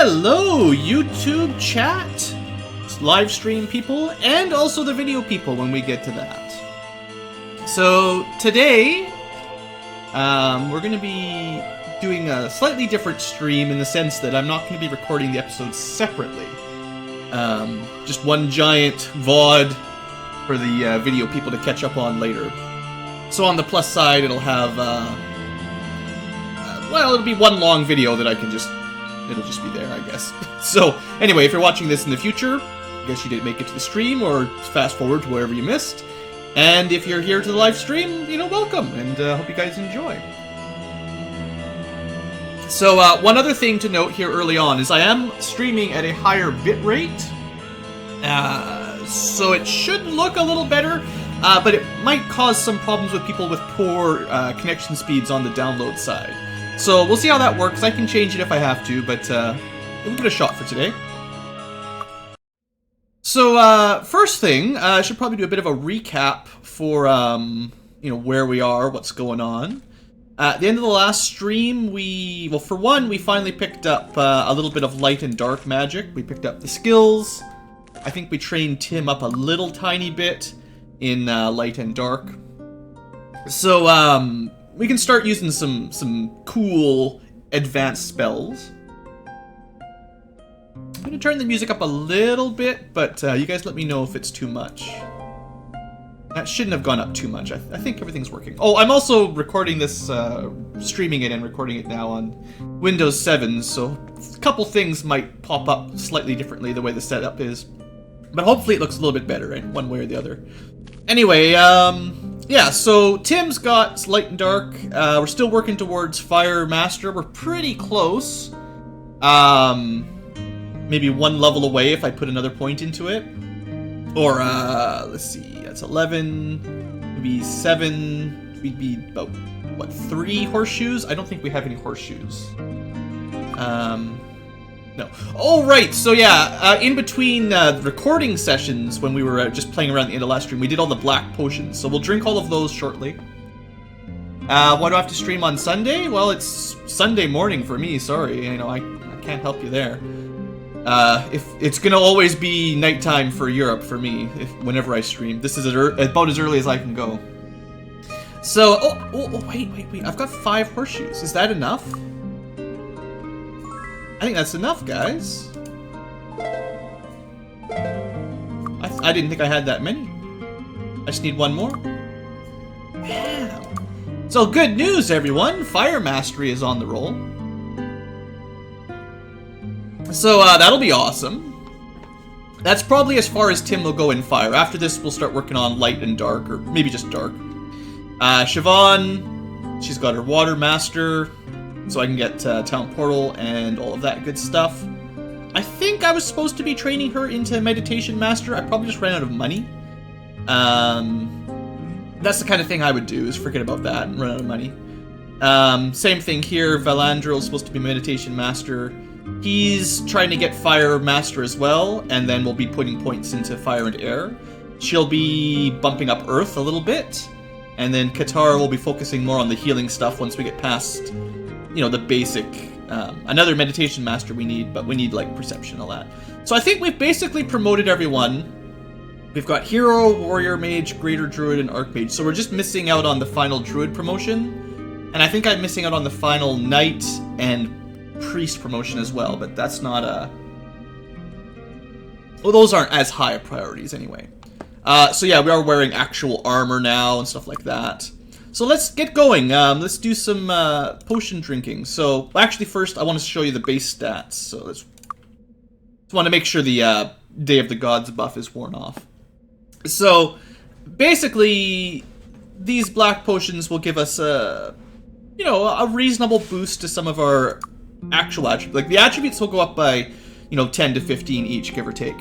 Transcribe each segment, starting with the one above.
Hello, YouTube chat, live stream people, and also the video people when we get to that. So today, we're going to be doing a slightly different stream in the sense that I'm not going to be recording the episodes separately. Just one giant VOD for the video people to catch up on later. So on the plus side, it'll have, well, it'll be one long video that I can just, it'll just be there, I guess. So, anyway, if you're watching this in the future, I guess you didn't make it to the stream, or fast forward to wherever you missed. And if you're here to the live stream, you know, welcome, and hope you guys enjoy. So, one other thing to note here early on is I am streaming at a higher bitrate, so it should look a little better, but it might cause some problems with people with poor connection speeds on the download side. So we'll see how that works. I can change it if I have to, but we'll give it a shot for today. So first thing, I should probably do a bit of a recap for you know, where we are, what's going on. At the end of the last stream, well, for one, we finally picked up a little bit of light and dark magic. We picked up the skills. I think we trained Tim up a little tiny bit in light and dark. So we can start using some cool advanced spells. I'm going to turn the music up a little bit, but you guys let me know if it's too much. That shouldn't have gone up too much. I think everything's working. Oh, I'm also recording this, streaming it and recording it now on Windows 7, so a couple things might pop up slightly differently the way the setup is. But hopefully it looks a little bit better, right? One way or the other. Anyway, yeah, so Tim's got light and dark. We're still working towards Fire Master. We're pretty close. Maybe one level away if I put another point into it. Or, let's see, that's 11, maybe 7, we'd be about, what, 3 horseshoes? I don't think we have any horseshoes. No. Oh, right, so yeah, in between recording sessions when we were just playing around the end of last stream, we did all the black potions, so we'll drink all of those shortly. Why do I have to stream on Sunday? Well, it's Sunday morning for me, sorry, you know, I can't help you there. If it's gonna always be nighttime for Europe for me, whenever I stream. This is about as early as I can go. So, oh, wait, I've got 5 horseshoes. Is that enough? I think that's enough, guys. I didn't think I had that many. I just need one more. Yeah. So, good news, everyone. Fire Mastery is on the roll. So, that'll be awesome. That's probably as far as Tim will go in Fire. After this, we'll start working on Light and Dark, or maybe just Dark. Siobhan, she's got her Water Master, so I can get Town Portal and all of that good stuff. I think I was supposed to be training her into Meditation Master. I probably just ran out of money. That's the kind of thing I would do, is forget about that and run out of money. Same thing here. Valandril is supposed to be Meditation Master. He's trying to get Fire Master as well, and then we'll be putting points into Fire and Air. She'll be bumping up Earth a little bit, and then Qatar will be focusing more on the healing stuff once we get past, you know, the basic, another Meditation Master we need, but we need, like, Perception and all that. So I think we've basically promoted everyone. We've got Hero, Warrior Mage, Greater Druid, and Archmage, so we're just missing out on the final Druid promotion, and I think I'm missing out on the final Knight and Priest promotion as well, but that's not a... Well, those aren't as high a priorities anyway. So yeah, we are wearing actual armor now and stuff like that. So let's get going. Let's do some potion drinking. So actually first I want to show you the base stats. So let's want to make sure the Day of the Gods buff is worn off. So basically these black potions will give us a, you know, a reasonable boost to some of our actual attributes. Like, the attributes will go up by, you know, 10 to 15 each, give or take.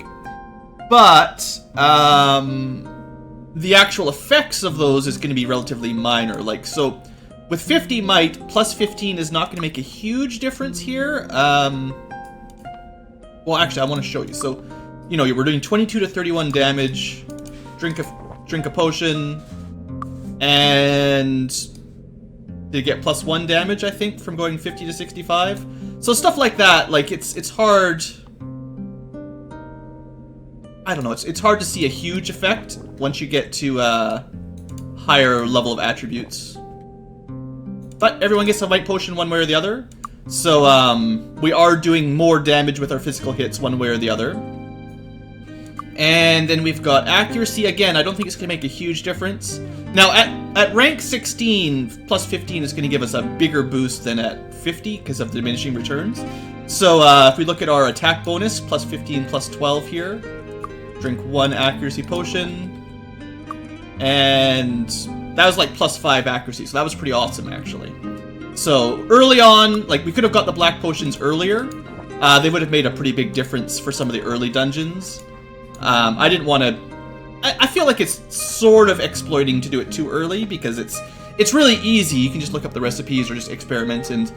But, the actual effects of those is going to be relatively minor. Like, so, with 50 might, plus 15 is not going to make a huge difference here. Well, actually, I want to show you. So, you know, we're doing 22 to 31 damage, drink a potion, and to get +1 damage, I think, from going 50 to 65. So stuff like that, like, it's hard... I don't know, it's hard to see a huge effect once you get to higher level of attributes. But everyone gets a white potion one way or the other. So we are doing more damage with our physical hits one way or the other. And then we've got accuracy. Again, I don't think it's going to make a huge difference. Now, at rank 16, plus 15 is going to give us a bigger boost than at 50 because of the diminishing returns. So if we look at our attack bonus, plus 15, plus 12 here. Drink 1 accuracy potion. And that was like plus 5 accuracy, so that was pretty awesome, actually. So early on, like, we could have got the black potions earlier. They would have made a pretty big difference for some of the early dungeons. I didn't want to... I feel like it's sort of exploiting to do it too early, because it's really easy. You can just look up the recipes or just experiment, and,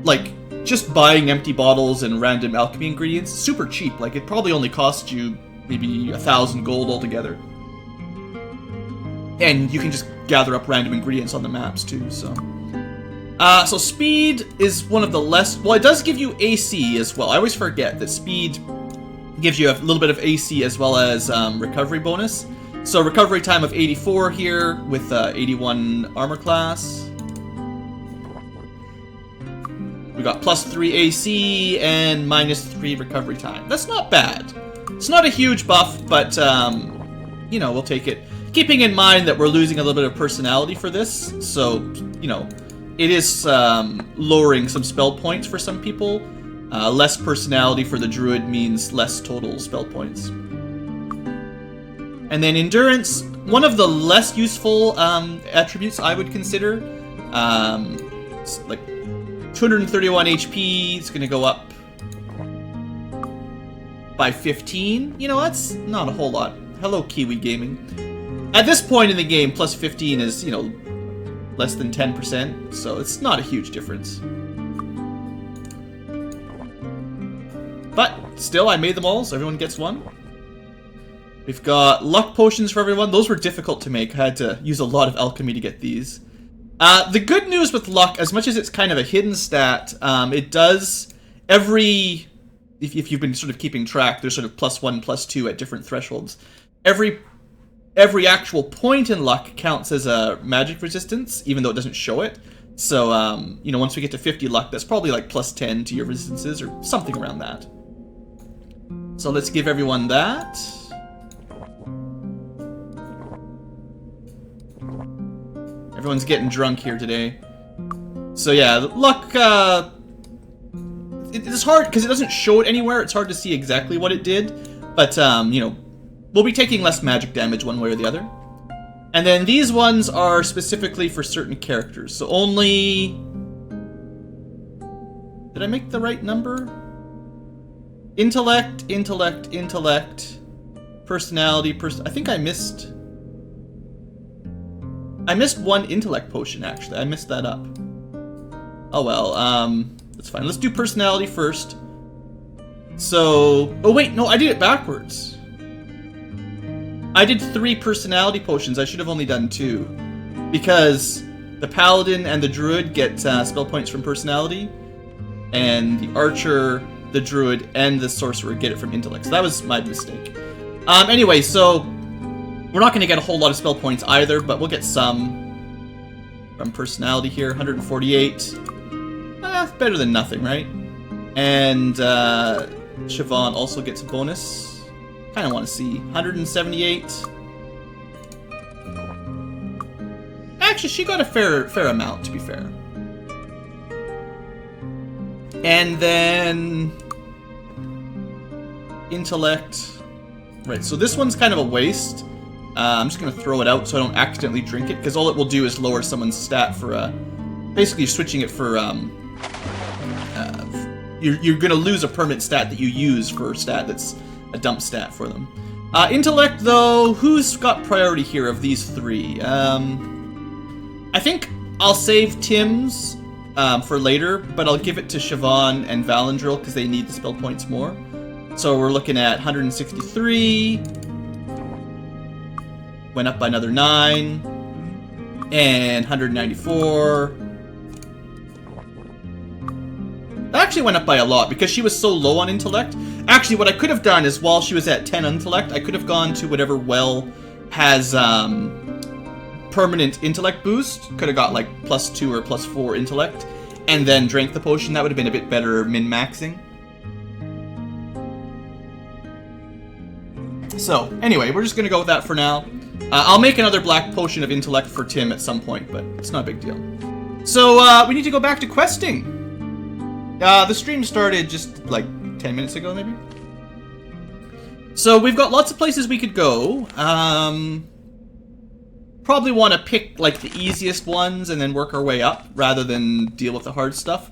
like, just buying empty bottles and random alchemy ingredients, super cheap. Like, it probably only cost you maybe 1,000 gold altogether. And you can just gather up random ingredients on the maps, too, so... So speed is one of the less... Well, it does give you AC as well. I always forget that speed gives you a little bit of AC as well as recovery bonus. So recovery time of 84 here with 81 armor class. We got plus 3 AC and minus 3 recovery time. That's not bad. It's not a huge buff, but, you know, we'll take it. Keeping in mind that we're losing a little bit of personality for this, so, you know, it is lowering some spell points for some people. Less personality for the druid means less total spell points. And then endurance, one of the less useful attributes I would consider. Like 231 HP, it's going to go up by 15. You know, that's not a whole lot. Hello, Kiwi Gaming. At this point in the game, plus 15 is, you know, less than 10%, so it's not a huge difference. But still, I made them all, so everyone gets one. We've got luck potions for everyone. Those were difficult to make. I had to use a lot of alchemy to get these. The good news with luck, as much as it's kind of a hidden stat, it does every... If you've been sort of keeping track, there's sort of +1, +2 at different thresholds. Every actual point in luck counts as a magic resistance, even though it doesn't show it. So, you know, once we get to 50 luck, that's probably like +10 to your resistances, or something around that. So let's give everyone that. Everyone's getting drunk here today. So yeah, luck, it's hard, because it doesn't show it anywhere. It's hard to see exactly what it did. But, you know, we'll be taking less magic damage one way or the other. And then these ones are specifically for certain characters. So only... Did I make the right number? Intellect, intellect, intellect. Personality, I think I missed... I missed one intellect potion, actually. I messed that up. Oh well, that's fine. Let's do personality first. So... Oh wait, no, I did it backwards. I did 3 personality potions. I should have only done 2. Because the Paladin and the Druid get spell points from personality. And the Archer, the Druid, and the Sorcerer get it from intellect. So that was my mistake. Anyway, so... We're not going to get a whole lot of spell points either, but we'll get some from personality here. 148. Better than nothing, right? And Siobhan also gets a bonus. Kind of want to see. 178. Actually, she got a fair amount, to be fair. And then... Intellect. Right, so this one's kind of a waste. I'm just going to throw it out so I don't accidentally drink it, because all it will do is lower someone's stat for, basically you're switching it for, you're going to lose a permanent stat that you use for a stat that's a dump stat for them. Intellect, though, who's got priority here of these 3? I think I'll save Tim's for later, but I'll give it to Siobhan and Valandril, because they need the spell points more. So we're looking at 163... Went up by another 9, and 194, actually went up by a lot because she was so low on intellect. Actually, what I could have done is while she was at 10 intellect, I could have gone to whatever well has permanent intellect boost. Could have got like +2 or +4 intellect, and then drank the potion. That would have been a bit better min-maxing. So, anyway, we're just going to go with that for now. I'll make another black potion of intellect for Tim at some point, but it's not a big deal. So, we need to go back to questing. The stream started just like 10 minutes ago, maybe? So, we've got lots of places we could go. Probably want to pick like the easiest ones and then work our way up, rather than deal with the hard stuff.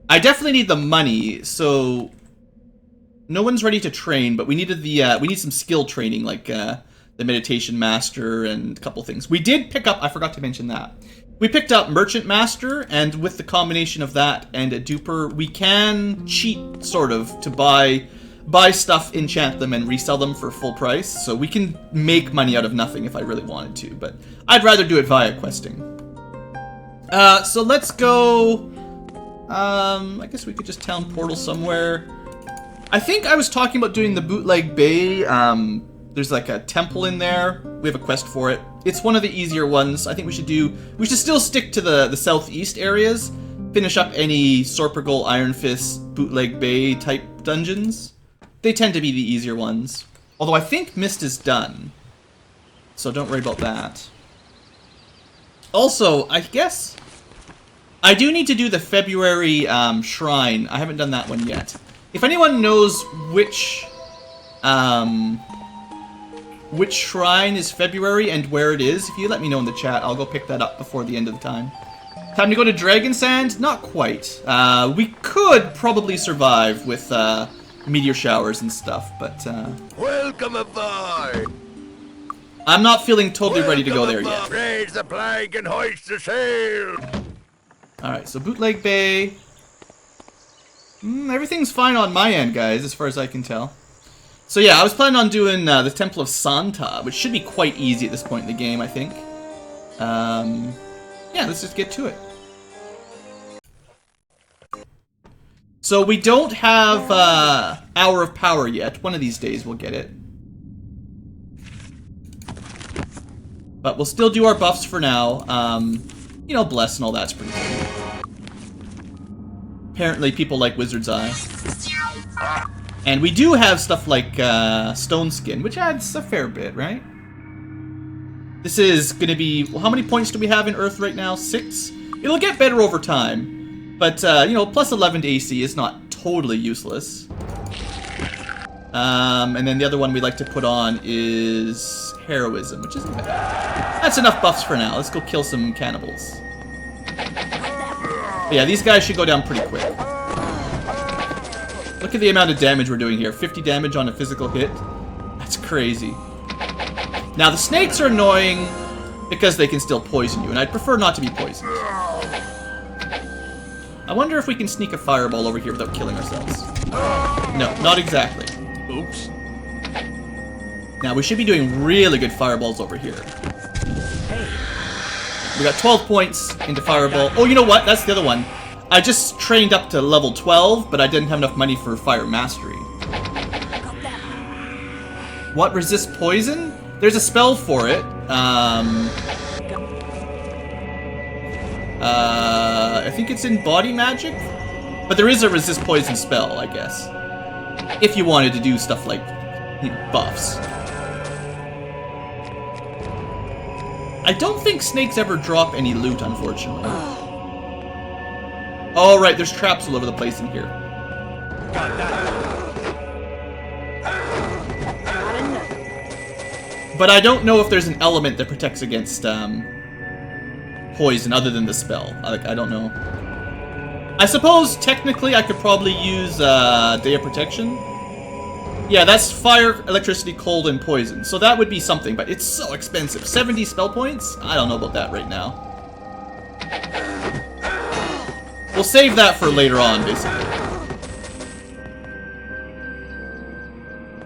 I definitely need the money, so... No one's ready to train, but we needed the we need some skill training, like the Meditation Master and a couple things. We did pick up, I forgot to mention that. We picked up Merchant Master, and with the combination of that and a duper, we can cheat, sort of, to buy stuff, enchant them, and resell them for full price. So we can make money out of nothing if I really wanted to, but I'd rather do it via questing. So let's go... I guess we could just town portal somewhere. I think I was talking about doing the Bootleg Bay. There's like a temple in there. We have a quest for it. It's one of the easier ones. I think we should still stick to the southeast areas. Finish up any Sorpergol, Iron Fist, Bootleg Bay type dungeons. They tend to be the easier ones. Although I think Mist is done. So don't worry about that. Also, I guess I do need to do the February shrine. I haven't done that one yet. If anyone knows which shrine is February and where it is, if you let me know in the chat, I'll go pick that up before the end of the time. Time to go to Dragon Sand? Not quite. We could probably survive with meteor showers and stuff, but Welcome aboard! I'm not feeling totally ready to go there yet. Raise the flag and hoist the sail! Alright, so Bootleg Bay. Everything's fine on my end, guys, as far as I can tell. So yeah, I was planning on doing the Temple of Santa, which should be quite easy at this point in the game, I think. Yeah, let's just get to it. So we don't have Hour of Power yet. One of these days we'll get it. But we'll still do our buffs for now. You know, Bless and all that's pretty cool. Apparently people like Wizard's Eye. And we do have stuff like Stone Skin, which adds a fair bit, right? This is going to be... Well, how many points do we have in Earth right now? 6? It'll get better over time. But, you know, plus 11 to AC is not totally useless. And then the other one we like to put on is Heroism, which isn't bad. That's enough buffs for now. Let's go kill some cannibals. But yeah, these guys should go down pretty quick. Look at the amount of damage we're doing here. 50 damage on a physical hit. That's crazy. Now, the snakes are annoying because they can still poison you, and I'd prefer not to be poisoned. I wonder if we can sneak a fireball over here without killing ourselves. No, not exactly. Oops. Now, we should be doing really good fireballs over here. We got 12 points into fireball. Oh, you know what? That's the other one. I just trained up to level 12, but I didn't have enough money for Fire Mastery. What resists poison? There's a spell for it. I think it's in Body Magic? But there is a resist poison spell, I guess. If you wanted to do stuff like, you know, buffs. I don't think snakes ever drop any loot, unfortunately. Oh, right, there's traps all over the place in here. But I don't know if there's an element that protects against poison other than the spell. I don't know. I suppose, technically, I could probably use Day of Protection. Yeah, that's fire, electricity, cold, and poison. So that would be something, but it's so expensive. 70 spell points? I don't know about that right now. We'll save that for later on, basically.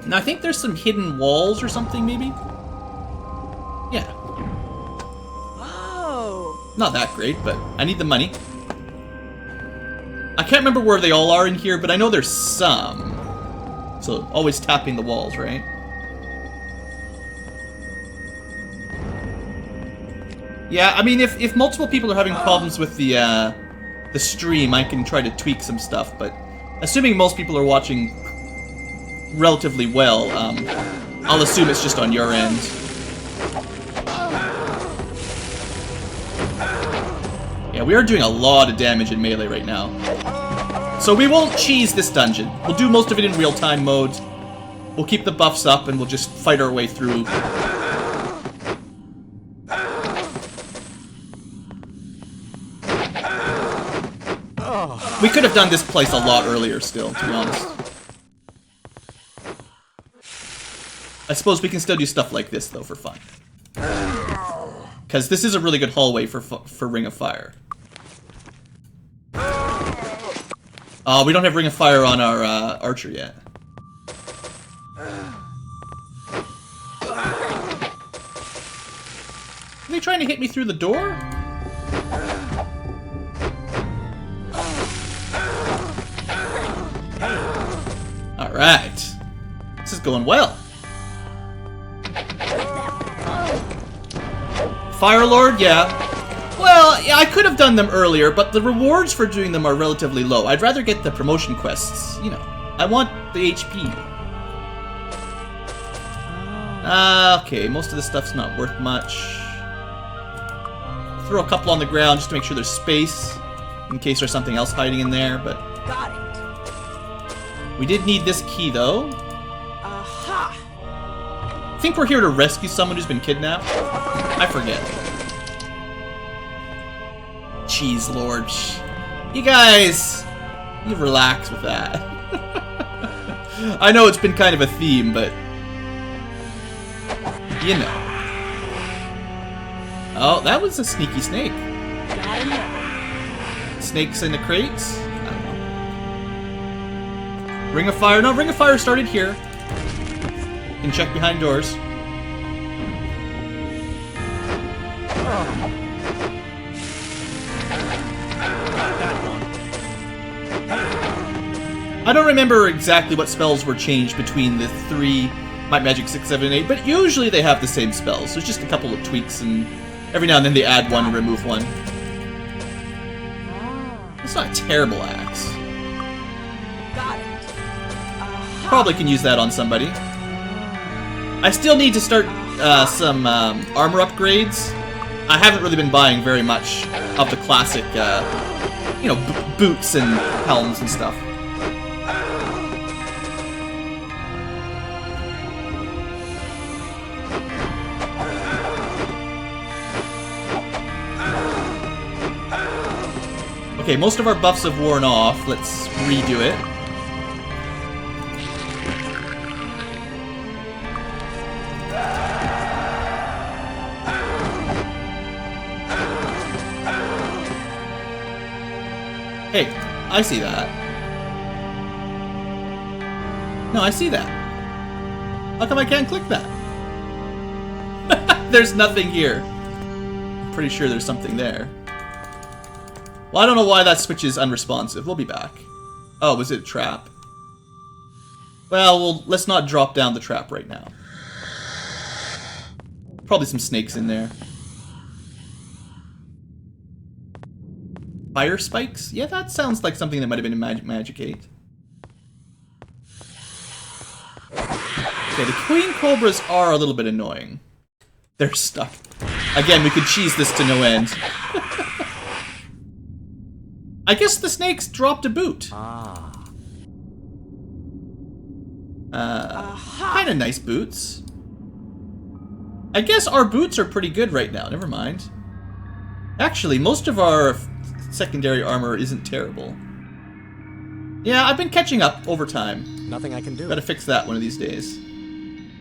Now, I think there's some hidden walls or something, maybe? Yeah. Whoa. Not that great, but I need the money. I can't remember where they all are in here, but I know there's some. So always tapping the walls, right? Yeah, I mean, if multiple people are having problems with the stream, I can try to tweak some stuff, but assuming most people are watching relatively well, I'll assume it's just on your end. Yeah, we are doing a lot of damage in melee right now. So we won't cheese this dungeon. We'll do most of it in real-time mode. We'll keep the buffs up and we'll just fight our way through. We could have done this place a lot earlier still, to be honest. I suppose we can still do stuff like this, though, for fun. Because this is a really good hallway for Ring of Fire. We don't have Ring of Fire on our Archer yet. Are they trying to hit me through the door? Alright. This is going well. Fire Lord, yeah. Well, yeah, I could have done them earlier, but the rewards for doing them are relatively low. I'd rather get the promotion quests, you know. I want the HP. Okay, most of this stuff's not worth much. Throw a couple on the ground just to make sure there's space, in case there's something else hiding in there, but... Got it. We did need this key, though. Aha! I think we're here to rescue someone who's been kidnapped. I forget. Cheese Lord. You guys... You relax with that. I know it's been kind of a theme, but... You know. Oh, that was a sneaky snake. Snakes in the crates? I don't know. Ring of Fire? No, Ring of Fire started here. You can check behind doors. I don't remember exactly what spells were changed between the 3 Might Magic 6, 7, 8, but usually they have the same spells. There's just a couple of tweaks, and every now and then they add one and remove one. It's not a terrible axe. Got it. Probably can use that on somebody. I still need to start some armor upgrades. I haven't really been buying very much of the classic, you know, boots and helms and stuff. Okay, most of our buffs have worn off. Let's redo it. Hey, I see that. No, I see that. How come I can't click that? There's nothing here. I'm pretty sure there's something there. Well, I don't know why that switch is unresponsive. We'll be back. Oh, was it a trap? Well, let's not drop down the trap right now. Probably some snakes in there. Fire spikes? Yeah, that sounds like something that might have been in Magic 8. Okay, the Queen Cobras are a little bit annoying. They're stuck. Again, we could cheese this to no end. I guess the snakes dropped a boot. Kinda nice boots. I guess our boots are pretty good right now, never mind. Actually, most of our secondary armor isn't terrible. Yeah, I've been catching up over time. Nothing I can do. Gotta fix that one of these days.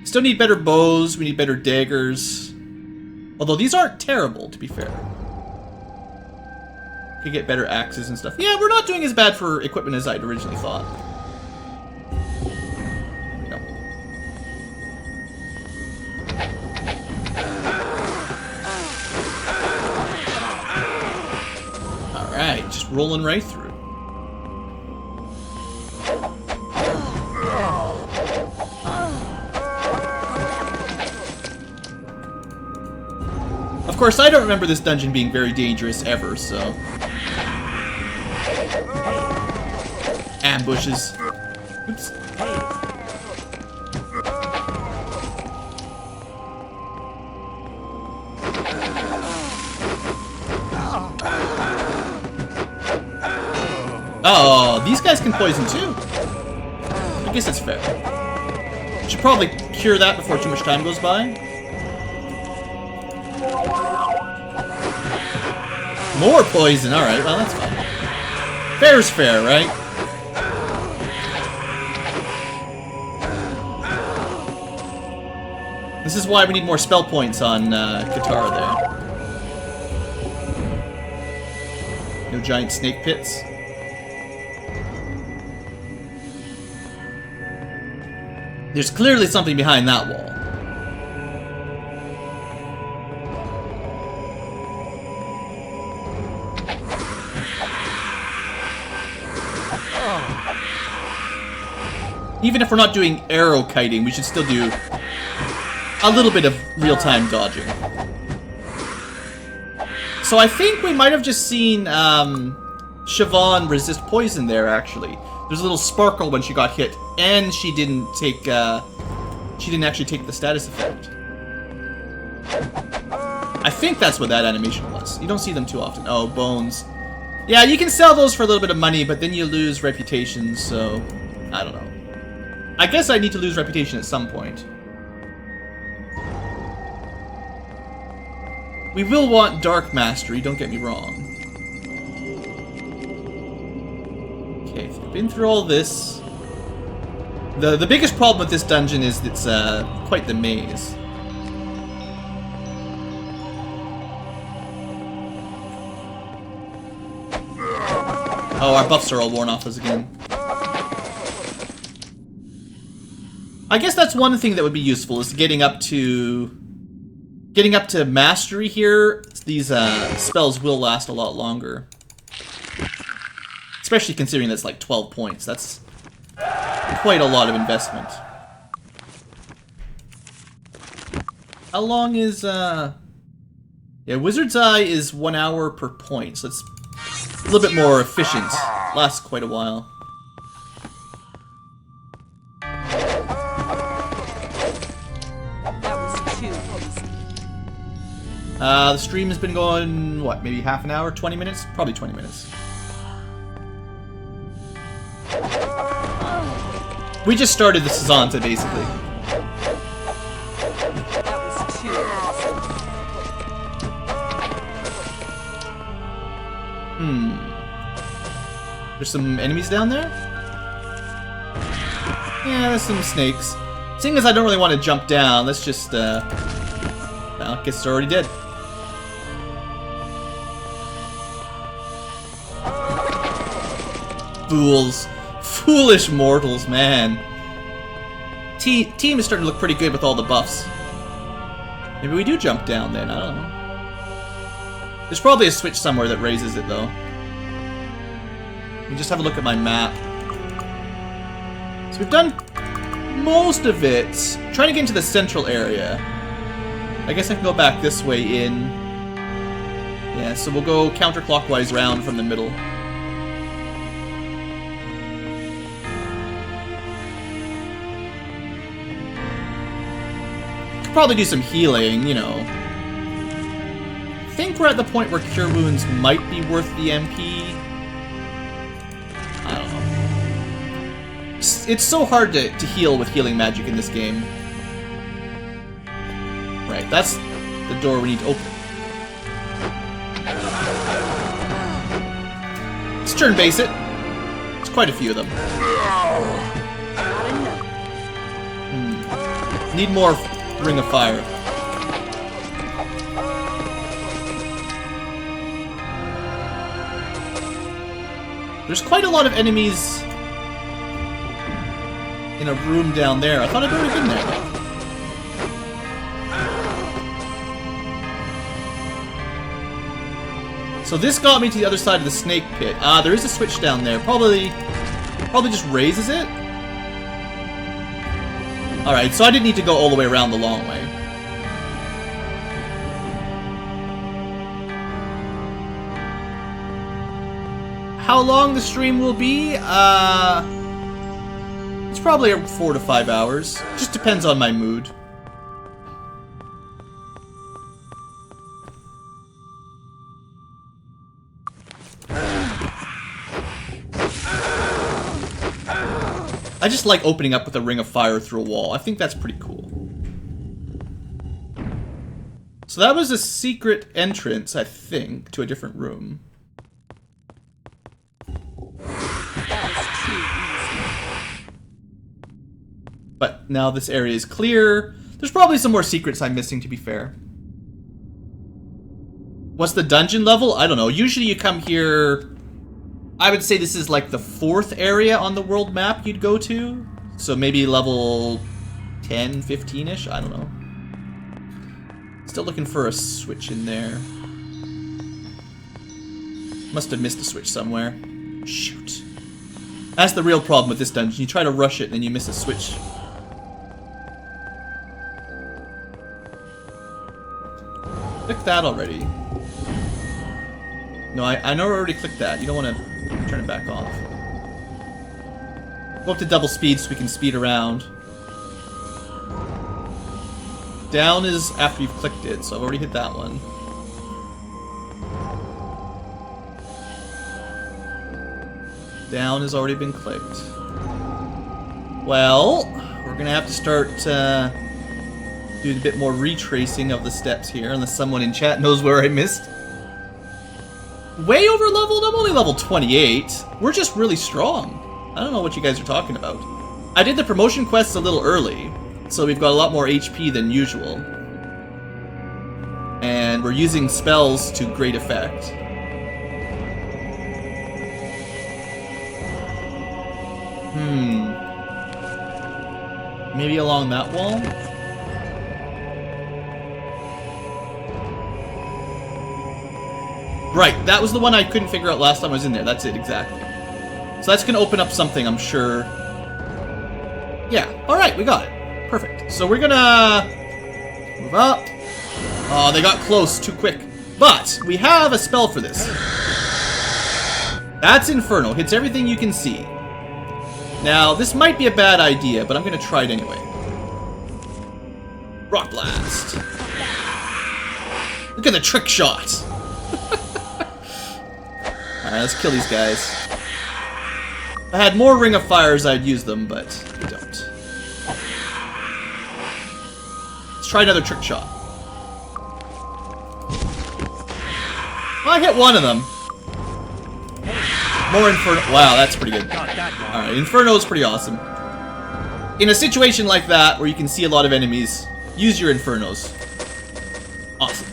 Still need better bows, we need better daggers. Although these aren't terrible, to be fair. Could get better axes and stuff. Yeah, we're not doing as bad for equipment as I'd originally thought. No. Alright, just rolling right through. Of course, I don't remember this dungeon being very dangerous ever, so... Ambushes. Oops. Oh, these guys can poison too. I guess that's fair. Should probably cure that before too much time goes by. More poison, alright, well that's fine. Fair's fair, right? This is why we need more spell points on Katara there. No giant snake pits. There's clearly something behind that wall. Even if we're not doing arrow kiting, we should still do a little bit of real-time dodging. So I think we might have just seen Siobhan resist poison there, actually. There's a little sparkle when she got hit, and she didn't actually take the status effect. I think that's what that animation was. You don't see them too often. Oh, bones. Yeah, you can sell those for a little bit of money, but then you lose reputation, so... I don't know. I guess I need to lose reputation at some point. We will want Dark Mastery, don't get me wrong. Okay, so we've been through all this. The biggest problem with this dungeon is it's quite the maze. Oh, our buffs are all worn off us again. I guess that's one thing that would be useful, is getting up to mastery here. These spells will last a lot longer. Especially considering that's like 12 points. That's quite a lot of investment. How long is yeah, Wizard's Eye is 1 hour per point, so it's a little bit more efficient. Lasts quite a while. The stream has been going, what, maybe half an hour, 20 minutes? Probably 20 minutes. We just started the Sazanta, basically. There's some enemies down there? Yeah, there's some snakes. Seeing as I don't really want to jump down, let's just, well, I guess it's already dead. Fools. Foolish mortals, man. Team is starting to look pretty good with all the buffs. Maybe we do jump down then, I don't know. There's probably a switch somewhere that raises it, though. Let me just have a look at my map. So we've done most of it. Trying to get into the central area. I guess I can go back this way in. Yeah, so we'll go counterclockwise round from the middle. Probably do some healing, you know. I think we're at the point where Cure Wounds might be worth the MP. I don't know. It's so hard to heal with healing magic in this game. Right, that's the door we need to open. Let's turn base it. There's quite a few of them. Need more Ring of Fire. There's quite a lot of enemies in a room down there. I thought I'd already been there. So this got me to the other side of the snake pit. Ah, there is a switch down there. Probably Probably just raises it. Alright, so I didn't need to go all the way around the long way. How long the stream will be? It's probably 4 to 5 hours. Just depends on my mood. I just like opening up with a ring of fire through a wall. I think that's pretty cool. So that was a secret entrance, I think, to a different room. But now this area is clear. There's probably some more secrets I'm missing, to be fair. What's the dungeon level? I don't know. Usually you come here... I would say this is like the 4th area on the world map you'd go to. So maybe level 10, 15-ish? I don't know. Still looking for a switch in there. Must have missed a switch somewhere. Shoot. That's the real problem with this dungeon. You try to rush it and then you miss a switch. Click that already. No, I know I already clicked that. You don't want to turn it back off. Go up to double speed so we can speed around. Down is after you've clicked it, so I've already hit that one. Down has already been clicked. Well, we're gonna have to start doing a bit more retracing of the steps here, unless someone in chat knows where I missed. Way over leveled? I'm only level 28. We're just really strong. I don't know what you guys are talking about. I did the promotion quests a little early, so we've got a lot more HP than usual. And we're using spells to great effect. Maybe along that wall? Right, that was the one I couldn't figure out last time I was in there. That's it, exactly. So that's gonna open up something, I'm sure. Yeah, alright, we got it. Perfect. So we're gonna move up. Oh, they got close too quick. But we have a spell for this. That's Inferno. Hits everything you can see. Now, this might be a bad idea, but I'm gonna try it anyway. Rock Blast. Look at the trick shot. Alright, let's kill these guys. If I had more Ring of Fires, I'd use them, but I don't. Let's try another trick shot. Well, I hit one of them. More Inferno. Wow, that's pretty good. Alright, Inferno is pretty awesome. In a situation like that, where you can see a lot of enemies, use your Infernos. Awesome.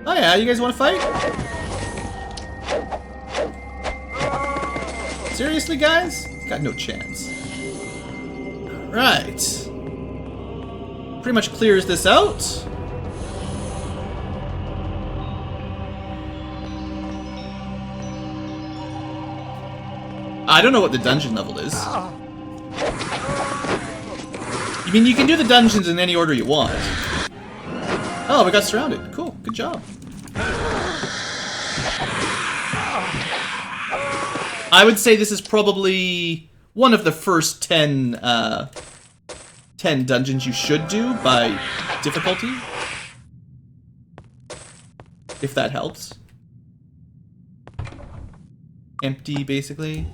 Oh yeah, you guys want to fight? Seriously, guys? Got no chance. Alright. Pretty much clears this out. I don't know what the dungeon level is. You mean you can do the dungeons in any order you want? Oh, we got surrounded. Cool. Good job. I would say this is probably one of the first 10 dungeons you should do by difficulty. If that helps. Empty, basically.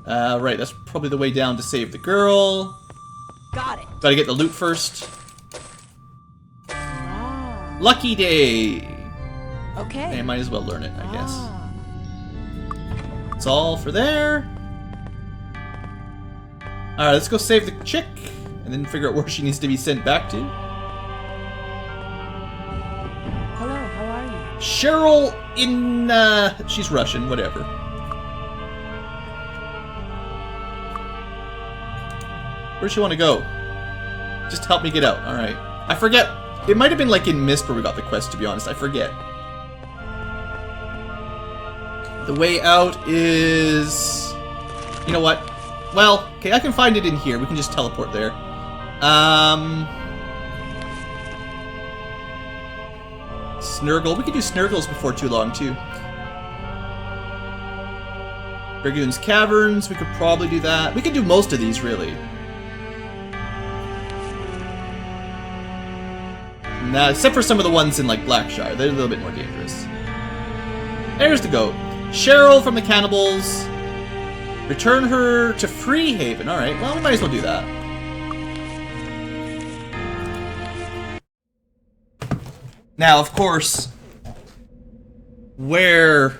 Right, that's probably the way down to save the girl. Got it. Gotta get the loot first. Ah. Lucky day! Okay. I might as well learn it, I guess. It's all for there. Alright, let's go save the chick, and then figure out where she needs to be sent back to. Hello, how are you? Cheryl in, she's Russian, whatever. Where'd she want to go? Just help me get out, alright. I forget. It might have been like in Mist where we got the quest, to be honest. I forget. The way out is... You know what? Well, okay, I can find it in here. We can just teleport there. Snurgle. We could do Snurgles before too long, too. Dragon Caverns. We could probably do that. We could do most of these, really. Nah, except for some of the ones in, like, Blackshire. They're a little bit more dangerous. There's the goat. Cheryl from the Cannibals. Return her to Freehaven. Alright, well, we might as well do that. Now, of course, where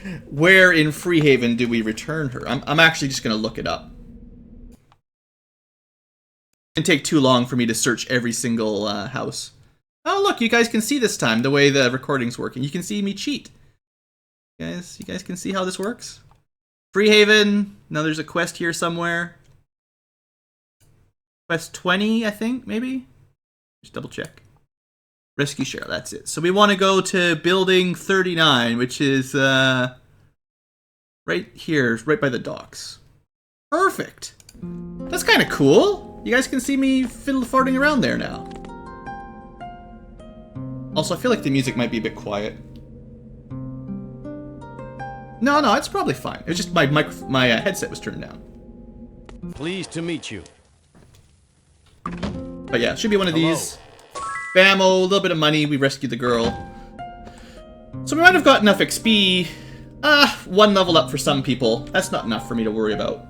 in Freehaven do we return her? I'm actually just going to look it up. It can take too long for me to search every single house. Oh, look, you guys can see this time the way the recording's working. You can see me cheat. You guys can see how this works? Freehaven. Now there's a quest here somewhere. Quest 20, I think, maybe? Just double check. Rescue Cheryl, that's it. So we want to go to building 39, which is right here, right by the docks. Perfect. That's kind of cool. You guys can see me fiddle-farting around there now. Also, I feel like the music might be a bit quiet. No, it's probably fine. It was just my headset was turned down. Pleased to meet you. But yeah, it should be one of these. Bammo, a little bit of money, we rescued the girl. So we might have got enough XP. One level up for some people. That's not enough for me to worry about.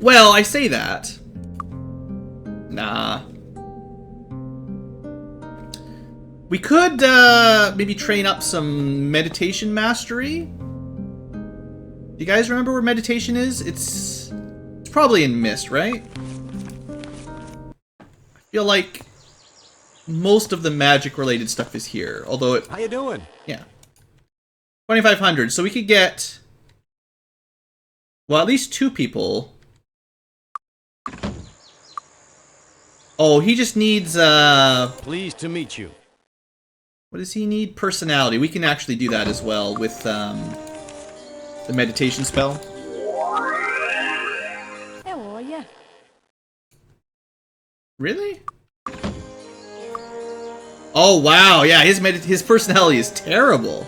Well, I say that. Nah. We could maybe train up some meditation mastery. Do you guys remember where meditation is? It's probably in Mist, right? I feel like most of the magic related stuff is here, although it... How you doing? Yeah. 2,500, so we could get... Well, at least 2 people. Oh, he just needs, Pleased to meet you. What does he need? Personality. We can actually do that as well with, the meditation spell. How are ya? Really? Oh, wow. Yeah, his personality is terrible.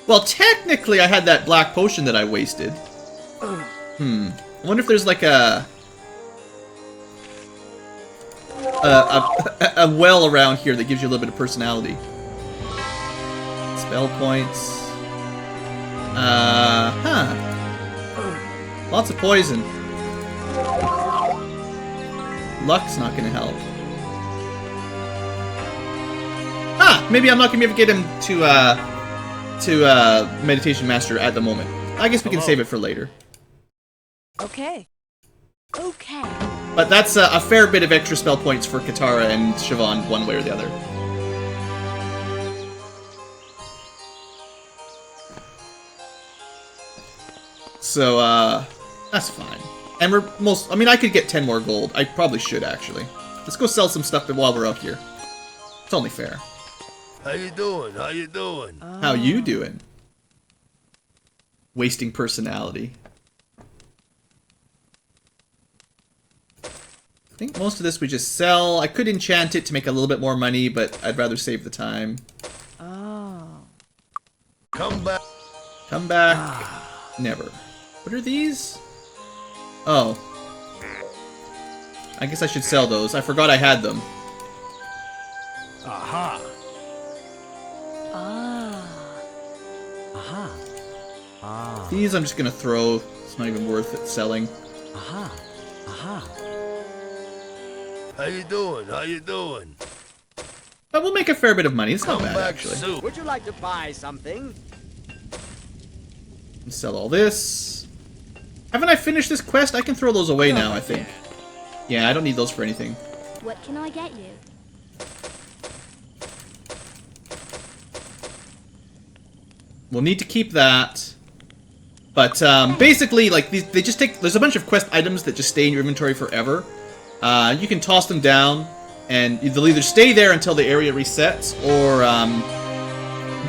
Well, technically, I had that black potion that I wasted. I wonder if there's like a well around here that gives you a little bit of personality. Spell points. Lots of poison. Luck's not gonna help. Maybe I'm not gonna be able to get him to Meditation Master at the moment. I guess we can save it for later. Okay. Okay. But that's a fair bit of extra spell points for Katara and Siobhan, one way or the other. So, that's fine. And I mean, I could get 10 more gold. I probably should, actually. Let's go sell some stuff while we're out here. It's only fair. How you doing? How you doing? How you doing? Wasting personality. I think most of this we just sell. I could enchant it to make a little bit more money, but I'd rather save the time. Oh. Come back. Come back. Never. What are these? Oh. I guess I should sell those. I forgot I had them. Aha. These I'm just gonna throw. It's not even worth it selling. How you doing? How you doing? But we'll make a fair bit of money. It's not Come bad, back actually. soon. Would you like to buy something? Sell all this. Haven't I finished this quest? I can throw those away now, I think. Yeah, I don't need those for anything. What can I get you? We'll need to keep that. But basically, like, they just take... There's a bunch of quest items that just stay in your inventory forever. You can toss them down, and they'll either stay there until the area resets, or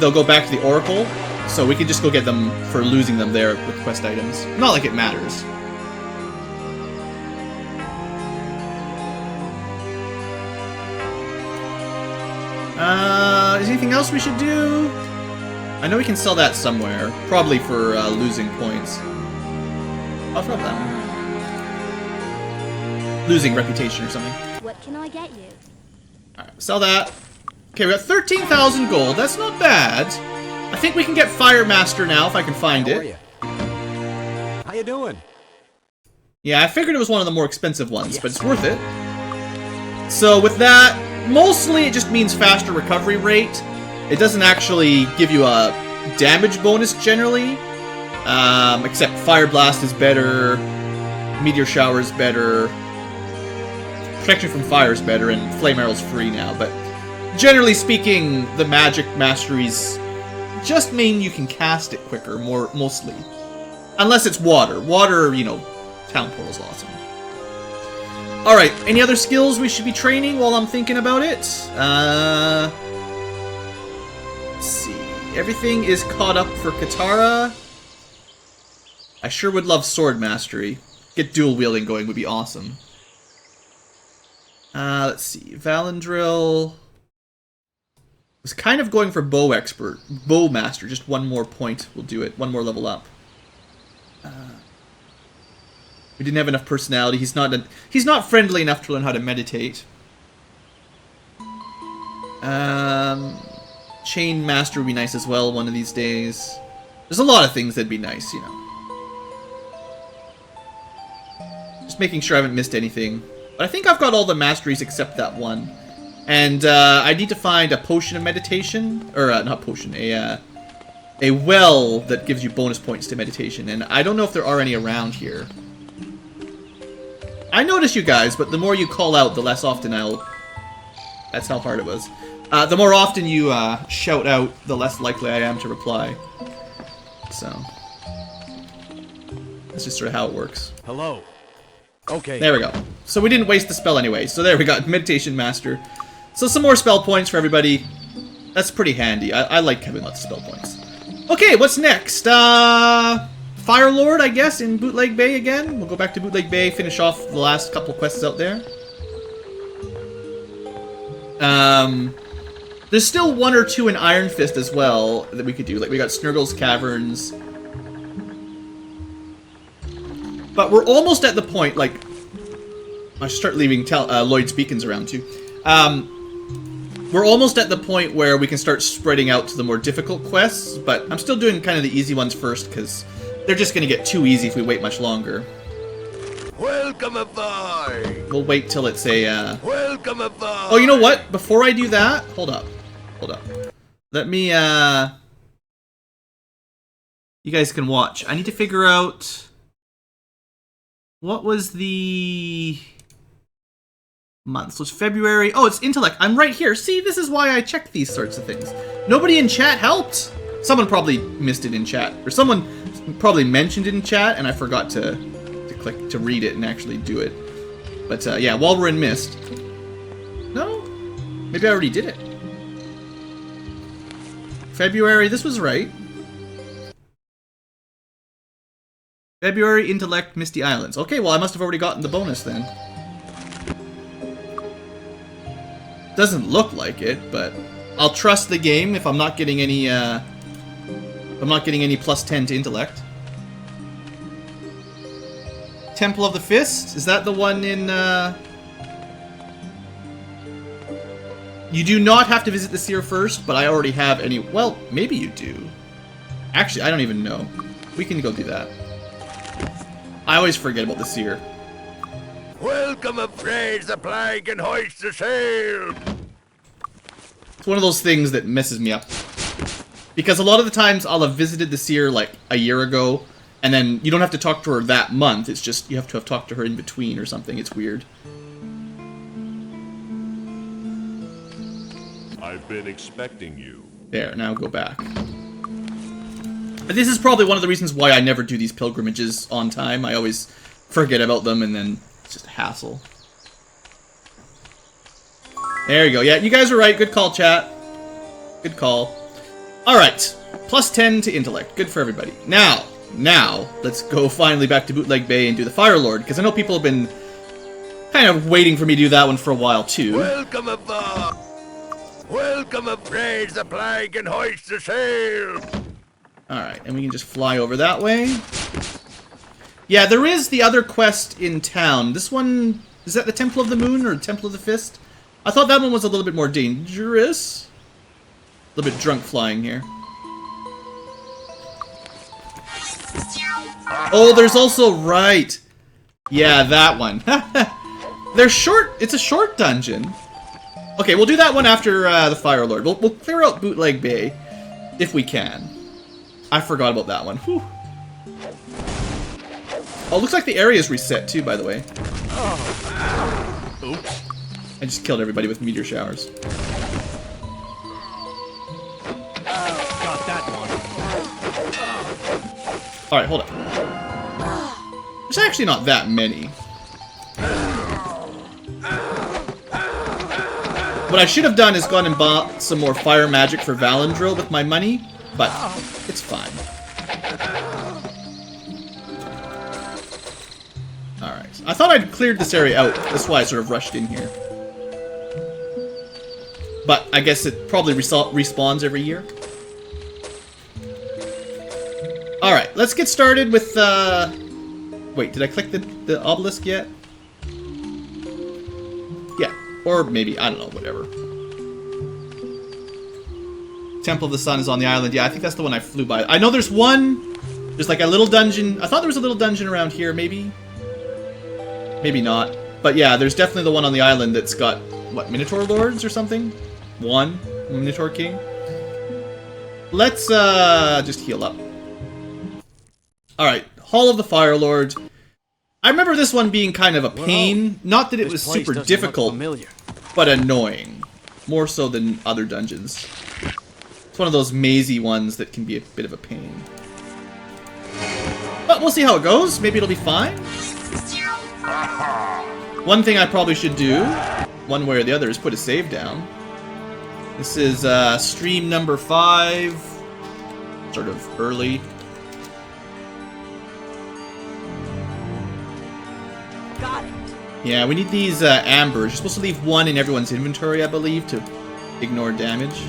they'll go back to the Oracle, So we can just go get them for losing them there with quest items. Not like it matters. Is there anything else we should do? I know we can sell that somewhere. Probably for losing points. I'll throw that one. Losing reputation or something. What can I get you? Alright, sell that. Okay, we got 13,000 gold. That's not bad. I think we can get Fire Master now if I can find How are it. you? How you doing? Yeah, I figured it was one of the more expensive ones, but it's worth it. So with that, mostly it just means faster recovery rate. It doesn't actually give you a damage bonus generally. Except Fire Blast is better, Meteor Shower is better, Protection from Fire is better, and Flame Arrow's free now. But generally speaking, the magic masteries just mean you can cast it quicker, mostly. Unless it's water. Water, you know, Town Portal's awesome. Alright, any other skills we should be training while I'm thinking about it? Let's see. Everything is caught up for Katara. I sure would love Sword Mastery. Get dual wielding going would be awesome. Let's see. Valandril was kind of going for Bow Expert. Bow Master, just one more point will do it. One more level up. We didn't have enough personality. He's not friendly enough to learn how to meditate. Chain Master would be nice as well one of these days. There's a lot of things that'd be nice, you know. Just making sure I haven't missed anything. But I think I've got all the masteries except that one. And I need to find a potion of meditation. Or, not potion, a well that gives you bonus points to meditation. And I don't know if there are any around here. I notice you guys, but the more you call out, the less often I'll... That's how hard it was. The more often you shout out, the less likely I am to reply. So... That's just sort of how it works. Hello. Okay. There we go. So we didn't waste the spell anyway. So there we got Meditation Master. So some more spell points for everybody. That's pretty handy. I like having lots of spell points. Okay, what's next? Fire Lord, I guess, in Bootleg Bay again. We'll go back to Bootleg Bay, finish off the last couple quests out there. There's still one or two in Iron Fist as well that we could do. Like, we got Snurgle's Caverns. But we're almost at the point, like... I should start leaving Lloyd's Beacons around, too. We're almost at the point where we can start spreading out to the more difficult quests, but I'm still doing kind of the easy ones first, because they're just going to get too easy if we wait much longer. Welcome aboard! We'll wait till it's a, Welcome aboard! Oh, you know what? Before I do that... Hold up. Hold up. Let me, You guys can watch. I need to figure out... What was the... month? So it's February. Oh, it's Intellect. I'm right here. See, this is why I check these sorts of things. Nobody in chat helped. Someone probably missed it in chat. Or someone probably mentioned it in chat, and I forgot to click to read it and actually do it. But, yeah, while we're in Mist... No? Maybe I already did it. February, this was right. February, Intellect, Misty Islands. Okay, well, I must have already gotten the bonus then. Doesn't look like it, but I'll trust the game if I'm not getting any, plus 10 to Intellect. Temple of the Fist? Is that the one in, You do not have to visit the Seer first, but I already have any... Well, maybe you do. Actually, I don't even know. We can go do that. I always forget about the Seer. Welcome appraise the flag and hoist the sail! It's one of those things that messes me up. Because a lot of the times I'll have visited the Seer like a year ago, and then you don't have to talk to her that month, it's just you have to have talked to her in between or something. It's weird. I've been expecting you. There, now go back. But this is probably one of the reasons why I never do these pilgrimages on time. I always forget about them and then it's just a hassle. There you go. Yeah, you guys were right. Good call, chat. Good call. Alright, plus 10 to intellect. Good for everybody. Now, let's go finally back to Bootleg Bay and do the Fire Lord, because I know people have been kind of waiting for me to do that one for a while, too. Welcome aboard! Welcome afraid the flag and hoist the sail! Alright, and we can just fly over that way. Yeah, there is the other quest in town. This one, is that the Temple of the Moon or Temple of the Fist? I thought that one was a little bit more dangerous. A little bit drunk flying here. Oh, there's also, right. Yeah, that one. They're short, it's a short dungeon. Okay, we'll do that one after the Fire Lord. We'll clear out Bootleg Bay, if we can. I forgot about that one. Whew. Oh, looks like the area's reset too, by the way. Oops. I just killed everybody with meteor showers. Got that one. Alright, hold up. There's actually not that many. What I should have done is gone and bought some more fire magic for Valandril with my money, but it's fine. Alright. I thought I'd cleared this area out. That's why I sort of rushed in here. But I guess it probably respawns every year. Alright, let's get started with, wait, did I click the obelisk yet? Yeah, or maybe, I don't know, whatever. Temple of the Sun is on the island. Yeah, I think that's the one I flew by. I know there's one, there's like a little dungeon. I thought there was a little dungeon around here, maybe? Maybe not. But yeah, there's definitely the one on the island that's got, what, Minotaur Lords or something? One, Minotaur King. Let's, just heal up. Alright, Hall of the Fire Lord. I remember this one being kind of a pain. Not that it was super difficult, but annoying. More so than other dungeons. It's one of those mazy ones that can be a bit of a pain. But we'll see how it goes. Maybe it'll be fine. One thing I probably should do, one way or the other, is put a save down. This is stream number 5. Sort of early. Got it. Yeah, we need these ambers. You're supposed to leave one in everyone's inventory, I believe, to ignore damage.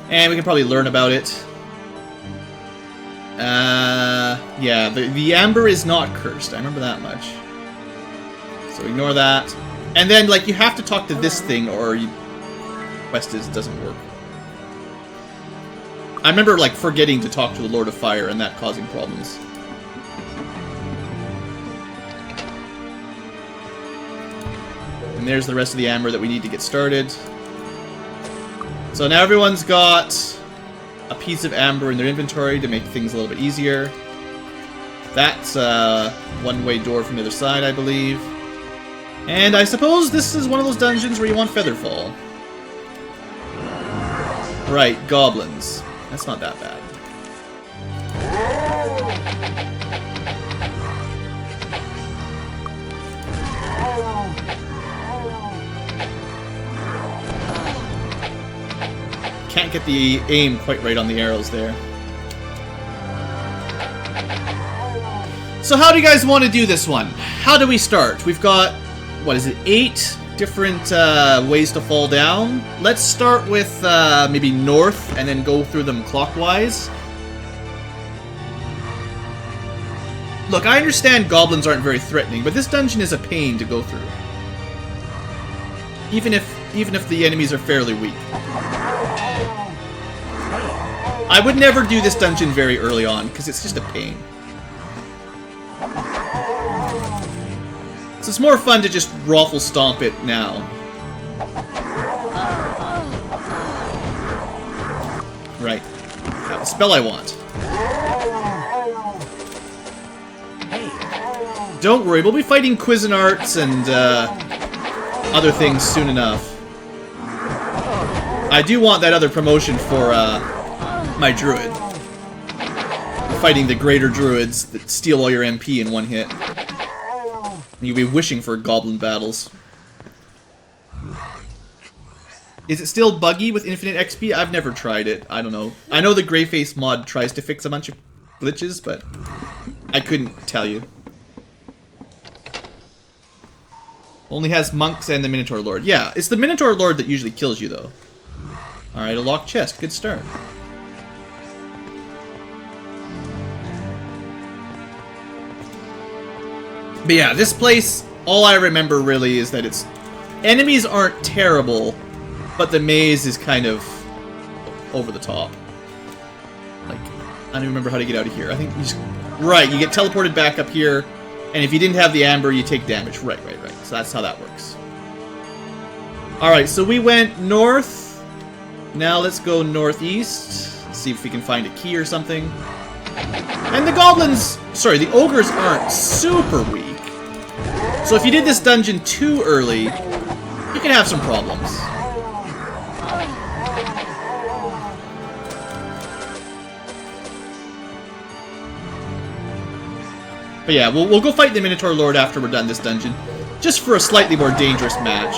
And we can probably learn about it. Yeah, the amber is not cursed. I remember that much. So ignore that. And then, like, you have to talk to this thing, or quest doesn't work. I remember, like, forgetting to talk to the Lord of Fire and that causing problems. And there's the rest of the amber that we need to get started. So now everyone's got a piece of amber in their inventory to make things a little bit easier. That's a one-way door from the other side, I believe. And I suppose this is one of those dungeons where you want Featherfall. Right, goblins. That's not that bad. Can't get the aim quite right on the arrows there. So how do you guys want to do this one? How do we start? We've got, what is it, 8 different ways to fall down. Let's start with maybe north and then go through them clockwise. Look, I understand goblins aren't very threatening, but this dungeon is a pain to go through. Even if the enemies are fairly weak. I would never do this dungeon very early on, because it's just a pain. So it's more fun to just raffle stomp it now. Right. Got the spell I want. Don't worry, we'll be fighting Cuisinarts and other things soon enough. I do want that other promotion for my druid. Fighting the greater druids that steal all your MP in one hit. You'll be wishing for goblin battles. Is it still buggy with infinite XP? I've never tried it. I don't know. I know the Greyface mod tries to fix a bunch of glitches, but I couldn't tell you. Only has monks and the Minotaur Lord. Yeah, it's the Minotaur Lord that usually kills you, though. Alright, a locked chest. Good start. But yeah, this place, all I remember really is that it's... Enemies aren't terrible, but the maze is kind of over the top. Like, I don't even remember how to get out of here. I think you just... Right, you get teleported back up here, and if you didn't have the amber, you take damage. Right. So that's how that works. Alright, so we went north. Now let's go northeast. See if we can find a key or something. And the goblins... Sorry, the ogres aren't super weak. So if you did this dungeon too early, you can have some problems. But yeah, we'll go fight the Minotaur Lord after we're done this dungeon. Just for a slightly more dangerous match.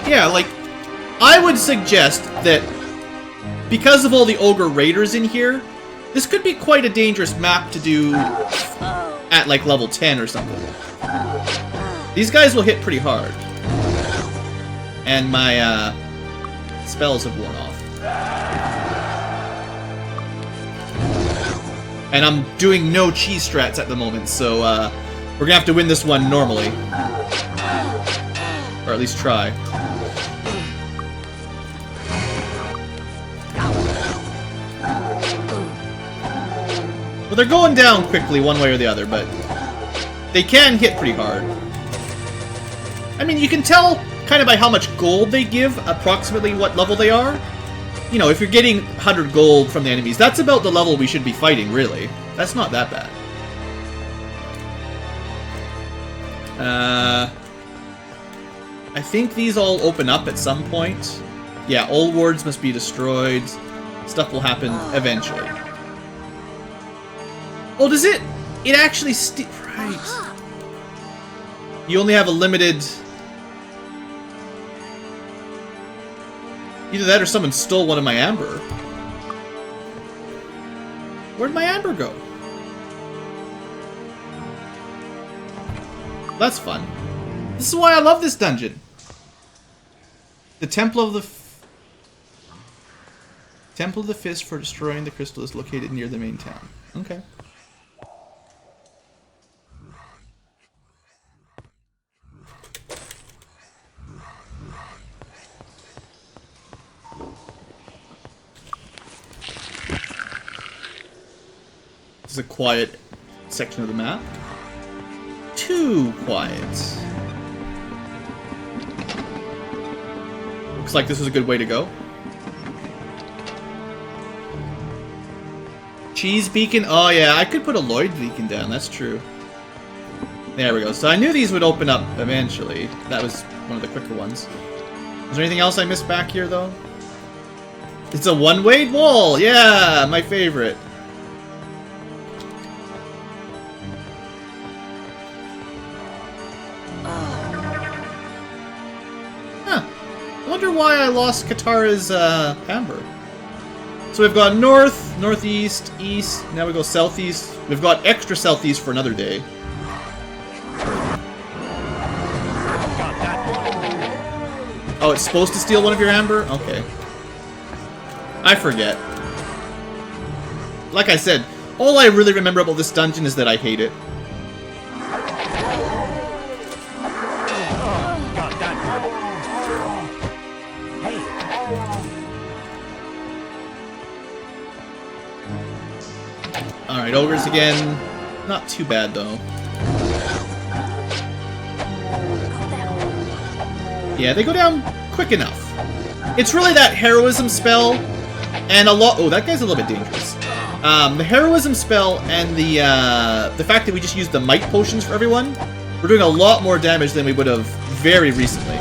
Yeah, like, I would suggest that because of all the Ogre Raiders in here, this could be quite a dangerous map to do at, like, level 10 or something. These guys will hit pretty hard. And my, spells have worn off. And I'm doing no cheese strats at the moment, so, we're gonna have to win this one normally. Or at least try. Well, they're going down quickly one way or the other, but they can hit pretty hard. I mean, you can tell kind of by how much gold they give approximately what level they are. You know, if you're getting 100 gold from the enemies, that's about the level we should be fighting, really. That's not that bad. I think these all open up at some point. Yeah, all wards must be destroyed. Stuff will happen eventually. Oh, does it? It actually right. You only have a limited... Either that or someone stole one of my amber. Where'd my amber go? That's fun. This is why I love this dungeon. The Temple of the... Temple of the Fist for destroying the crystal is located near the main town. Okay. This is a quiet section of the map. Too quiet. Looks like this is a good way to go. Cheese beacon? Oh yeah, I could put a Lloyd beacon down, that's true. There we go. So I knew these would open up eventually. That was one of the quicker ones. Is there anything else I missed back here, though? It's a one-way wall! Yeah, my favorite. Huh. I wonder why I lost Katara's amber. So we've got north, northeast, east, now we go southeast. We've got extra southeast for another day. Oh, it's supposed to steal one of your amber? Okay. I forget. Like I said, all I really remember about this dungeon is that I hate it. Alright, ogres again. Not too bad, though. Yeah, they go down quick enough. It's really that heroism spell and a lot... Oh, that guy's a little bit dangerous. The heroism spell and the fact that we just used the might potions for everyone, we're doing a lot more damage than we would have very recently.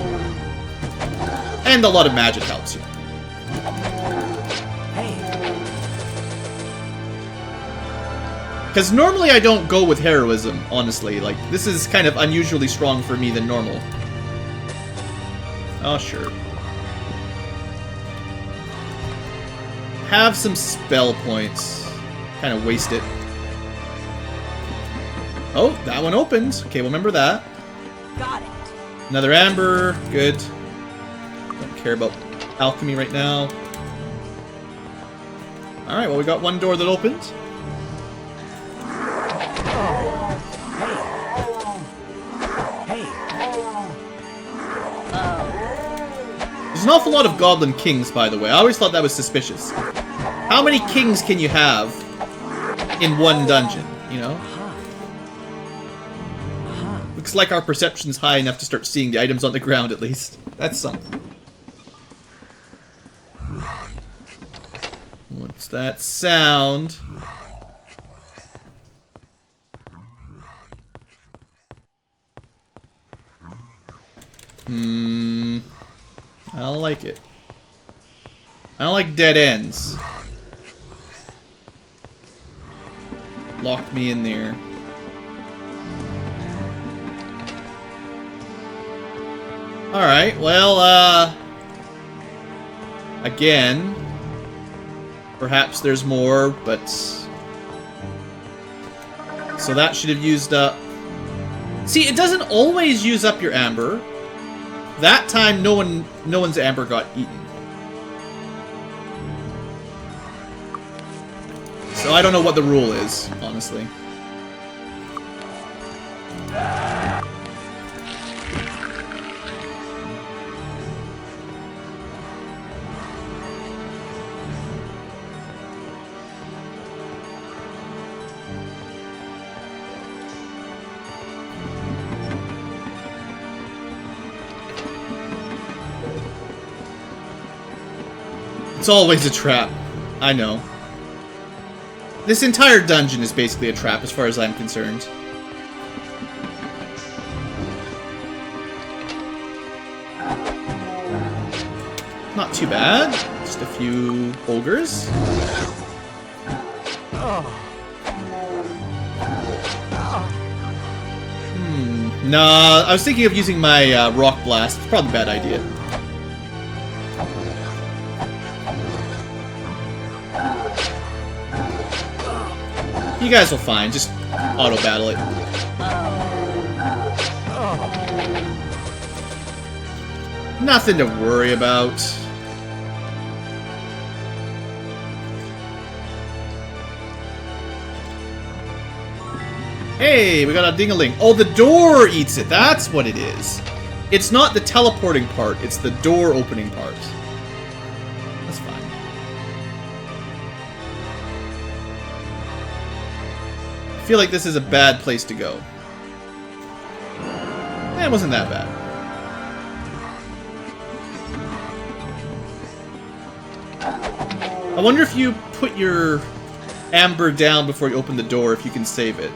And a lot of magic helps you. Because normally I don't go with heroism, honestly. Like, this is kind of unusually strong for me than normal. Oh, sure. Have some spell points. Kind of waste it. Oh, that one opens. Okay, we'll remember that. Got it. Another amber. Good. Don't care about alchemy right now. Alright, well, we got one door that opened. There's an awful lot of Goblin Kings, by the way. I always thought that was suspicious. How many kings can you have in one dungeon, you know? Looks like our perception's high enough to start seeing the items on the ground, at least. That's something. What's that sound? I don't like it. I don't like dead ends. Locked me in there. Alright, well, again, perhaps there's more, but... So that should have used up... See, it doesn't always use up your amber. That time, no one's amber got eaten. So I don't know what the rule is, honestly. It's always a trap. I know. This entire dungeon is basically a trap as far as I'm concerned. Not too bad. Just a few ogres. Nah, I was thinking of using my rock blast. It's probably a bad idea. You guys will find. Just auto-battle it. Nothing to worry about. Hey, we got a ding-a-ling. Oh, the door eats it. That's what it is. It's not the teleporting part. It's the door opening part. That's fine. I feel like this is a bad place to go. Eh, it wasn't that bad. I wonder if you put your amber down before you open the door, if you can save it.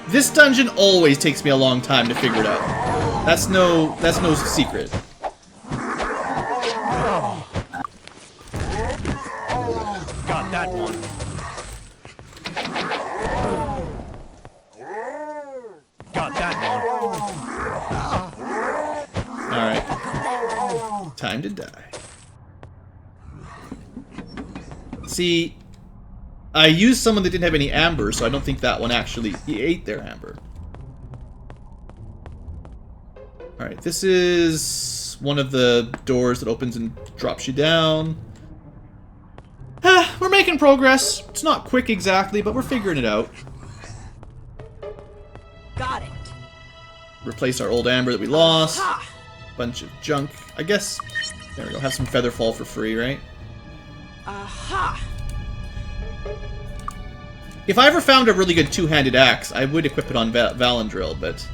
This dungeon always takes me a long time to figure it out. That's no secret. Got that one. Got that one. Alright. Time to die. See, I used someone that didn't have any amber, so I don't think that one actually ate their amber. Alright, this is one of the doors that opens and drops you down. We're making progress. It's not quick exactly, but we're figuring it out. Got it. Replace our old amber that we lost. Bunch of junk. I guess, there we go, have some feather fall for free, right? Aha! If I ever found a really good two-handed axe, I would equip it on Valandril, but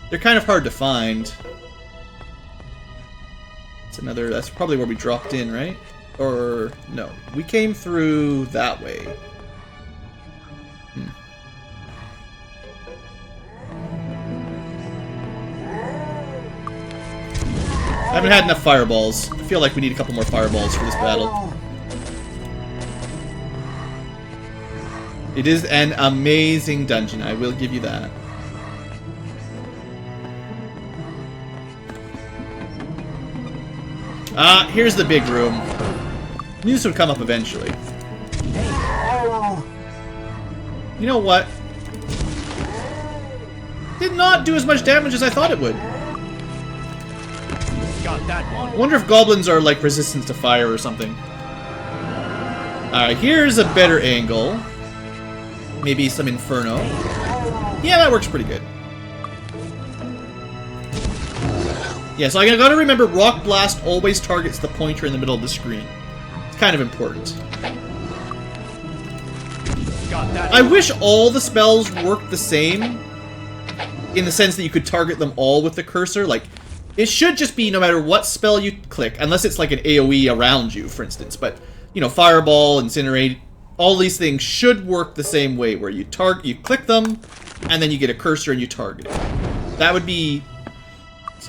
they're kind of hard to find. That's probably where we dropped in, right? Or, no. We came through that way. haven't had enough fireballs. I feel like we need a couple more fireballs for this battle. It is an amazing dungeon, I will give you that. Here's the big room. Knew this would come up eventually. You know what? Did not do as much damage as I thought it would. Got that one. Wonder if goblins are like resistant to fire or something. Alright, here's a better angle. Maybe some inferno. Yeah, that works pretty good. Yeah, so I gotta remember Rock Blast always targets the pointer in the middle of the screen. It's kind of important. Got that. I wish all the spells worked the same, in the sense that you could target them all with the cursor. Like, it should just be no matter what spell you click, unless it's like an AoE around you, for instance. But, you know, Fireball, Incinerate, all these things should work the same way, where you click them, and then you get a cursor and you target it. That would be...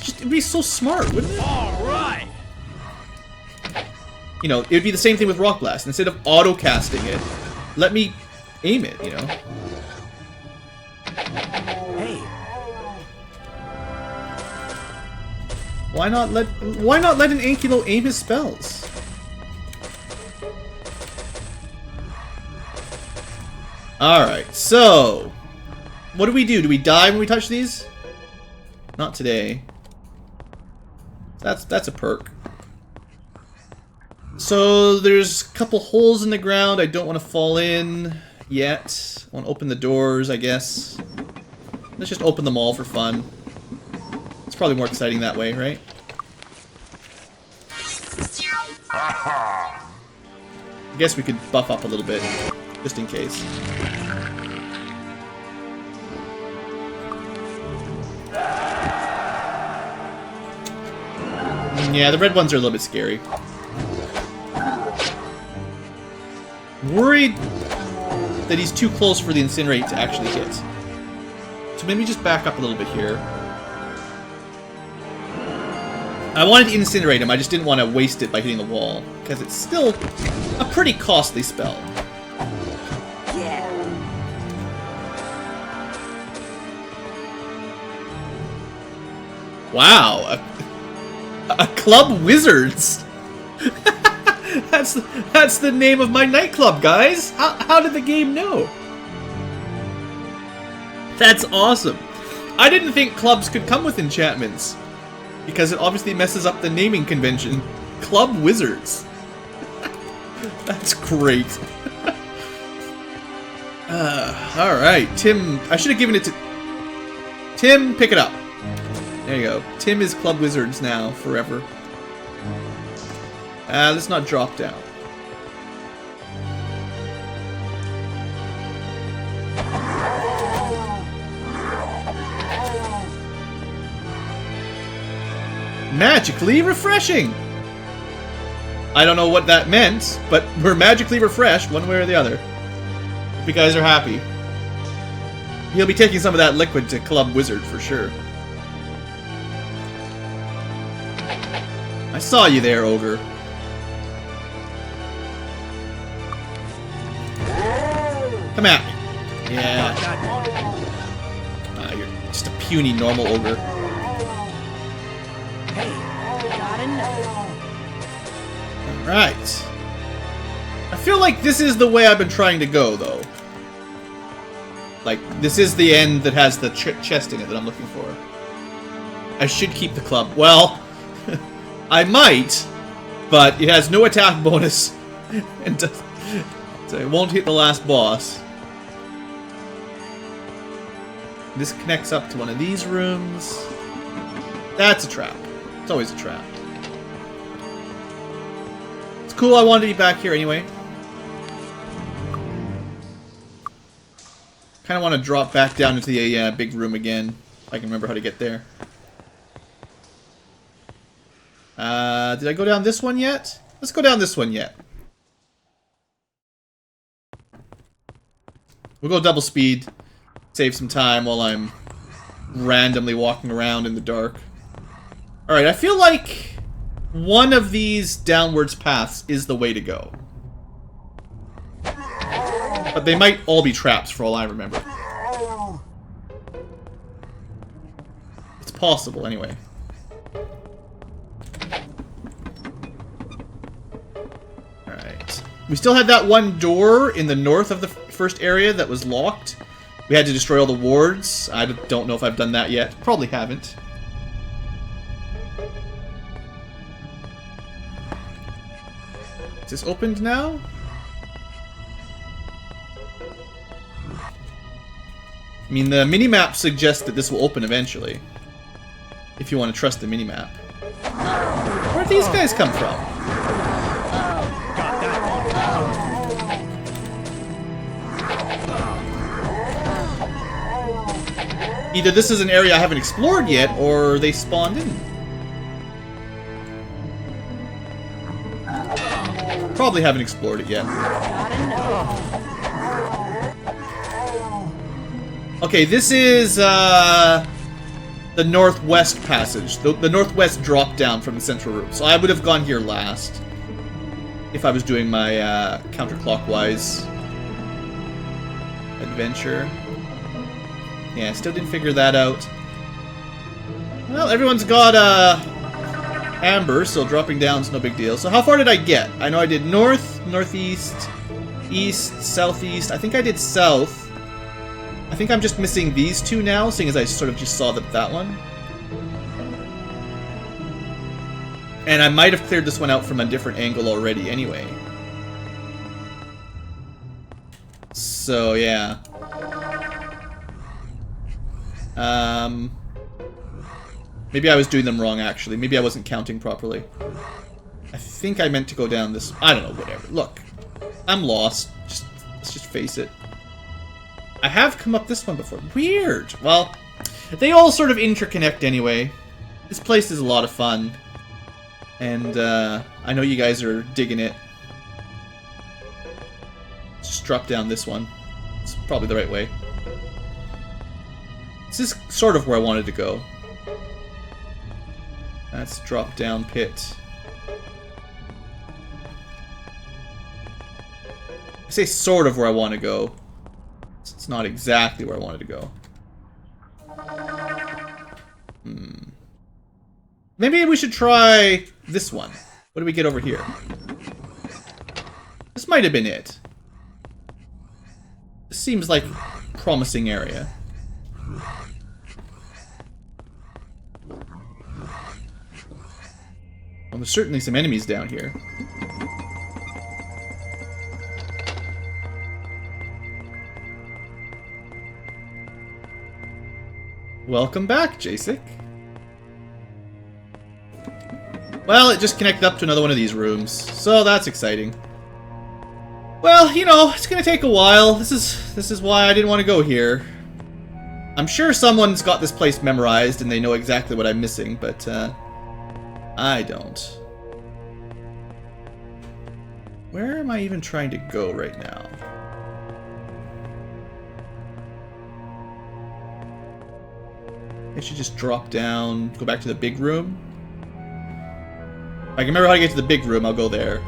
it'd be so smart, wouldn't it? Alright! You know, it would be the same thing with Rock Blast. Instead of auto-casting it, let me aim it, you know? Hey! Why not let an Ankylo aim his spells? Alright, so... what do we do? Do we die when we touch these? Not today. That's a perk. So there's a couple holes in the ground I don't want to fall in yet. I want to open the doors, I guess. Let's just open them all for fun. It's probably more exciting that way, right? I guess we could buff up a little bit, just in case. Yeah, the red ones are a little bit scary. Worried that he's too close for the Incinerate to actually hit. So maybe just back up a little bit here. I wanted to Incinerate him, I just didn't want to waste it by hitting the wall, because it's still a pretty costly spell. Yeah. Wow, a club wizards. That's the name of my nightclub, guys. How did the game know? That's awesome. I didn't think clubs could come with enchantments, because it obviously messes up the naming convention. Club wizards. That's great. All right, Tim. I should have given it to Tim. Pick it up. There you go. Tim is Club Wizards now, forever. Let's not drop down. Magically refreshing! I don't know what that meant, but we're magically refreshed one way or the other. If you guys are happy. He'll be taking some of that liquid to Club Wizard for sure. I saw you there, Ogre. Come at me. Yeah. You're just a puny normal Ogre. Hey, gotta know. Alright. I feel like this is the way I've been trying to go, though. Like, this is the end that has the chest in it that I'm looking for. I should keep the club. Well... I might, but it has no attack bonus, and so it won't hit the last boss. This connects up to one of these rooms. That's a trap. It's always a trap. It's cool, I wanted to be back here anyway. Kind of want to drop back down into the big room again, if I can remember how to get there. Did I go down this one yet? Let's go down this one yet. We'll go double speed. Save some time while I'm randomly walking around in the dark. Alright, I feel like one of these downwards paths is the way to go. But they might all be traps for all I remember. It's possible, anyway. Alright. We still had that one door in the north of the first area that was locked. We had to destroy all the wards. I don't know if I've done that yet. Probably haven't. Is this opened now? I mean, the minimap suggests that this will open eventually. If you want to trust the minimap. Where'd these guys come from? Got that one. Either this is an area I haven't explored yet, or they spawned in. Probably haven't explored it yet. Okay, this is the northwest passage. The northwest drop down from the central room. So I would have gone here last if I was doing my counterclockwise adventure. Yeah, still didn't figure that out. Well, everyone's got amber, so dropping down is no big deal. So how far did I get? I know I did north, northeast, east, southeast. I think I did south. I think I'm just missing these two now, seeing as I sort of just saw that one. And I might have cleared this one out from a different angle already anyway. So, yeah. Maybe I was doing them wrong, actually. Maybe I wasn't counting properly. I think I meant to go down this... I don't know, whatever. Look, I'm lost. Let's just face it. I have come up this one before. Weird. Well, they all sort of interconnect anyway. This place is a lot of fun. And, I know you guys are digging it. Just drop down this one. It's probably the right way. This is sort of where I wanted to go. That's drop down pit. I say sort of where I want to go. It's not exactly where I wanted to go. Maybe we should try this one. What do we get over here? This might have been it. This seems like a promising area. Well, there's certainly some enemies down here. Welcome back, Jasik. Well, it just connected up to another one of these rooms, so that's exciting. Well, you know, it's gonna take a while. This is why I didn't want to go here. I'm sure someone's got this place memorized and they know exactly what I'm missing, but I don't. Where am I even trying to go right now? I should just drop down, go back to the big room. If I can remember how to get to the big room, I'll go there.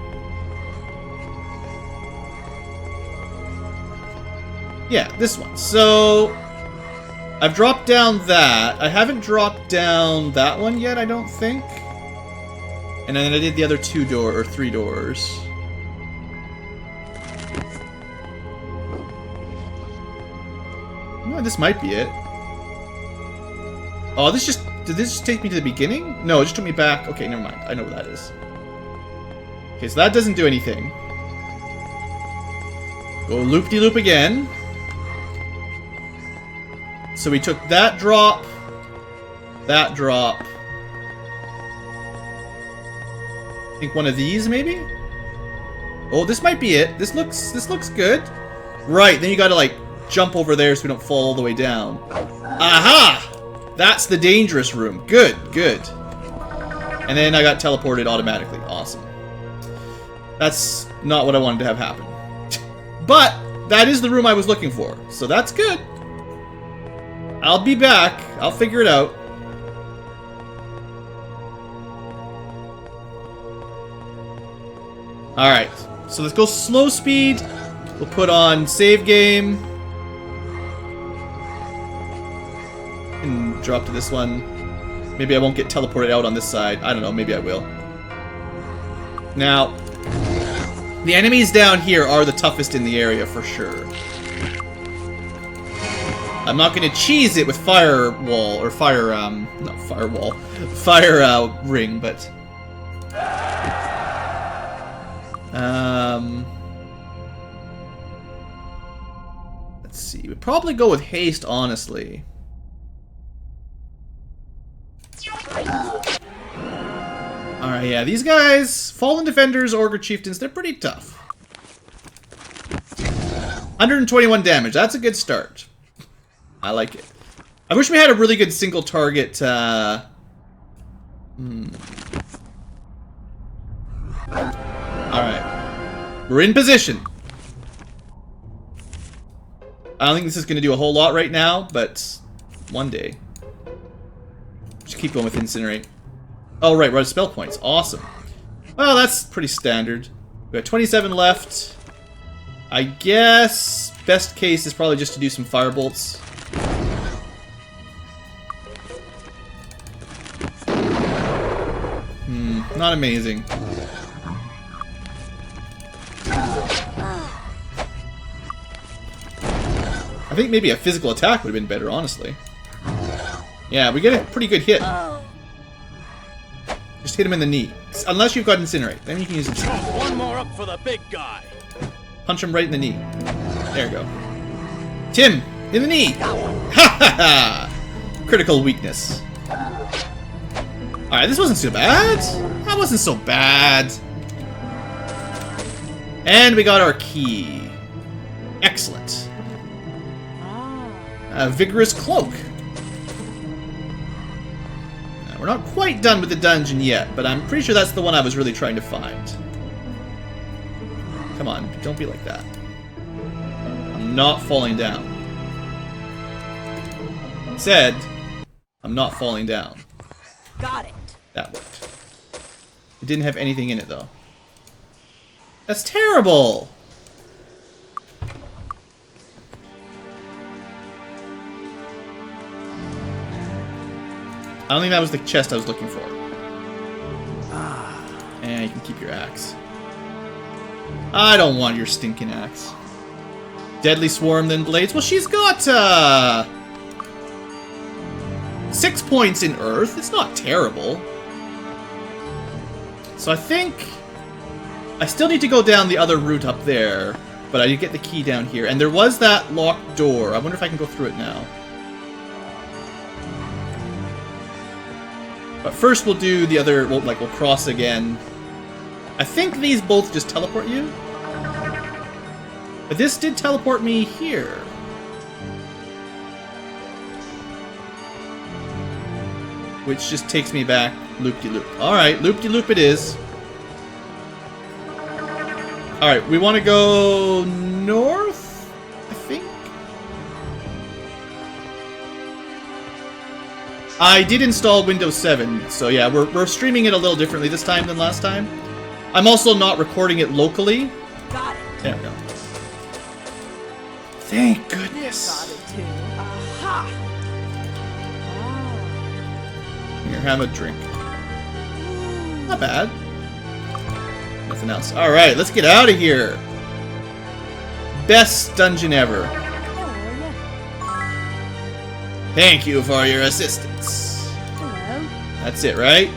Yeah, this one. So, I've dropped down that. I haven't dropped down that one yet, I don't think. And then I did the other three doors. Oh, this might be it. Oh, did this just take me to the beginning? No, it just took me back. Okay, never mind. I know what that is. Okay, so that doesn't do anything. Go loop-de-loop again. So we took that drop. That drop. I think one of these, maybe? Oh, this might be it. This looks good. Right, then you gotta, like, jump over there so we don't fall all the way down. Aha! That's the dangerous room. Good, good. And then I got teleported automatically. Awesome. That's not what I wanted to have happen. But that is the room I was looking for. So that's good. I'll be back. I'll figure it out. Alright, so let's go slow speed. We'll put on save game. And drop to this one. Maybe I won't get teleported out on this side. I don't know, maybe I will. Now, the enemies down here are the toughest in the area for sure. I'm not gonna cheese it with firewall, or fire, not firewall, fire, ring, but... Let's see, we'd probably go with haste, honestly. Alright, yeah, these guys, Fallen Defenders, Ogre Chieftains, they're pretty tough. 121 damage, that's a good start. I like it. I wish we had a really good single target, Alright. We're in position. I don't think this is going to do a whole lot right now, but one day. Just keep going with Incinerate. Oh, right, we're out of spell points. Awesome. Well, that's pretty standard. We got 27 left. I guess best case is probably just to do some firebolts. Not amazing. I think maybe a physical attack would have been better, honestly. Yeah, we get a pretty good hit. Just hit him in the knee. Unless you've got Incinerate. Then you can use Incinerate. One more up for the big guy. Punch him right in the knee. There you go. Tim! In the knee! Ha ha ha! Critical weakness. Alright, this wasn't so bad. That wasn't so bad. And we got our key. Excellent. A vigorous cloak. Now, we're not quite done with the dungeon yet, but I'm pretty sure that's the one I was really trying to find. Come on, don't be like that. I'm not falling down. Said, I'm not falling down. Got it. That worked. It didn't have anything in it, though. That's terrible! I don't think that was the chest I was looking for. And you can keep your axe. I don't want your stinking axe. Deadly Swarm, then Blades. Well, she's got, 6 points in Earth. It's not terrible. So I think I still need to go down the other route up there, but I did get the key down here. And there was that locked door. I wonder if I can go through it now. But first we'll do the other, we'll cross again. I think these both just teleport you. But this did teleport me here. Which just takes me back loop-de-loop. Alright, loop-de-loop it is. Alright, we want to go north, I think? I did install Windows 7, so yeah, we're streaming it a little differently this time than last time. I'm also not recording it locally. Got it. There we go. Thank goodness. Got it too. Aha. Here, have a drink. Not bad. Nothing else. Alright, let's get out of here. Best dungeon ever. Thank you for your assistance. Hello. That's it, right?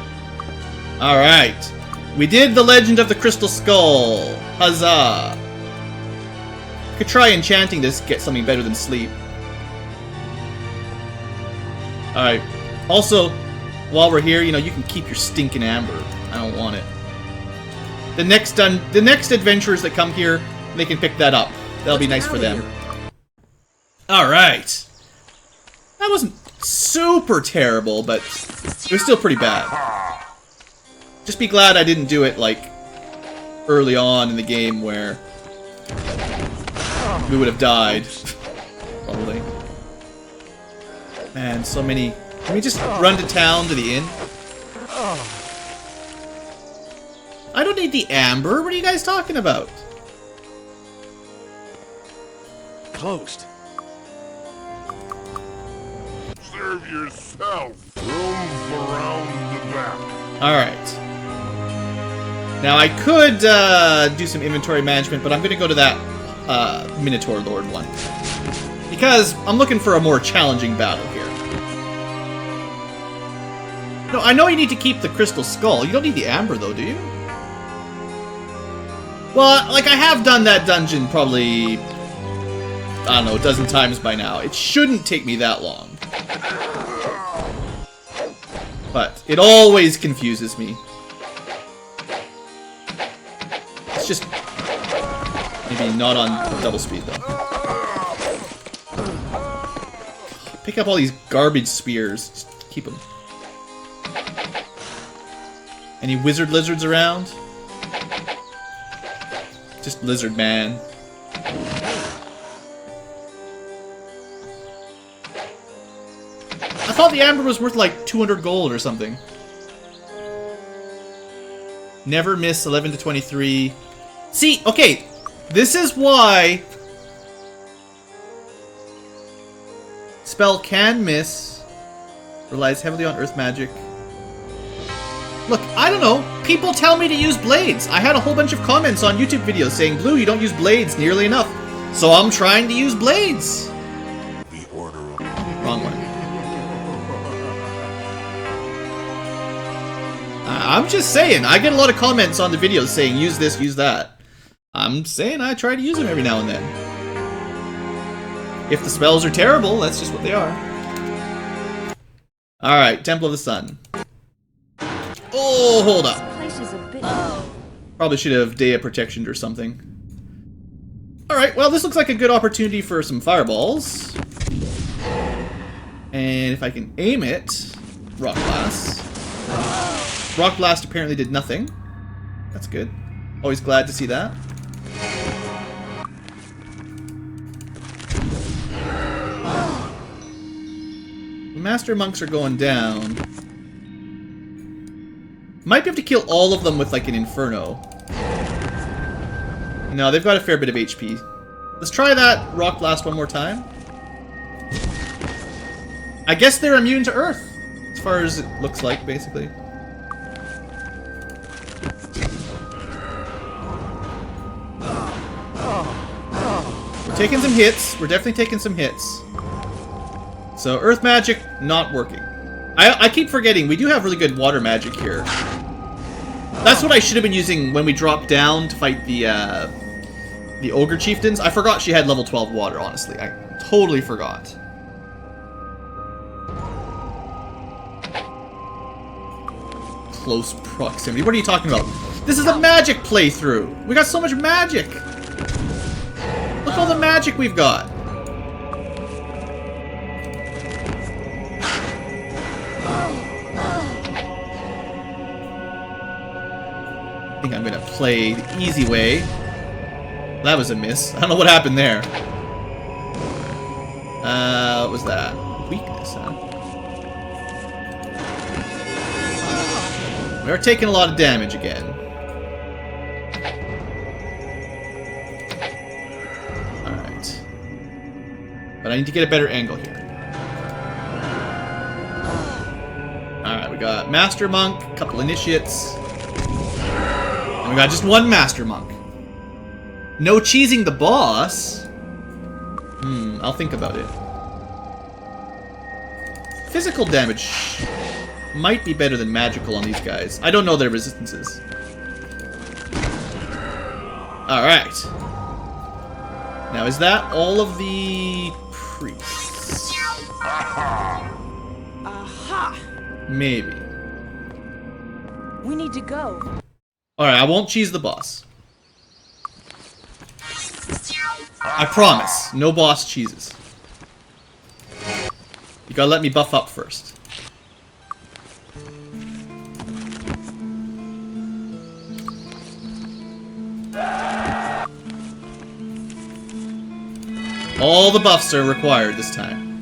Alright. We did the Legend of the Crystal Skull. Huzzah. Could try enchanting this, get something better than sleep. Alright. Also, while we're here, you know, you can keep your stinking amber. I don't want it. The next adventurers that come here, they can pick that up. That'll be nice for them. Alright. That wasn't super terrible, but it was still pretty bad. Just be glad I didn't do it, like, early on in the game where we would have died. Probably. Man, so many... Can we just run to town, to the inn? I don't need the amber. What are you guys talking about? Closed. Serve yourself. Room around the back. Alright. Now I could do some inventory management, but I'm going to go to that Minotaur Lord one. Because I'm looking for a more challenging battle here. No, I know you need to keep the Crystal Skull. You don't need the Amber though, do you? Well, like I have done that dungeon probably, I don't know, a dozen times by now. It shouldn't take me that long. But it always confuses me. It's just maybe not on double speed though. Pick up all these garbage spears. Just keep them. Any wizard lizards around? Just lizard man. I thought the amber was worth like 200 gold or something. Never miss 11 to 23. See, okay, this is why spell can miss, relies heavily on earth magic. Look, I don't know. People tell me to use blades. I had a whole bunch of comments on YouTube videos saying, Blue, you don't use blades nearly enough. So I'm trying to use blades. The order of... Wrong one. I'm just saying, I get a lot of comments on the videos saying, use this, use that. I'm saying I try to use them every now and then. If the spells are terrible, that's just what they are. Alright, Temple of the Sun. Oh, hold up. This place is a bit... Probably should have Dea protectioned or something. Alright, well, this looks like a good opportunity for some fireballs. And if I can aim it... Rock Blast. Rock Blast apparently did nothing. That's good. Always glad to see that. Master Monks are going down. Might be able to kill all of them with like an Inferno. No, they've got a fair bit of HP. Let's try that Rock Blast one more time. I guess they're immune to Earth, as far as it looks like, basically. We're taking some hits. We're definitely taking some hits. So, Earth Magic, not working. I keep forgetting, we do have really good water magic here. That's what I should have been using when we dropped down to fight the Ogre Chieftains. I forgot she had level 12 water, honestly. I totally forgot. Close proximity. What are you talking about? This is a magic playthrough. We got so much magic. Look at all the magic we've got. I think I'm gonna play the easy way. That was a miss. I don't know what happened there. What was that? Weakness, huh? We are taking a lot of damage again. Alright. But I need to get a better angle here. Alright, we got Master Monk, a couple Initiates. And we got just one Master Monk. No cheesing the boss. I'll think about it. Physical damage might be better than magical on these guys. I don't know their resistances. Alright. Now, is that all of the priests? Aha! Maybe. We need to go. Alright, I won't cheese the boss. I promise. No boss cheeses. You gotta let me buff up first. All the buffs are required this time.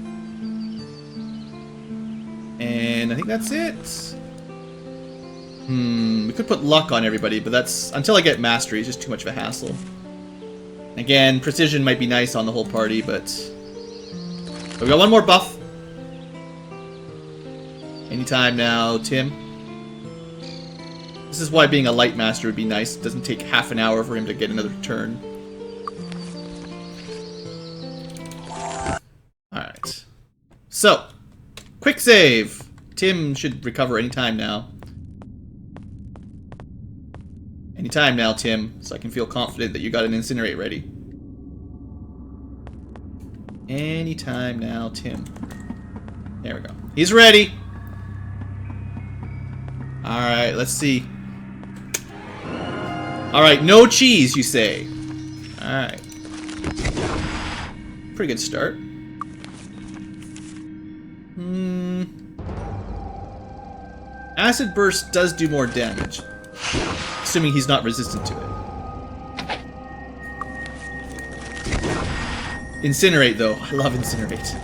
And I think that's it. We could put luck on everybody, but that's... Until I get mastery, it's just too much of a hassle. Again, precision might be nice on the whole party, but... We got one more buff. Anytime now, Tim. This is why being a light master would be nice. It doesn't take half an hour for him to get another turn. Alright. So, quick save. Tim should recover anytime now. Anytime now, Tim, so I can feel confident that you got an incinerate ready. Anytime now, Tim. There we go. He's ready. Alright, let's see. Alright, no cheese, you say. Alright. Pretty good start. Acid Burst does do more damage. Assuming he's not resistant to it. Incinerate, though. I love Incinerate.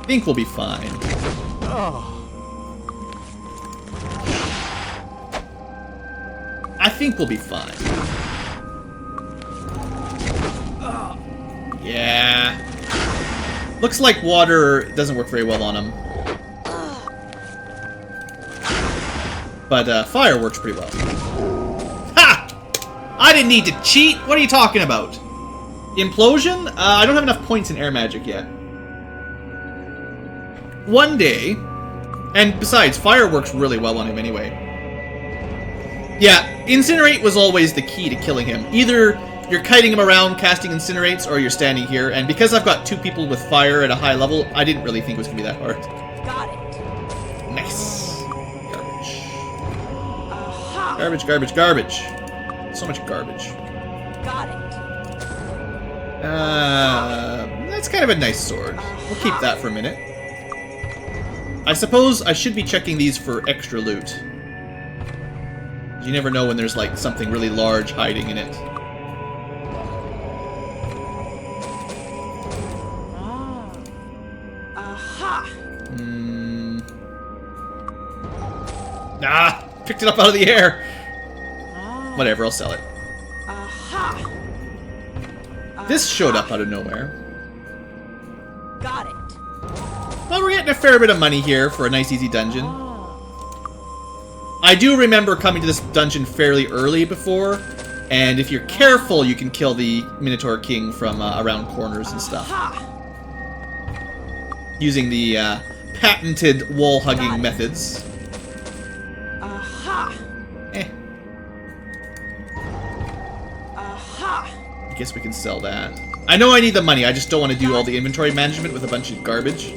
Think we'll be fine. I think we'll be fine. Yeah. Looks like water doesn't work very well on him. But fire works pretty well. Ha! I didn't need to cheat! What are you talking about? Implosion? I don't have enough points in air magic yet. One day, and besides, fire works really well on him anyway. Yeah, Incinerate was always the key to killing him. Either you're kiting him around casting Incinerates, or you're standing here, and because I've got two people with fire at a high level, I didn't really think it was going to be that hard. Got it. Nice. Garbage. Garbage, garbage, garbage. So much garbage. Got it. That's kind of a nice sword. We'll keep that for a minute. I suppose I should be checking these for extra loot. You never know when there's like something really large hiding in it. Ah! Picked it up out of the air! Whatever, I'll sell it. This showed up out of nowhere. Got it. Well, we're getting a fair bit of money here for a nice easy dungeon. I do remember coming to this dungeon fairly early before, and if you're careful, you can kill the Minotaur King from around corners and stuff. Using the patented wall-hugging methods. I guess we can sell that. I know I need the money, I just don't want to do all the inventory management with a bunch of garbage.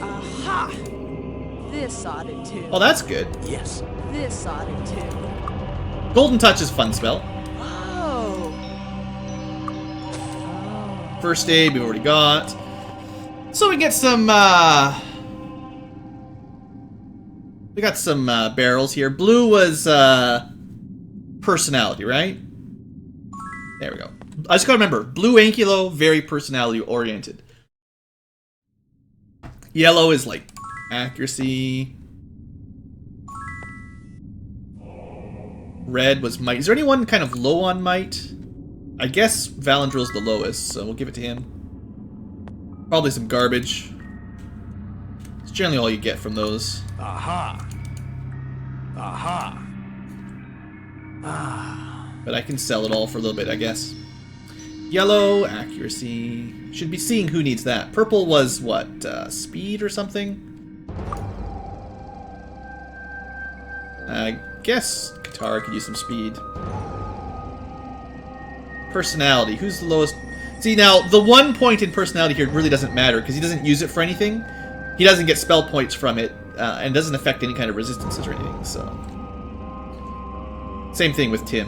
This ought to do. Oh, that's good. Yes. This ought to do. Golden Touch is fun spell. Oh. First aid we've already got. So we get some, we got some barrels here. Blue was personality, right? There we go. I just gotta remember, BlueAnkylo, very personality oriented. Yellow is like accuracy. Red was might. Is there anyone kind of low on might? I guess Valandril's the lowest, so we'll give it to him. Probably some garbage. It's generally all you get from those. Aha. Aha. Ah. But I can sell it all for a little bit, I guess. Yellow, accuracy. Should be seeing who needs that. Purple was, what, speed or something? I guess Katara could use some speed. Personality. Who's the lowest? See, now, the 1 point in personality here really doesn't matter, because he doesn't use it for anything. He doesn't get spell points from it, and doesn't affect any kind of resistances or anything, so... Same thing with Tim.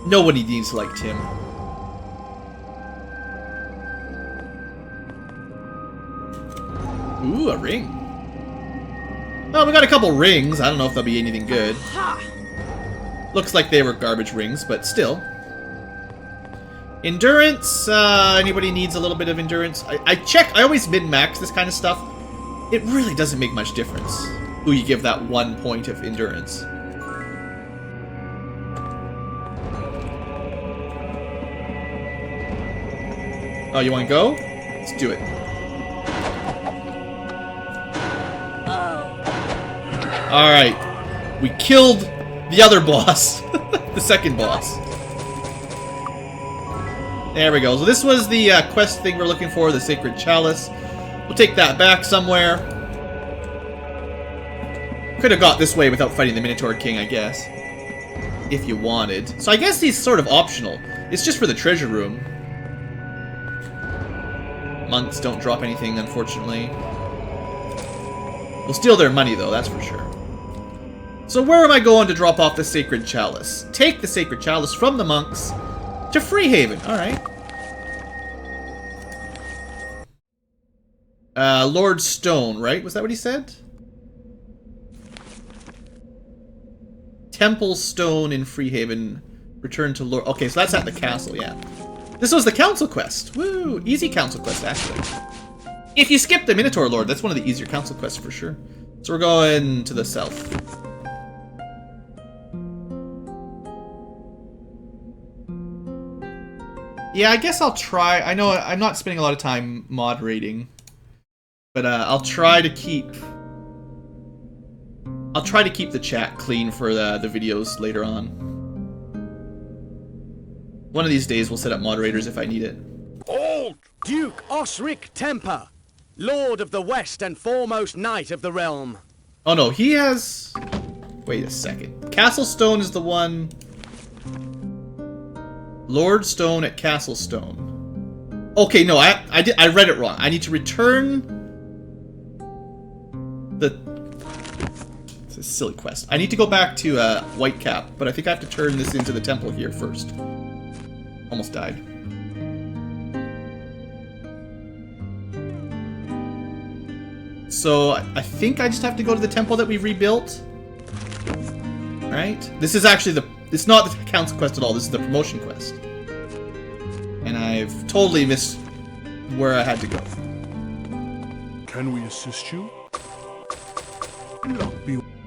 Nobody needs to like Tim. Ooh, a ring. Well, we got a couple rings. I don't know if they'll be anything good. Looks like they were garbage rings, but still. Endurance, anybody needs a little bit of endurance? I check, I always min-max this kind of stuff. It really doesn't make much difference who you give that 1 point of endurance. Oh, you want to go? Let's do it. Alright. We killed the other boss. The second boss. There we go. So this was the quest thing we're looking for, the Sacred Chalice. We'll take that back somewhere. Could have got this way without fighting the Minotaur King, I guess. If you wanted. So I guess he's sort of optional. It's just for the treasure room. Monks don't drop anything, unfortunately. We'll steal their money, though, that's for sure. So where am I going to drop off the Sacred Chalice? Take the Sacred Chalice from the monks to Freehaven. Alright. Lord Stone, right? Was that what he said? Temple Stone in Freehaven. Return to Lord... Okay, so that's at the castle, yeah. This was the council quest. Woo! Easy council quest, actually. If you skip the Minotaur Lord, that's one of the easier council quests for sure. So we're going to the south. Yeah, I guess I'll try. I know I'm not spending a lot of time moderating, but I'll try to keep the chat clean for the videos later on. One of these days we'll set up moderators if I need it. Halt! Duke Osric Temper, Lord of the West and foremost knight of the realm. Oh no, he has... Wait a second. Castle Stone is the one... Lord Stone at Castle Stone. Okay, no, I read it wrong. I need to return the... It's a silly quest. I need to go back to Whitecap, but I think I have to turn this into the temple here first. Almost died. So I think I just have to go to the temple that we rebuilt. Right? This is actually the... It's not the council quest at all. This is the promotion quest. And I've totally missed where I had to go. Can we assist you?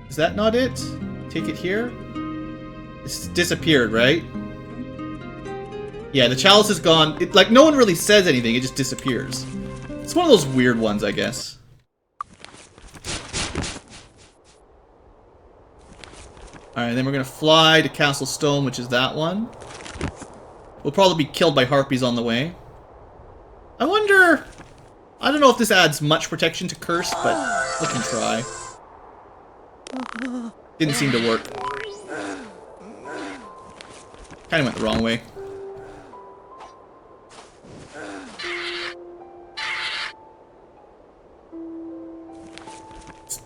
Is that not it? Take it here? It's disappeared, right? Yeah, the chalice is gone. It, like, no one really says anything. It just disappears. It's one of those weird ones, I guess. Alright, then we're gonna fly to Castle Stone, which is that one. We'll probably be killed by harpies on the way. I wonder... I don't know if this adds much protection to Curse, but we can try. Didn't seem to work. Kinda went the wrong way.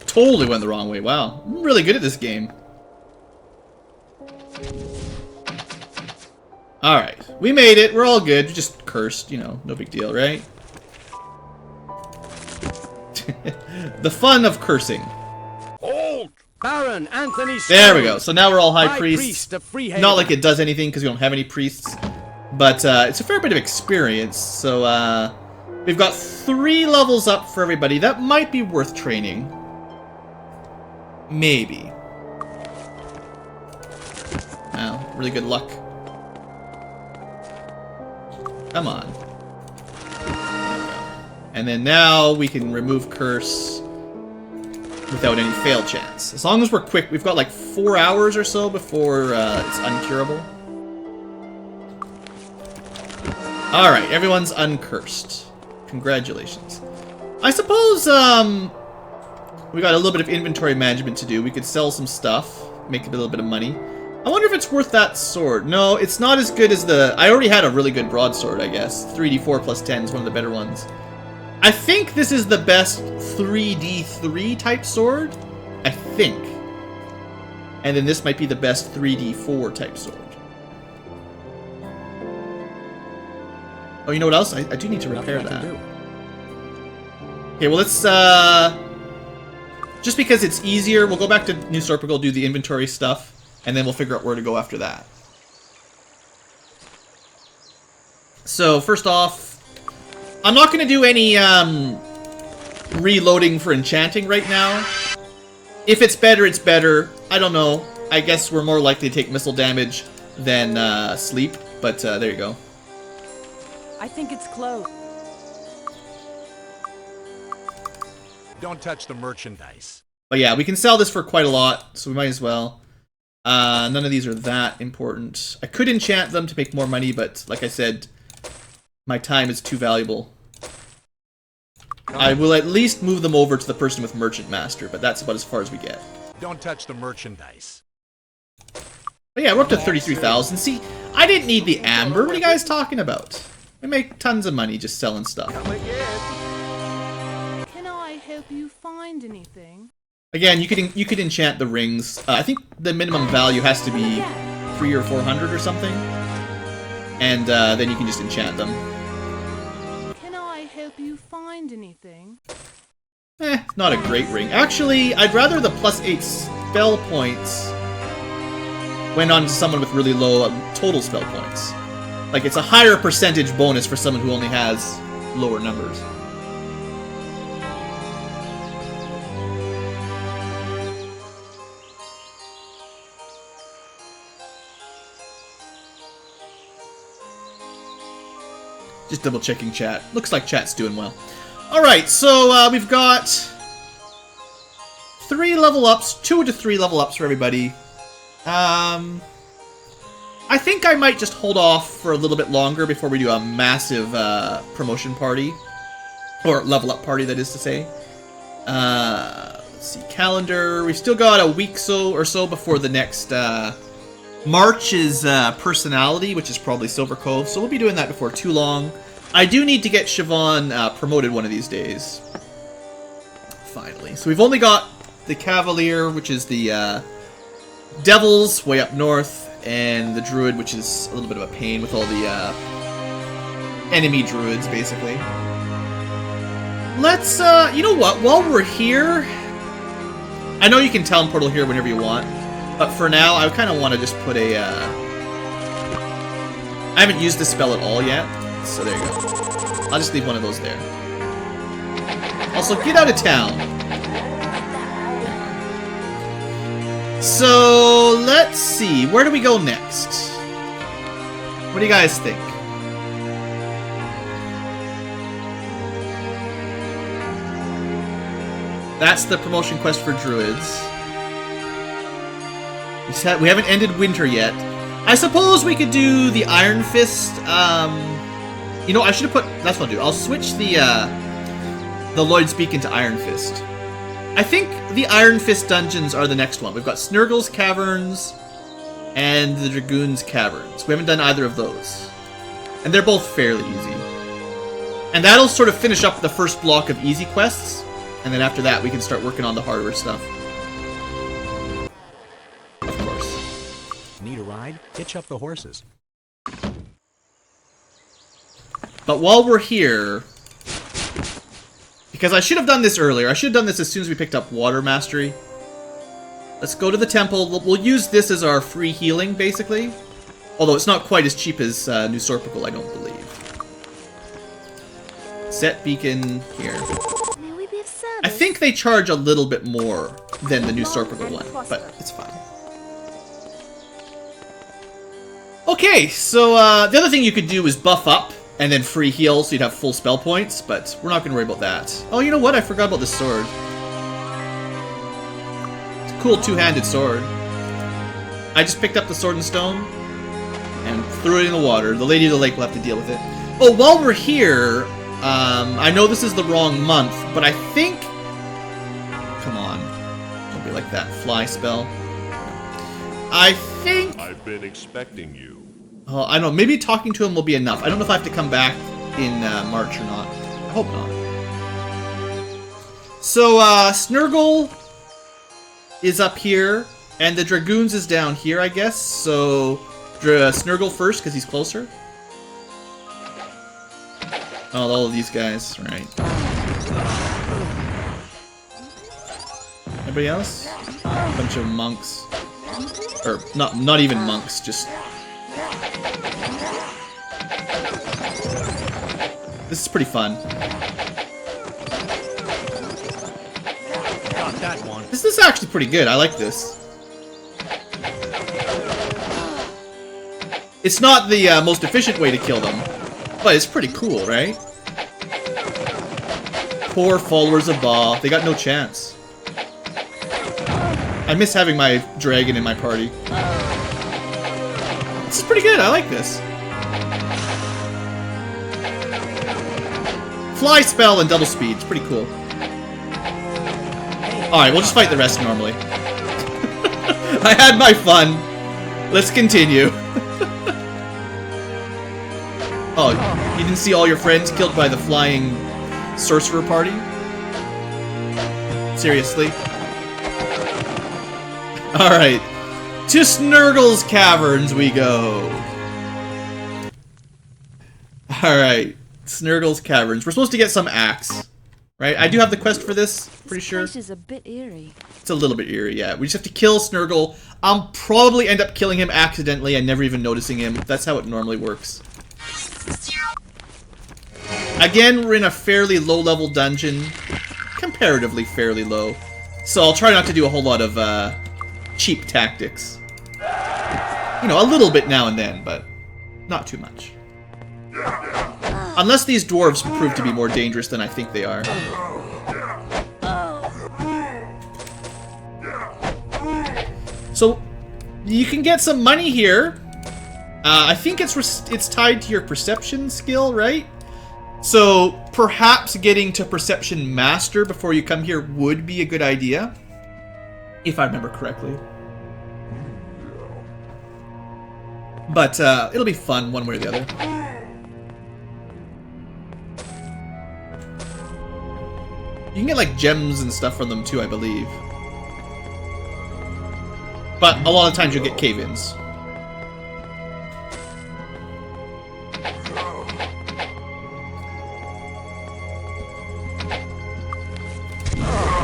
Totally went the wrong way, wow. I'm really good at this game. Alright, we made it, we're all good, just cursed, you know, no big deal, right? The fun of cursing. Halt! Baron Anthony Stone, There we go, so now we're all high High priests. Priest of Freehaven. Not like it does anything because we don't have any priests, but it's a fair bit of experience, so we've got 3 levels up for everybody. That might be worth training. Maybe. Wow, really good luck. Come on. And then now we can remove Curse without any fail chance. As long as we're quick, we've got like 4 hours or so before it's uncurable. Alright, everyone's uncursed. Congratulations. I suppose we got a little bit of inventory management to do. We could sell some stuff, make a little bit of money. I wonder if it's worth that sword. No, it's not as good as the... I already had a really good broadsword, I guess. 3d4 plus 10 is one of the better ones. I think this is the best 3d3 type sword. I think. And then this might be the best 3d4 type sword. Oh, you know what else? I do need to repair that. Okay, well let's... just because it's easier, we'll go back to New Sorpigal, do the inventory stuff. And then we'll figure out where to go after that. So, first off, I'm not going to do any reloading for enchanting right now. If it's better, it's better. I don't know. I guess we're more likely to take missile damage than sleep, but there you go. I think it's close. Don't touch the merchandise. But yeah, we can sell this for quite a lot, so we might as well. None of these are that important. I could enchant them to make more money, but like I said, my time is too valuable. I will at least move them over to the person with Merchant Master, but that's about as far as we get. Don't touch the merchandise. But yeah, we're up to 33,000. See, I didn't need the amber. What are you guys talking about? We make tons of money just selling stuff. Can I help you find anything? Again, you could enchant the rings. I think the minimum value has to be 300 or 400 or something, and then you can just enchant them. Can I help you find anything? Not a great ring. Actually, I'd rather the +8 spell points went on to someone with really low total spell points. Like, it's a higher percentage bonus for someone who only has lower numbers. Just double checking chat. Looks like chat's doing well. Alright, so we've got 3 level ups, 2 to 3 level ups for everybody. I think I might just hold off for a little bit longer before we do a massive promotion party. Or level up party, that is to say. Let's see, calendar. We've still got a week or so before the next March is personality, which is probably Silver Cove, so we'll be doing that before too long. I do need to get Siobhan promoted one of these days. Finally. So we've only got the Cavalier, which is the Devils, way up north, and the Druid, which is a little bit of a pain with all the enemy Druids, basically. Let's, you know what, while we're here, I know you can teleport here whenever you want, but for now, I kind of want to just put a, I haven't used this spell at all yet, so there you go. I'll just leave one of those there. Also, get out of town. So, let's see. Where do we go next? What do you guys think? That's the promotion quest for Druids. We haven't ended winter yet. I suppose we could do the Iron Fist. You know, I should have put... That's what I'll do. I'll switch the Lloyd's Beacon to Iron Fist. I think the Iron Fist dungeons are the next one. We've got Snurgle's Caverns and the Dragoon's Caverns. We haven't done either of those. And they're both fairly easy. And that'll sort of finish up the first block of easy quests. And then after that, we can start working on the harder stuff. Of course. Need a ride? Hitch up the horses. But while we're here... Because I should have done this earlier. I should have done this as soon as we picked up Water Mastery. Let's go to the temple. We'll use this as our free healing, basically. Although it's not quite as cheap as New Sorpical, I don't believe. Set beacon here. May we be of service? I think they charge a little bit more than the New Sorpical one, but it's fine. Okay, so the other thing you could do is buff up and then free heal so you'd have full spell points, but we're not going to worry about that. Oh, you know what? I forgot about this sword. It's a cool two-handed sword. I just picked up the sword and stone and threw it in the water. The Lady of the Lake will have to deal with it. Oh, while we're here, I know this is the wrong month, but I think... Come on. Don't be like that. Fly spell. I think... I've been expecting you. Oh, I don't know. Maybe talking to him will be enough. I don't know if I have to come back in March or not. I hope not. So, Snurgle is up here, and the Dragoons is down here, I guess. So, Snurgle first, because he's closer. Oh, all of these guys, right. Anybody else? A bunch of monks. Or, not even monks, just... This is pretty fun. Got that one. This is actually pretty good. I like this. It's not the most efficient way to kill them, but it's pretty cool, right? Poor followers of Ba. They got no chance. I miss having my dragon in my party. This is pretty good. I like this. Fly spell and double speed. It's pretty cool. Alright, we'll just fight the rest normally. I had my fun. Let's continue. Oh, you didn't see all your friends killed by the flying sorcerer party? Seriously? Alright. To Snurgle's Caverns we go. Alright. Snurgle's Caverns. We're supposed to get some axe. Right? I do have the quest for this, pretty sure. This place is a bit eerie. It's a little bit eerie, yeah. We just have to kill Snurgle. I'll probably end up killing him accidentally and never even noticing him. That's how it normally works. Again, we're in a fairly low-level dungeon. Comparatively fairly low. So I'll try not to do a whole lot of cheap tactics. You know, a little bit now and then, but not too much. Unless these dwarves prove to be more dangerous than I think they are. So, you can get some money here. I think it's tied to your perception skill, right? So, perhaps getting to Perception Master before you come here would be a good idea. If I remember correctly. But, it'll be fun one way or the other. You can get, like, gems and stuff from them, too, I believe. But a lot of times you'll get cave-ins.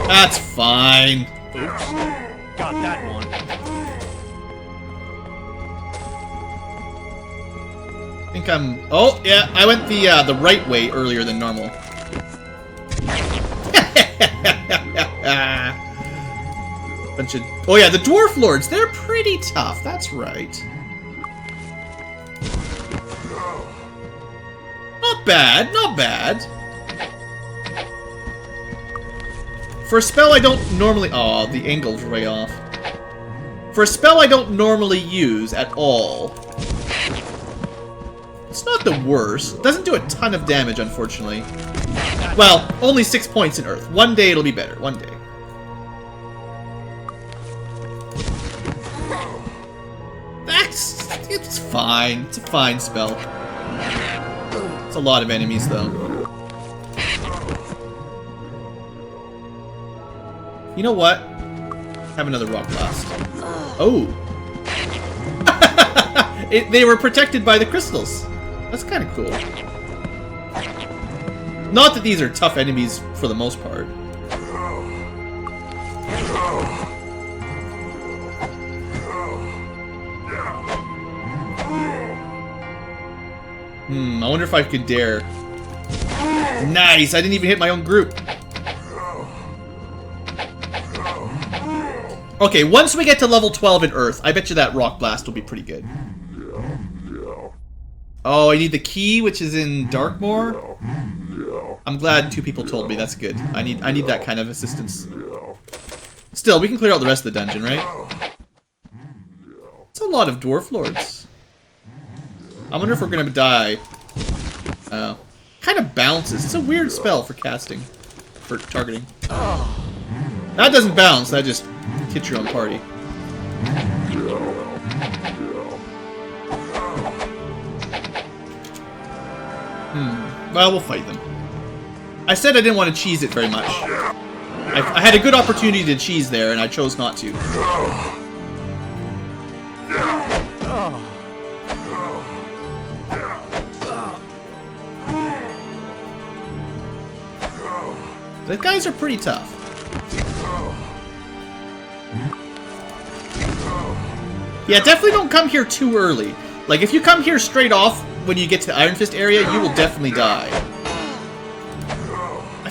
That's fine. Oops. Got that one. I think I'm... Oh, yeah, I went the right way earlier than normal. Bunch of... Oh yeah, the Dwarf Lords, they're pretty tough, that's right. Not bad, not bad. For a spell I don't normally... Oh, the angle's way off. For a spell I don't normally use at all. It's not the worst. It doesn't do a ton of damage, unfortunately. Well, only 6 points in Earth. One day it'll be better, one day. It's fine. It's a fine spell. It's a lot of enemies, though. You know what? Have another rock blast. Oh! They were protected by the crystals. That's kind of cool. Not that these are tough enemies for the most part. I wonder if I could dare. Nice! I didn't even hit my own group. Okay, once we get to level 12 in Earth, I bet you that Rock Blast will be pretty good. Oh, I need the key, which is in Darkmoor. I'm glad 2 people told me. That's good. I need that kind of assistance. Still, we can clear out the rest of the dungeon, right? It's a lot of Dwarf Lords. I wonder if we're gonna die. Oh. Kind of bounces. It's a weird spell for casting. For targeting. That doesn't bounce, that just hits your own party. Well, we'll fight them. I said I didn't want to cheese it very much. I had a good opportunity to cheese there, and I chose not to. The guys are pretty tough. Yeah, definitely don't come here too early. Like, if you come here straight off when you get to the Iron Fist area, you will definitely die.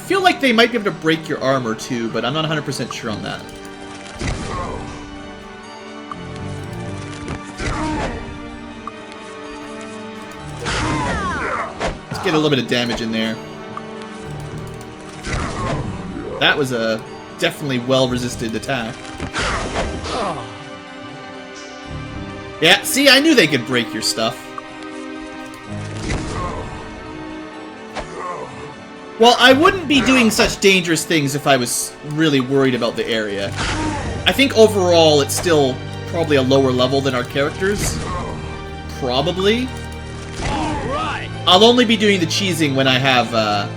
feel like they might be able to break your armor too, but I'm not 100% sure on that. Let's get a little bit of damage in there. That was a definitely well-resisted attack. Yeah, see, I knew they could break your stuff. Well, I wouldn't be doing such dangerous things if I was really worried about the area. I think overall it's still probably a lower level than our characters. Probably. Alright! I'll only be doing the cheesing when I have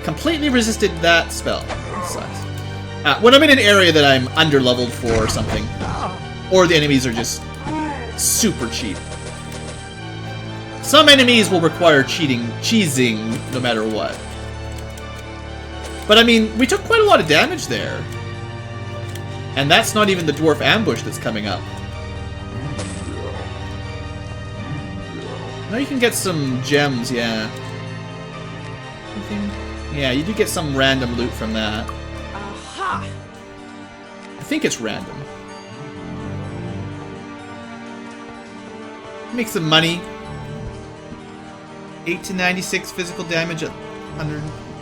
completely resisted that spell. That sucks. When I'm in an area that I'm under-leveled for or something. Or the enemies are just super cheap. Some enemies will require cheesing, no matter what. But I mean, we took quite a lot of damage there. And that's not even the dwarf ambush that's coming up. Now you can get some gems, yeah. Anything? Yeah, you do get some random loot from that. Aha! I think it's random. Make some money. 8 to 96 physical damage at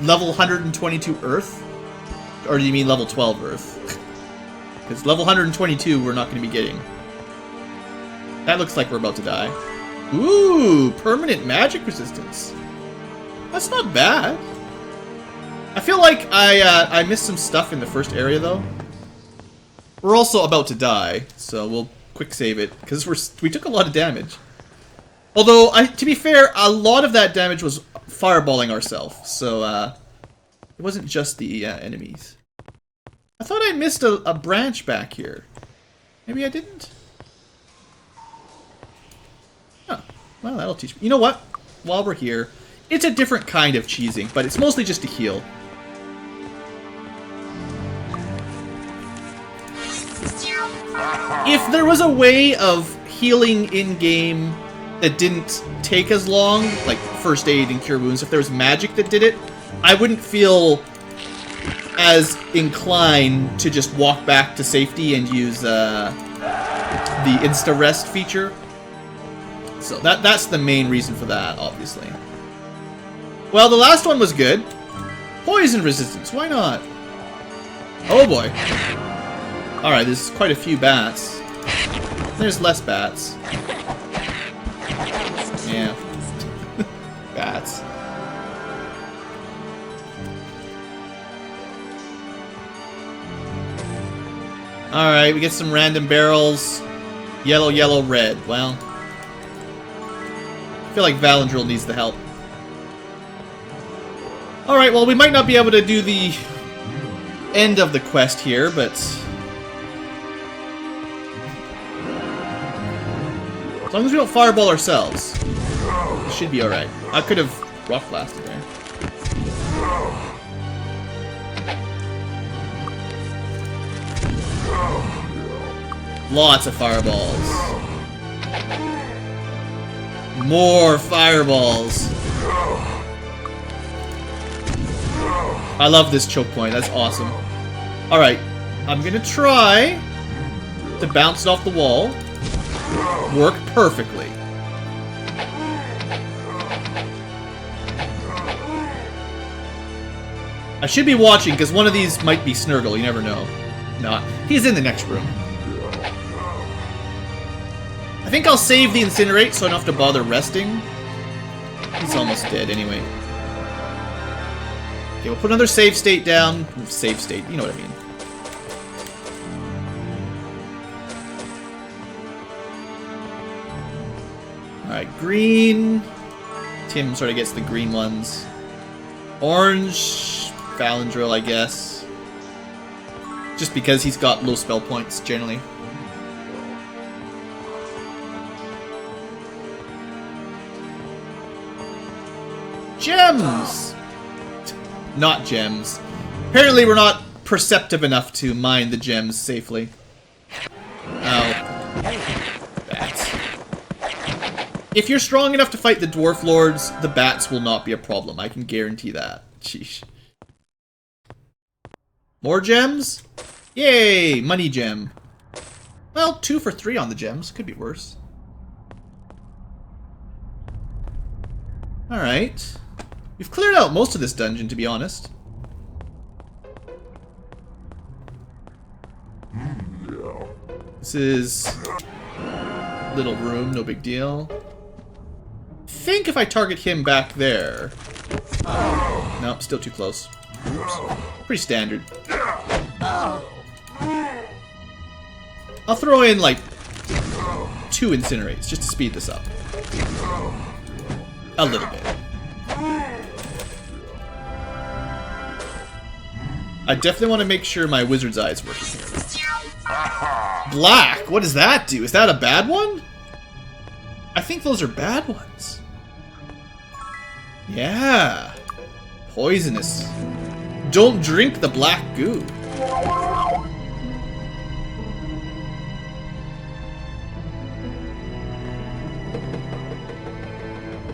level 122 Earth? Or do you mean level 12 Earth? Because level 122 we're not going to be getting. That looks like we're about to die. Ooh, permanent magic resistance. That's not bad. I feel like I missed some stuff in the first area though. We're also about to die, so we'll quick save it because we took a lot of damage. Although, to be fair, a lot of that damage was fireballing ourselves, so it wasn't just the enemies. I thought I missed a branch back here. Maybe I didn't? Huh. Well, that'll teach me. You know what? While we're here, it's a different kind of cheesing, but it's mostly just to heal. If there was a way of healing in-game that didn't take as long, like first aid and cure wounds, if there was magic that did it, I wouldn't feel as inclined to just walk back to safety and use the insta-rest feature. So that's the main reason for that, obviously. Well, the last one was good. Poison resistance, why not? Oh boy. Alright, there's quite a few bats. There's less bats. Yeah. Bats. Alright, we get some random barrels. Yellow, yellow, red. Well, I feel like Valandril needs the help. Alright, well, we might not be able to do the end of the quest here, but as long as we don't fireball ourselves, it should be alright. I could have rock blasted there. Lots of fireballs. More fireballs. I love this choke point. That's awesome. Alright. I'm gonna try to bounce it off the wall. Work perfectly. I should be watching, because one of these might be Snurgle. You never know. No, he's in the next room. I think I'll save the Incinerate so I don't have to bother resting. He's almost dead anyway. Okay, we'll put another save state down. Save state, you know what I mean. Alright, green. Tim sort of gets the green ones. Orange, Valandril, I guess. Just because he's got low spell points, generally. Gems! Not gems. Apparently we're not perceptive enough to mine the gems safely. Oh. Bats. If you're strong enough to fight the Dwarf Lords, the bats will not be a problem. I can guarantee that. Sheesh. More gems? Yay! Money gem. Well, 2 for 3 on the gems. Could be worse. Alright. We've cleared out most of this dungeon, to be honest. This is... little room, no big deal. I think if I target him back there... Nope, still too close. Oops. Pretty standard. I'll throw in, like, 2 incinerates, just to speed this up. A little bit. I definitely want to make sure my wizard's eye is working here. Black? What does that do? Is that a bad one? I think those are bad ones. Yeah. Poisonous. Don't drink the black goo.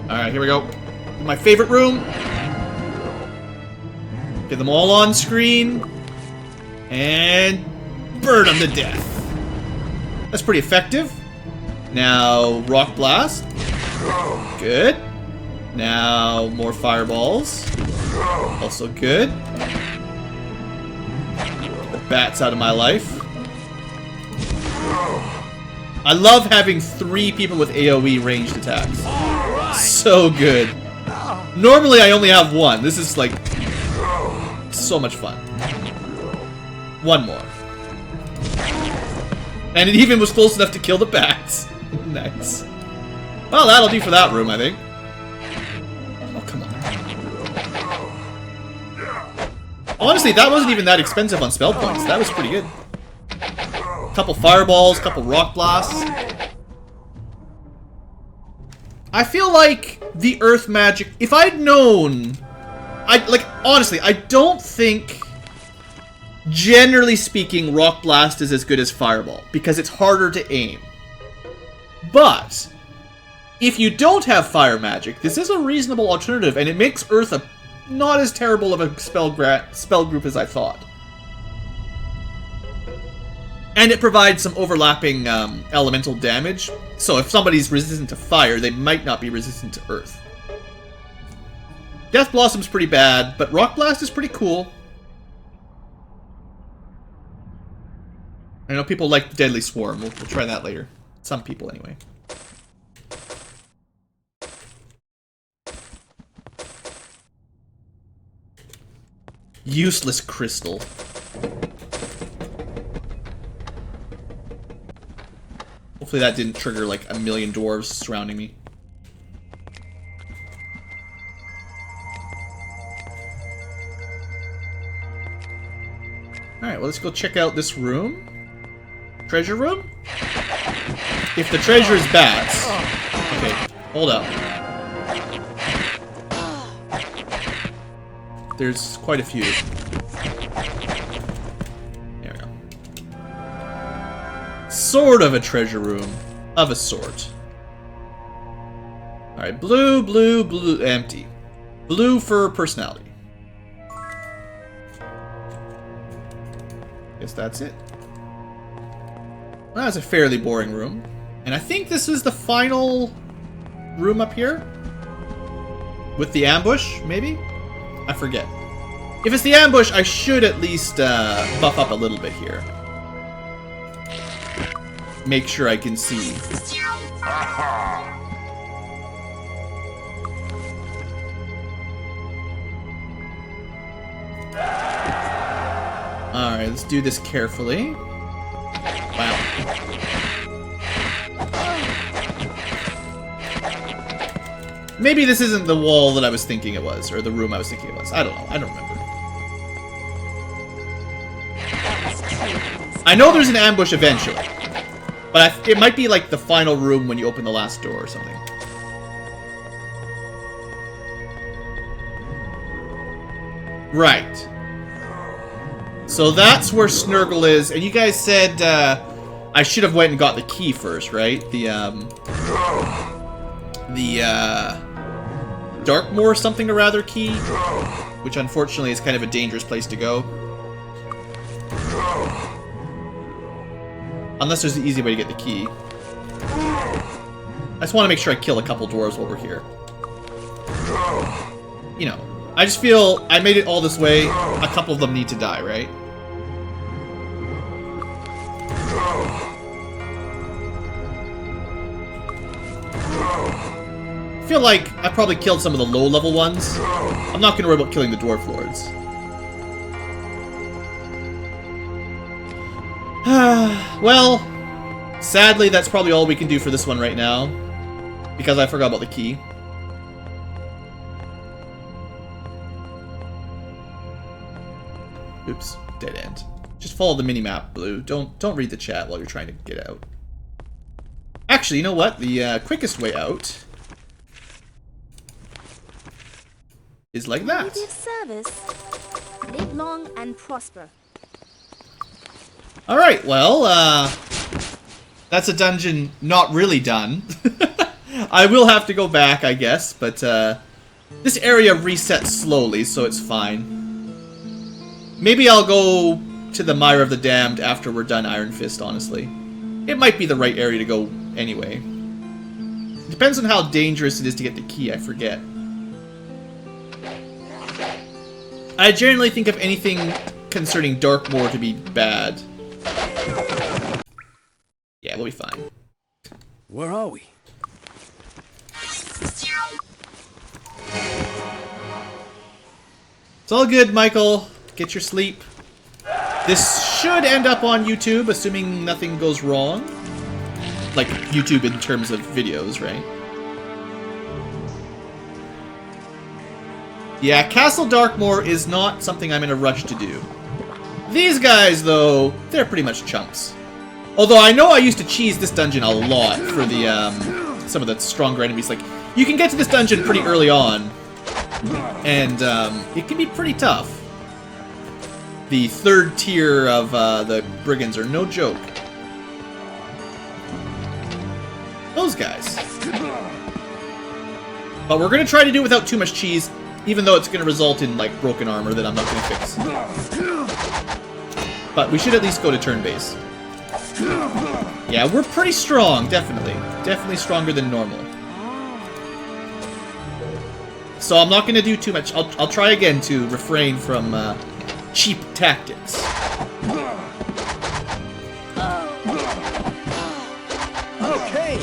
Alright, here we go. My favorite room. Get them all on screen. And burn them to death. That's pretty effective. Now, Rock Blast. Good. Now, more fireballs. Also good. Get the bats out of my life. I love having 3 people with AoE ranged attacks. So good. Normally I only have 1. This is like so much fun. 1 more. And it even was close enough to kill the bats. Nice. Well, that'll do for that room, I think. Oh, come on. Honestly, that wasn't even that expensive on spell points. That was pretty good. Couple fireballs, couple rock blasts. I feel like the earth magic... If I'd known... honestly, I don't think... Generally speaking, Rock Blast is as good as Fireball, because it's harder to aim. But, if you don't have fire magic, this is a reasonable alternative, and it makes Earth not as terrible of a spell group as I thought. And it provides some overlapping elemental damage, so if somebody's resistant to fire, they might not be resistant to Earth. Death Blossom's pretty bad, but Rock Blast is pretty cool. I know people like the Deadly Swarm. We'll try that later. Some people, anyway. Useless crystal. Hopefully that didn't trigger like 1,000,000 dwarves surrounding me. Alright, well let's go check out this room. Treasure room? If the treasure is bats... Okay, hold up. There's quite a few. There we go. Sort of a treasure room. Of a sort. Alright, blue, blue, blue, empty. Blue for personality. Guess that's it. Well, that's a fairly boring room. And I think this is the final room up here. With the ambush, maybe? I forget. If it's the ambush, I should at least buff up a little bit here. Make sure I can see. Alright, let's do this carefully. Wow. Maybe this isn't the wall that I was thinking it was, or the room I was thinking it was. I don't know. I don't remember. I know there's an ambush eventually. But it might be like the final room when you open the last door or something. Right. So that's where Snurgle is, and you guys said I should have went and got the key first, right? The the Darkmoor something or rather key, which unfortunately is kind of a dangerous place to go. Unless there's an easy way to get the key. I just want to make sure I kill a couple dwarves while we're here. You know, I just feel I made it all this way. A couple of them need to die, right? I feel like I probably killed some of the low-level ones. I'm not going to worry about killing the dwarf lords. Well, sadly, that's probably all we can do for this one right now. Because I forgot about the key. Oops, dead end. Just follow the mini-map, Blue. Don't read the chat while you're trying to get out. Actually, you know what? The quickest way out is like that. Native service. Live long and prosper. Alright, well, that's a dungeon not really done. I will have to go back, I guess, but this area resets slowly, so it's fine. Maybe I'll go to the Mire of the Damned after we're done Iron Fist, honestly. It might be the right area to go anyway. Depends on how dangerous it is to get the key, I forget. I generally think of anything concerning Darkmoor to be bad. Yeah, we'll be fine. Where are we? It's all good, Michael. Get your sleep. This should end up on YouTube, assuming nothing goes wrong. Like, YouTube in terms of videos, right? Yeah, Castle Darkmoor is not something I'm in a rush to do. These guys, though, they're pretty much chumps. Although I know I used to cheese this dungeon a lot for the, some of the stronger enemies. Like, you can get to this dungeon pretty early on, and, it can be pretty tough. The third tier of, the brigands are no joke. Those guys. But we're gonna try to do it without too much cheese, even though it's gonna result in, like, broken armor that I'm not gonna fix. But we should at least go to turn base. Yeah, we're pretty strong, definitely. Definitely stronger than normal. So I'm not gonna do too much. I'll try again to refrain from, cheap tactics. Okay.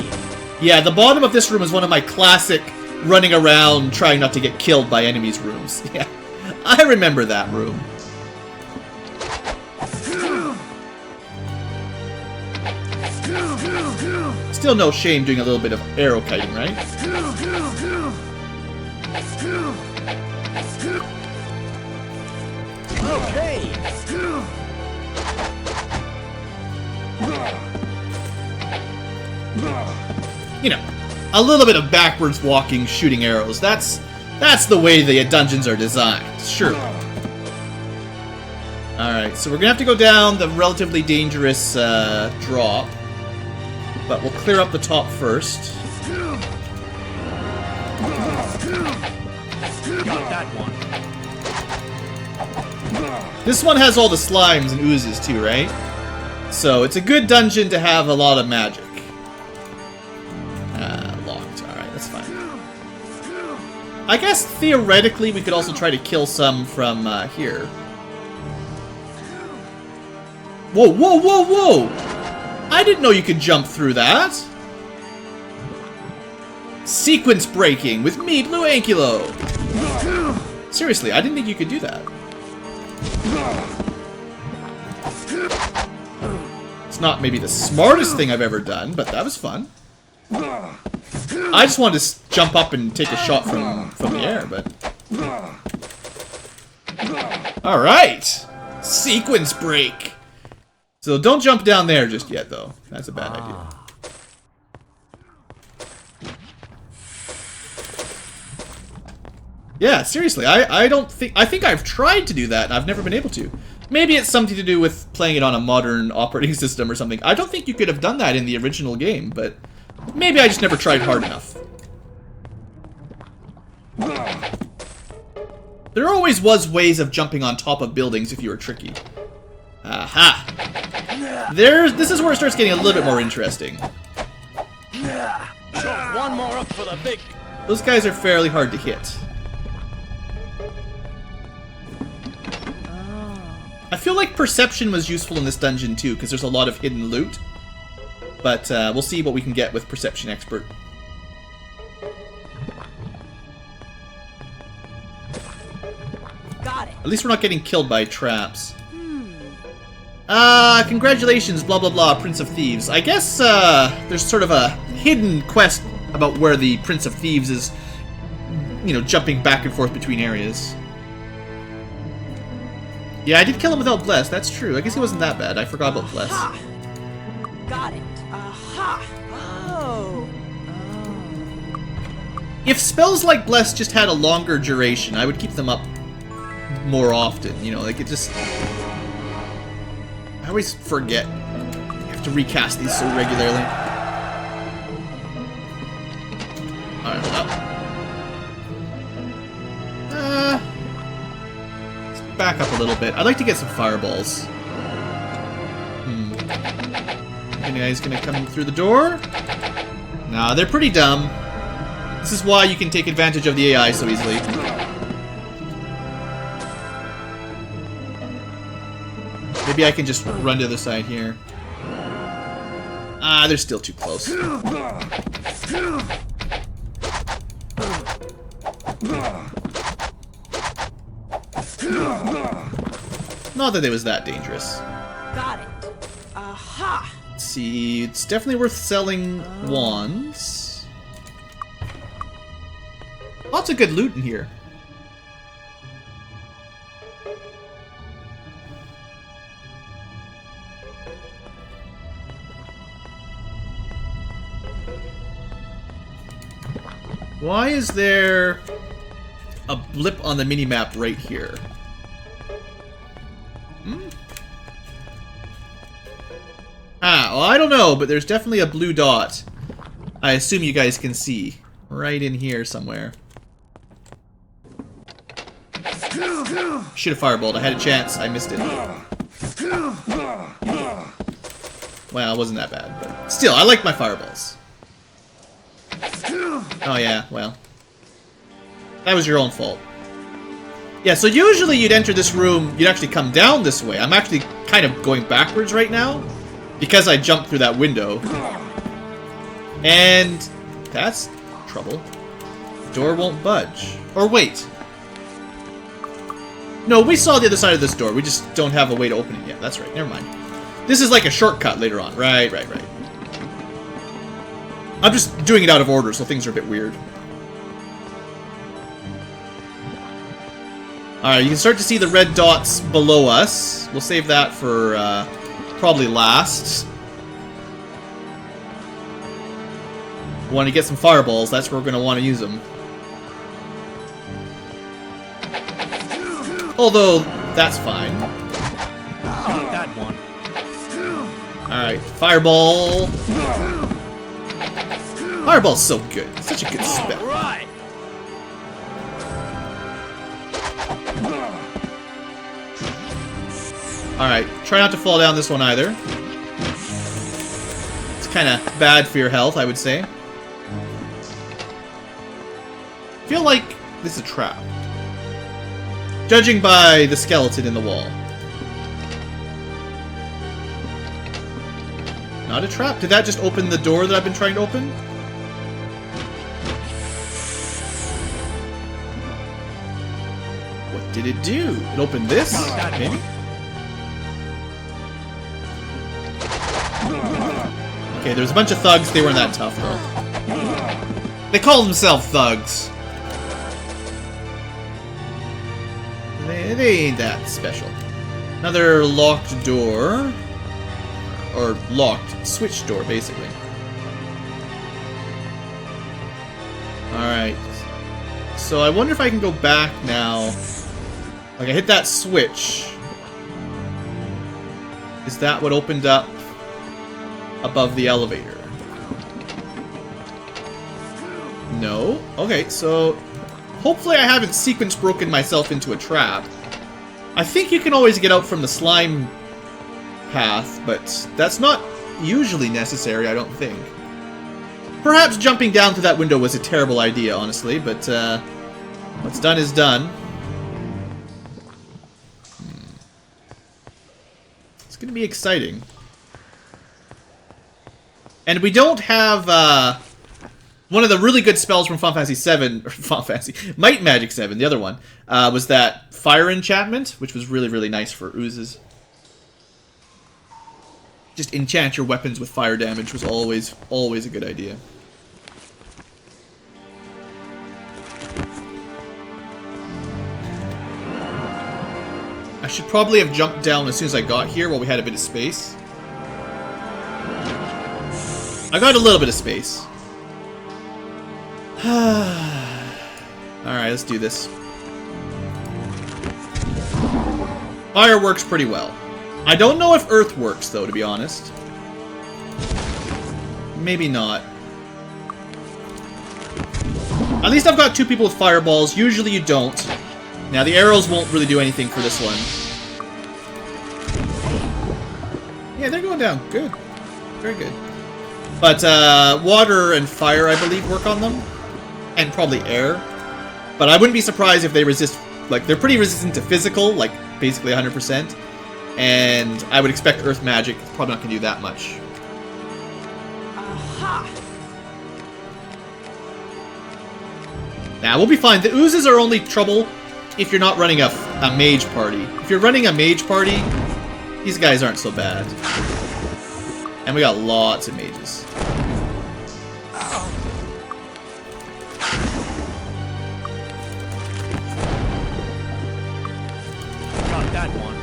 Yeah, the bottom of this room is one of my classic running around trying not to get killed by enemies rooms. Yeah, I remember that room. Still no shame doing a little bit of arrow kiting, right? Okay. You know, a little bit of backwards walking, shooting arrows. That's the way the dungeons are designed, surely. Alright, so we're gonna have to go down the relatively dangerous drop. But we'll clear up the top first. Got that one. This one has all the slimes and oozes too, right? So it's a good dungeon to have a lot of magic. Locked. Alright, that's fine. I guess theoretically we could also try to kill some from here. Whoa, whoa, whoa, whoa! I didn't know you could jump through that! Sequence breaking with me, BlueAnkylo! Seriously, I didn't think you could do that. It's not maybe the smartest thing I've ever done, but that was fun. I just wanted to jump up and take a shot from the air, but... Alright! Sequence break! So don't jump down there just yet, though. That's a bad idea. Yeah, seriously, I think I've tried to do that, and I've never been able to. Maybe it's something to do with playing it on a modern operating system or something. I don't think you could have done that in the original game, but maybe I just never tried hard enough. There always was ways of jumping on top of buildings if you were tricky. Aha! This is where it starts getting a little bit more interesting. One more up for the big. Those guys are fairly hard to hit. I feel like perception was useful in this dungeon too, because there's a lot of hidden loot. But we'll see what we can get with Perception Expert. Got it. At least we're not getting killed by traps. Congratulations, blah blah blah, Prince of Thieves. I guess there's sort of a hidden quest about where the Prince of Thieves is, you know, jumping back and forth between areas. Yeah, I did kill him without Bless, that's true. I guess he wasn't that bad. I forgot about Bless. Aha. Got it. Aha. Oh. If spells like Bless just had a longer duration, I would keep them up more often, you know, like it just... I always forget. You have to recast these so regularly. Alright, well. Let's back up a little bit. I'd like to get some fireballs. You guys gonna come through the door? Nah, they're pretty dumb. This is why you can take advantage of the AI so easily. Maybe I can just run to the other side here. Ah, they're still too close. Not that it was that dangerous. Got it. Aha. Let's see, it's definitely worth selling wands. Lots of good loot in here. Why is there a blip on the minimap right here? Well, I don't know, but there's definitely a blue dot. I assume you guys can see. Right in here somewhere. Should have fireballed. I had a chance. I missed it. Well, it wasn't that bad, but still, I like my fireballs. Oh yeah, well. That was your own fault. Yeah, so usually you'd enter this room, you'd actually come down this way. I'm actually kind of going backwards right now, because I jumped through that window. And that's trouble. Door won't budge. Or wait. No, we saw the other side of this door. We just don't have a way to open it yet. That's right, never mind. This is like a shortcut later on. Right. I'm just doing it out of order, so things are a bit weird. Alright, you can start to see the red dots below us. We'll save that for probably last. We want to get some fireballs, that's where we're going to want to use them. Although, that's fine. Got that one. Alright, fireball. Fireball's so good. It's such a good spell. Right. Alright, try not to fall down this one either. It's kind of bad for your health, I would say. I feel like this is a trap. Judging by the skeleton in the wall. Not a trap. Did that just open the door that I've been trying to open? What did it do? It opened this? Maybe? Okay, there's a bunch of thugs. They weren't that tough, though. They call themselves thugs. They ain't that special. Another locked door. Or locked switch door, basically. Alright. So I wonder if I can go back now. Like, I hit that switch. Is that what opened up above the elevator? No? Okay, so Hopefully I haven't sequence broken myself into a trap. I think you can always get out from the slime path, but that's not usually necessary, I don't think. Perhaps jumping down to that window was a terrible idea, honestly, but what's done is done. It's going to be exciting. And we don't have one of the really good spells from Final Fantasy 7, or Final Fantasy, Might Magic 7, the other one, was that Fire Enchantment, which was really, really nice for oozes. Just enchant your weapons with fire damage was always a good idea. I should probably have jumped down as soon as I got here while we had a bit of space. I got a little bit of space. Alright, let's do this. Fire works pretty well. I don't know if Earth works, though, to be honest. Maybe not. At least I've got 2 people with fireballs. Usually you don't. Now, the arrows won't really do anything for this one. Yeah, they're going down. Good. Very good. But, water and fire, I believe, work on them. And probably air. But I wouldn't be surprised if they resist... Like, they're pretty resistant to physical, like, basically 100%. And I would expect Earth Magic is probably not going to do that much. Aha! Now, we'll be fine. The oozes are only trouble if you're not running a mage party. If you're running a mage party, these guys aren't so bad. And we got lots of mages. Got that one.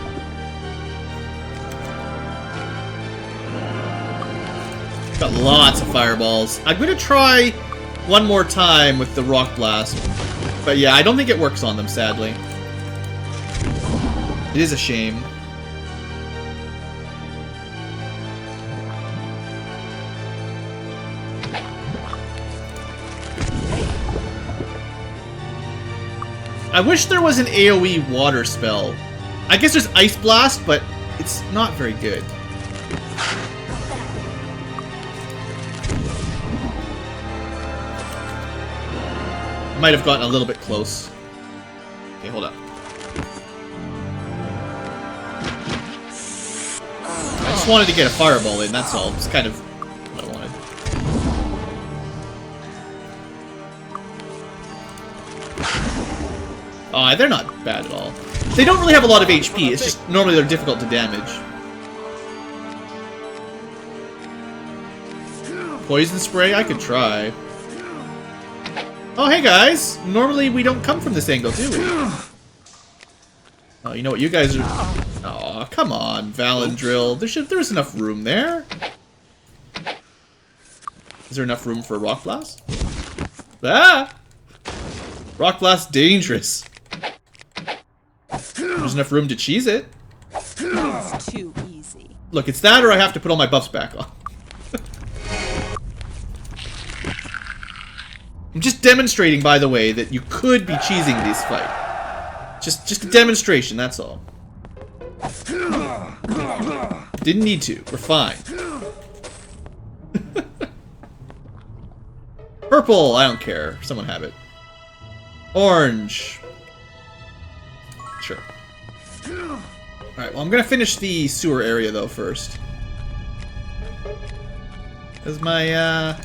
Got lots of fireballs. I'm gonna try one more time with the rock blast. But yeah, I don't think it works on them, sadly. It is a shame. I wish there was an AoE water spell. I guess there's Ice Blast, but it's not very good. I might have gotten a little bit close. Okay, hold up. I just wanted to get a fireball in, that's all. It's kind of what I wanted. Oh, they're not bad at all. They don't really have a lot of HP, it's just normally they're difficult to damage. Poison spray? I could try. Oh, hey guys! Normally we don't come from this angle, do we? Oh, you know what? You guys are... Oh, come on, Valandrill. There's enough room there. Is there enough room for a Rock Blast? Ah! Rock Blast dangerous. There's enough room to cheese it. It's too easy. Look, it's that or I have to put all my buffs back on. I'm just demonstrating, by the way, that you could be cheesing this fight. Just a demonstration, that's all. Didn't need to. We're fine. Purple! I don't care. Someone have it. Orange. Sure. Alright, well, I'm gonna finish the sewer area, though, first. Because my, yeah,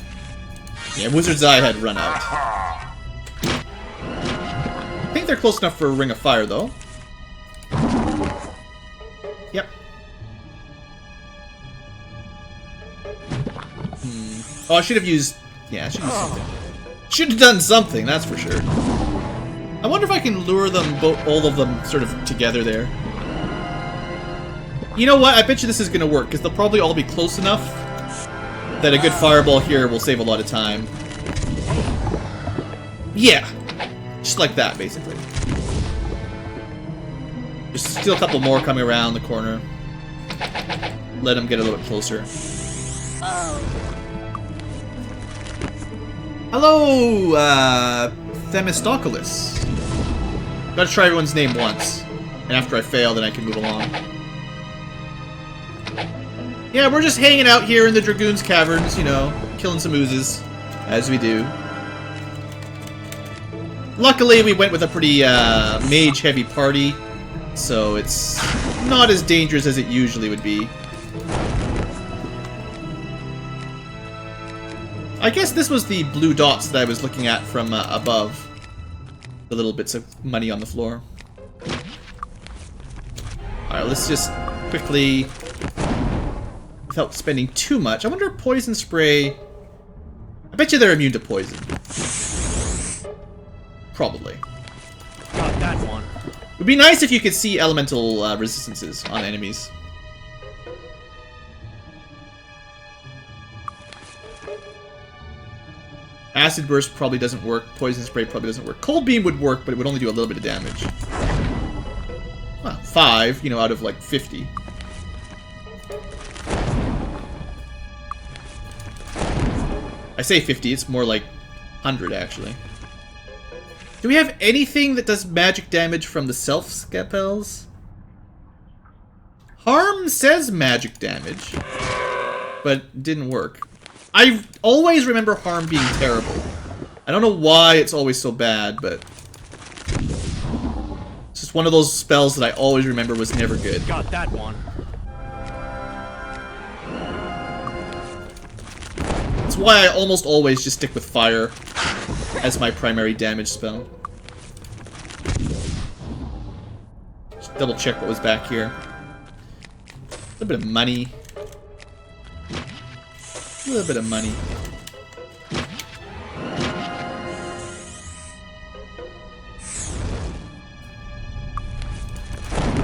Wizard's Eye had run out. I think they're close enough for a Ring of Fire, though. Yep. Oh, I should have used... Yeah, I should have used something. Should have done something, that's for sure. I wonder if I can lure them, all of them, sort of together there. You know what? I bet you this is going to work, because they'll probably all be close enough that a good fireball here will save a lot of time. Yeah. Just like that, basically. Just steal a couple more coming around the corner. Let them get a little bit closer. Hello, Themistocles. Gotta try everyone's name once. And after I fail, then I can move along. Yeah, we're just hanging out here in the Dragoon's Caverns, you know, killing some oozes, as we do. Luckily, we went with a pretty mage-heavy party, so it's not as dangerous as it usually would be. I guess this was the blue dots that I was looking at from above. The little bits of money on the floor. Alright, let's just quickly, without spending too much. I wonder if poison spray... I bet you they're immune to poison. Probably. Got that one. It would be nice if you could see elemental resistances on enemies. Acid Burst probably doesn't work. Poison Spray probably doesn't work. Cold Beam would work, but it would only do a little bit of damage. Well, 5, you know, out of like 50. I say 50, it's more like 100 actually. Do we have anything that does magic damage from the self-scapels? Harm says magic damage, but didn't work. I always remember Harm being terrible. I don't know why it's always so bad, but it's just one of those spells that I always remember was never good. Got that one. That's why I almost always just stick with Fire as my primary damage spell. Just double check what was back here. A little bit of money. A little bit of money.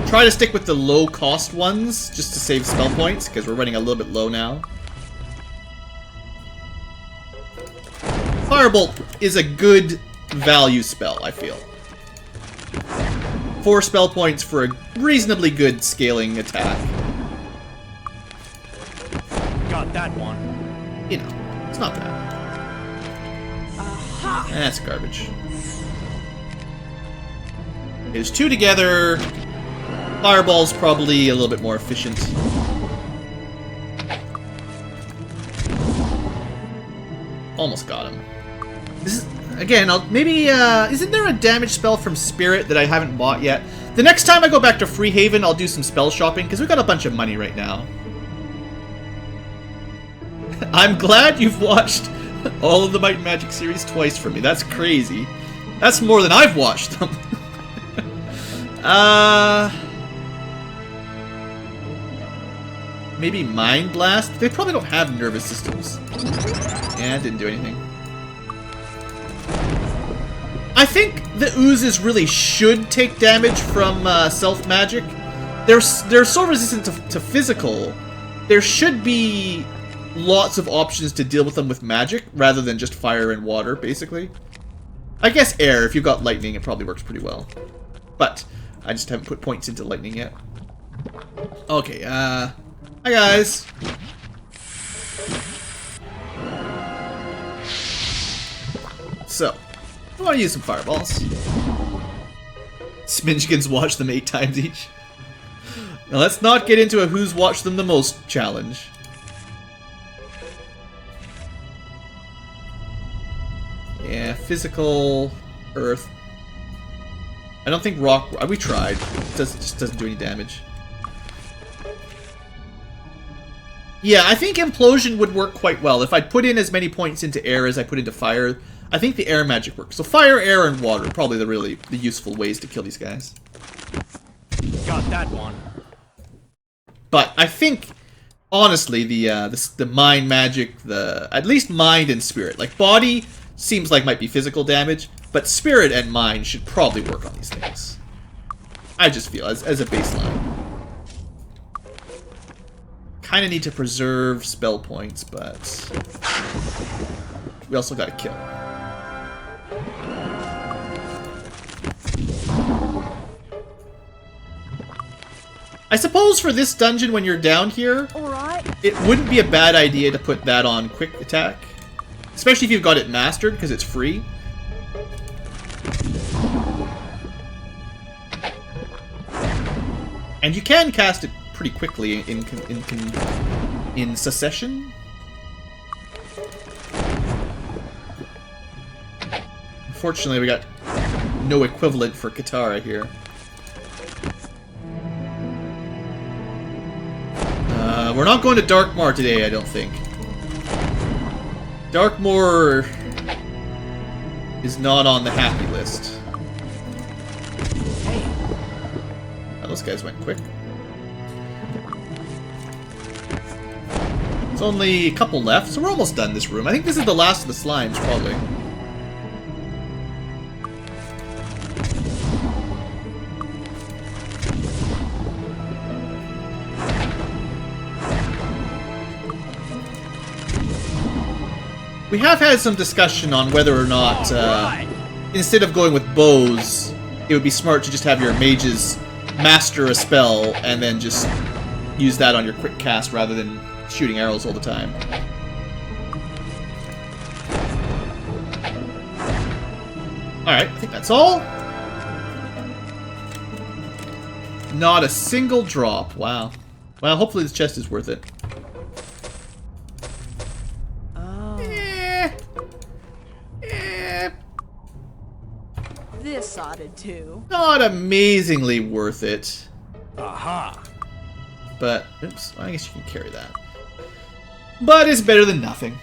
Try to stick with the low-cost ones, just to save spell points, because we're running a little bit low now. Firebolt is a good value spell, I feel. 4 spell points for a reasonably good scaling attack. Got that one. You know, it's not bad. That's garbage. There's 2 together. Fireball's probably a little bit more efficient. Almost got him. This is, again, maybe, isn't there a damage spell from Spirit that I haven't bought yet? The next time I go back to Freehaven, I'll do some spell shopping, because we've got a bunch of money right now. I'm glad you've watched all of the Might and Magic series twice for me. That's crazy. That's more than I've watched them. Maybe Mind Blast? They probably don't have nervous systems. Yeah, it didn't do anything. I think the oozes really should take damage from self-magic. They're so resistant to physical. There should be lots of options to deal with them with magic, rather than just fire and water, basically. I guess air, if you've got lightning, it probably works pretty well. But I just haven't put points into lightning yet. Okay, hi guys! So, I want to use some fireballs. Sminchkins watch them 8 times each. Now let's not get into a who's watched them the most challenge. Yeah, physical, earth. I don't think rock... We tried. It just doesn't do any damage. Yeah, I think implosion would work quite well. If I put in as many points into air as I put into fire, I think the air magic works. So fire, air, and water are probably the useful ways to kill these guys. Got that one. But I think, honestly, the mind magic, at least mind and spirit, like body seems like might be physical damage, but spirit and mind should probably work on these things. I just feel as a baseline. Kind of need to preserve spell points, but we also got to kill. I suppose for this dungeon, when you're down here, it wouldn't be a bad idea to put that on quick attack. Especially if you've got it mastered, because it's free. And you can cast it pretty quickly in succession. Unfortunately, we got no equivalent for Katara here. We're not going to Darkmoor today, I don't think. Darkmoor is not on the happy list. Oh, those guys went quick. There's only a couple left, so we're almost done this room. I think this is the last of the slimes, probably. We have had some discussion on whether or not, instead of going with bows, it would be smart to just have your mages master a spell and then just use that on your quick cast rather than shooting arrows all the time. Alright, I think that's all. Not a single drop. Wow. Well, hopefully this chest is worth it. This ought to do. Not amazingly worth it. Aha! But, oops, I guess you can carry that. But it's better than nothing.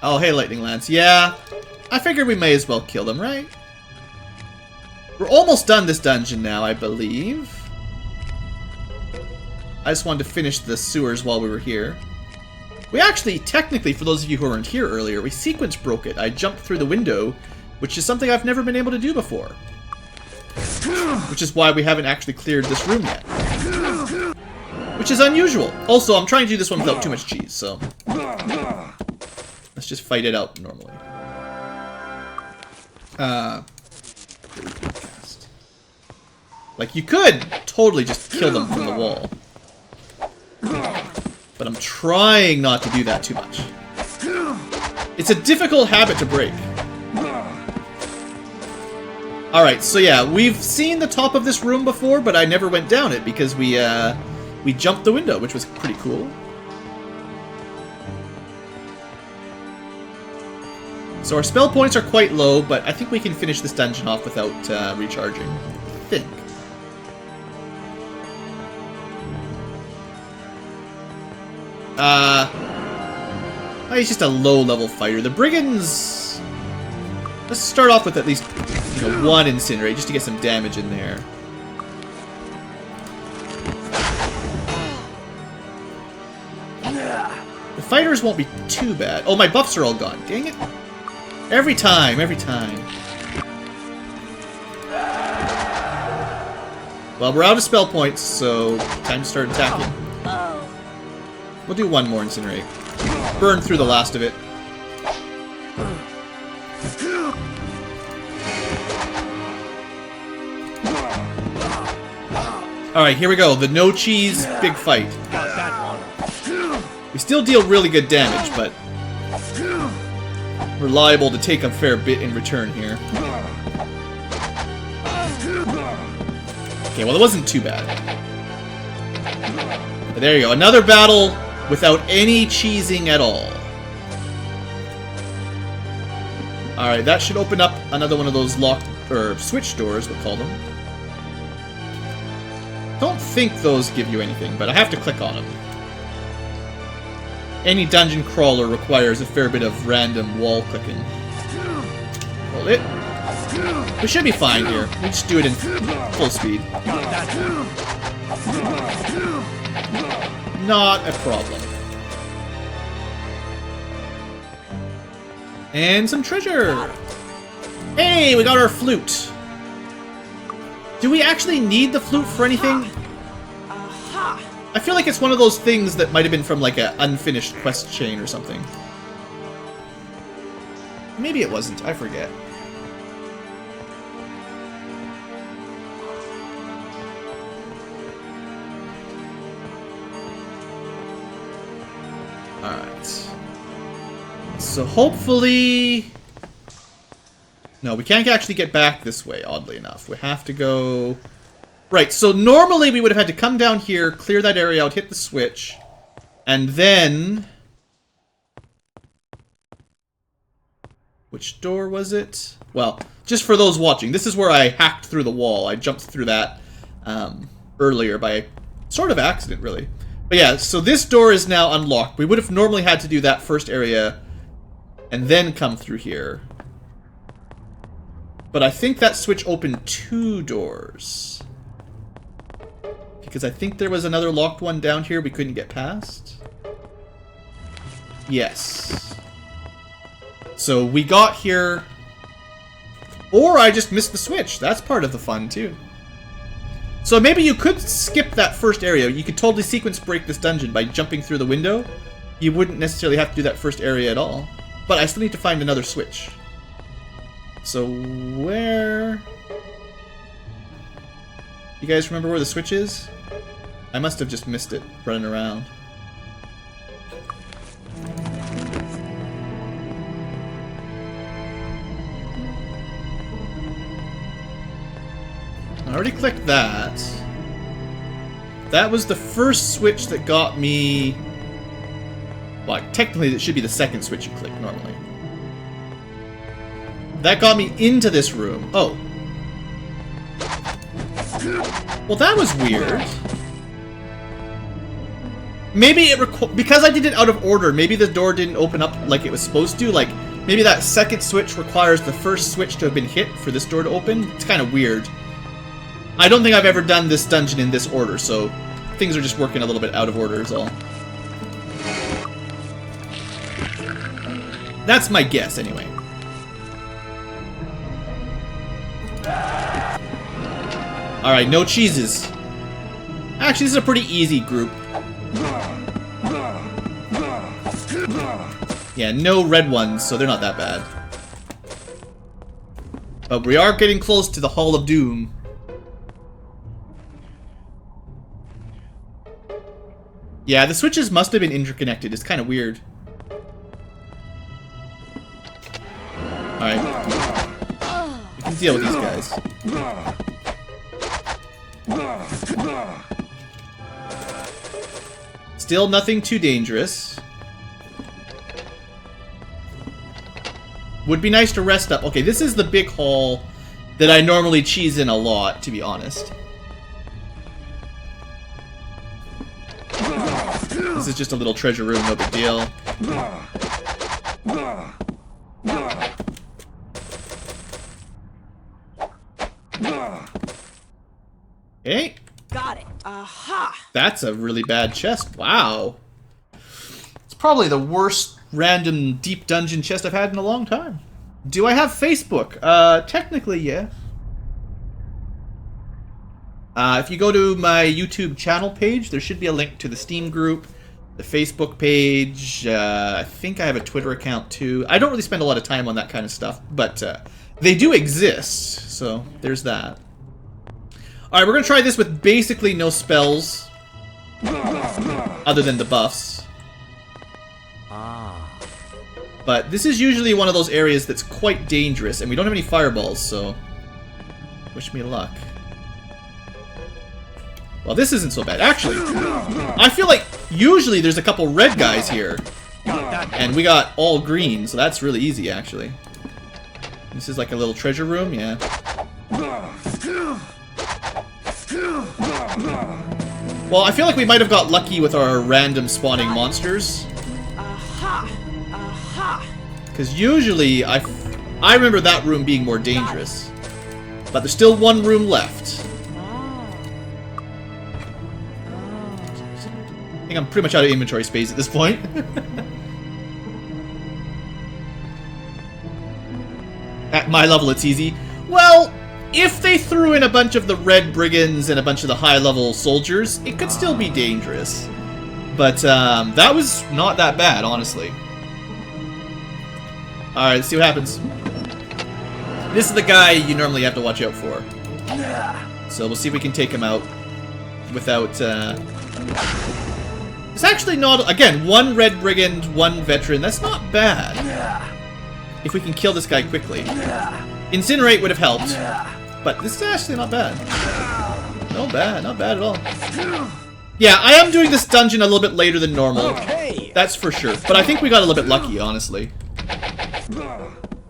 Oh, hey, Lightning Lance. Yeah, I figured we may as well kill them, right? We're almost done this dungeon now, I believe. I just wanted to finish the sewers while we were here. We actually, technically, for those of you who weren't here earlier, we sequence broke it. I jumped through the window, which is something I've never been able to do before. Which is why we haven't actually cleared this room yet. Which is unusual. Also, I'm trying to do this one without too much cheese, so... let's just fight it out normally. Like, you could totally just kill them from the wall. But I'm trying not to do that too much. It's a difficult habit to break. Alright, so yeah, we've seen the top of this room before, but I never went down it because we jumped the window, which was pretty cool. So our spell points are quite low, but I think we can finish this dungeon off without recharging. I think. He's just a low-level fighter. The brigands... let's start off with at least, you know, one incinerate, just to get some damage in there. The fighters won't be too bad. Oh, my buffs are all gone. Dang it. Every time, every time. Well, we're out of spell points, so time to start attacking. We'll do one more incinerate. Burn through the last of it. Alright, here we go. The no cheese big fight. Got that one. We still deal really good damage, but we're liable to take a fair bit in return here. Okay, well, it wasn't too bad. But there you go. Another battle without any cheesing at all. Alright, that should open up another one of those locked, or switch doors, we'll call them. Don't think those give you anything, but I have to click on them. Any dungeon crawler requires a fair bit of random wall clicking. Hold it. We should be fine here. We just do it in full speed. Not a problem. And some treasure! Hey, we got our flute! Do we actually need the flute for anything? I feel like it's one of those things that might have been from like an unfinished quest chain or something. Maybe it wasn't, I forget. Alright. So hopefully... No, we can't actually get back this way, oddly enough. We have to go... Right, so normally we would have had to come down here, clear that area out, hit the switch, and then... Which door was it? Well, just for those watching, this is where I hacked through the wall. I jumped through that earlier by sort of accident, really. But yeah, so this door is now unlocked. We would have normally had to do that first area and then come through here. But I think that switch opened 2 doors. Because I think there was another locked one down here we couldn't get past. Yes. So we got here... Or I just missed the switch. That's part of the fun, too. So maybe you could skip that first area. You could totally sequence break this dungeon by jumping through the window. You wouldn't necessarily have to do that first area at all. But I still need to find another switch. So where... You guys remember where the switch is? I must have just missed it running around. I already clicked that. That was the first switch that got me... Well, technically it should be the second switch you click normally. That got me into this room. Oh. Well, that was weird. Maybe it because I did it out of order, maybe the door didn't open up like it was supposed to. Like, maybe that second switch requires the first switch to have been hit for this door to open. It's kind of weird. I don't think I've ever done this dungeon in this order, so things are just working a little bit out of order is all. That's my guess, anyway. Alright, no cheeses. Actually, this is a pretty easy group. Yeah, no red ones, so they're not that bad. But we are getting close to the Hall of Doom. Yeah, the switches must have been interconnected. It's kind of weird. Alright. We can deal with these guys. Still nothing too dangerous. Would be nice to rest up. Okay, this is the big hall that I normally cheese in a lot, to be honest. This is just a little treasure room, no big deal. Okay. Got it. Aha! That's a really bad chest. Wow. It's probably the worst random deep dungeon chest I've had in a long time. Do I have Facebook? Technically, yeah. If you go to my YouTube channel page, there should be a link to the Steam group, the Facebook page. I think I have a Twitter account too. I don't really spend a lot of time on that kind of stuff, but they do exist, so there's that. Alright, we're going to try this with basically no spells, other than the buffs. But this is usually one of those areas that's quite dangerous, and we don't have any fireballs, so wish me luck. Well, this isn't so bad. Actually, I feel like usually there's a couple red guys here, and we got all green, so that's really easy, actually. This is like a little treasure room, yeah. Well, I feel like we might have got lucky with our random spawning monsters. Because usually, I remember that room being more dangerous. But there's still one room left. I think I'm pretty much out of inventory space at this point. At my level, it's easy. Well, if they threw in a bunch of the red brigands and a bunch of the high-level soldiers, it could still be dangerous. But that was not that bad, honestly. Alright, let's see what happens. This is the guy you normally have to watch out for. So we'll see if we can take him out without... It's actually not... Again, one red brigand, one veteran. That's not bad. If we can kill this guy quickly. Incinerate would have helped, but this is actually not bad. Not bad at all. Yeah, I am doing this dungeon a little bit later than normal. Okay. That's for sure. But I think we got a little bit lucky, honestly.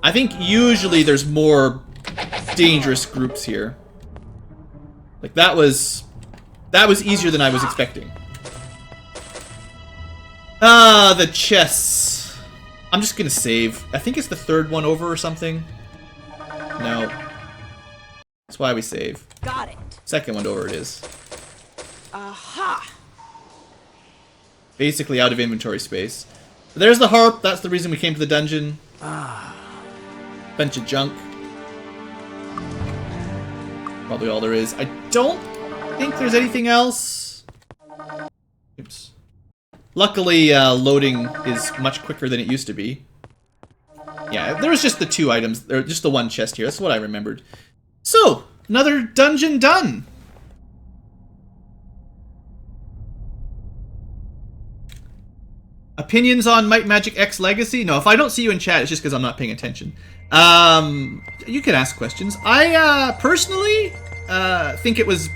I think usually there's more dangerous groups here. Like that was easier than I was expecting. Ah, the chests. I'm just gonna save. I think it's the third one over or something. No. That's why we save. Got it. Second one over it is. Aha! Basically out of inventory space. So there's the harp. That's the reason we came to the dungeon. Bunch of junk. Probably all there is. I don't think there's anything else. Oops. Luckily, loading is much quicker than it used to be. Yeah, there was just the 2 items, or just the 1 chest here. That's what I remembered. So, another dungeon done. Opinions on Might Magic X Legacy? No, if I don't see you in chat, it's just because I'm not paying attention. You can ask questions. I, personally, think it was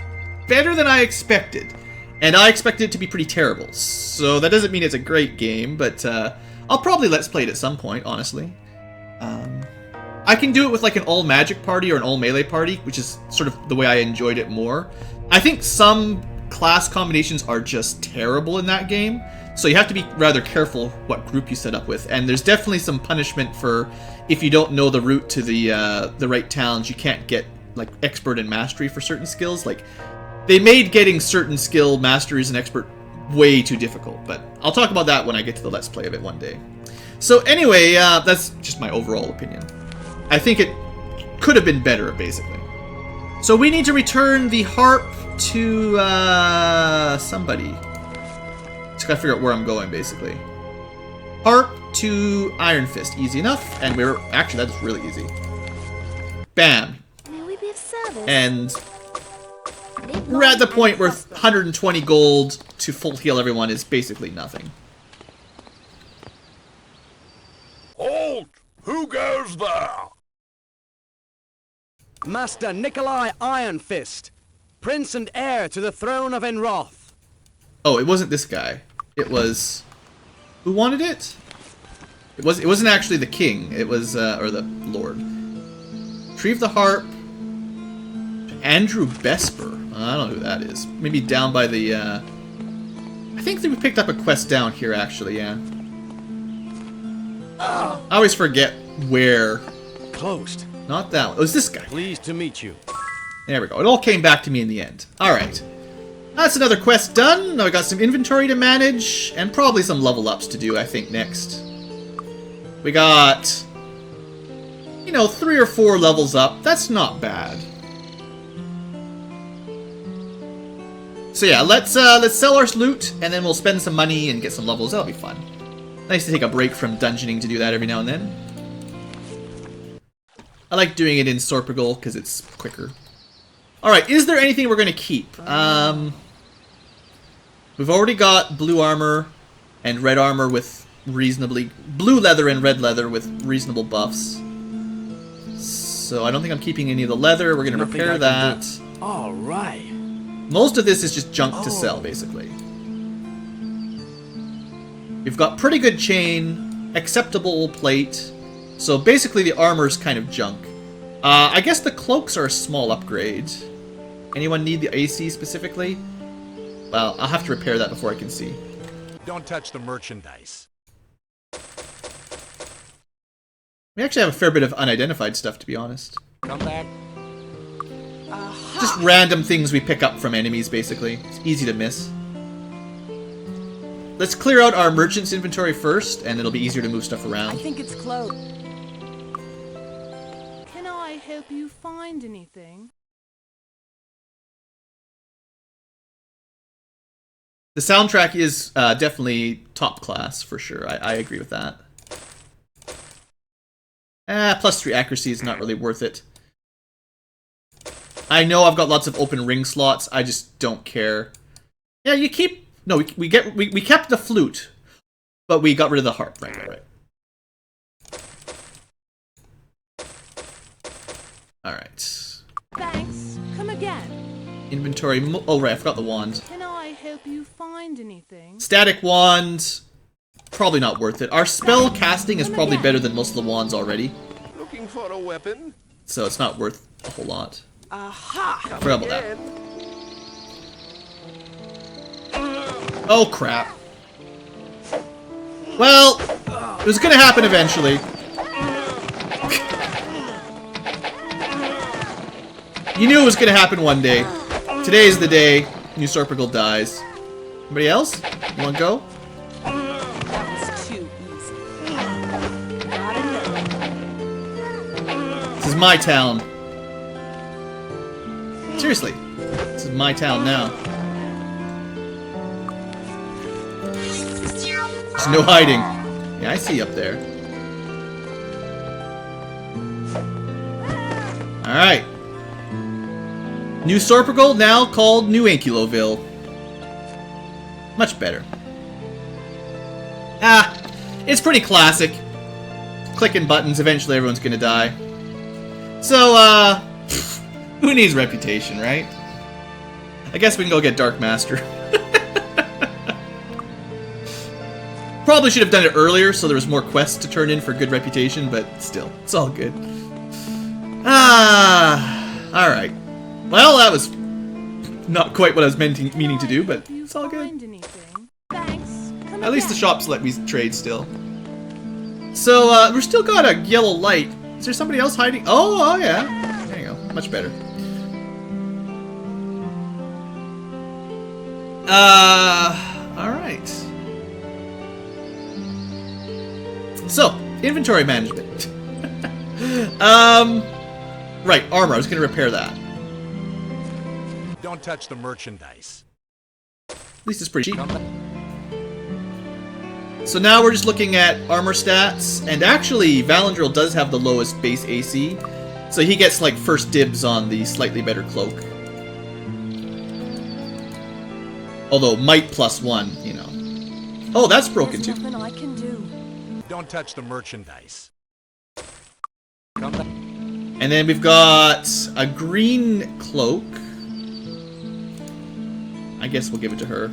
better than I expected. And I expected it to be pretty terrible. So that doesn't mean it's a great game, but I'll probably let's play it at some point, honestly. I can do it with like an all magic party or an all melee party, which is sort of the way I enjoyed it more. I think some class combinations are just terrible in that game, so you have to be rather careful what group you set up with. And there's definitely some punishment for if you don't know the route to the right towns, you can't get like expert and mastery for certain skills. Like they made getting certain skill masteries and expert way too difficult, but I'll talk about that when I get to the let's play of it one day. So anyway, that's just my overall opinion. I think it could have been better, basically. So we need to return the harp to somebody. Just gotta figure out where I'm going, basically. Harp to Iron Fist, easy enough, and we're actually that's really easy. Bam. May we be of service? And we're at the point where 120 gold to full heal everyone is basically nothing. Halt! Who goes there? Master Nikolai Iron Fist, Prince and heir to the throne of Enroth. Oh, it wasn't this guy. It was... Who wanted it? It wasn't actually the king. It was, or the lord. Retrieve the harp. Andrew Besper. I don't know who that is. Maybe down by the, I think that we picked up a quest down here, actually, yeah. I always forget where. Closed. Not that one. It was this guy. Pleased to meet you. There we go. It all came back to me in the end. Alright. That's another quest done. Now we got some inventory to manage, and probably some level ups to do, I think, next. We got, you know, 3 or 4 levels up. That's not bad. So yeah, let's sell our loot, and then we'll spend some money and get some levels. That'll be fun. Nice to take a break from dungeoning to do that every now and then. I like doing it in Sorpigal because it's quicker. Alright, is there anything we're going to keep? We've already got blue armor and red armor with reasonably... blue leather and red leather with reasonable buffs. So I don't think I'm keeping any of the leather. We're going to repair that. All right. Most of this is just junk to sell, basically. We've got pretty good chain, acceptable plate. So basically the armor's kind of junk. I guess the cloaks are a small upgrade. Anyone need the AC specifically? Well, I'll have to repair that before I can see. Don't touch the merchandise. We actually have a fair bit of unidentified stuff, to be honest. Come back. Just random things we pick up from enemies, basically. It's easy to miss. Let's clear out our merchant's inventory first, and it'll be easier to move stuff I around. think it's closed. Can I help you find anything? The soundtrack is definitely top class, for sure. I agree with that. +3 accuracy is not really worth it. I know I've got lots of open ring slots. I just don't care. Yeah, you keep... No, we kept the flute, but we got rid of the harp. Right. Alright. Thanks. Come again. Inventory. Oh, right, I forgot the wand. Can I help you find anything? Static wand. Probably not worth it. Our spell casting is probably better than most of the wands already. Looking for a weapon? So it's not worth a whole lot. Aha! Forgot about that. Oh, crap. Well, it was gonna happen eventually. You knew it was gonna happen one day. Today is the day New Sorpigal dies. Anybody else? You wanna go? That was too easy. Gotta know. This is my town. Seriously. This is my town now. There's no hiding. Yeah, I see you up there. Alright. New Sorpigal, now called New Ankyloville. Much better. Ah, it's pretty classic. Clicking buttons, eventually everyone's gonna die. So, who needs reputation, right? I guess we can go get Dark Master. Probably should have done it earlier so there was more quests to turn in for good reputation, but still, it's all good. Alright. Well, that was not quite what I was meaning to do, but it's all good. Thanks. Come At least the again. shops let me trade still. So, we've still got a yellow light. Is there somebody else hiding? Oh, yeah. There you go. Much better. Alright. So, inventory management. Right, armor. I was going to repair that. Don't touch the merchandise. At least it's pretty cheap. So now we're just looking at armor stats, and actually Valandril does have the lowest base AC, so he gets like first dibs on the slightly better cloak. Although might +1, you know. Oh, that's broken too. There's nothing I can do. Don't touch the merchandise. Come back. And then we've got a green cloak. I guess we'll give it to her.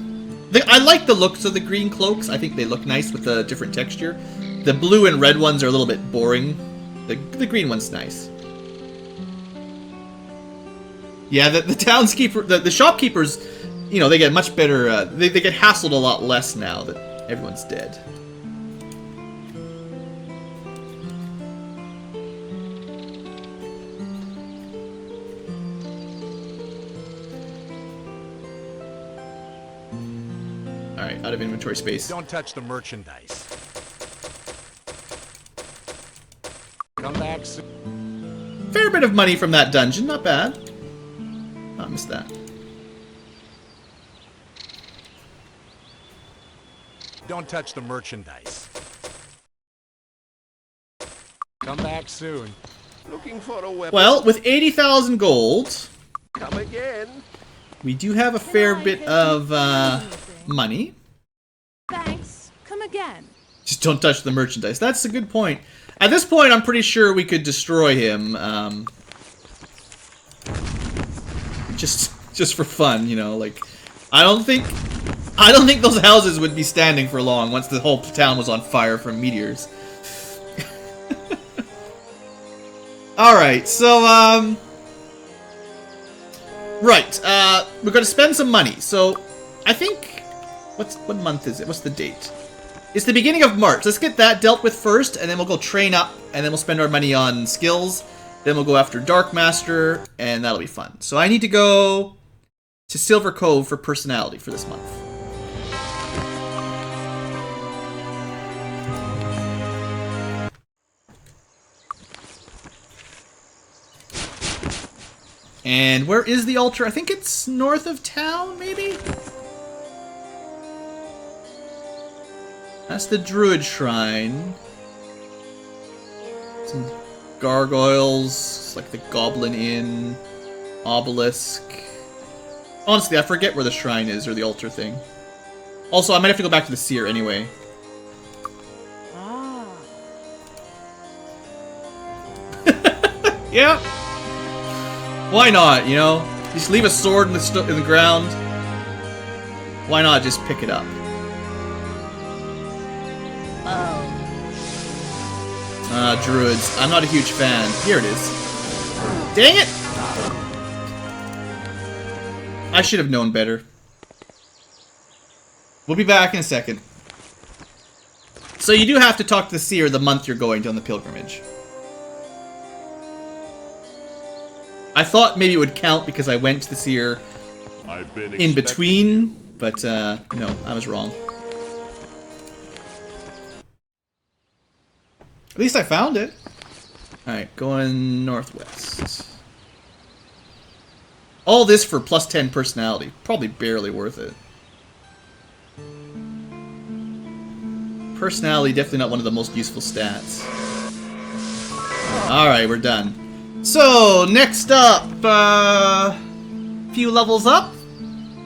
I like the looks of the green cloaks. I think they look nice with the different texture. The blue and red ones are a little bit boring. The green one's nice. Yeah, the townskeeper, the shopkeepers, you know, they get much better. They get hassled a lot less now that everyone's dead. Alright, out of inventory space. Don't touch the merchandise. Come back soon. Fair bit of money from that dungeon, not bad. Oh, I missed that. Don't touch the merchandise. Come back soon. Looking for a weapon? Well, with 80,000 gold, Come again. we do have a fair bit of money. Thanks. Come again. Just don't touch the merchandise. That's a good point. At this point, I'm pretty sure we could destroy him. Just for fun, you know. Like, I don't think those houses would be standing for long once the whole town was on fire from meteors. All right, so right, we're gonna spend some money. So, I think. What month is it? What's the date? It's the beginning of March. Let's get that dealt with first, and then we'll go train up, and then we'll spend our money on skills. Then we'll go after Dark Master, and that'll be fun. So I need to go to Silver Cove for personality for this month. And where is the altar? I think it's north of town, maybe? That's the Druid Shrine. Some gargoyles, like the Goblin Inn, obelisk. Honestly, I forget where the shrine is, or the altar thing. Also, I might have to go back to the seer anyway. Ah. Yeah. Why not, you know? Just leave a sword in the ground. Why not just pick it up? Druids. I'm not a huge fan. Here it is. Dang it! I should have known better. We'll be back in a second. So you do have to talk to the seer the month you're going on the pilgrimage. I thought maybe it would count because I went to the seer in between, but no, I was wrong. At least I found it. Alright, going northwest. All this for plus 10 personality. Probably barely worth it. Personality, definitely not one of the most useful stats. Alright, we're done. So, next up, few levels up.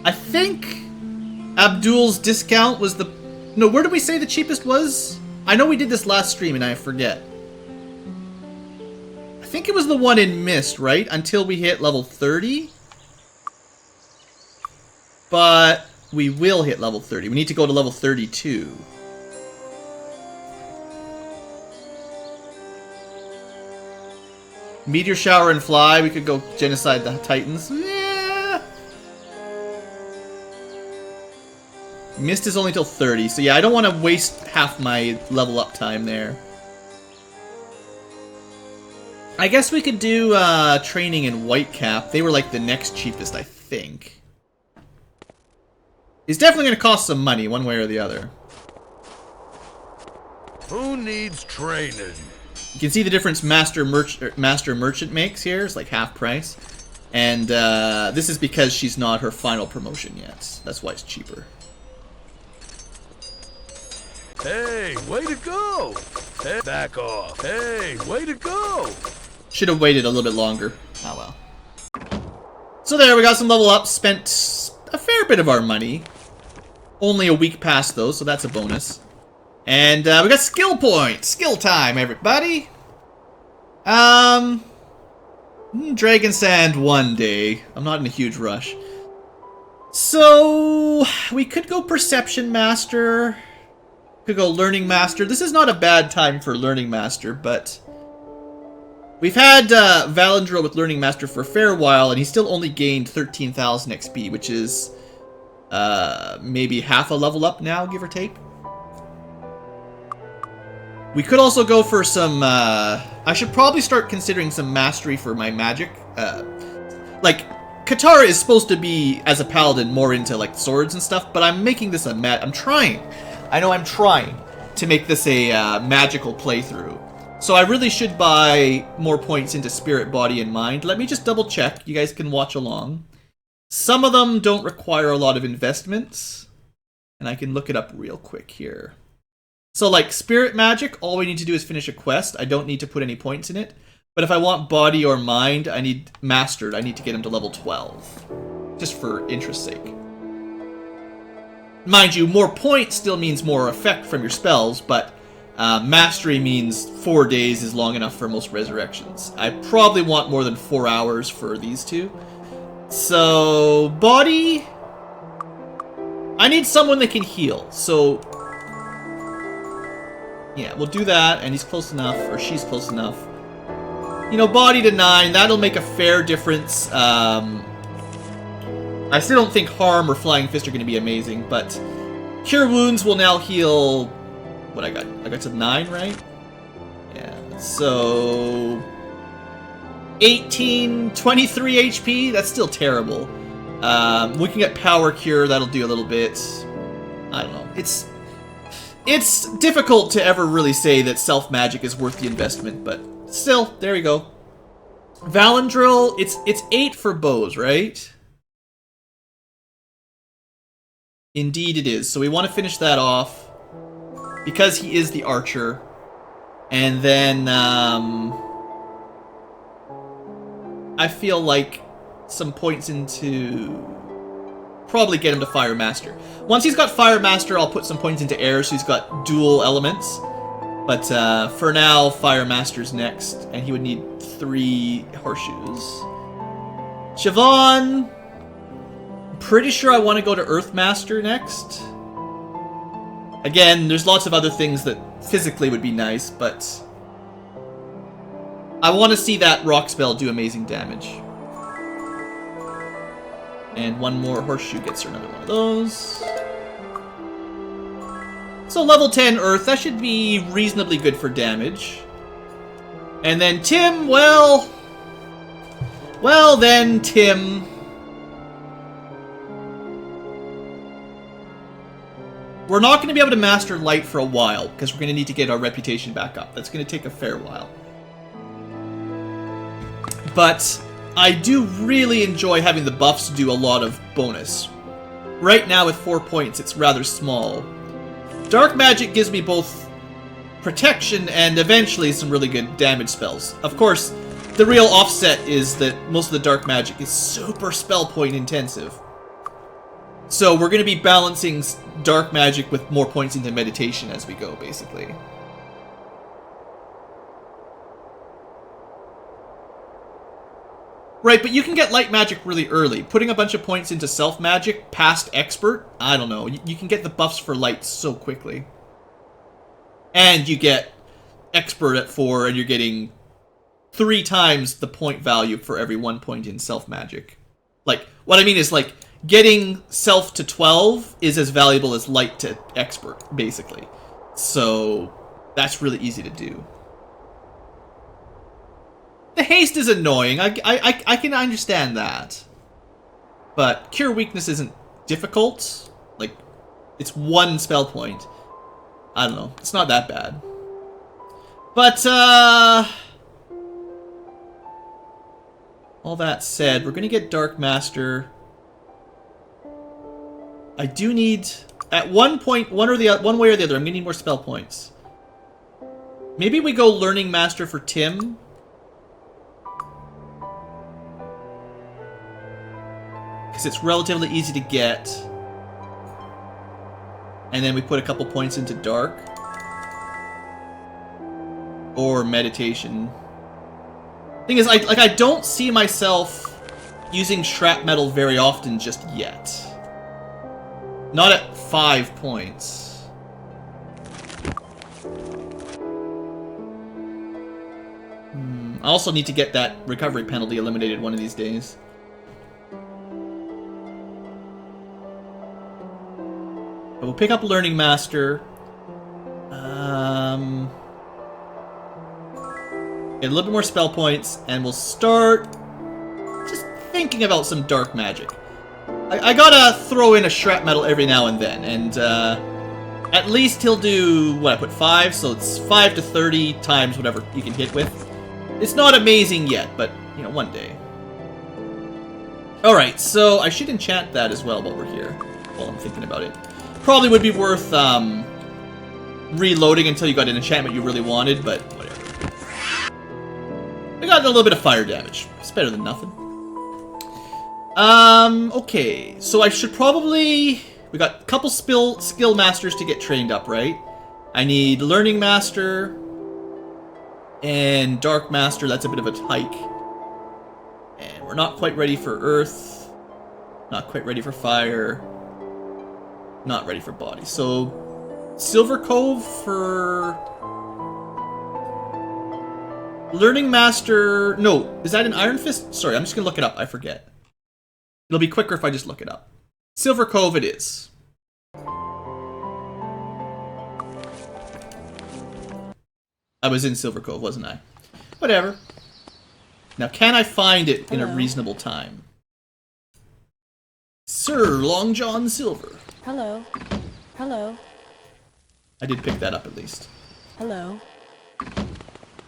I think Abdul's discount was the... No, where did we say the cheapest was? I know we did this last stream and I forget. I think it was the one in Mist, right? Until we hit level 30. But we will hit level 30. We need to go to level 32. Meteor Shower and Fly, we could go genocide the Titans. Yeah. Mist is only till 30, so yeah, I don't want to waste half my level up time there. I guess we could do training in Whitecap. They were like the next cheapest, I think. It's definitely going to cost some money, one way or the other. Who needs training? You can see the difference Master Merchant makes here. It's like half price. And this is because she's not her final promotion yet. That's why it's cheaper. Hey, way to go! Hey, back off. Hey, way to go! Should have waited a little bit longer. Oh well. So there, we got some level ups. Spent a fair bit of our money. Only a week past though, so that's a bonus. And we got skill points. Skill time, everybody. Dragon Sand one day. I'm not in a huge rush. So we could go Perception Master. Could go Learning Master. This is not a bad time for Learning Master, but we've had Valandril with Learning Master for a fair while, and he still only gained 13,000 XP, which is maybe half a level up now, give or take. We could also go for some, I should probably start considering some mastery for my magic. Like, Katara is supposed to be, as a paladin, more into, like, swords and stuff, but I'm making this I'm trying. I know I'm trying to make this a magical playthrough. So I really should buy more points into Spirit, Body, and Mind. Let me just double check. You guys can watch along. Some of them don't require a lot of investments. And I can look it up real quick here. So, like, Spirit Magic, all we need to do is finish a quest. I don't need to put any points in it. But if I want Body or Mind, I need Mastered. I need to get him to level 12. Just for interest's sake. Mind you, more points still means more effect from your spells, but Mastery means 4 days is long enough for most resurrections. I probably want more than 4 hours for these two. So, Body... I need someone that can heal, so... yeah, we'll do that, and he's close enough, or she's close enough. You know, Body to 9, that'll make a fair difference. I still don't think Harm or Flying Fist are going to be amazing, but Cure Wounds will now heal... what I got? I got to 9, right? Yeah, so... 18, 23 HP? That's still terrible. We can get Power Cure, that'll do a little bit. I don't know. It's difficult to ever really say that self-magic is worth the investment, but still, there you go. Valandril, it's 8 for bows, right? Indeed it is. So we want to finish that off because he is the archer. And then I feel like some points into probably get him to Fire Master. Once he's got Fire Master, I'll put some points into air so he's got dual elements. But for now, Fire Master's next, and he would need 3 horseshoes. Siobhan, pretty sure I want to go to Earthmaster next. Again, there's lots of other things that physically would be nice, but I want to see that rock spell do amazing damage. And one more horseshoe gets her another one of those. So level 10 Earth, that should be reasonably good for damage. And then Tim, well then, Tim. We're not going to be able to master light for a while, because we're going to need to get our reputation back up. That's going to take a fair while. But I do really enjoy having the buffs do a lot of bonus. Right now with 4 points, it's rather small. Dark magic gives me both protection and eventually some really good damage spells. Of course, the real offset is that most of the dark magic is super spell point intensive. So we're going to be balancing dark magic with more points into meditation as we go, basically. Right, but you can get light magic really early. Putting a bunch of points into self magic past expert, I don't know. You can get the buffs for light so quickly. And you get expert at 4, and you're getting 3 times the point value for every 1 point in self magic. Like, what I mean is, like, getting self to 12 is as valuable as light to expert, basically. So that's really easy to do. The haste is annoying. I can understand that. But Cure Weakness isn't difficult. Like, it's 1 spell point. I don't know. It's not that bad. But, all that said, we're gonna get Dark Master. I do need... At one point, one way or the other, I'm gonna need more spell points. Maybe we go Learning Master for Tim. Because it's relatively easy to get. And then we put a couple points into Dark. Or Meditation. Thing is, I don't see myself using Shrapmetal very often just yet. Not at 5 points. I also need to get that recovery penalty eliminated one of these days. But we'll pick up Learning Master. Get a little bit more spell points, and we'll start just thinking about some dark magic. I gotta throw in a Shrapmetal every now and then, and at least he'll do, what, I put 5, so it's 5 to 30 times whatever you can hit with. It's not amazing yet, but, you know, one day. Alright, so I should enchant that as well while we're here, while I'm thinking about it. Probably would be worth reloading until you got an enchantment you really wanted, but whatever. I got a little bit of fire damage. It's better than nothing. Okay, so I should probably... We got a couple skill masters to get trained up, right? I need Learning Master and Dark Master. That's a bit of a hike. And we're not quite ready for Earth. Not quite ready for Fire. Not ready for Body. So, Silver Cove for... Learning Master... No, is that an Iron Fist? Sorry, I'm just gonna look it up. I forget. It'll be quicker if I just look it up. Silver Cove it is. I was in Silver Cove, wasn't I? Whatever. Now, can I find it in a reasonable time? Sir Long John Silver. Hello. Hello. I did pick that up at least. Hello.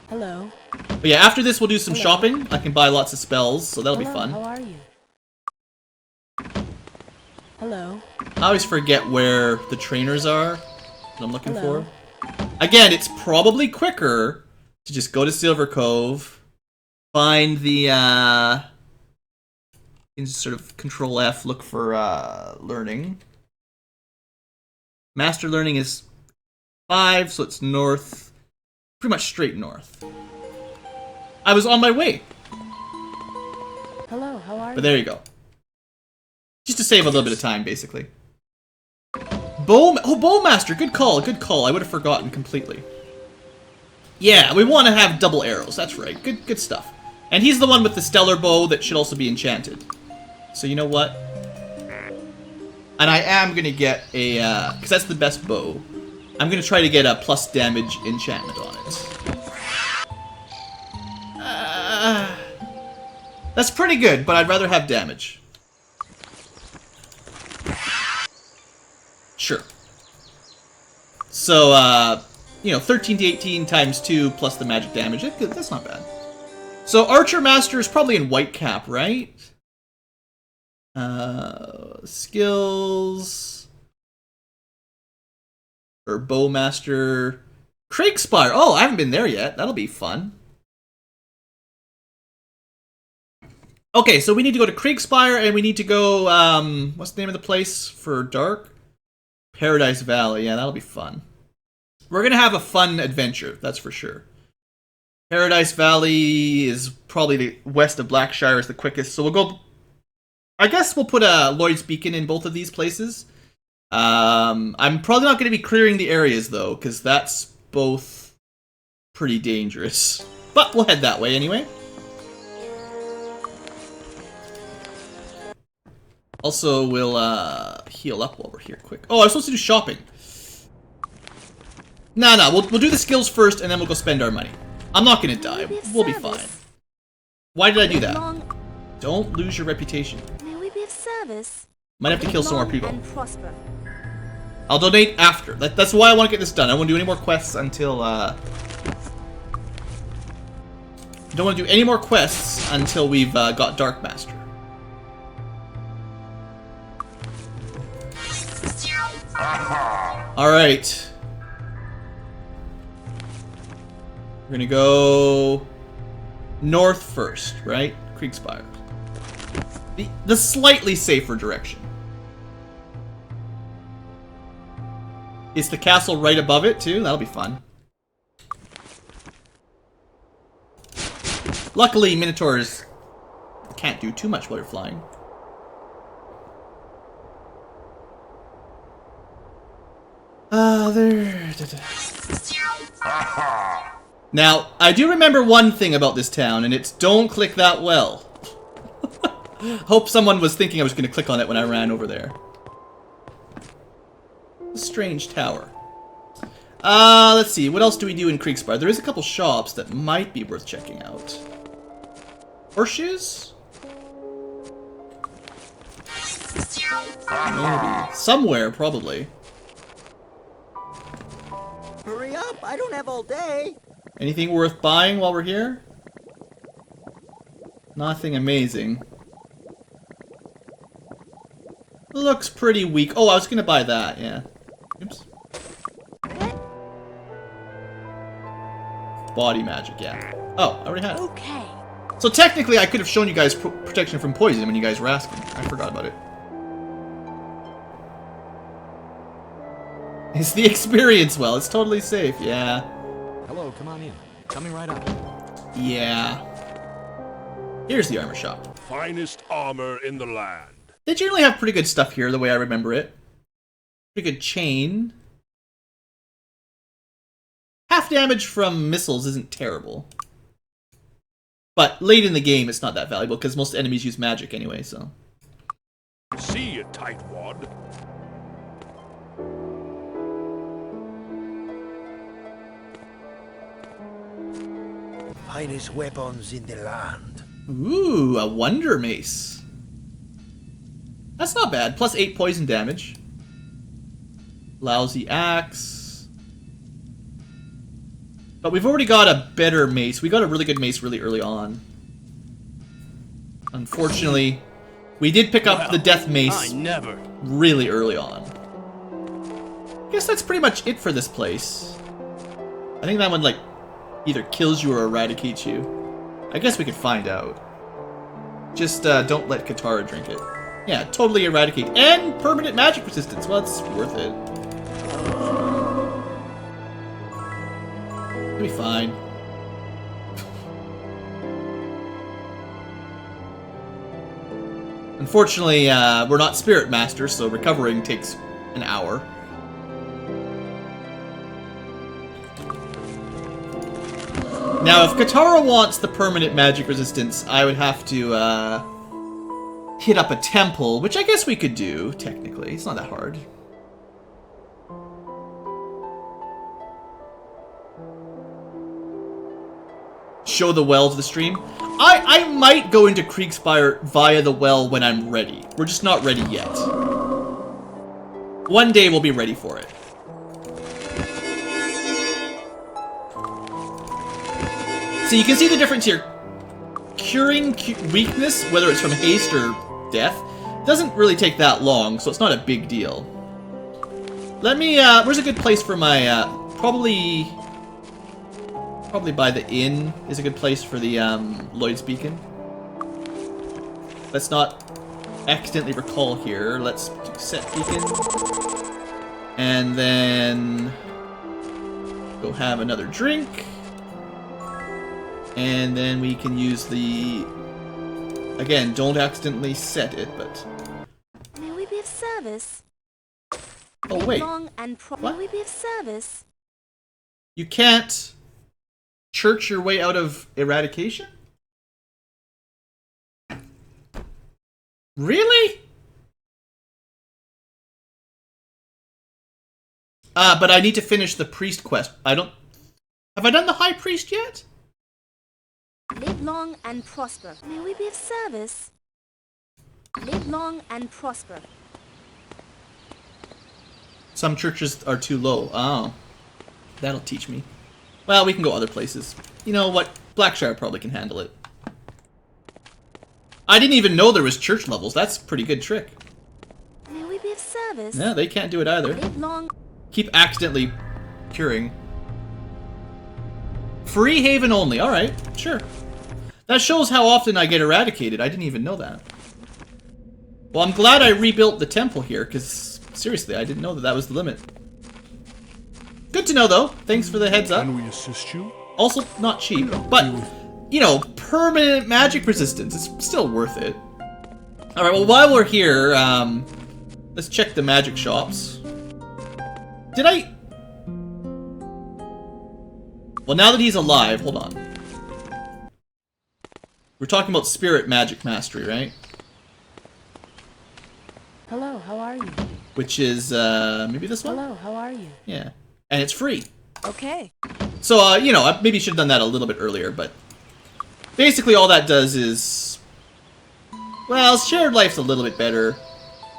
Hello. But yeah, after this we'll do some shopping. I can buy lots of spells, so that'll be fun. How are you? Hello. I always forget where the trainers are that I'm looking for. Again, it's probably quicker to just go to Silver Cove, find the, you can just sort of Control F, look for, Learning. Master Learning is 5, so it's north, pretty much straight north. I was on my way. Hello, how are But there you go. Just to save a little bit of time, basically. Bowmaster, good call, good call. I would have forgotten completely. Yeah, we want to have double arrows, that's right. Good stuff. And he's the one with the stellar bow that should also be enchanted. So you know what? And I am going to get a, because that's the best bow. I'm going to try to get a plus damage enchantment on it. That's pretty good, but I'd rather have damage. Sure. So, you know, 13 to 18 times 2 plus the magic damage. That's not bad. So, Archer Master is probably in white cap, right? Skills. Or Bowmaster. Spire. Oh, I haven't been there yet. That'll be fun. Okay, so we need to go to Spire, and we need to go, what's the name of the place for dark? Paradise Valley. Yeah, that'll be fun. We're gonna have a fun adventure, that's for sure. Paradise Valley is probably the west of Blackshire is the quickest, so we'll go... I guess we'll put a Lloyd's Beacon in both of these places. I'm probably not going to be clearing the areas, though, because that's both pretty dangerous. But we'll head that way anyway. Also, we'll heal up while we're here quick. Oh, I was supposed to do shopping. No, we'll do the skills first, and then we'll go spend our money. I'm not going to die. We'll be fine. Why did I do that? Don't lose your reputation. May we be of service? Might have to kill some more people. And prosper. I'll donate after. That's why I want to get this done. I don't want to do any more quests until, don't want to do any more quests until we've got Dark Master. Alright. We're gonna go north first, right? Spire. The slightly safer direction. Is the castle right above it, too? That'll be fun. Luckily, Minotaurs can't do too much while they're flying. Now, I do remember one thing about this town, and it's don't click that well. Hope someone was thinking I was going to click on it when I ran over there. A strange tower. Let's see. What else do we do in Spire? There is a couple shops that might be worth checking out. Horseshoes? Maybe. Somewhere, probably. Hurry up! I don't have all day! Anything worth buying while we're here? Nothing amazing. Looks pretty weak. Oh, I was gonna buy that, yeah. Oops. Body magic, yeah. Oh, I already had it. Okay. So technically, I could have shown you guys protection from poison when you guys were asking. I forgot about it. It's the experience well. It's totally safe, yeah. Hello, come on in. Coming right up. Yeah. Here's the armor shop. Finest armor in the land. They generally have pretty good stuff here, the way I remember it. Pretty good chain. Half damage from missiles isn't terrible. But late in the game, it's not that valuable, because most enemies use magic anyway, so... See you, tightwad. Finest weapons in the land. Ooh, a Wonder Mace. That's not bad. Plus 8 poison damage. Lousy axe. But we've already got a better mace. We got a really good mace really early on. Unfortunately, we did pick up the death mace really early on. I guess that's pretty much it for this place. I think that one, like, either kills you or eradicates you. I guess we could find out. Just don't let Katara drink it. Yeah, totally eradicate. And permanent magic resistance. Well, it's worth it. It'll be fine. Unfortunately, we're not Spirit Masters, so recovering takes an hour. Now, if Katara wants the permanent magic resistance, I would have to hit up a temple, which I guess we could do, technically. It's not that hard. Show the well to the stream. I might go into Kriegspire via the well when I'm ready. We're just not ready yet. One day we'll be ready for it. So you can see the difference here. Curing weakness, whether it's from haste or death, doesn't really take that long, so it's not a big deal. Let me, where's a good place for my, probably by the inn is a good place for the, Lloyd's Beacon. Let's not accidentally recall here. Let's do set beacon. And then go have another drink. And then we can use the... Again, don't accidentally set it, but... May we be of service? Oh, wait. May we be of service? You can't church your way out of eradication? Really? But I need to finish the priest quest. Have I done the high priest yet? Live long and prosper. May we be of service? Live long and prosper. Some churches are too low. Oh. That'll teach me. Well, we can go other places. You know what? Blackshire probably can handle it. I didn't even know there was church levels. That's a pretty good trick. May we be of service? Yeah, they can't do it either. Live long. Keep accidentally curing. Free haven only. Alright, sure. That shows how often I get eradicated. I didn't even know that. Well, I'm glad I rebuilt the temple here, because seriously, I didn't know that was the limit. Good to know, though. Thanks for the heads up. Can we assist you? Also, not cheap, but, you know, permanent magic resistance. It's still worth it. Alright, well, while we're here, let's check the magic shops. Did I... Well, now that he's alive, hold on. We're talking about spirit magic mastery, right? Hello, how are you? Which is, maybe this one? Hello, how are you? Yeah. And it's free. Okay. So, you know, I maybe should have done that a little bit earlier, but... Basically, all that does is... Well, shared life's a little bit better.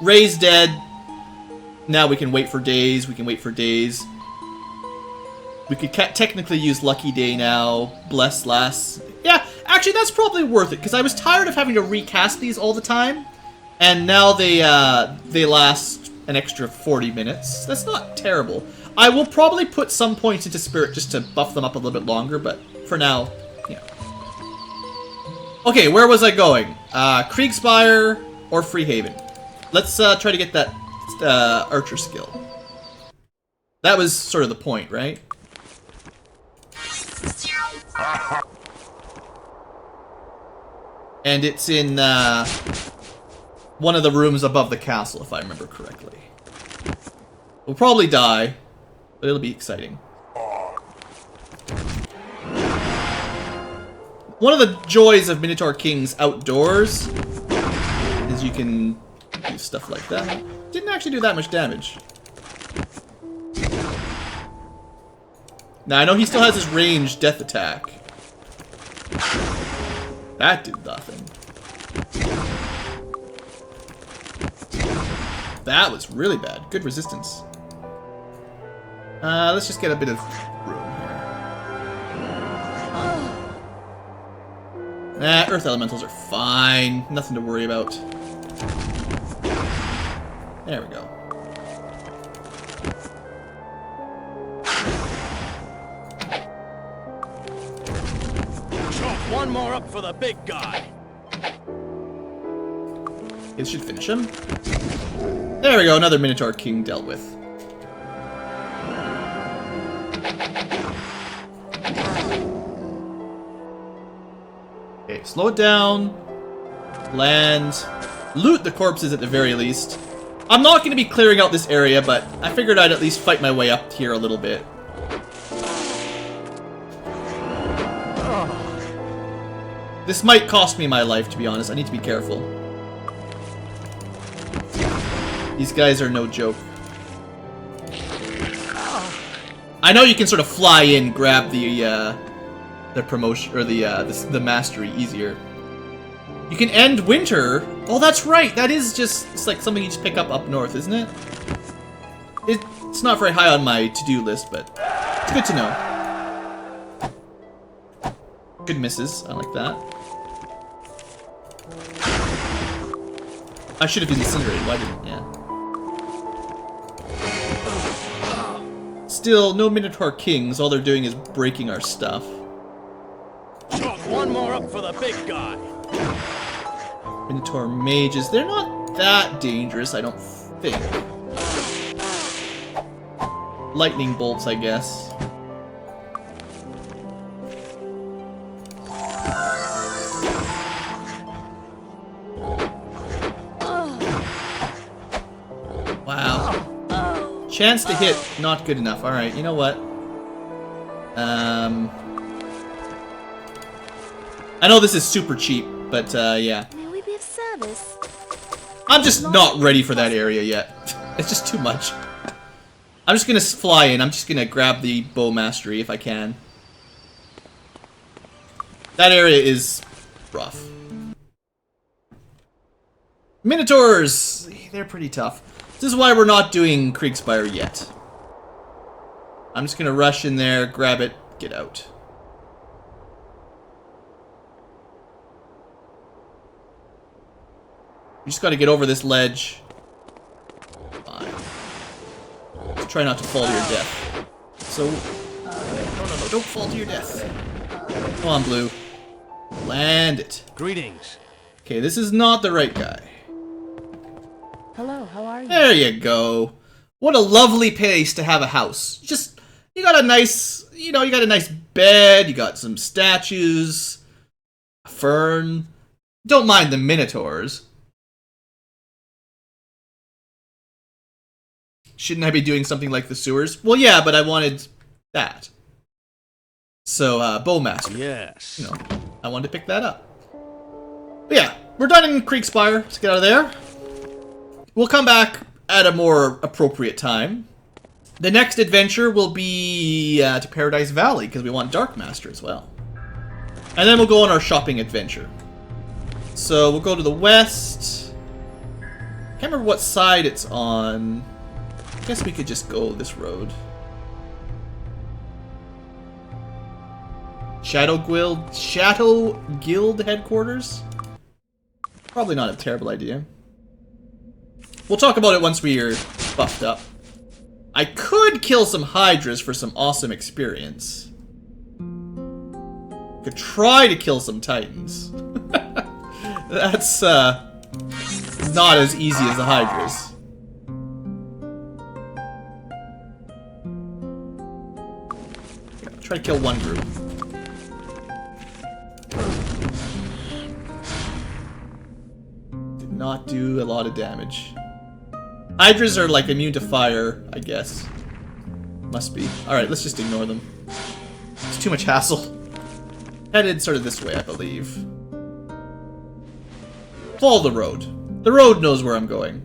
Ray's dead. Now we can wait for days, we can wait for days. We could technically use Lucky Day now. Bless Lass. Yeah, actually that's probably worth it, because I was tired of having to recast these all the time. And now they last an extra 40 minutes. That's not terrible. I will probably put some points into Spirit just to buff them up a little bit longer, but for now, yeah. Okay, where was I going? Kriegspire or Freehaven? Let's try to get that archer skill. That was sort of the point, right? And it's in one of the rooms above the castle, if I remember correctly. We'll probably die, but it'll be exciting. One of the joys of Minotaur King's outdoors is you can do stuff like that. Didn't actually do that much damage. Now, I know he still has his ranged death attack. That did nothing. That was really bad. Good resistance. Let's just get a bit of room here. Nah, earth elementals are fine. Nothing to worry about. There we go. One more up for the big guy. This should finish him. There we go, another Minotaur King dealt with. Okay, slow it down. Land. loot the corpses at the very least. I'm not going to be clearing out this area, but I figured I'd at least fight my way up here a little bit. This might cost me my life, to be honest. I need to be careful. These guys are no joke. I know you can sort of fly in, grab the promotion or the mastery easier. You can end winter. Oh, that's right. That is just it's like something you just pick up north, isn't it? It's not very high on my to-do list, but it's good to know. Good misses. I like that. I should have incinerated. Why didn't? Yeah. Still, no Minotaur Kings. All they're doing is breaking our stuff. Chalk one more up for the big guy. Minotaur Mages. They're not that dangerous, I don't think. Lightning bolts, I guess. Wow. Chance to hit, not good enough. Alright, you know what? I know this is super cheap, but yeah. May we be of service? I'm just not ready for that area yet. It's just too much. I'm just gonna fly in. I'm just gonna grab the bow mastery if I can. That area is rough. Minotaurs! They're pretty tough. This is why we're not doing Kriegspire yet. I'm just gonna rush in there, grab it, get out. You just gotta get over this ledge. Fine. Just try not to fall to your death. So... No, don't fall to your death. Come on, Blue. Land it. Greetings. Okay, this is not the right guy. Hello, how are you? There you go. What a lovely place to have a house. Just, you got a nice, you know, you got a nice bed, you got some statues, a fern. Don't mind the Minotaurs. Shouldn't I be doing something like the sewers? Well, yeah, but I wanted that. So, Bowmaster. Yes. You know, I wanted to pick that up. But yeah, we're done in Kriegspire. Let's get out of there. We'll come back at a more appropriate time. The next adventure will be to Paradise Valley, because we want Dark Master as well. And then we'll go on our shopping adventure. So, we'll go to the west. Can't remember what side it's on. I guess we could just go this road. Shadow Guild headquarters? Probably not a terrible idea. We'll talk about it once we're buffed up. I could kill some Hydras for some awesome experience. Could try to kill some Titans. That's not as easy as the Hydras. Try to kill one group. Did not do a lot of damage. Hydras are like immune to fire, I guess. Must be. Alright, let's just ignore them. It's too much hassle. Headed sort of this way, I believe. Follow the road. The road knows where I'm going.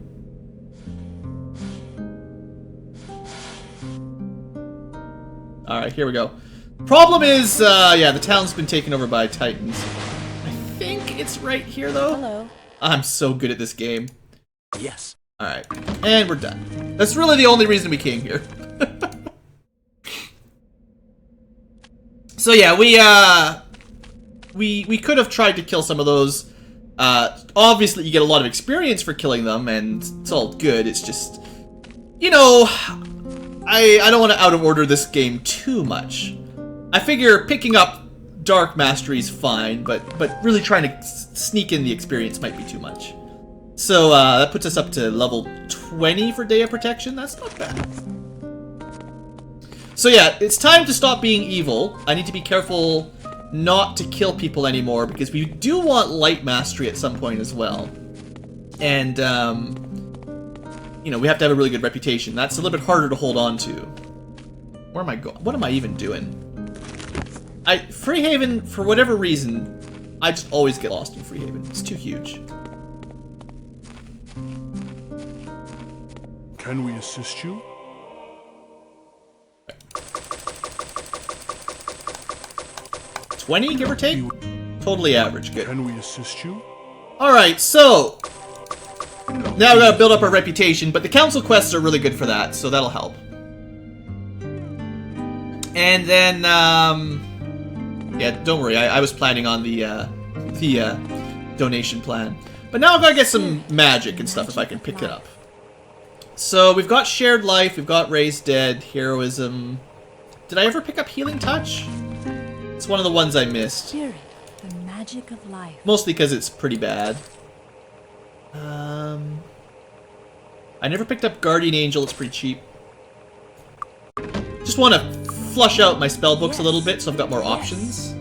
Alright, here we go. Problem is, yeah, the town's been taken over by Titans. I think it's right here, though. Hello. I'm so good at this game. Yes. Alright, and we're done. That's really the only reason we came here. So yeah, we could have tried to kill some of those. Obviously, you get a lot of experience for killing them, and it's all good. It's just, you know, I don't want to out of order this game too much. I figure picking up Dark Mastery is fine, but really trying to sneak in the experience might be too much. So that puts us up to level 20 for Day of Protection. That's not bad. So yeah, it's time to stop being evil. I need to be careful not to kill people anymore, because we do want Light Mastery at some point as well. And, you know, we have to have a really good reputation. That's a little bit harder to hold on to. Where am I going? What am I even doing? Freehaven, for whatever reason, I just always get lost in Freehaven. It's too huge. Can we assist you? $20, give or take? Totally average, good. Can we assist you? Alright, so... now we gotta build up our reputation, but the council quests are really good for that, so that'll help. And then, yeah, don't worry, I was planning on the donation plan. But now I've gotta get some magic and stuff if I can pick it up. So, we've got Shared Life, we've got Raised Dead, Heroism... Did I ever pick up Healing Touch? It's one of the ones I missed. Spirit, the magic of life. Mostly because it's pretty bad. I never picked up Guardian Angel, it's pretty cheap. Just want to flush out my spell books a little bit so I've got more options.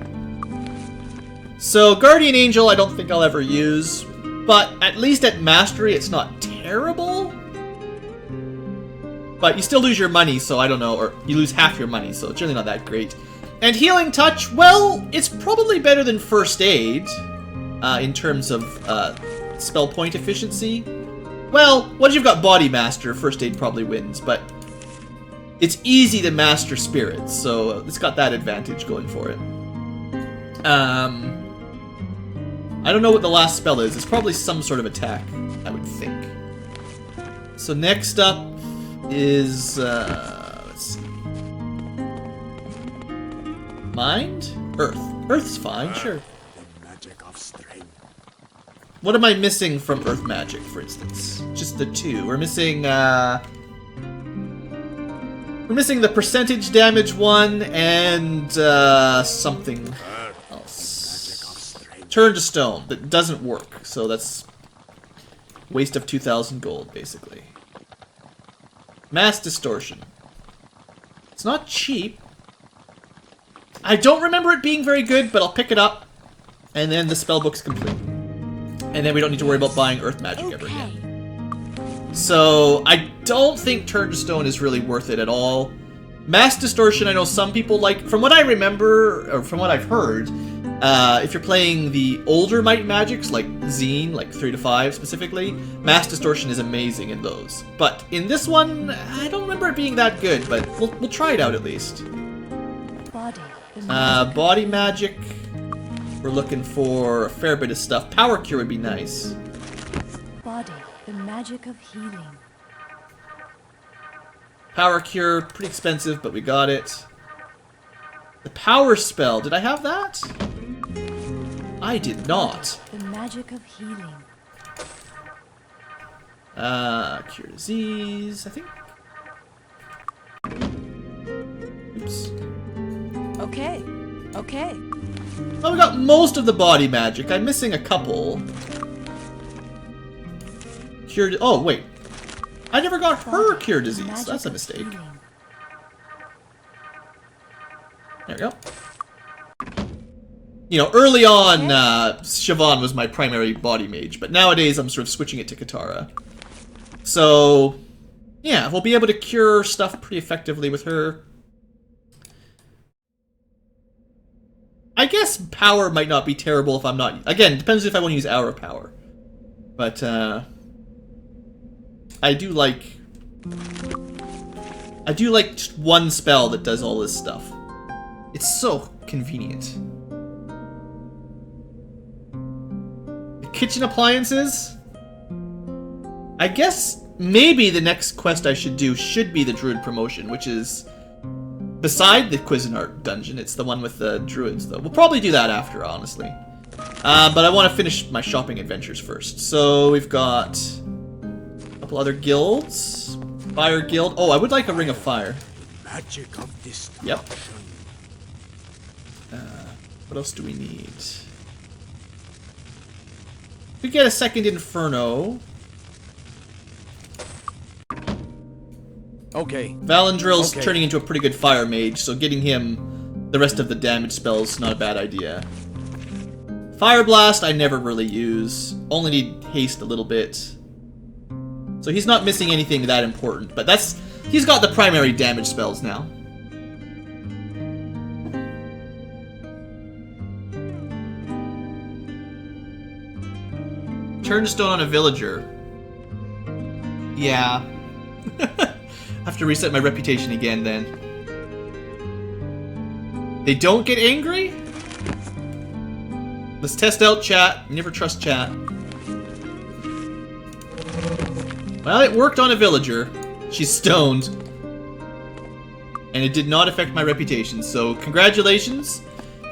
So, Guardian Angel I don't think I'll ever use, but at least at Mastery it's not terrible. But you still lose your money, so I don't know, or you lose half your money, so it's really not that great. And Healing Touch, well, it's probably better than First Aid, in terms of spell point efficiency. Well, once you've got Body Master, First Aid probably wins, but it's easy to master spirits, so it's got that advantage going for it. I don't know what the last spell is. It's probably some sort of attack, I would think. So next up is, let's see. Mind? Earth. Earth's fine, sure. The magic of strength. What am I missing from Earth magic, for instance? Just the two. We're missing the percentage damage one and something else. Turn to stone. That doesn't work, so that's waste of 2,000 gold, basically. Mass distortion. It's not cheap. I don't remember it being very good, but I'll pick it up, and then the spellbook's complete. And then we don't need to worry about buying Earth Magic ever again. So, I don't think Turn to Stone is really worth it at all. Mass Distortion, I know some people like. From what I remember, or from what I've heard, if you're playing the older Might Magics, like Zine, like 3 to 5 specifically, Mass Distortion is amazing in those. But in this one, I don't remember it being that good, but we'll try it out at least. Body Magic. We're looking for a fair bit of stuff. Power Cure would be nice. Body, the magic of healing. Power Cure, pretty expensive, but we got it. The Power Spell, did I have that? I did not. The magic of healing. Cure Disease, I think. Oops. Okay, okay. Oh, we got most of the body magic. I'm missing a couple. Oh, wait. I never got her Cure Disease. That's a mistake. There we go. You know, early on, Siobhan was my primary body mage, but nowadays I'm sort of switching it to Katara. So, yeah, we'll be able to cure stuff pretty effectively with her. I guess power might not be terrible if I'm not... Again, depends if I want to use Hour of Power. But, I do like just one spell that does all this stuff. It's so convenient. The kitchen appliances? I guess maybe the next quest I should do should be the Druid promotion, which is beside the Cuisinart dungeon. It's the one with the Druids, though. We'll probably do that after, honestly. But I want to finish my shopping adventures first. So we've got a couple other guilds. Fire Guild. Oh, I would like a Ring of Fire. Magic of destruction. Yep. What else do we need? We get a second Inferno. Okay. Valandril's turning into a pretty good fire mage, so getting him the rest of the damage spells is not a bad idea. 5 Fire Blast I never really use. Only need haste a little bit. So he's not missing anything that important, but he's got the primary damage spells now. Turnstone on a villager. Yeah. I have to reset my reputation again then. They don't get angry? Let's test out chat. Never trust chat. Well, it worked on a villager. She's stoned. And it did not affect my reputation, so congratulations.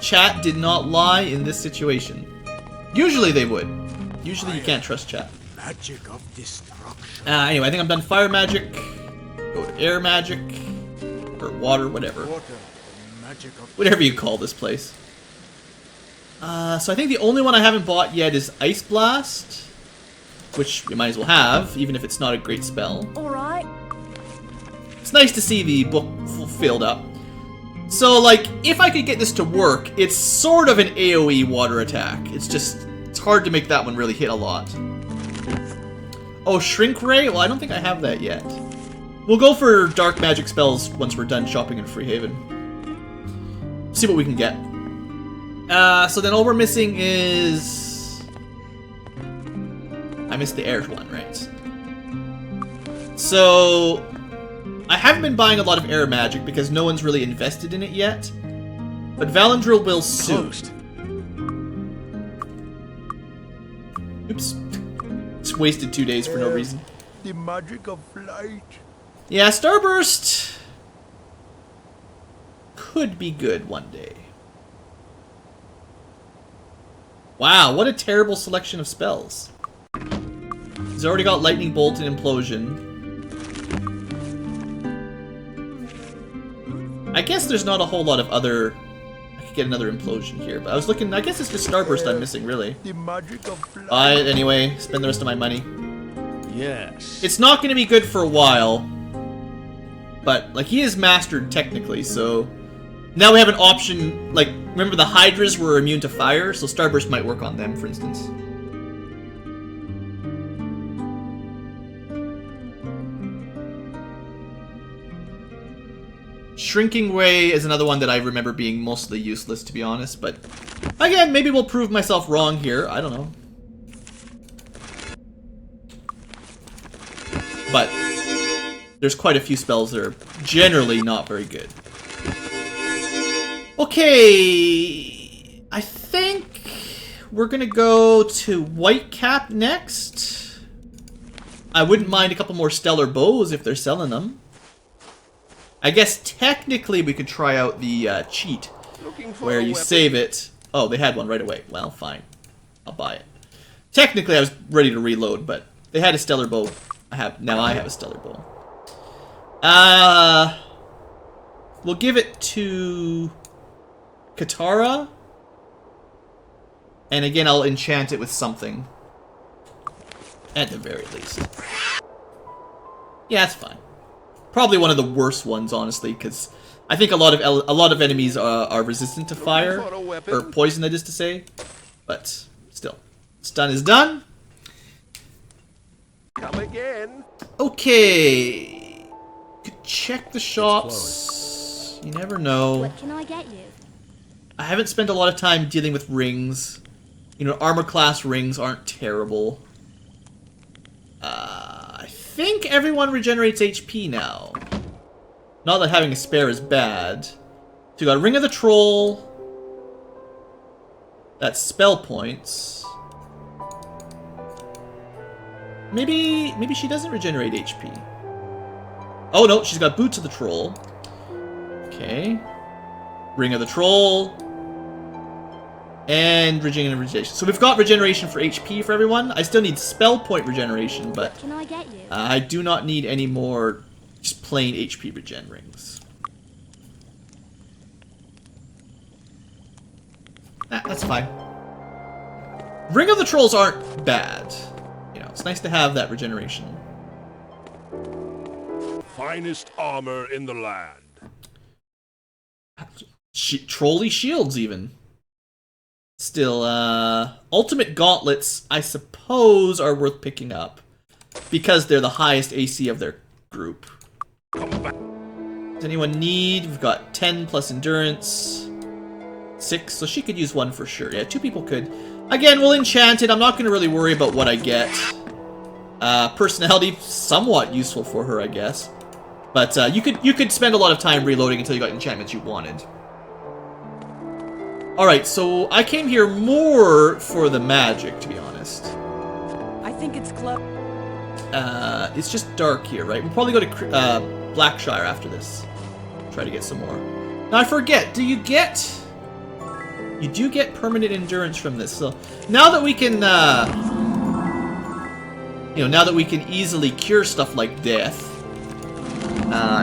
Chat did not lie in this situation. Usually they would. Usually you can't trust chat. Magic of destruction. Anyway, I think I'm done fire magic. Go to air magic. Or water, whatever. Whatever you call this place. So I think the only one I haven't bought yet is Ice Blast. Which you might as well have, even if it's not a great spell. Alright. It's nice to see the book filled up. So, like, if I could get this to work, it's sort of an AoE water attack. It's hard to make that one really hit a lot. Oh, Shrink Ray? Well, I don't think I have that yet. We'll go for dark magic spells once we're done shopping in Freehaven. See what we can get. So then all we're missing is... I missed the air one, right? So... I haven't been buying a lot of air magic because no one's really invested in it yet. But Valandril will soon. Oops. Just wasted 2 days for no reason. The magic of flight. Yeah, Starburst could be good one day. Wow, what a terrible selection of spells. He's already got Lightning Bolt and Implosion. I guess there's not a whole lot of other... I could get another Implosion here, but I was looking... I guess it's just Starburst I'm missing, really. The magic of flight. Buy it anyway, spend the rest of my money. Yes. It's not going to be good for a while. But, like, he is mastered technically, so... Now we have an option, like, remember the Hydras were immune to fire, so Starburst might work on them, for instance. Shrinking Ray is another one that I remember being mostly useless, to be honest, but... Again, maybe we'll prove myself wrong here, I don't know. But... there's quite a few spells that are generally not very good. Okay, I think we're gonna go to Whitecap next. I wouldn't mind a couple more Stellar Bows if they're selling them. I guess technically we could try out the cheat where you save it. Oh, they had one right away. Well, fine. I'll buy it. Technically I was ready to reload, but they had a Stellar Bow. Now I have a Stellar Bow. We'll give it to Katara. And again, I'll enchant it with something. At the very least. Yeah, that's fine. Probably one of the worst ones, honestly, because I think a lot of enemies are resistant to fire. Or poison, that is to say. But, still. What's done is done. Come again. Okay. Could check the shops. You never know. What can I get you? I haven't spent a lot of time dealing with rings. You know, armor class rings aren't terrible. I think everyone regenerates HP now. Not that having a spare is bad. So you got Ring of the Troll. That's spell points. Maybe she doesn't regenerate HP. Oh no, she's got Boots of the Troll. Okay. Ring of the Troll. And regeneration. So we've got regeneration for HP for everyone. I still need spell point regeneration, but Can I get you? I do not need any more just plain HP regen rings. That's fine. Ring of the Trolls aren't bad. You know, it's nice to have that regeneration. Finest armor in the land. Trolley shields even. It's still, Ultimate Gauntlets, I suppose, are worth picking up. Because they're the highest AC of their group. Does anyone need? We've got 10 plus Endurance. 6, so she could use 1 for sure. Yeah, 2 people could. Again, we'll enchant it. I'm not going to really worry about what I get. Personality, somewhat useful for her, I guess. But you could spend a lot of time reloading until you got enchantments you wanted. Alright, so I came here more for the magic, to be honest. I think it's close. It's just dark here, right? We'll probably go to Blackshire after this. Try to get some more. Now, I forget, do you get... You do get permanent endurance from this, so... Now that we can, you know, now that we can easily cure stuff like death,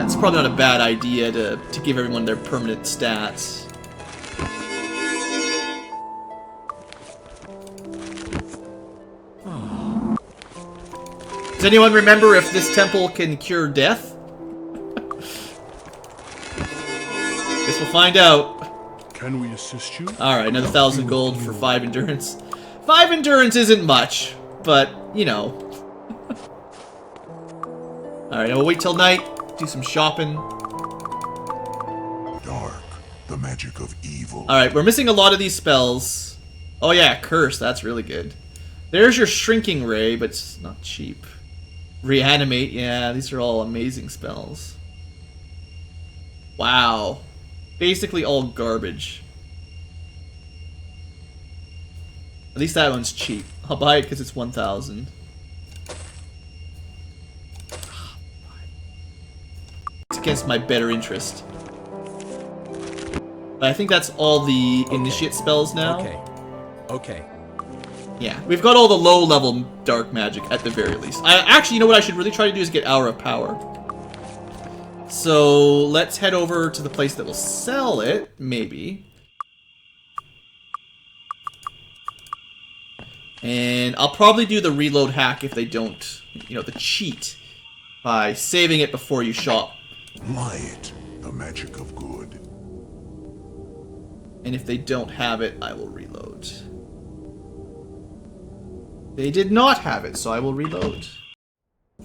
it's probably not a bad idea to give everyone their permanent stats. Does anyone remember if this temple can cure death? Guess we'll find out. Can we assist you? Alright, another 1,000 gold for 5 endurance. 5 endurance isn't much, but, you know. Alright, we'll wait till night, do some shopping. Dark, the magic of evil. Alright, we're missing a lot of these spells. Oh yeah, Curse, that's really good. There's your Shrinking Ray, but it's not cheap. Reanimate, yeah, these are all amazing spells. Wow. Basically all garbage. At least that one's cheap. I'll buy it because it's 1,000. It's against my better interest. But I think that's all the initiate spells now. Okay. Yeah, we've got all the low-level dark magic at the very least. Actually, you know what I should really try to do is get Hour of Power. So, let's head over to the place that will sell it, maybe. And I'll probably do the reload hack if they don't, you know, the cheat, by saving it before you shop. Light, the magic of good. And if they don't have it, I will reload. They did not have it, so I will reload.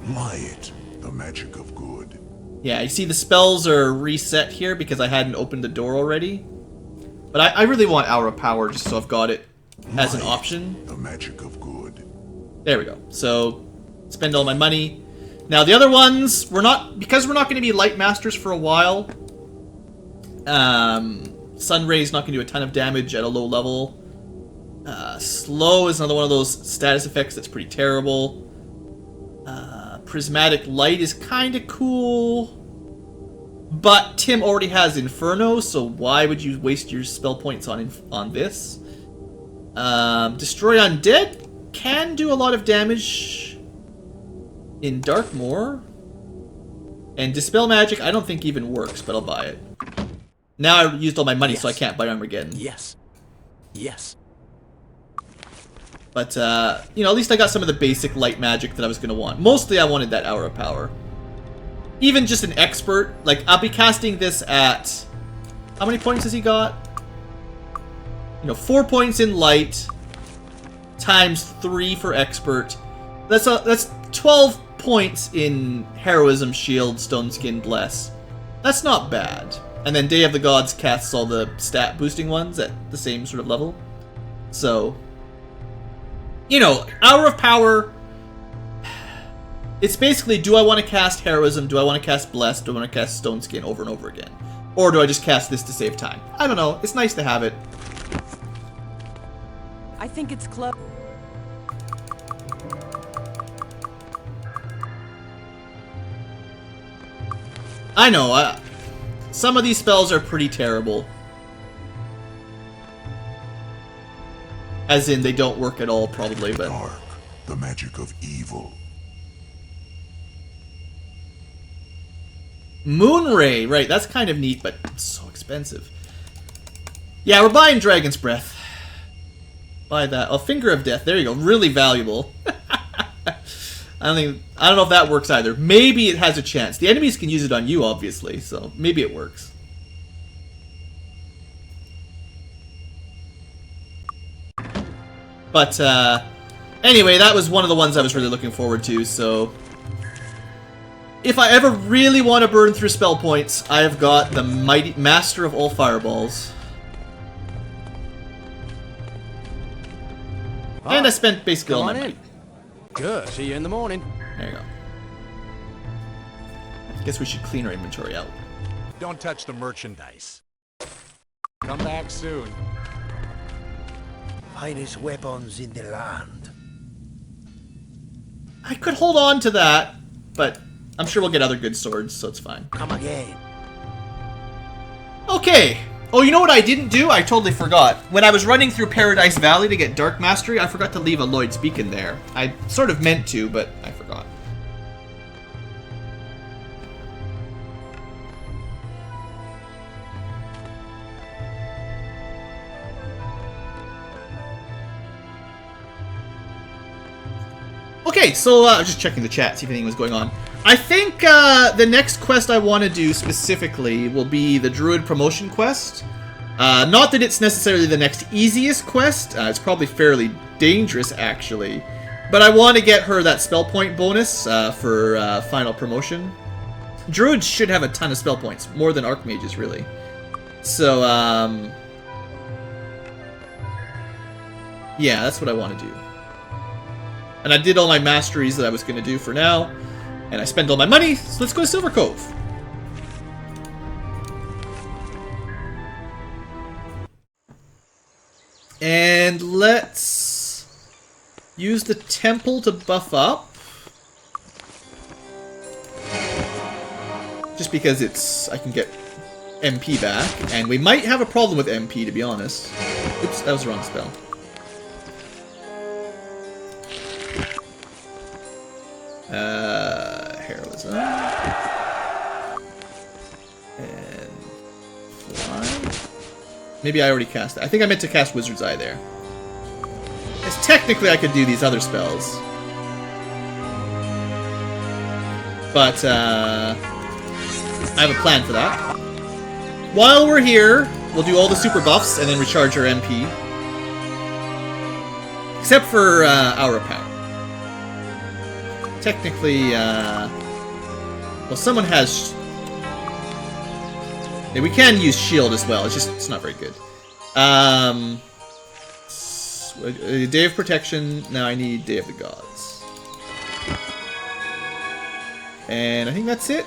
Light, the magic of good. Yeah, you see the spells are reset here because I hadn't opened the door already. But I really want Hour of Power just so I've got it as an option. The magic of good. There we go. So, spend all my money. Now the other ones, because we're not going to be Light Masters for a while. Sunray's not going to do a ton of damage at a low level. Slow is another one of those status effects that's pretty terrible. Prismatic Light is kind of cool. But Tim already has Inferno, so why would you waste your spell points on this? Destroy Undead can do a lot of damage in Darkmoor. And Dispel Magic I don't think even works, but I'll buy it. Now I used all my money, so I can't buy Armageddon. Yes. But, you know, at least I got some of the basic light magic that I was going to want. Mostly I wanted that Hour of Power. Even just an expert. Like, I'll be casting this at... How many points has he got? You know, 4 points in light. Times 3 for expert. That's 12 points in heroism, shield, stone skin, bless. That's not bad. And then Day of the Gods casts all the stat boosting ones at the same sort of level. So... You know, Hour of Power, it's basically, do I want to cast Heroism, do I want to cast Bless, do I want to cast Stone Skin over and over again? Or do I just cast this to save time? I don't know, it's nice to have it. I think it's close. I know, some of these spells are pretty terrible. As in, they don't work at all, probably, but... Dark, the magic of evil. Moonray, right, that's kind of neat, but it's so expensive. Yeah, we're buying Dragon's Breath. Buy that. Oh, Finger of Death, there you go, really valuable. I don't know if that works either. Maybe it has a chance. The enemies can use it on you, obviously, so maybe it works. But, anyway, that was one of the ones I was really looking forward to, so... If I ever really want to burn through spell points, I have got the Mighty Master of all Fireballs. And I spent basically all my money. Good. See you in the morning. There you go. I guess we should clean our inventory out. Don't touch the merchandise. Come back soon. Finest weapons in the land. I could hold on to that, but I'm sure we'll get other good swords, so it's fine. Come again. Okay. Oh, you know what I didn't do? I totally forgot. When I was running through Paradise Valley to get Dark Mastery, I forgot to leave a Lloyd's Beacon there. I sort of meant to, but I forgot. Okay, so I was just checking the chat, see if anything was going on. I think the next quest I want to do specifically will be the Druid Promotion quest. Not that it's necessarily the next easiest quest. It's probably fairly dangerous, actually. But I want to get her that spell point bonus for final promotion. Druids should have a ton of spell points, more than Archmages, really. So, yeah, that's what I want to do. And I did all my masteries that I was going to do for now. And I spent all my money, so let's go to Silver Cove. And let's use the temple to buff up. Just because I can get MP back. And we might have a problem with MP, to be honest. Oops, that was the wrong spell. Heroism. And fly. Maybe I already cast it. I think I meant to cast Wizard's Eye there. As technically I could do these other spells. But, I have a plan for that. While we're here, we'll do all the super buffs and then recharge our MP. Except for, Aura Power. Technically, well, someone has... Yeah, we can use shield as well, it's not very good. Day of Protection, now I need Day of the Gods. And I think that's it.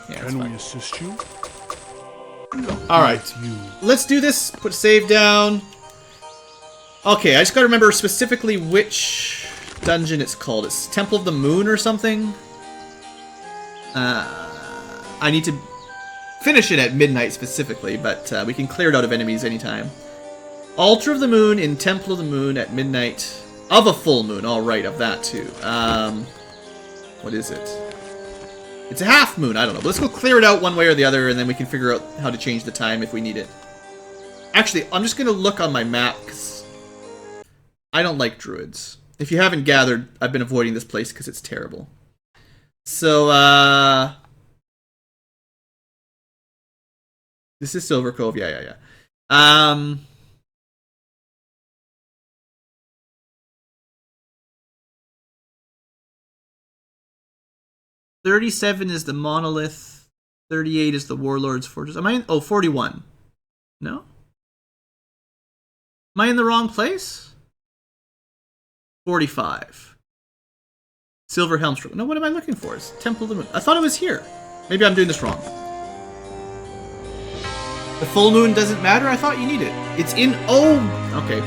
Yeah, Can we assist you? Alright, let's do this, put save down. Okay, I just gotta remember specifically which dungeon it's called. It's Temple of the Moon or something. I need to finish it at midnight specifically, but we can clear it out of enemies anytime. Altar of the Moon in Temple of the Moon at midnight of a full moon. All right, of that too. What is it? It's a half moon. I don't know. But let's go clear it out one way or the other, and then we can figure out how to change the time if we need it. Actually, I'm just gonna look on my map because I don't like druids. If you haven't gathered, I've been avoiding this place because it's terrible. So, this is Silver Cove. Yeah. 37 is the Monolith. 38 is the Warlord's Fortress. Am I in... Oh, 41. No? Am I in the wrong place? 45. Silver Helmstrom. No, what am I looking for? It's Temple of the Moon. I thought it was here. Maybe I'm doing this wrong. The full moon doesn't matter? I thought you need it. It's in... Oh! Okay.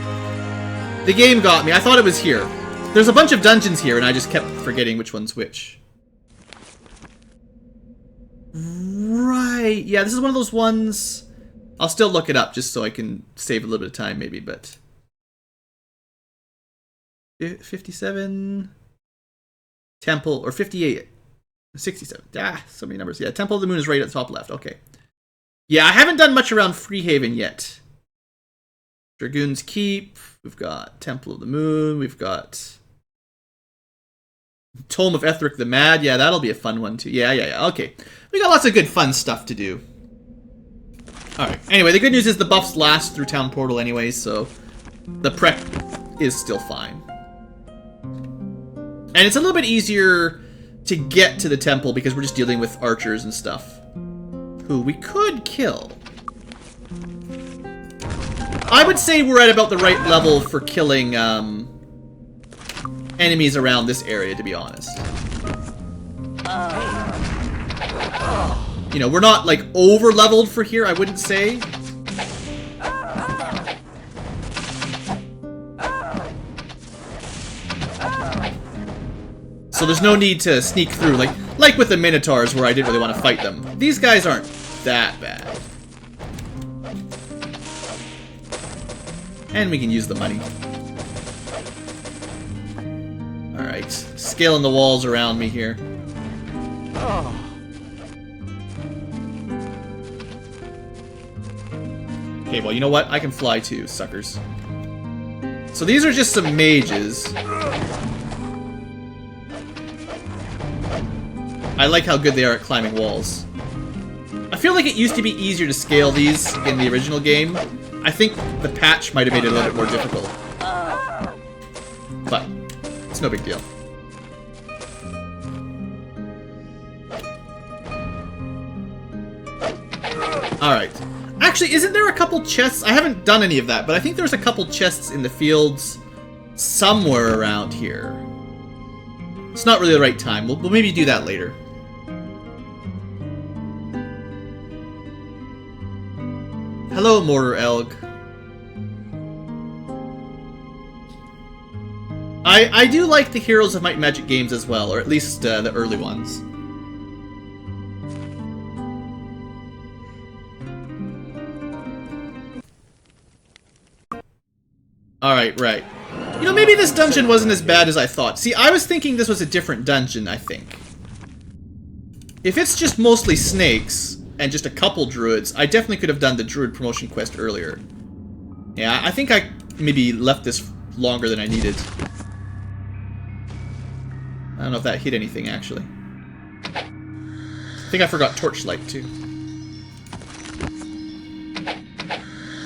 The game got me. I thought it was here. There's a bunch of dungeons here, and I just kept forgetting which one's which. Right. Yeah, this is one of those ones... I'll still look it up just so I can save a little bit of time, maybe, but... 57... Temple, or 58. 67. Ah, so many numbers. Yeah, Temple of the Moon is right at the top left. Okay. Yeah, I haven't done much around Freehaven yet. Dragoon's Keep. We've got Temple of the Moon. We've got... Tome of Ethric the Mad. Yeah, that'll be a fun one too. Yeah. Okay. We got lots of good fun stuff to do. Alright. Anyway, the good news is the buffs last through Town Portal anyway, so... The prep is still fine. And it's a little bit easier to get to the temple because we're just dealing with archers and stuff, who we could kill. I would say we're at about the right level for killing enemies around this area, to be honest. You know, we're not like over-leveled for here, I wouldn't say. So there's no need to sneak through, like with the Minotaurs where I didn't really want to fight them. These guys aren't that bad. And we can use the money. Alright, scaling the walls around me here. Okay, well, you know what? I can fly too, suckers. So these are just some mages. I like how good they are at climbing walls. I feel like it used to be easier to scale these in the original game. I think the patch might have made it a little bit more difficult. But it's no big deal. Alright. Actually, isn't there a couple chests? I haven't done any of that, but I think there's a couple chests in the fields somewhere around here. It's not really the right time. We'll maybe do that later. Hello, Mortar Elg. I do like the Heroes of Might and Magic games as well, or at least the early ones. Alright, right. You know, maybe this dungeon wasn't as bad as I thought. See, I was thinking this was a different dungeon, I think. If it's just mostly snakes, and just a couple druids, I definitely could have done the druid promotion quest earlier. Yeah, I think I maybe left this longer than I needed. I don't know if that hit anything, actually. I think I forgot torchlight, too.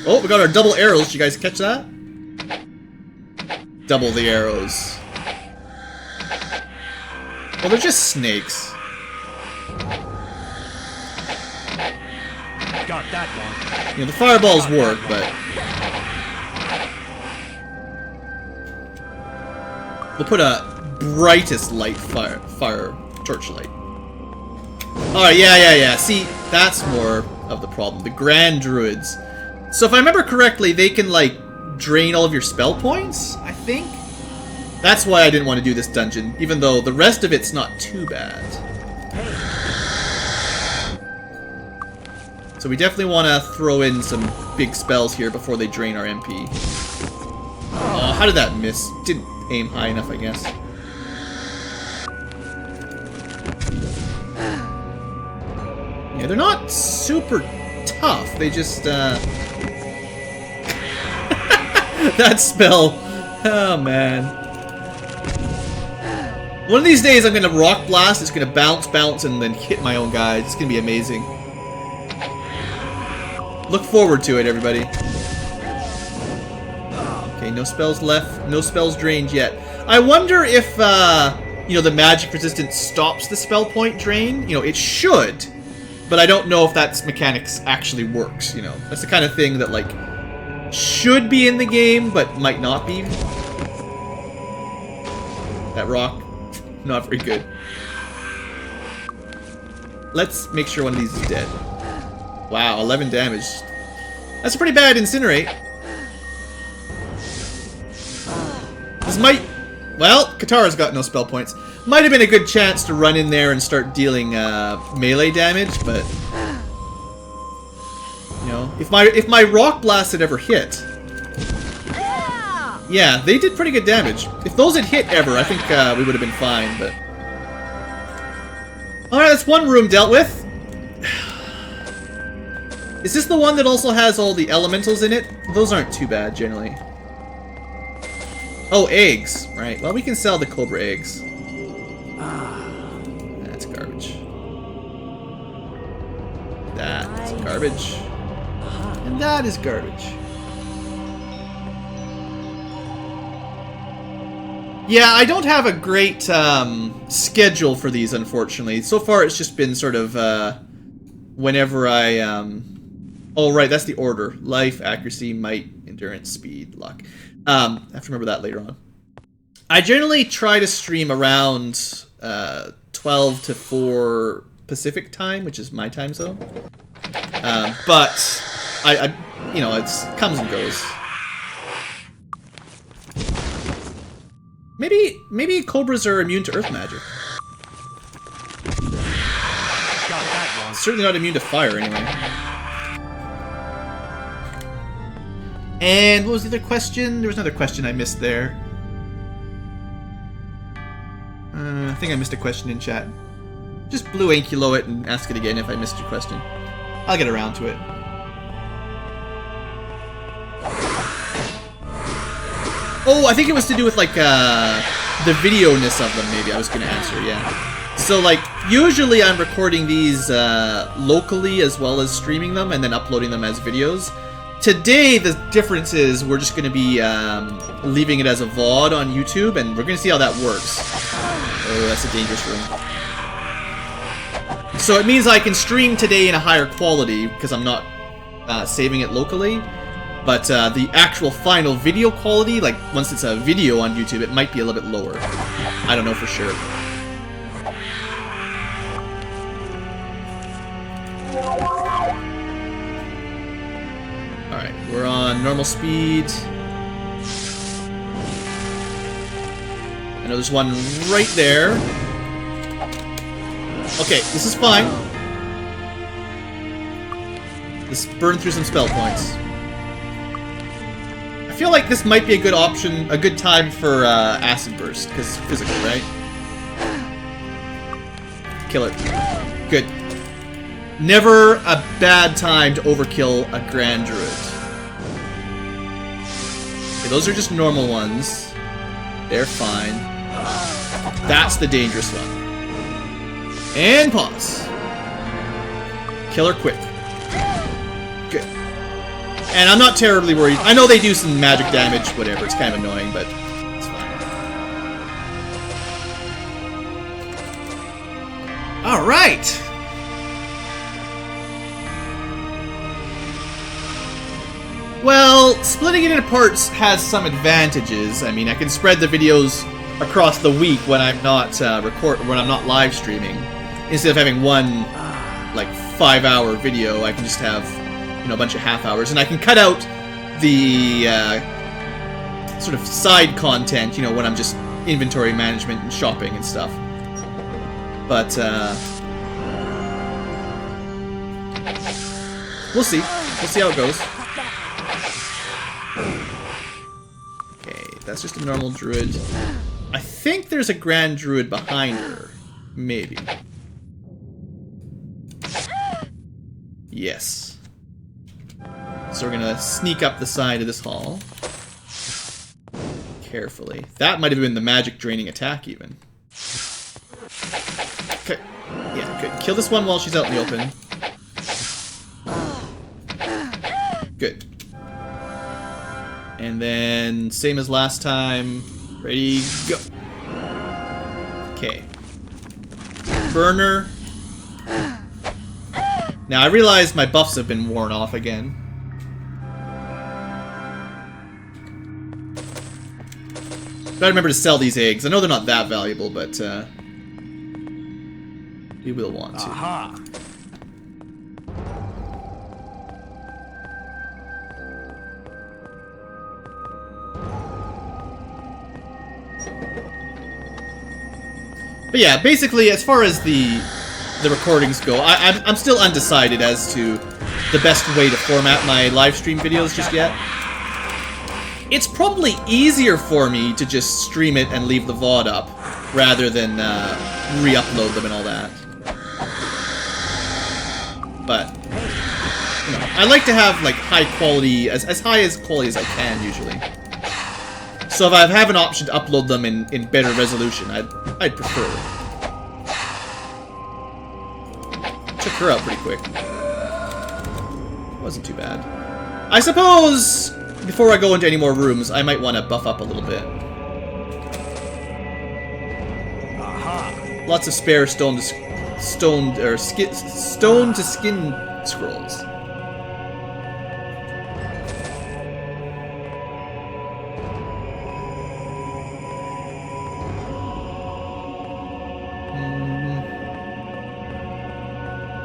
Oh, we got our double arrows. Did you guys catch that? Double the arrows. Well, they're just snakes. Got that one. You know, the fireballs work, but we'll put a brightest light fire torchlight. Alright, yeah. See, that's more of the problem. The Grand Druids. So if I remember correctly, they can, like, drain all of your spell points, I think? That's why I didn't want to do this dungeon, even though the rest of it's not too bad. So we definitely want to throw in some big spells here before they drain our MP. Oh, how did that miss? Didn't aim high enough, I guess. Yeah, they're not super tough. They just, that spell. Oh, man. One of these days I'm going to Rock Blast. It's going to bounce, and then hit my own guys. It's going to be amazing. Look forward to it, everybody. Okay, no spells left. No spells drained yet. I wonder if, you know, the magic resistance stops the spell point drain. You know, it should. But I don't know if that mechanics actually works, you know. That's the kind of thing that, like, should be in the game, but might not be. That rock, not very good. Let's make sure one of these is dead. Wow, 11 damage. That's a pretty bad incinerate. This might... Well, Katara's got no spell points. Might have been a good chance to run in there and start dealing melee damage, but... You know, if my Rock Blast had ever hit... Yeah, they did pretty good damage. If those had hit ever, I think we would have been fine, but... Alright, that's one room dealt with. Is this the one that also has all the elementals in it? Those aren't too bad, generally. Oh, eggs. Right. Well, we can sell the cobra eggs. That's garbage. That's garbage. And that is garbage. Yeah, I don't have a great schedule for these, unfortunately. So far, it's just been sort of whenever I... Oh, right, that's the order. Life, accuracy, might, endurance, speed, luck. I have to remember that later on. I generally try to stream around 12 to 4 Pacific time, which is my time zone. But I you know, it comes and goes. Maybe cobras are immune to earth magic. Certainly not immune to fire, anyway. And what was the other question? There was another question I missed there. I think I missed a question in chat. Just BlueAnkylo it and ask it again if I missed your question. I'll get around to it. Oh, I think it was to do with, like, the video-ness of them, maybe I was going to answer, yeah. So, like, usually I'm recording these locally as well as streaming them and then uploading them as videos. Today, the difference is we're just going to be leaving it as a VOD on YouTube, and we're going to see how that works. Oh, that's a dangerous room. So it means I can stream today in a higher quality, because I'm not saving it locally. But the actual final video quality, like once it's a video on YouTube, it might be a little bit lower. I don't know for sure. Alright, we're on normal speed. I know there's one right there. Okay, this is fine. Let's burn through some spell points. I feel like this might be a good option, a good time for Acid Burst, because physical, right? Kill it. Good. Never a bad time to overkill a Grand Druid. Okay, those are just normal ones. They're fine. That's the dangerous one. And pause. Kill her quick. Good. And I'm not terribly worried. I know they do some magic damage, whatever. It's kind of annoying, but it's fine. Alright! Well, splitting it into parts has some advantages. I mean, I can spread the videos across the week when I'm not when I'm not live streaming. Instead of having one, like, 5-hour video, I can just have, you know, a bunch of half hours, and I can cut out the sort of side content, you know, when I'm just inventory management and shopping and stuff. But we'll see. We'll see how it goes. Okay, that's just a normal druid. I think there's a Grand Druid behind her. Maybe. Yes. So we're gonna sneak up the side of this hall. Carefully. That might have been the magic draining attack, even. Okay. Yeah, good. Kill this one while she's out in the open. Good. And then, same as last time. Ready, go. Okay. Burner. Now, I realize my buffs have been worn off again. Gotta remember to sell these eggs. I know they're not that valuable, but we will want to. Aha! But yeah, basically, as far as the recordings go, I'm still undecided as to the best way to format my live stream videos just yet. It's probably easier for me to just stream it and leave the VOD up, rather than re-upload them and all that. But, you know, I like to have, like, high quality, as high as quality as I can, usually. So if I have an option to upload them in better resolution, I'd prefer. Took her out pretty quick. Wasn't too bad. I suppose, before I go into any more rooms, I might want to buff up a little bit. Lots of spare stone to skin scrolls.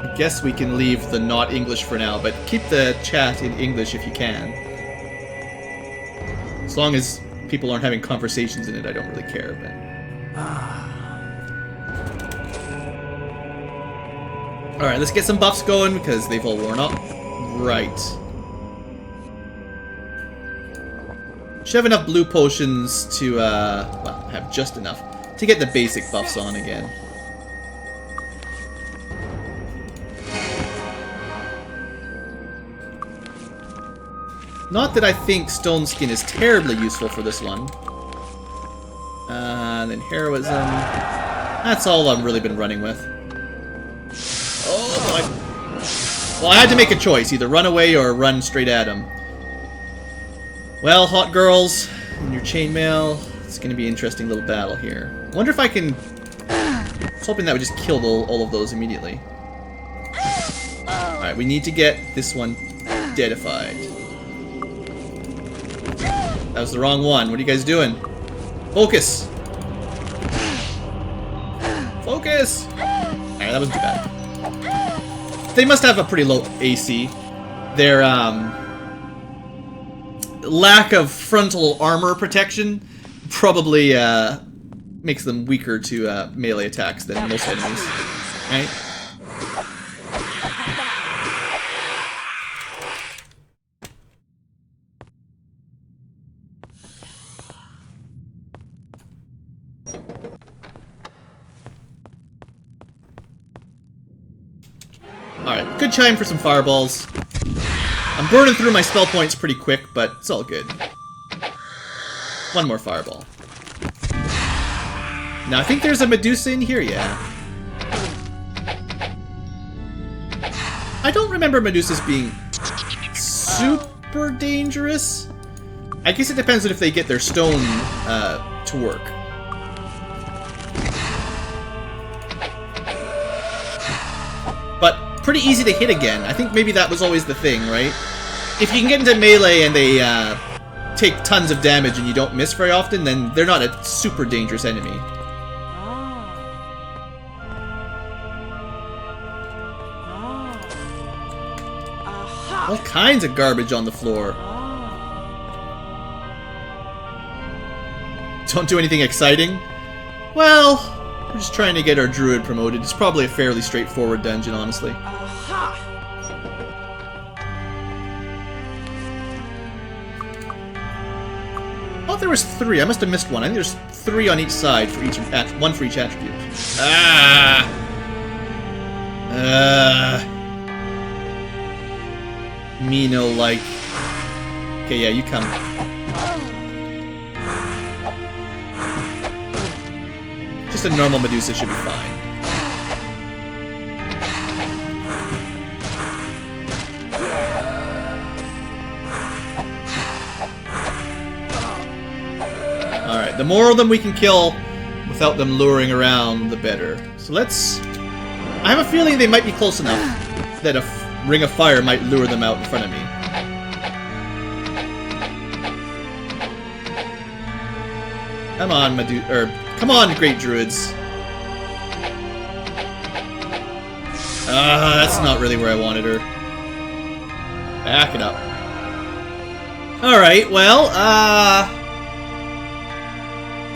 I guess we can leave the not English for now, but keep the chat in English if you can. As long as people aren't having conversations in it, I don't really care. But... Alright, let's get some buffs going because they've all worn off. Right. Should have enough blue potions to, well, have just enough to get the basic buffs on again. Not that I think stone skin is terribly useful for this one. Then heroism. That's all I've really been running with. Oh boy. Well, I had to make a choice. Either run away or run straight at him. Well, hot girls, in your chainmail, it's going to be an interesting little battle here. I wonder if I can... I was hoping that would just kill all of those immediately. Alright, we need to get this one deadified. That was the wrong one. What are you guys doing? Focus! Focus! Alright, that wasn't too bad. They must have a pretty low AC. Their, lack of frontal armor protection probably, makes them weaker to, melee attacks than most enemies. Right? Alright, good time for some fireballs. I'm burning through my spell points pretty quick, but it's all good. One more fireball. Now, I think there's a Medusa in here, yeah. I don't remember Medusas being super dangerous. I guess it depends on if they get their stone to work. But pretty easy to hit again. I think maybe that was always the thing, right? If you can get into melee and they take tons of damage and you don't miss very often, then they're not a super dangerous enemy. All kinds of garbage on the floor. Don't do anything exciting? Well... we're just trying to get our druid promoted. It's probably a fairly straightforward dungeon, honestly. Oh, there was 3. I must have missed one. I think there's 3 on each side for each one for each attribute. Ah! Mino-like. Okay, yeah, you come. Just a normal Medusa should be fine. Alright, the more of them we can kill without them luring around, the better. So let's... I have a feeling they might be close enough that a ring of fire might lure them out in front of me. Come on, come on, great druids. That's not really where I wanted her. Back it up. Alright, well,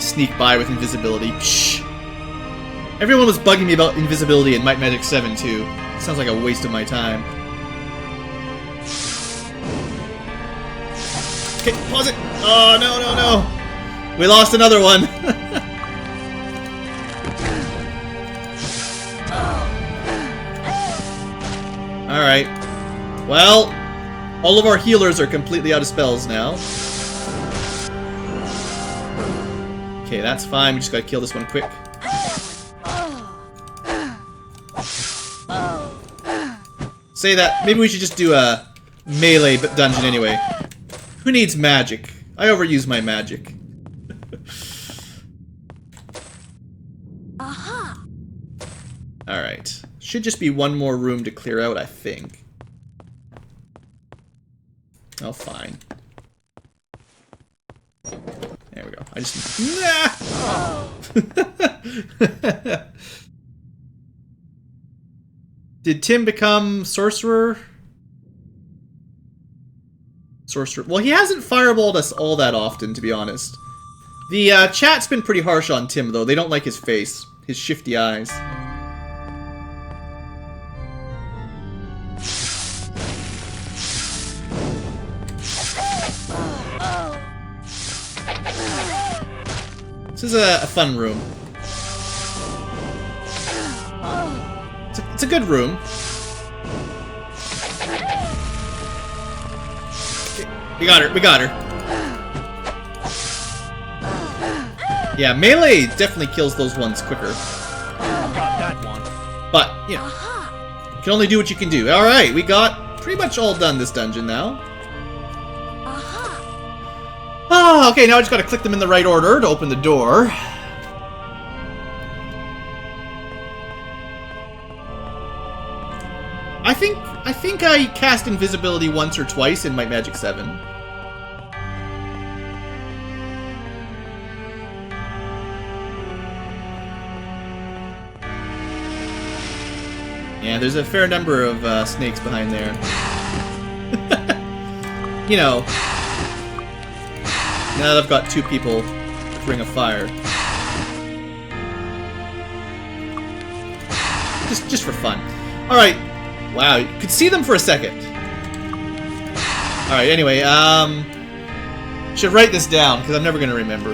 sneak by with invisibility. Psh. Everyone was bugging me about invisibility in Might Magic 7 too. Sounds like a waste of my time. Okay, pause it! Oh, no, no, no! We lost another one! Alright. Well, all of our healers are completely out of spells now. Okay, that's fine. We just gotta kill this one quick. Say that. Maybe we should just do a melee dungeon anyway. Who needs magic? I overuse my magic. Aha! Should just be one more room to clear out, I think. Oh, fine. There we go. I just... Nah! Did Tim become Sorcerer? Sorcerer. Well, he hasn't fireballed us all that often, to be honest. The chat's been pretty harsh on Tim, though. They don't like his face. His shifty eyes. This is a fun room. It's a good room. We got her. We got her. Yeah, melee definitely kills those ones quicker. Got that one. But, you know, you can only do what you can do. Alright, we got pretty much all done this dungeon now. Ah, okay, now I just gotta click them in the right order to open the door. I think I cast invisibility once or twice in Might Magic 7. Yeah, there's a fair number of snakes behind there. You know, now that I've got 2 people with Ring of Fire. Just for fun. Alright. Wow, you could see them for a second. Alright, anyway, should write this down, because I'm never going to remember.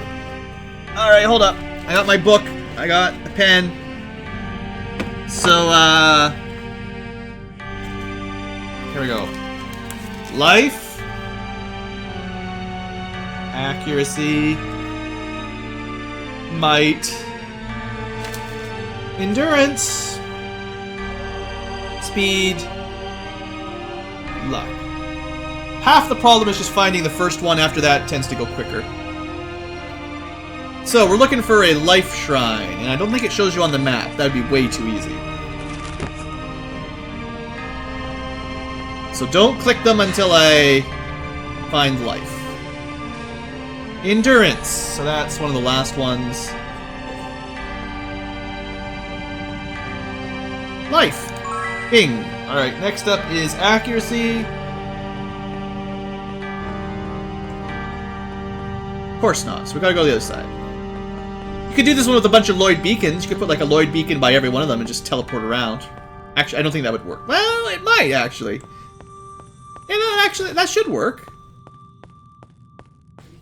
Alright, hold up. I got my book. I got a pen. So, here we go. Life. Accuracy. Might. Endurance. Speed. Luck. Half the problem is just finding the first one. After that, it tends to go quicker. So, we're looking for a life shrine, and I don't think it shows you on the map. That would be way too easy. So don't click them until I find life. Endurance. So that's one of the last ones. Life. Bing. Alright, next up is accuracy. Of course not, so we gotta go to the other side. You could do this one with a bunch of Lloyd beacons. You could put like a Lloyd beacon by every one of them and just teleport around. Actually, I don't think that would work. Well, it might actually. You know, actually, that should work.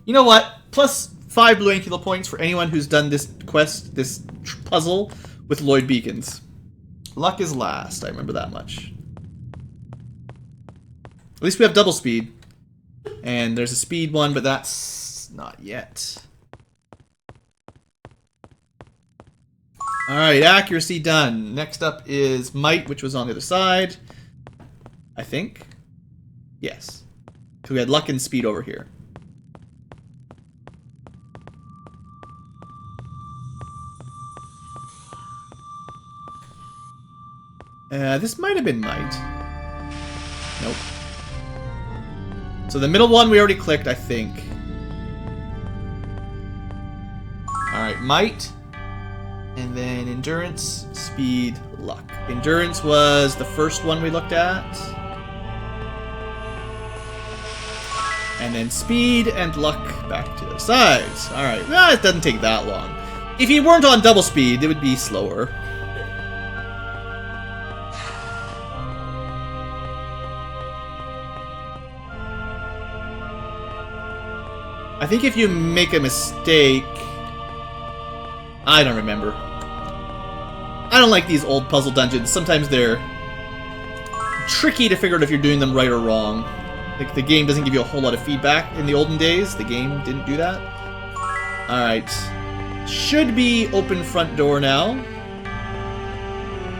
You know what? Plus 5 BlueAnkylo points for anyone who's done this quest, this puzzle with Lloyd beacons. Luck is last, I remember that much. At least we have double speed. And there's a speed one, but that's not yet. Alright, accuracy done. Next up is might, which was on the other side. I think. Yes. So we had luck and speed over here. This might have been might. Nope. So the middle one we already clicked, I think. Alright, might. And then endurance, speed, luck. Endurance was the first one we looked at. And then speed and luck back to the sides. Alright, well, it doesn't take that long. If you weren't on double speed, it would be slower. I think if you make a mistake... I don't remember. I don't like these old puzzle dungeons. Sometimes they're tricky to figure out if you're doing them right or wrong. Like, the game doesn't give you a whole lot of feedback. In the olden days, the game didn't do that. Alright. Should be open front door now.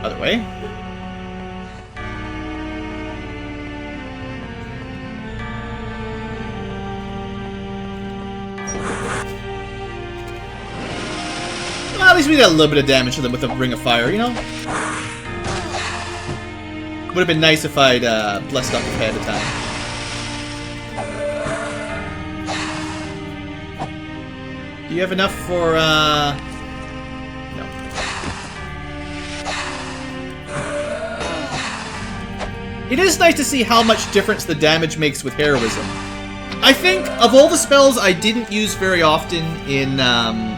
Other way. Well, at least we got a little bit of damage to them with a Ring of Fire, you know? Would have been nice if I'd blessed up ahead of time. Do you have enough for, no. It is nice to see how much difference the damage makes with Heroism. I think, of all the spells I didn't use very often in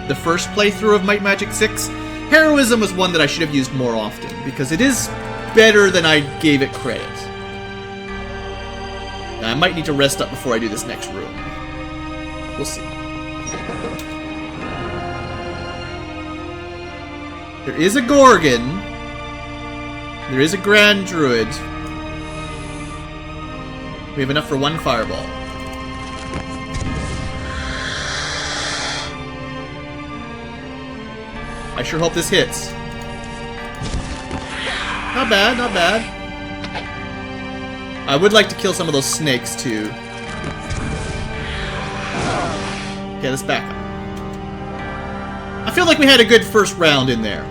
the first playthrough of Might Magic 6, Heroism was one that I should have used more often, because it is better than I gave it credit. Now, I might need to rest up before I do this next room. We'll see. There is a Gorgon. There is a Grand Druid. We have enough for one fireball. I sure hope this hits. Not bad, not bad. I would like to kill some of those snakes, too. Okay, let's back up. I feel like we had a good first round in there.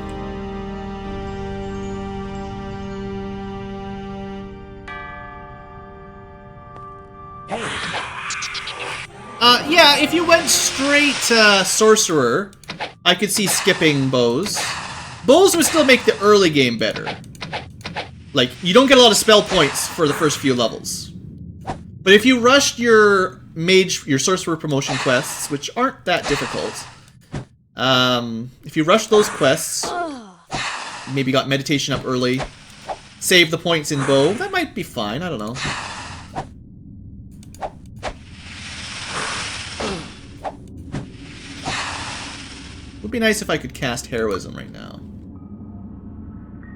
Yeah, if you went straight Sorcerer, I could see skipping Bows. Bows would still make the early game better. Like, you don't get a lot of spell points for the first few levels. But if you rushed your Sorcerer promotion quests, which aren't that difficult, if you rush those quests, maybe got meditation up early, save the points in Bow, that might be fine, I don't know. Would be nice if I could cast Heroism right now.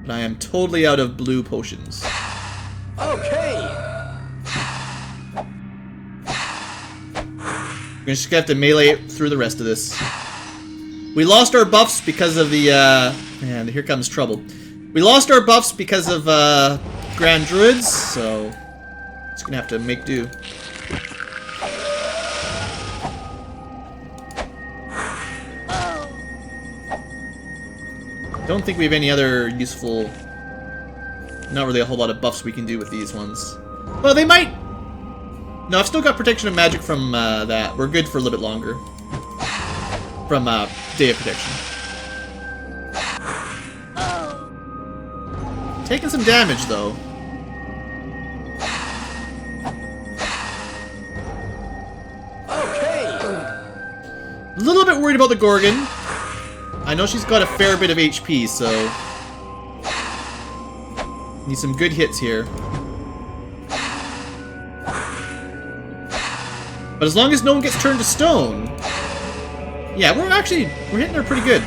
But I am totally out of blue potions. Okay. We're just gonna have to melee it through the rest of this. We lost our buffs because of the, and here comes trouble. We lost our buffs because of, Grand Druids, so... just gonna have to make do. Don't think we have any other useful... not really a whole lot of buffs we can do with these ones. Well, they might... no, I've still got Protection of Magic from that. We're good for a little bit longer. From Day of Protection. Taking some damage, though. Okay. A little bit worried about the Gorgon. I know she's got a fair bit of HP, so... need some good hits here. But as long as no one gets turned to stone... yeah, we're hitting her pretty good.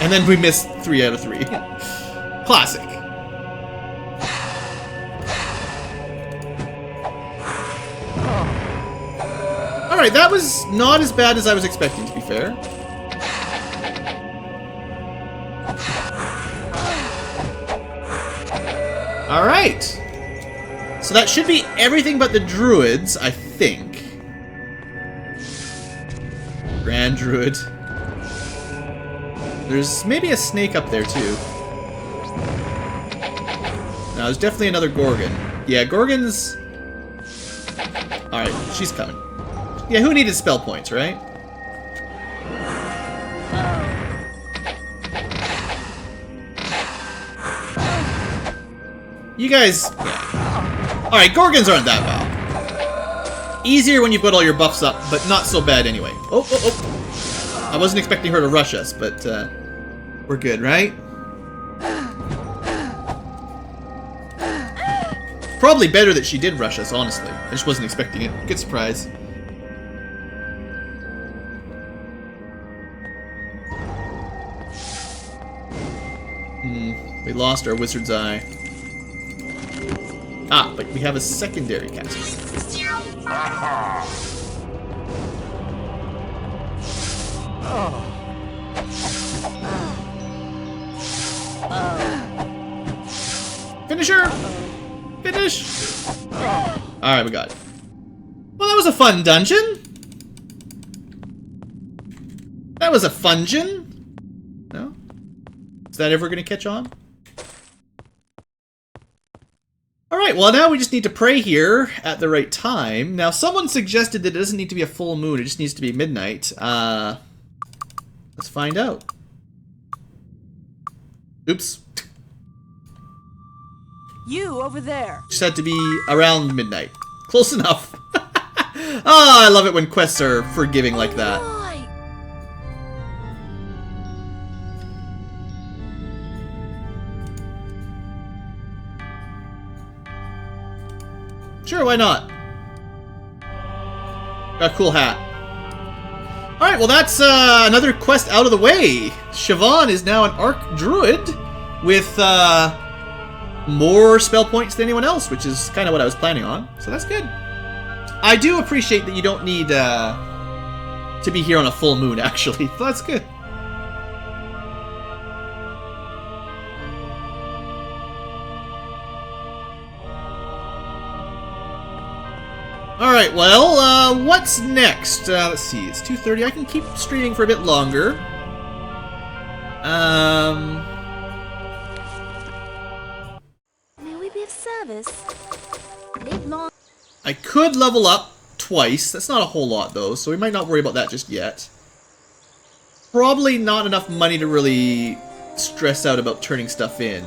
And then we missed 3 out of 3. Classic. Alright, that was not as bad as I was expecting, to be fair. Alright. So that should be everything but the Druids, I think. Grand Druid. There's maybe a snake up there, too. No, there's definitely another Gorgon. Yeah, Gorgon's... alright, she's coming. Yeah, who needed spell points, right? You guys... yeah. Alright, Gorgons aren't that bad. Easier when you've got all your buffs up, but not so bad anyway. Oh, oh, oh. I wasn't expecting her to rush us, but we're good, right? Probably better that she did rush us, honestly. I just wasn't expecting it. Good surprise. We lost our Wizard's Eye. Ah, but we have a secondary caster. Finish her! Finish! Alright, we got it. Well, that was a fun dungeon. That was a fungin. No? Is that ever gonna catch on? Alright, well now we just need to pray here at the right time. Now someone suggested that it doesn't need to be a full moon, it just needs to be midnight. Let's find out. Oops. You over there. Just had to be around midnight. Close enough. Ah, I love it when quests are forgiving like that. Right. Sure, why not? Got a cool hat. Alright, well that's another quest out of the way. Siobhan is now an Arc Druid with more spell points than anyone else, which is kind of what I was planning on. So that's good. I do appreciate that you don't need to be here on a full moon, actually. So that's good. Alright, well, what's next? Let's see, it's 2:30. I can keep streaming for a bit longer. May we be of service? Live long. I could level up twice. That's not a whole lot, though, so we might not worry about that just yet. Probably not enough money to really stress out about turning stuff in.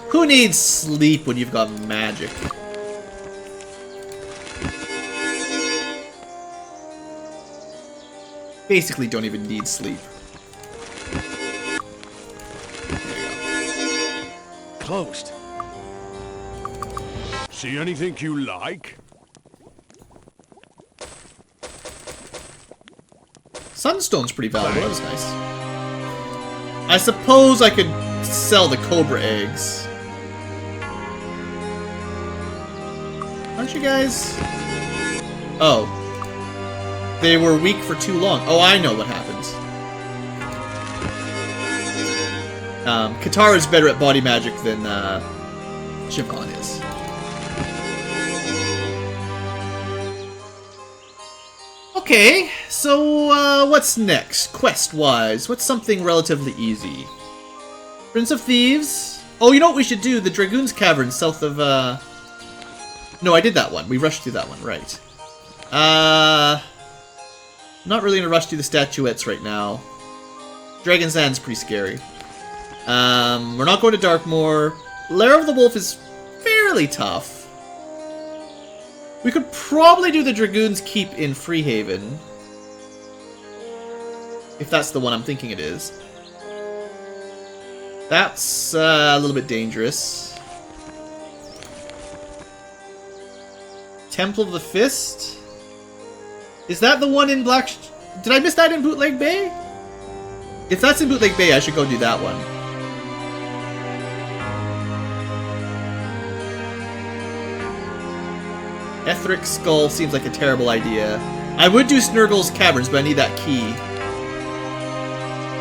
Who needs sleep when you've got magic? Basically don't even need sleep. Closed. See anything you like? Sunstone's pretty valuable, that was nice. I suppose I could sell the cobra eggs. Aren't you guys? Oh. They were weak for too long. Oh, I know what happens. Katara's better at body magic than Siobhan is. Okay, so what's next? Quest-wise, what's something relatively easy? Prince of Thieves? Oh, you know what we should do? The Dragoon's Caverns south of, No, I did that one. We rushed through that one, right. Not really in a rush through the statuettes right now. Dragon's Land's pretty scary. We're not going to Darkmoor. Lair of the Wolf is fairly tough. We could probably do the Dragoon's Keep in Freehaven. If that's the one I'm thinking it is. That's a little bit dangerous. Temple of the Fist? Is that the one in Black... Did I miss that in Bootleg Bay? If that's in Bootleg Bay, I should go do that one. Etheric Skull seems like a terrible idea. I would do Snurgle's Caverns, but I need that key.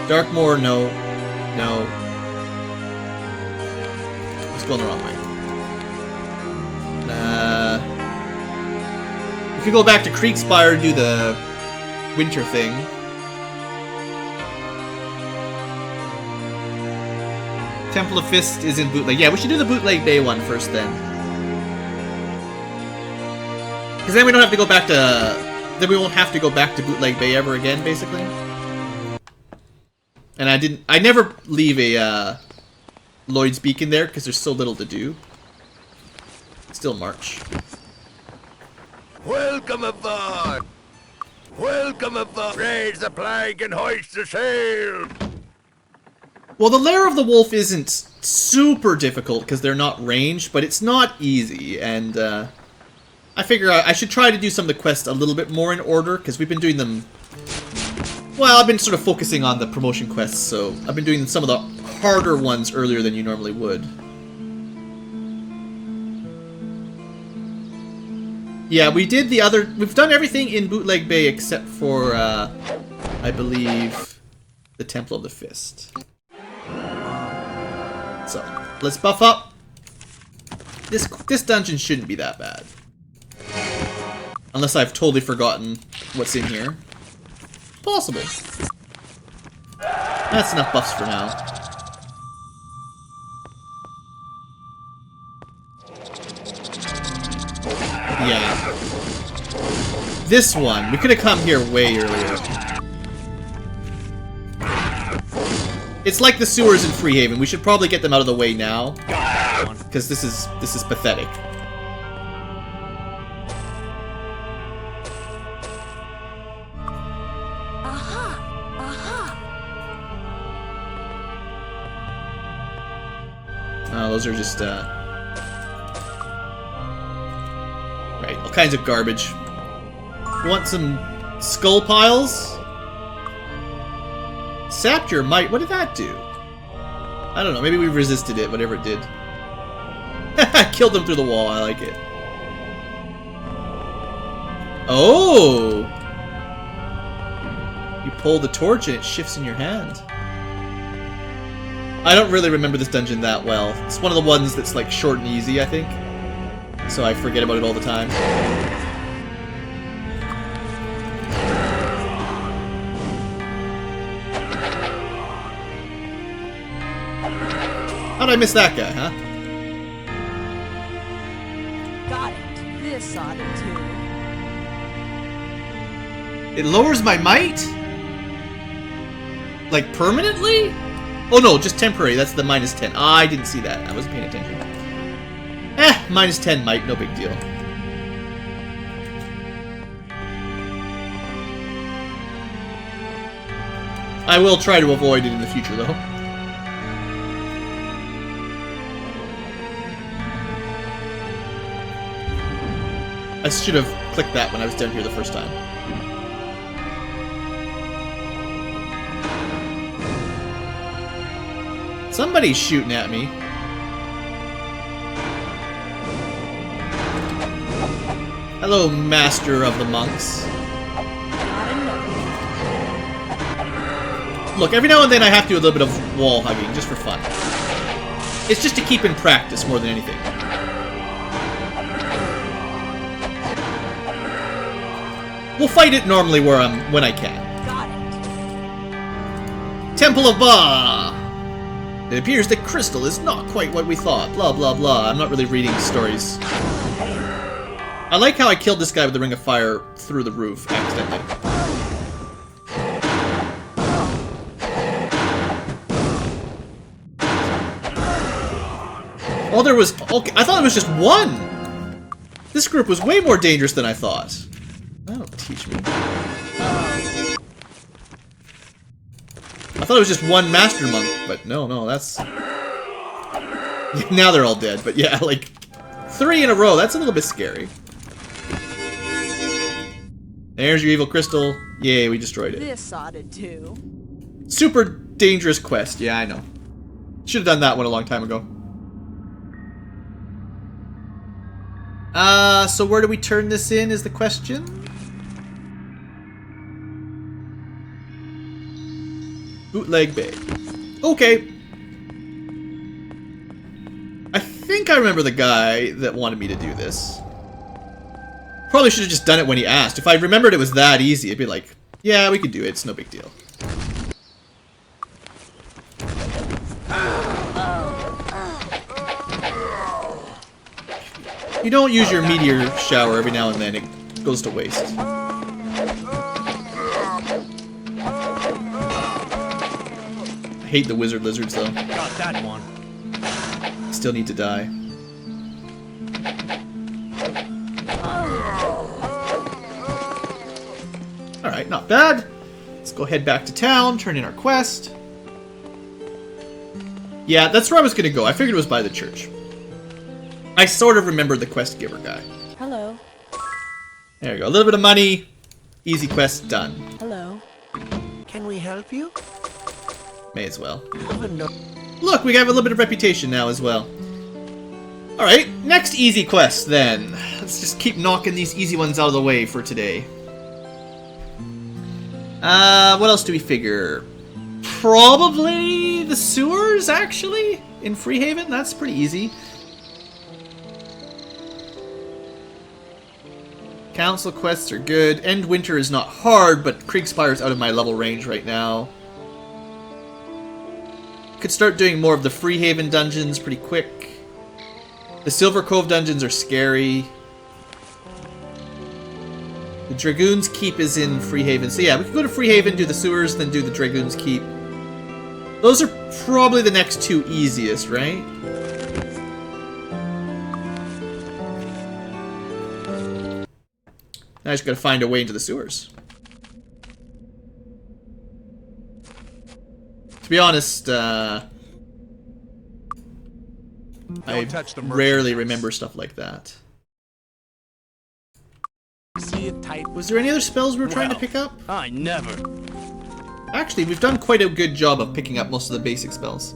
Darkmoor, no. No. It's going the wrong way. We could go back to Spire and do the winter thing. Temple of Fist is in Bootleg. Yeah, we should do the Bootleg Bay one first then. Because then we don't have to go back to... Then we won't have to go back to Bootleg Bay ever again, basically. And I never leave a Lloyd's Beacon there because there's so little to do. Still March. Welcome aboard! Welcome aboard! Raise the flag and hoist the sail! Well, the Lair of the Wolf isn't super difficult because they're not ranged, but it's not easy, and I figure I should try to do some of the quests a little bit more in order, because we've been doing them... Well, I've been sort of focusing on the promotion quests, so I've been doing some of the harder ones earlier than you normally would. Yeah, we did the other... We've done everything in Bootleg Bay except for, I believe, the Temple of the Fist. So, let's buff up. This dungeon shouldn't be that bad. Unless I've totally forgotten what's in here. Possible. That's enough buffs for now. this one. We could have come here way earlier. It's like the sewers in Freehaven. We should probably get them out of the way now, because this is pathetic. Oh, those are just right, all kinds of garbage. You want some skull piles? Sapped your might. What did that do? I don't know. Maybe we resisted it, whatever it did. Killed them through the wall. I like it. Oh! You pull the torch and it shifts in your hand. I don't really remember this dungeon that well. It's one of the ones that's like short and easy, I think. So I forget about it all the time. How'd I miss that guy, huh? Got it. This ought to do. It lowers my might? Like permanently? Oh no, just temporary. That's the -10. I didn't see that. I wasn't paying attention. -10 might, no big deal. I will try to avoid it in the future, though. I should have clicked that when I was down here the first time. Somebody's shooting at me. Hello, Master of the Monks. Look, every now and then I have to do a little bit of wall hugging, just for fun. It's just to keep in practice more than anything. We'll fight it normally when I can. Got it. Temple of Ba! It appears that crystal is not quite what we thought. Blah, blah, blah. I'm not really reading stories. I like how I killed this guy with the Ring of Fire through the roof, accidentally. Oh, there was... Okay, I thought it was just one! This group was way more dangerous than I thought. That'll teach me. I thought it was just one Master Monk, but no, that's... Now they're all dead, but yeah, like... 3 in a row, that's a little bit scary. There's your evil crystal. Yay, we destroyed it. This ought to do. Super dangerous quest, yeah, I know. Should have done that one a long time ago. So where do we turn this in is the question? Bootleg Bay. Okay. I think I remember the guy that wanted me to do this. Probably should have just done it when he asked. If I remembered it was that easy, it'd be like, yeah, we could do it. It's no big deal. You don't use your meteor shower every now and then. It goes to waste. I hate the wizard lizards, though. Got that one. Still need to die. Alright, not bad. Let's go head back to town, turn in our quest. Yeah, that's where I was gonna go. I figured it was by the church. I sort of remembered the quest giver guy. Hello. There we go. A little bit of money. Easy quest done. Hello. Can we help you? May as well. Oh, no. Look, we have a little bit of reputation now as well. Alright, next easy quest then. Let's just keep knocking these easy ones out of the way for today. What else do we figure? Probably the sewers, actually? In Freehaven? That's pretty easy. Council quests are good. End Winter is not hard, but Kriegspire is out of my level range right now. Could start doing more of the Freehaven dungeons pretty quick. The Silver Cove dungeons are scary. The Dragoon's Keep is in Freehaven. So yeah, we can go to Freehaven, do the sewers, then do the Dragoon's Keep. Those are probably the next two easiest, right? Now I just gotta find a way into the sewers. To be honest, I rarely remember stuff like that. See it tight. Was there any other spells we were trying to pick up? I never. Actually, we've done quite a good job of picking up most of the basic spells.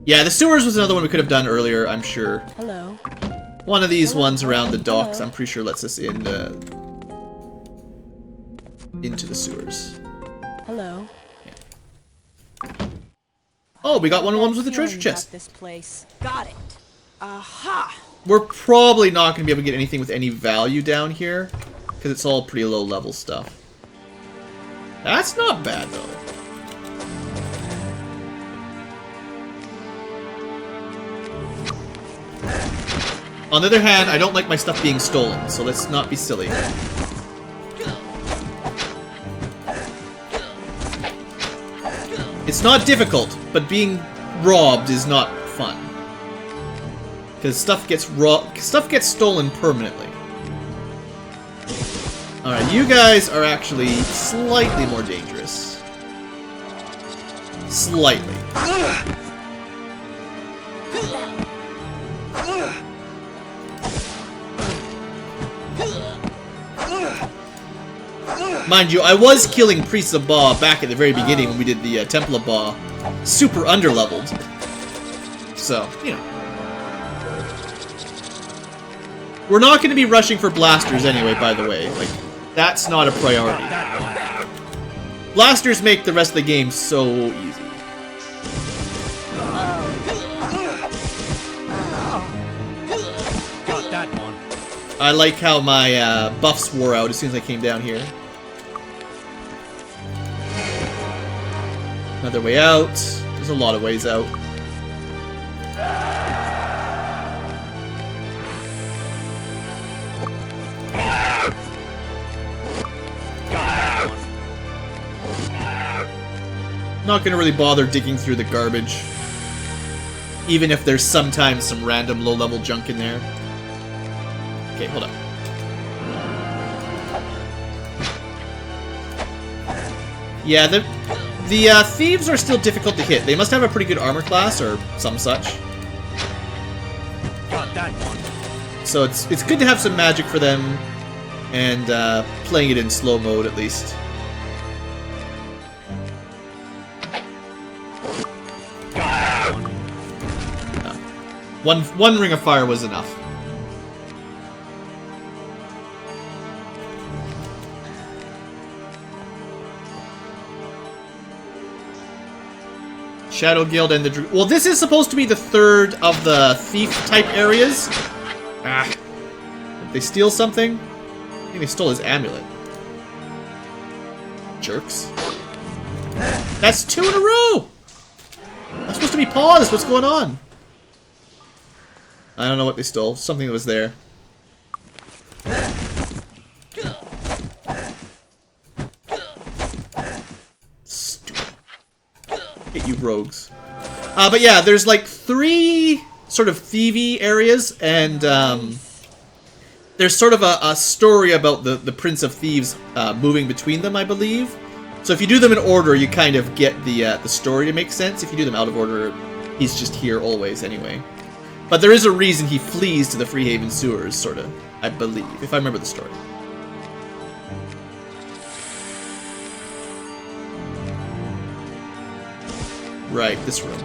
Yeah, the sewers was another one we could have done earlier, I'm sure. Hello. One of these ones around the docks, I'm pretty sure lets us in into the sewers. Hello. Oh, we got one of the ones with the treasure chest. This place. Got it. Aha. We're probably not going to be able to get anything with any value down here, because it's all pretty low level stuff. That's not bad, though. On the other hand, I don't like my stuff being stolen, so let's not be silly. It's not difficult, but being robbed is not fun. Because stuff gets stolen permanently. Alright, you guys are actually slightly more dangerous. Slightly. Mind you, I was killing Priests of Ba back at the very beginning when we did the Temple of Ba. Super underleveled. So, you know. We're not going to be rushing for blasters anyway, by the way. Like, that's not a priority. Blasters make the rest of the game so easy. Got that one. I like how my buffs wore out as soon as I came down here. Another way out. There's a lot of ways out. Not gonna really bother digging through the garbage. Even if there's sometimes some random low-level junk in there. Okay, hold up. Yeah, the thieves are still difficult to hit. They must have a pretty good armor class or some such. Got that one. So it's good to have some magic for them, and playing it in slow mode at least. One ring of fire was enough. Shadow Guild and the... Well, this is supposed to be the third of the thief-type areas. Ah. Did they steal something? I think they stole his amulet. Jerks. That's 2 in a row! I'm supposed to be paused. What's going on? I don't know what they stole. Something that was there. Stupid. Hit you rogues. But yeah, there's like 3 sort of thievy areas, and there's sort of a story about the Prince of Thieves moving between them, I believe. So if you do them in order, you kind of get the story to make sense. If you do them out of order, he's just here always anyway. But there is a reason he flees to the Freehaven sewers, sort of, I believe, if I remember the story. Right, this room.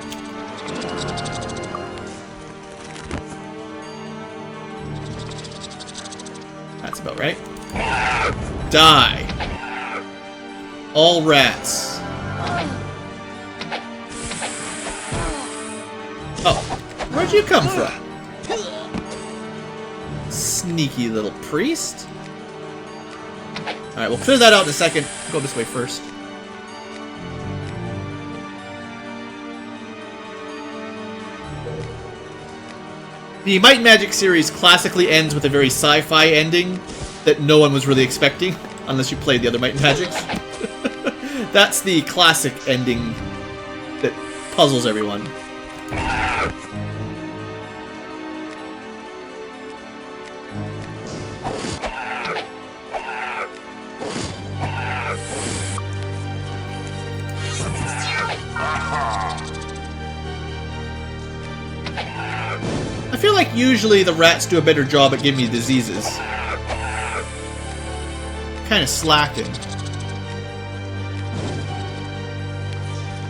That's about right. Die! All rats. Oh. Where'd you come from? Sneaky little priest. Alright, we'll clear that out in a second. Go this way first. The Might and Magic series classically ends with a very sci-fi ending that no one was really expecting, unless you played the other Might and Magics. That's the classic ending that puzzles everyone. I feel like usually the rats do a better job at giving me diseases. Kind of slacking.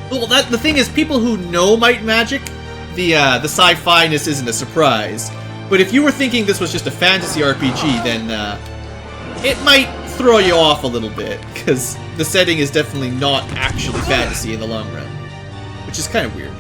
Well, the thing is, people who know Might and Magic, the sci-fi-ness isn't a surprise. But if you were thinking this was just a fantasy RPG, then it might throw you off a little bit, because the setting is definitely not actually fantasy in the long run, which is kind of weird.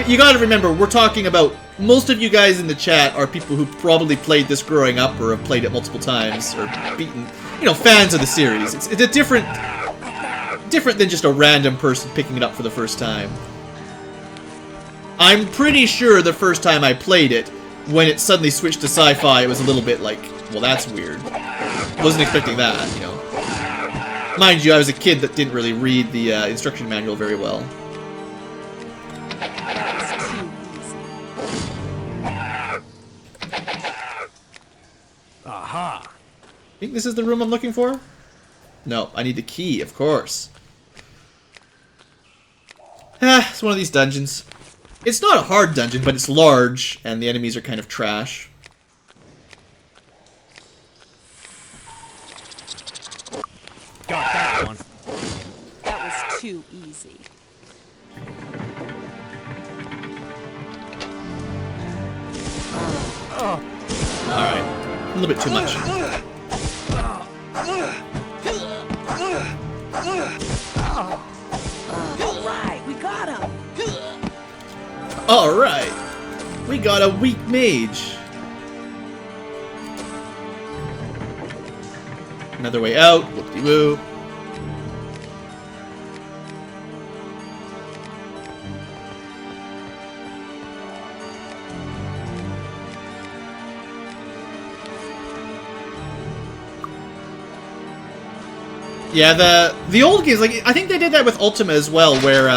You gotta remember, we're talking about, most of you guys in the chat are people who probably played this growing up or have played it multiple times or beaten, you know, fans of the series. It's a different than just a random person picking it up for the first time. I'm pretty sure the first time I played it, when it suddenly switched to sci-fi, it was a little bit like, well, that's weird. Wasn't expecting that, you know. Mind you, I was a kid that didn't really read the instruction manual very well. Aha! Think this is the room I'm looking for? No, I need the key, of course. It's one of these dungeons. It's not a hard dungeon, but it's large, and the enemies are kind of trash. Got that one. That was too easy. Alright. A little bit too much. Alright, we got him! Alright. We got a weak mage. Another way out. Whoop-de-woo. Yeah, the old games, like, I think they did that with Ultima as well, where,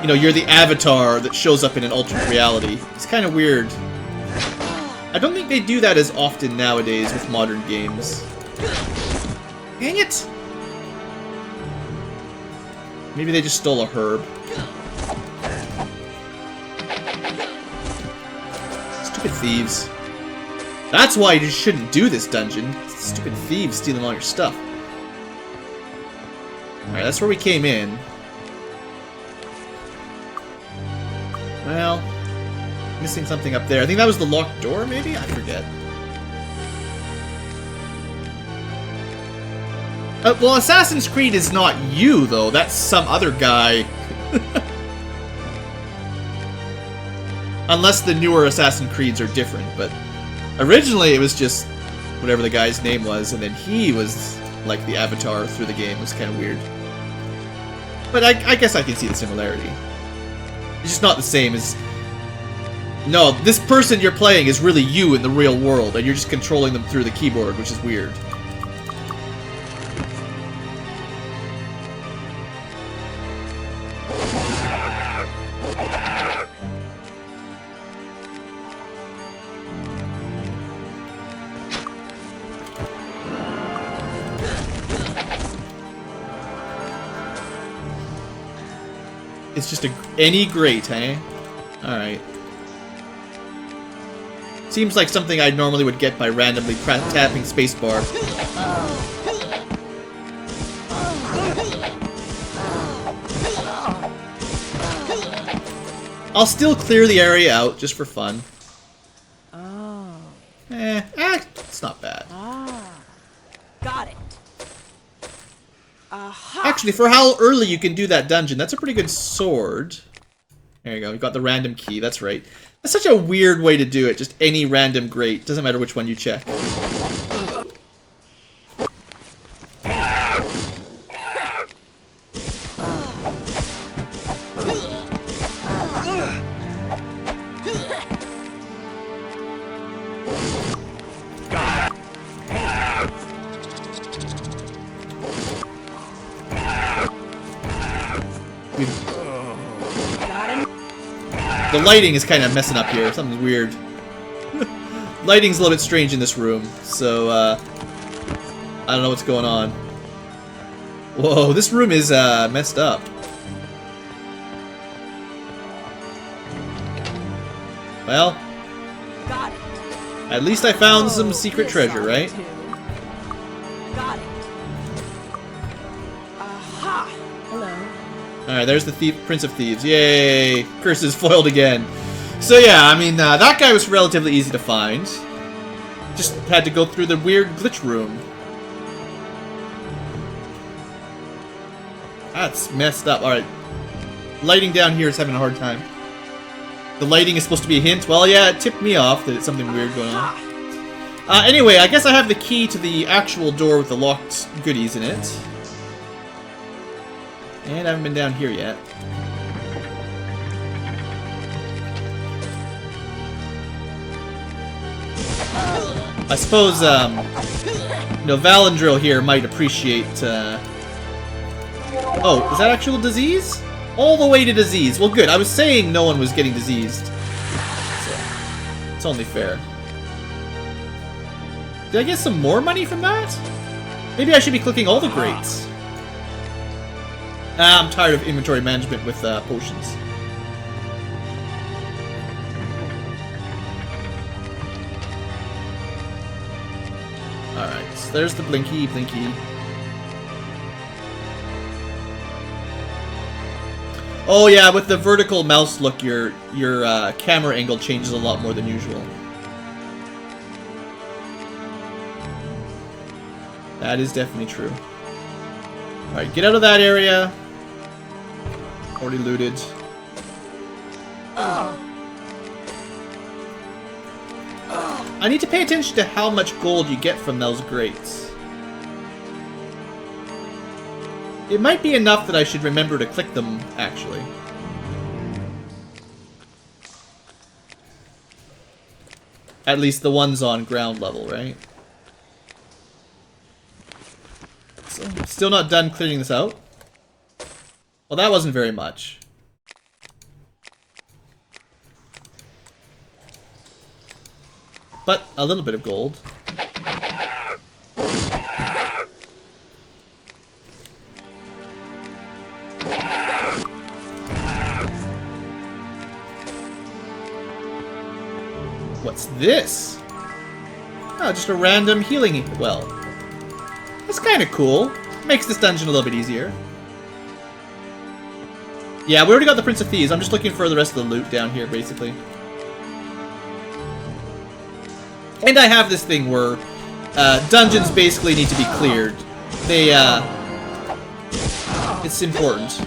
you know, you're the avatar that shows up in an alternate reality. It's kind of weird. I don't think they do that as often nowadays with modern games. Dang it! Maybe they just stole a herb. Stupid thieves. That's why you shouldn't do this dungeon. Stupid thieves stealing all your stuff. Alright, that's where we came in. Well, missing something up there. I think that was the locked door, maybe? I forget. Well, Assassin's Creed is not you, though. That's some other guy. Unless the newer Assassin's Creeds are different, but originally it was just whatever the guy's name was, and then he was like the avatar through the game. It was kind of weird. But I guess I can see the similarity. It's just not the same as... No, this person you're playing is really you in the real world, and you're just controlling them through the keyboard, which is weird. It's just any grate, eh? Alright. Seems like something I normally would get by randomly tapping spacebar. I'll still clear the area out, just for fun. Oh. It's not bad. Got it. Aha! Actually, for how early you can do that dungeon, that's a pretty good sword. There you go, you got the random key, that's right. That's such a weird way to do it, just any random grate. Doesn't matter which one you check. The lighting is kind of messing up here. Something's weird. Lighting's a little bit strange in this room, so I don't know what's going on. Whoa, this room is messed up. Well, Got it. at least I found some secret treasure, right? Got it. Aha! Hello. Alright, there's the Prince of Thieves. Yay! Curse is foiled again. So yeah, I mean, that guy was relatively easy to find. Just had to go through the weird glitch room. That's messed up. Alright. Lighting down here is having a hard time. The lighting is supposed to be a hint. Well, yeah, it tipped me off that it's something weird going on. Anyway, I guess I have the key to the actual door with the locked goodies in it. And I haven't been down here yet. I suppose, you know, Valandril here might appreciate, Oh, is that actual disease? All the way to disease. Well, good. I was saying no one was getting diseased. So, it's only fair. Did I get some more money from that? Maybe I should be clicking all the grades. I'm tired of inventory management with potions. Alright, so there's the blinky. Oh yeah, with the vertical mouse look, your camera angle changes a lot more than usual. That is definitely true. Alright, get out of that area. Already looted. I need to pay attention to how much gold you get from those grates. It might be enough that I should remember to click them, actually. At least the ones on ground level, right? So, still not done clearing this out. Well, that wasn't very much. But a little bit of gold. What's this? Oh, just a random healing well. That's kind of cool. Makes this dungeon a little bit easier. Yeah, we already got the Prince of Thieves. I'm just looking for the rest of the loot down here, basically. And I have this thing where dungeons basically need to be cleared. They, it's important.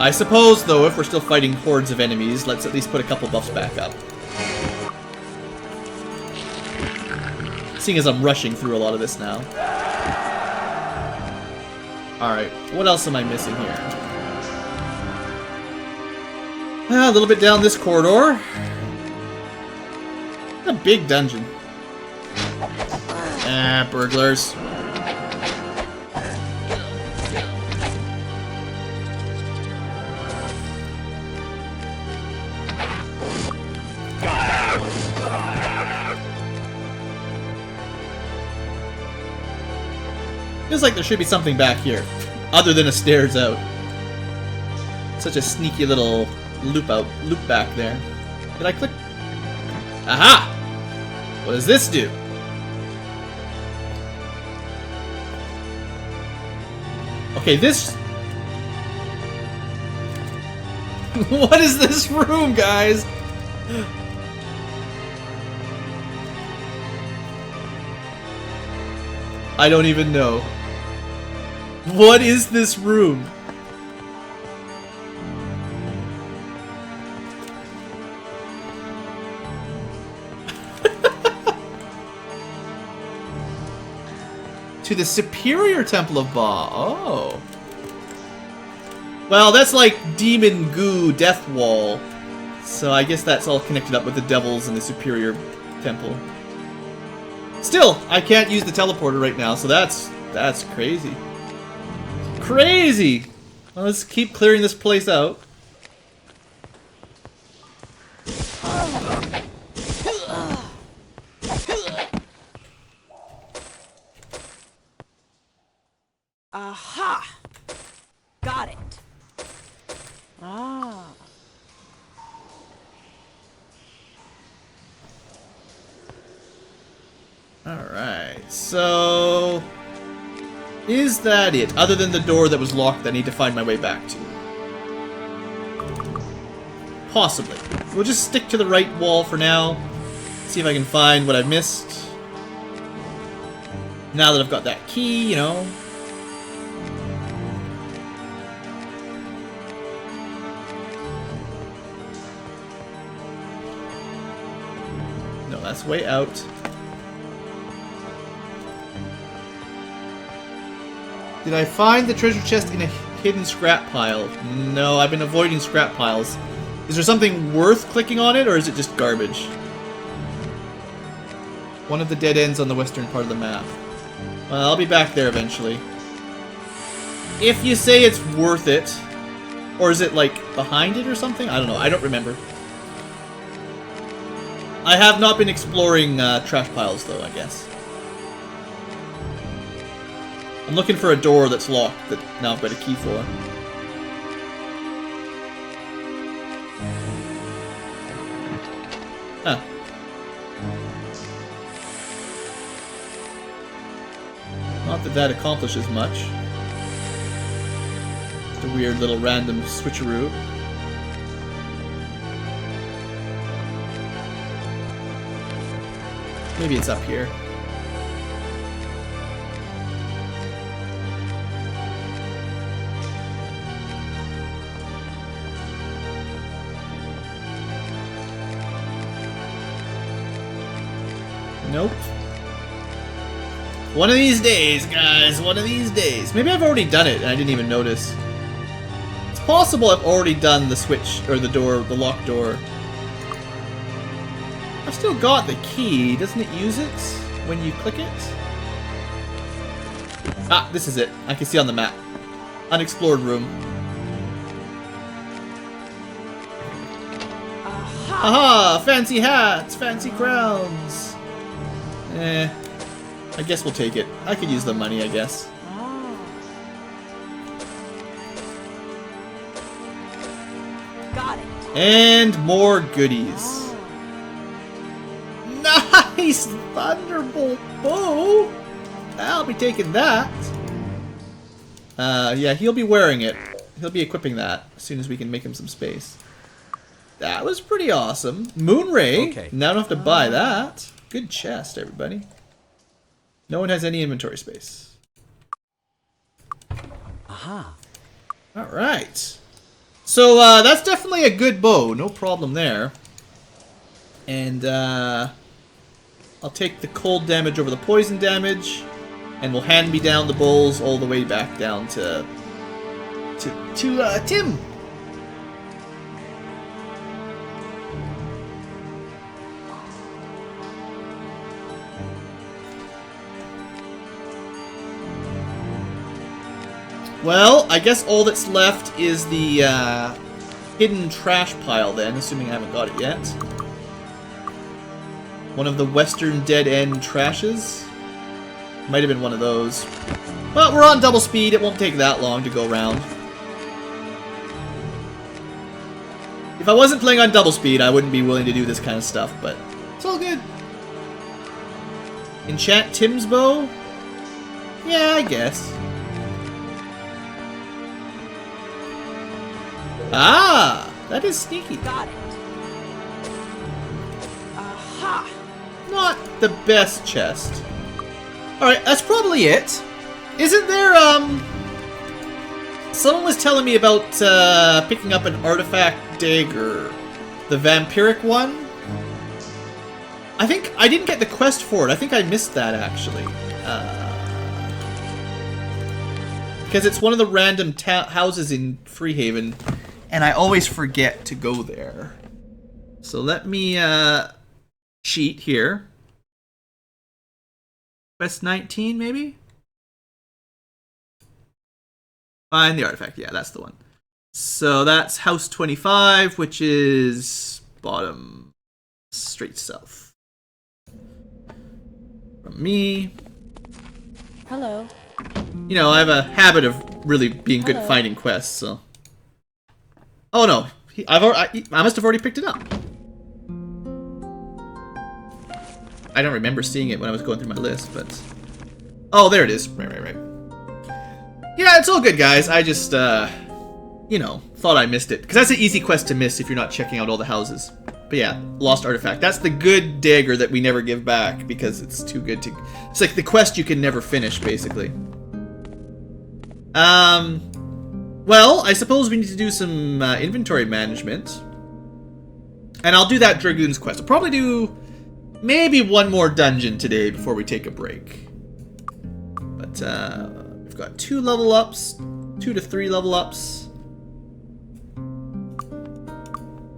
I suppose, though, if we're still fighting hordes of enemies, let's at least put a couple buffs back up. Seeing as I'm rushing through a lot of this now. Alright, what else am I missing here? A little bit down this corridor. A big dungeon. Ah, burglars. Feels like there should be something back here, other than a stairs out. Such a sneaky little loop back there. Did I click? Aha! What does this do? Okay, this... What is this room, guys? I don't even know. What is this room? To the Superior Temple of Ba. Oh. Well, that's like demon goo death wall. So I guess that's all connected up with the devils and the superior temple. Still, I can't use the teleporter right now, so that's crazy. Crazy! Well, let's keep clearing this place out. Aha! Got it. Ah. Alright, so... is that it? Other than the door that was locked that I need to find my way back to. Possibly. We'll just stick to the right wall for now. See if I can find what I've missed. Now that I've got that key, you know. No, that's way out. Did I find the treasure chest in a hidden scrap pile? No, I've been avoiding scrap piles. Is there something worth clicking on it, or is it just garbage? One of the dead ends on the western part of the map. Well, I'll be back there eventually. If you say it's worth it. Or is it, like, behind it or something? I don't know. I don't remember. I have not been exploring trash piles, though, I guess. I'm looking for a door that's locked that now I've got a key for. Huh. Not that that accomplishes much. Just a weird little random switcheroo. Maybe it's up here. Nope. One of these days, guys. One of these days. Maybe I've already done it and I didn't even notice. It's possible I've already done the switch, or the door, the locked door. I've still got the key. Doesn't it use it when you click it? Ah, this is it. I can see on the map. Unexplored room. Aha! Fancy hats! Fancy crowns! Eh, I guess we'll take it. I could use the money, I guess. Got it. And more goodies. Nice Thunderbolt bow! I'll be taking that. Yeah, he'll be wearing it. He'll be equipping that as soon as we can make him some space. That was pretty awesome. Moonray. Okay. Now I don't have to buy that. Good chest, everybody. No one has any inventory space. Aha. Alright. So, that's definitely a good bow. No problem there. And, I'll take the cold damage over the poison damage. And we'll hand me down the bowls all the way back down to Tim. Well, I guess all that's left is the hidden trash pile then, assuming I haven't got it yet. One of the western dead-end trashes. Might have been one of those. But we're on double speed, it won't take that long to go around. If I wasn't playing on double speed, I wouldn't be willing to do this kind of stuff, but it's all good. Enchant Tim's bow? Yeah, I guess. Ah! That is sneaky. Got it. Aha! Not the best chest. Alright, that's probably it. Isn't there, someone was telling me about, picking up an artifact dagger. The vampiric one? I think I didn't get the quest for it. I think I missed that, actually. because it's one of the random houses in Freehaven, and I always forget to go there. So let me cheat here. Quest 19, maybe? Find the artifact. Yeah, that's the one. So that's house 25, which is bottom straight south. From me. Hello. You know, I have a habit of really being good at finding quests, so... Oh no, I must have already picked it up. I don't remember seeing it when I was going through my list, but... Oh, there it is. Right. Yeah, it's all good, guys. I just, you know, thought I missed it. Because that's an easy quest to miss if you're not checking out all the houses. But yeah, lost artifact. That's the good dagger that we never give back because it's too good to... It's like the quest you can never finish, basically. Well, I suppose we need to do some inventory management. And I'll do that Dragoon's quest. I'll probably do maybe one more dungeon today before we take a break. But we've got 2 level ups, 2 to 3 level ups.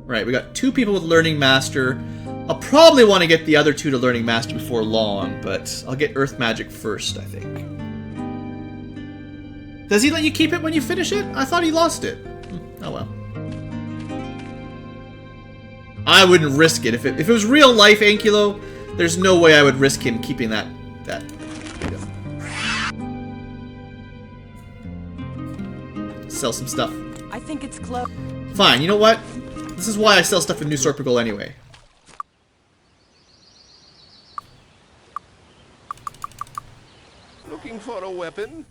Right, we got 2 people with Learning Master. I'll probably want to get the other 2 to Learning Master before long, but I'll get Earth Magic first, I think. Does he let you keep it when you finish it? I thought he lost it. Oh well. I wouldn't risk it. If it was real life Ankylo, there's no way I would risk him keeping that item. Sell some stuff. I think it's close. Fine, you know what? This is why I sell stuff in New Sorpigal anyway. Looking for a weapon?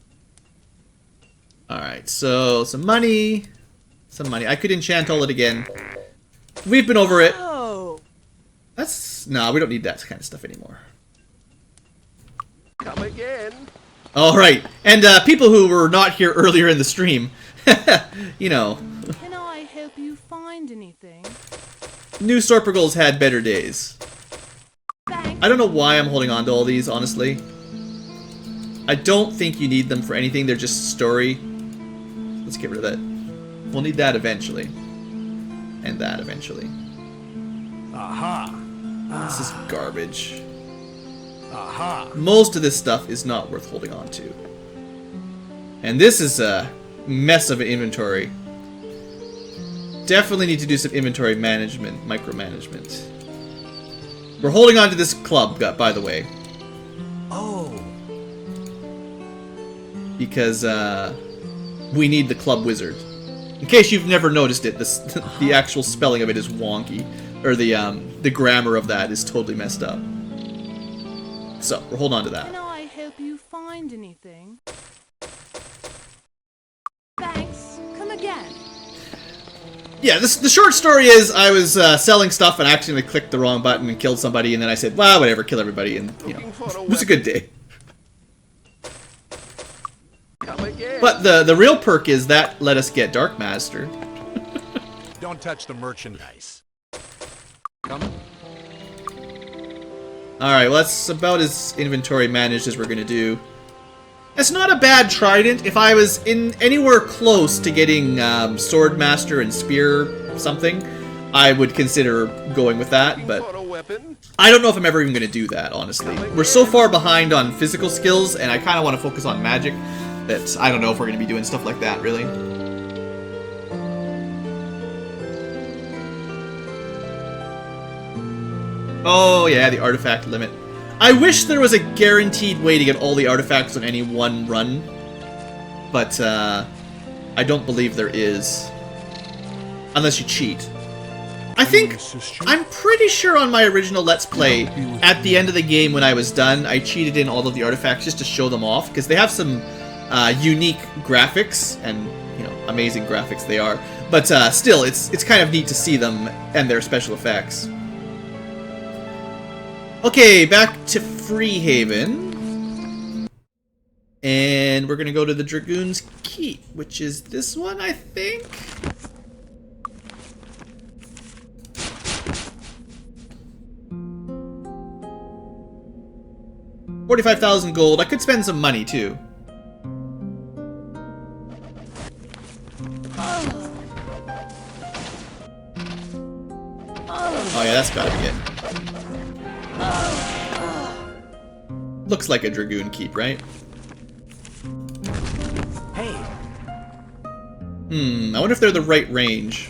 Alright, so some money. Some money. I could enchant all it again. We've been over it. Oh. That's... No, we don't need that kind of stuff anymore. Come again. Alright, and people who were not here earlier in the stream, you know. Can I help you find anything? New Sorpigal's had better days. Thanks. I don't know why I'm holding on to all these, honestly. I don't think you need them for anything, they're just story. Let's get rid of that. We'll need that eventually. And that eventually. Aha! This is garbage. Aha! Most of this stuff is not worth holding on to. And this is a mess of an inventory. Definitely need to do some inventory management, micromanagement. We're holding on to this club, by the way. Oh. Because, we need the club wizard. In case you've never noticed it, the actual spelling of it is wonky. Or the grammar of that is totally messed up. So, we're holding on to that. Can I help you find anything? Thanks. Come again. Yeah, the short story is I was selling stuff and I accidentally clicked the wrong button and killed somebody, and then I said, well, whatever, kill everybody, and, you know, it was a good day. Come again. But the real perk is that let us get Dark Master. Don't touch the merchandise. Come. Alright, well that's about as inventory managed as we're gonna do. It's not a bad trident. If I was in anywhere close to getting Sword Master and Spear something, I would consider going with that, but I don't know if I'm ever even going to do that, honestly. We're so far behind on physical skills, and I kind of want to focus on magic, that I don't know if we're going to be doing stuff like that, really. Oh yeah, the artifact limit. I wish there was a guaranteed way to get all the artifacts on any one run, but I don't believe there is. Unless you cheat. I think, I'm pretty sure on my original Let's Play, at the end of the game when I was done, I cheated in all of the artifacts just to show them off, because they have some unique graphics, and, you know, amazing graphics they are. But still, it's kind of neat to see them and their special effects. Okay, back to Freehaven. And we're gonna go to the Dragoon's Keep, which is this one, I think? $45,000 gold. I could spend some money, too. that's gotta be it. Looks like a Dragoon Keep, right? Hey. I wonder if they're the right range.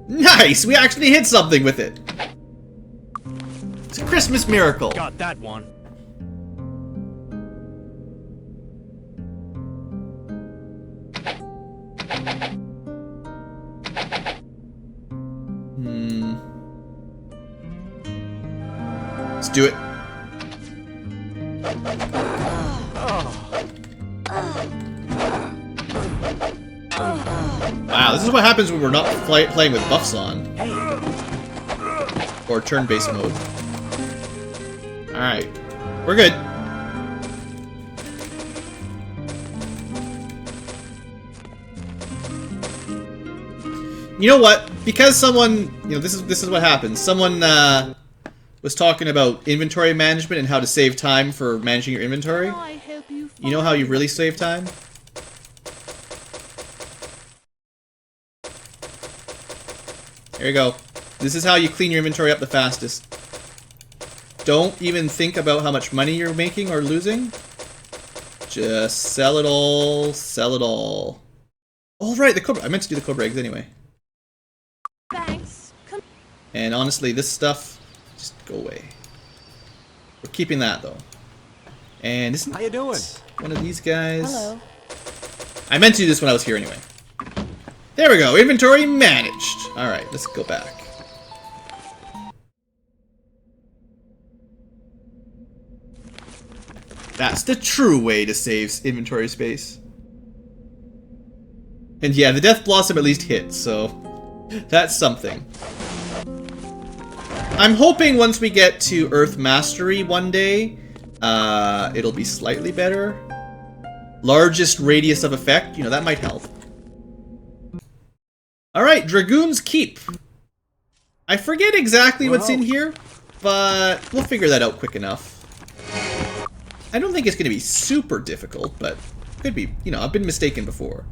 Nice! We actually hit something with it! It's a Christmas miracle! Got that one. Let's do it. Wow, this is what happens when we're not playing with buffs on. Or turn-based mode. Alright. We're good. You know what? Because someone, this is what happens. Someone was talking about inventory management and how to save time for managing your inventory. You know how you really save time? There you go. This is how you clean your inventory up the fastest. Don't even think about how much money you're making or losing. Just sell it all. Sell it all. Oh, right, the cobra. I meant to do the cobra eggs anyway. Thanks. And honestly, this stuff, just go away. We're keeping that, though. And isn't How you doing? one of these guys? Hello. I meant to do this when I was here anyway. There we go. Inventory managed. Alright, let's go back. That's the true way to save inventory space. And yeah, the Death Blossom at least hits, so that's something. I'm hoping once we get to Earth Mastery one day, it'll be slightly better. Largest radius of effect, that might help. Alright, Dragoon's Keep. I forget exactly what's in here, but we'll figure that out quick enough. I don't think it's going to be super difficult, but could be. I've been mistaken before.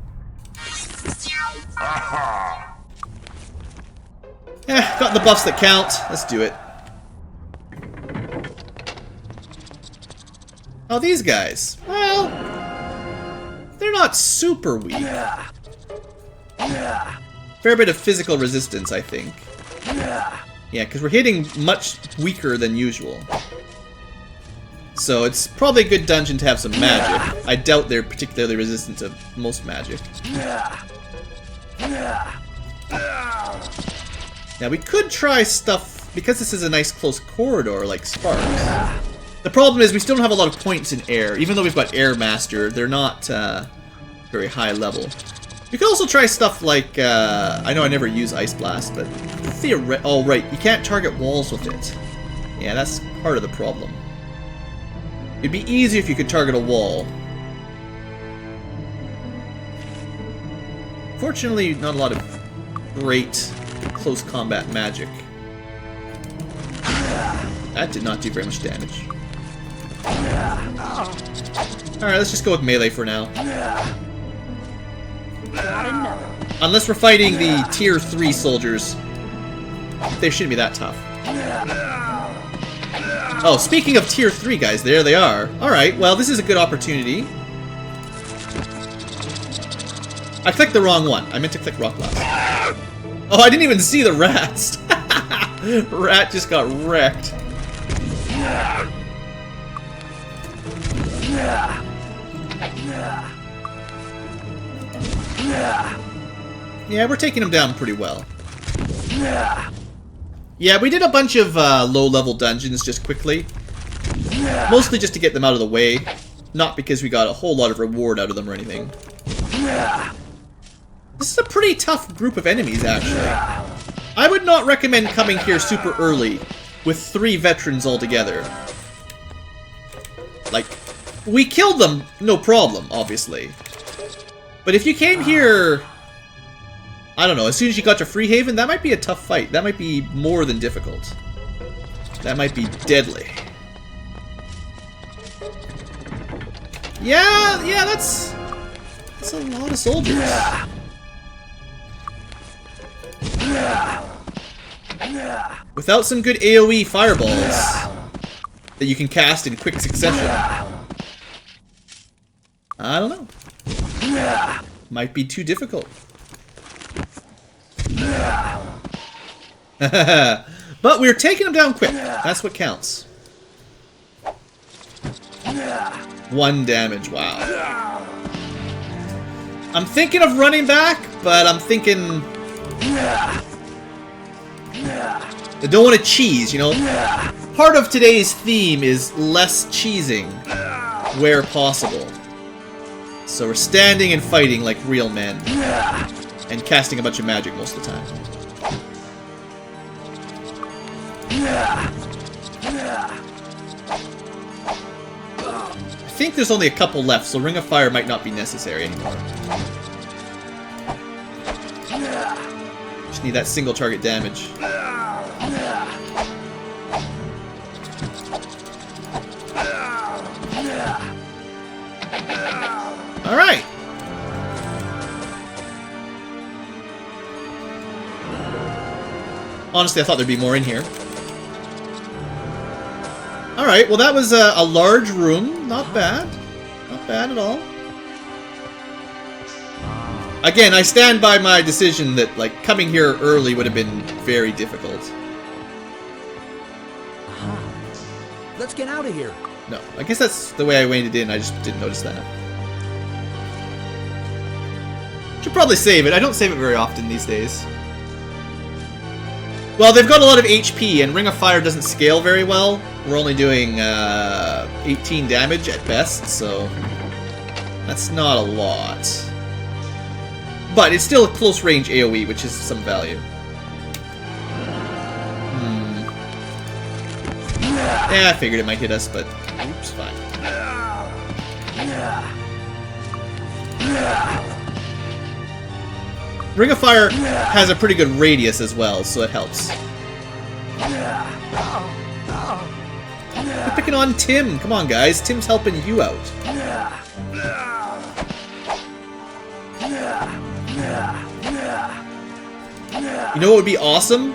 Got the buffs that count. Let's do it. Oh, these guys. Well, they're not super weak. Fair bit of physical resistance, I think. Yeah, because we're hitting much weaker than usual. So it's probably a good dungeon to have some magic. I doubt they're particularly resistant to most magic. Now we could try stuff, because this is a nice close corridor like Sparks. The problem is we still don't have a lot of points in air. Even though we've got Air Master, they're not very high level. You can also try stuff like, I know I never use Ice Blast, but oh right, you can't target walls with it. Yeah, that's part of the problem. It'd be easier if you could target a wall. Fortunately, not a lot of great close combat magic. That did not do very much damage. Alright, let's just go with melee for now. Unless we're fighting the tier 3 soldiers. They shouldn't be that tough. Oh, speaking of tier 3 guys, there they are. Alright, well this is a good opportunity. I clicked the wrong one. I meant to click Rock Blast. Oh, I didn't even see the rats. Rat just got wrecked. Yeah, we're taking him down pretty well. Yeah, we did a bunch of low-level dungeons just quickly. Mostly just to get them out of the way. Not because we got a whole lot of reward out of them or anything. This is a pretty tough group of enemies, actually. I would not recommend coming here super early with 3 veterans altogether. Like, we killed them, no problem, obviously. But if you came here, I don't know, as soon as you got to Freehaven, that might be a tough fight. That might be more than difficult. That might be deadly. Yeah, that's a lot of soldiers. Without some good AoE fireballs that you can cast in quick succession, I don't know. Might be too difficult. But we're taking them down quick. That's what counts. 1 damage, wow. I'm thinking of running back, but I'm thinking... I don't want to cheese, you know? Part of today's theme is less cheesing where possible. So we're standing and fighting like real men. And casting a bunch of magic most of the time. I think there's only a couple left, so Ring of Fire might not be necessary anymore. Just need that single target damage. Alright! Honestly, I thought there'd be more in here. Alright, well that was a large room. Not bad. Not bad at all. Again, I stand by my decision that, like, coming here early would have been very difficult. Let's get out of here. No, I guess that's the way I waded in. I just didn't notice that. Should probably save it. I don't save it very often these days. Well, they've got a lot of HP, and Ring of Fire doesn't scale very well. We're only doing 18 damage at best, so that's not a lot. But it's still a close-range AoE, which is some value. Yeah, I figured it might hit us, but oops, fine. Ring of Fire has a pretty good radius as well, so it helps. You're picking on Tim. Come on, guys. Tim's helping you out. You know what would be awesome?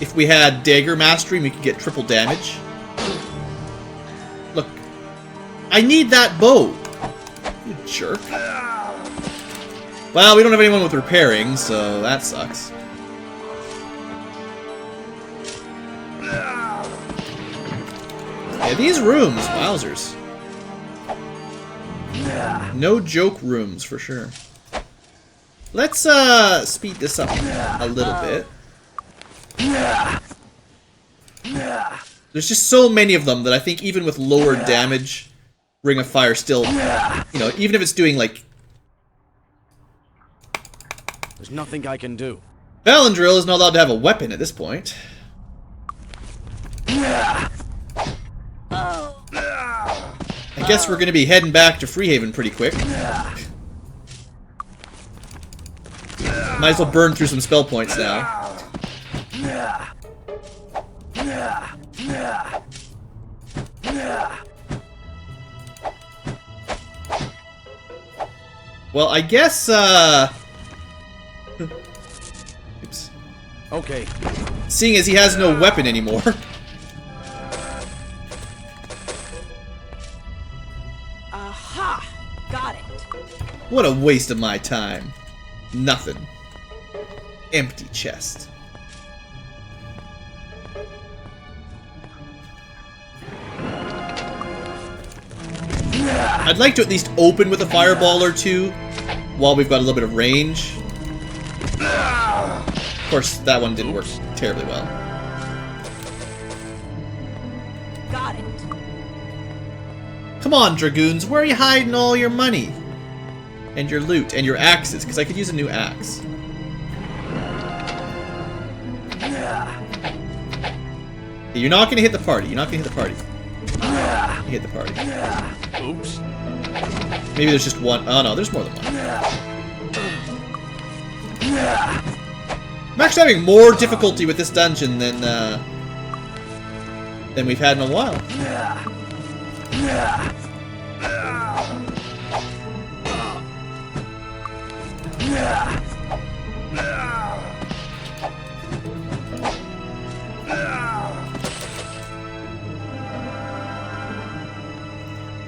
If we had Dagger Mastery and we could get triple damage. Look. I need that bow. You jerk. Well, we don't have anyone with repairing, so that sucks. Yeah, these rooms, wowzers. No joke rooms, for sure. Let's, speed this up a little bit. There's just so many of them that I think even with lower damage, Ring of Fire still, you know, even if it's doing, like... There's nothing I can do. Valandril is not allowed to have a weapon at this point. I guess we're going to be heading back to Freehaven pretty quick. Might as well burn through some spell points now. Well, I guess, oops. Okay. Seeing as he has no weapon anymore. Aha! Got it. What a waste of my time. Nothing. Empty chest. I'd like to at least open with a fireball or two while we've got a little bit of range. Of course, that one didn't work terribly well. Got it. Come on, Dragoons, where are you hiding all your money? And your loot, and your axes, because I could use a new axe. You're not going to hit the party. You're not going to hit the party. You hit the party. Oops. Maybe there's just one. Oh no, there's more than one. I'm actually having more difficulty with this dungeon than we've had in a while.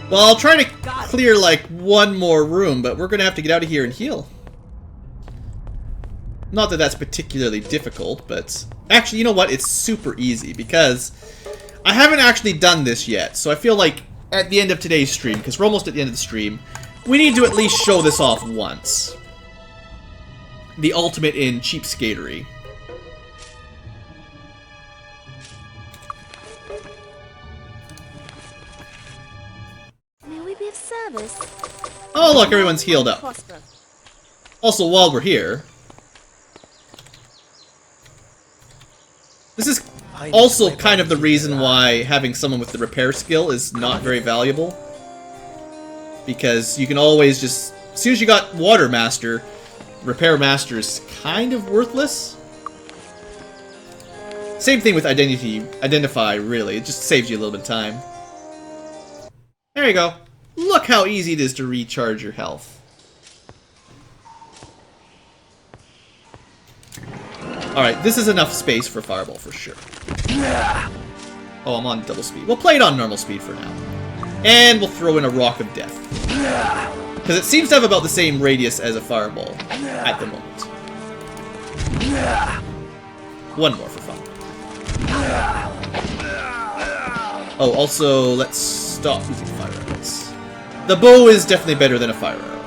Well, I'll try to clear like one more room, but we're gonna have to get out of here and heal. Not that that's particularly difficult, but actually, you know what? It's super easy because I haven't actually done this yet. So I feel like at the end of today's stream, because we're almost at the end of the stream, we need to at least show this off once. The ultimate in cheapskatery. May we be of service? Oh, look, everyone's healed up. Prosper. Also, while we're here, this is also kind of the reason why having someone with the repair skill is not very valuable. Because you can always just, as soon as you got Water Master, Repair Master is kind of worthless. Same thing with Identify, really. It just saves you a little bit of time. There you go. Look how easy it is to recharge your health. Alright, this is enough space for Fireball for sure. Oh, I'm on double speed. We'll play it on normal speed for now. And we'll throw in a Rock of Death. Because it seems to have about the same radius as a Fireball at the moment. One more for fun. Oh, also, let's stop using Fire Arrows. The bow is definitely better than a Fire Arrow.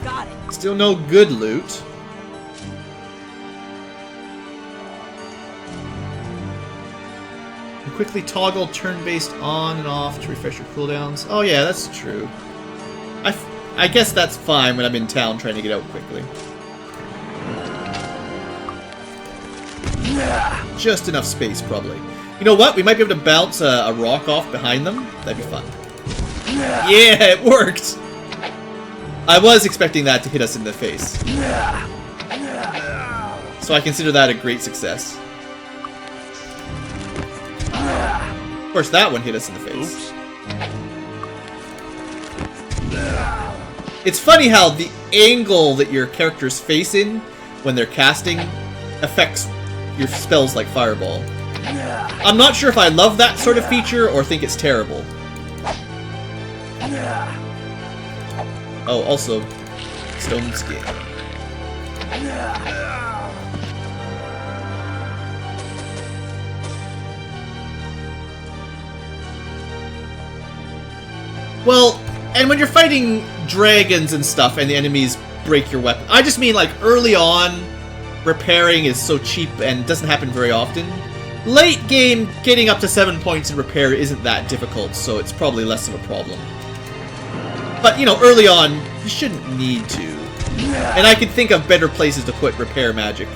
Got it. Still no good loot. You quickly toggle turn-based on and off to refresh your cooldowns. Oh yeah, that's true. I guess that's fine when I'm in town trying to get out quickly. Just enough space, probably. You know what? We might be able to bounce a rock off behind them. That'd be fun. Yeah, it worked! I was expecting that to hit us in the face. So I consider that a great success. Of course, that one hit us in the face. It's funny how the angle that your characters face in when they're casting affects your spells like Fireball. I'm not sure if I love that sort of feature or think it's terrible. Oh, also, Stone Skin. Well, and when you're fighting dragons and stuff and the enemies break your weapon, I just mean like early on, repairing is so cheap and doesn't happen very often. Late game, getting up to 7 points in repair isn't that difficult, so it's probably less of a problem. But, you know, early on, you shouldn't need to. And I can think of better places to put repair magic.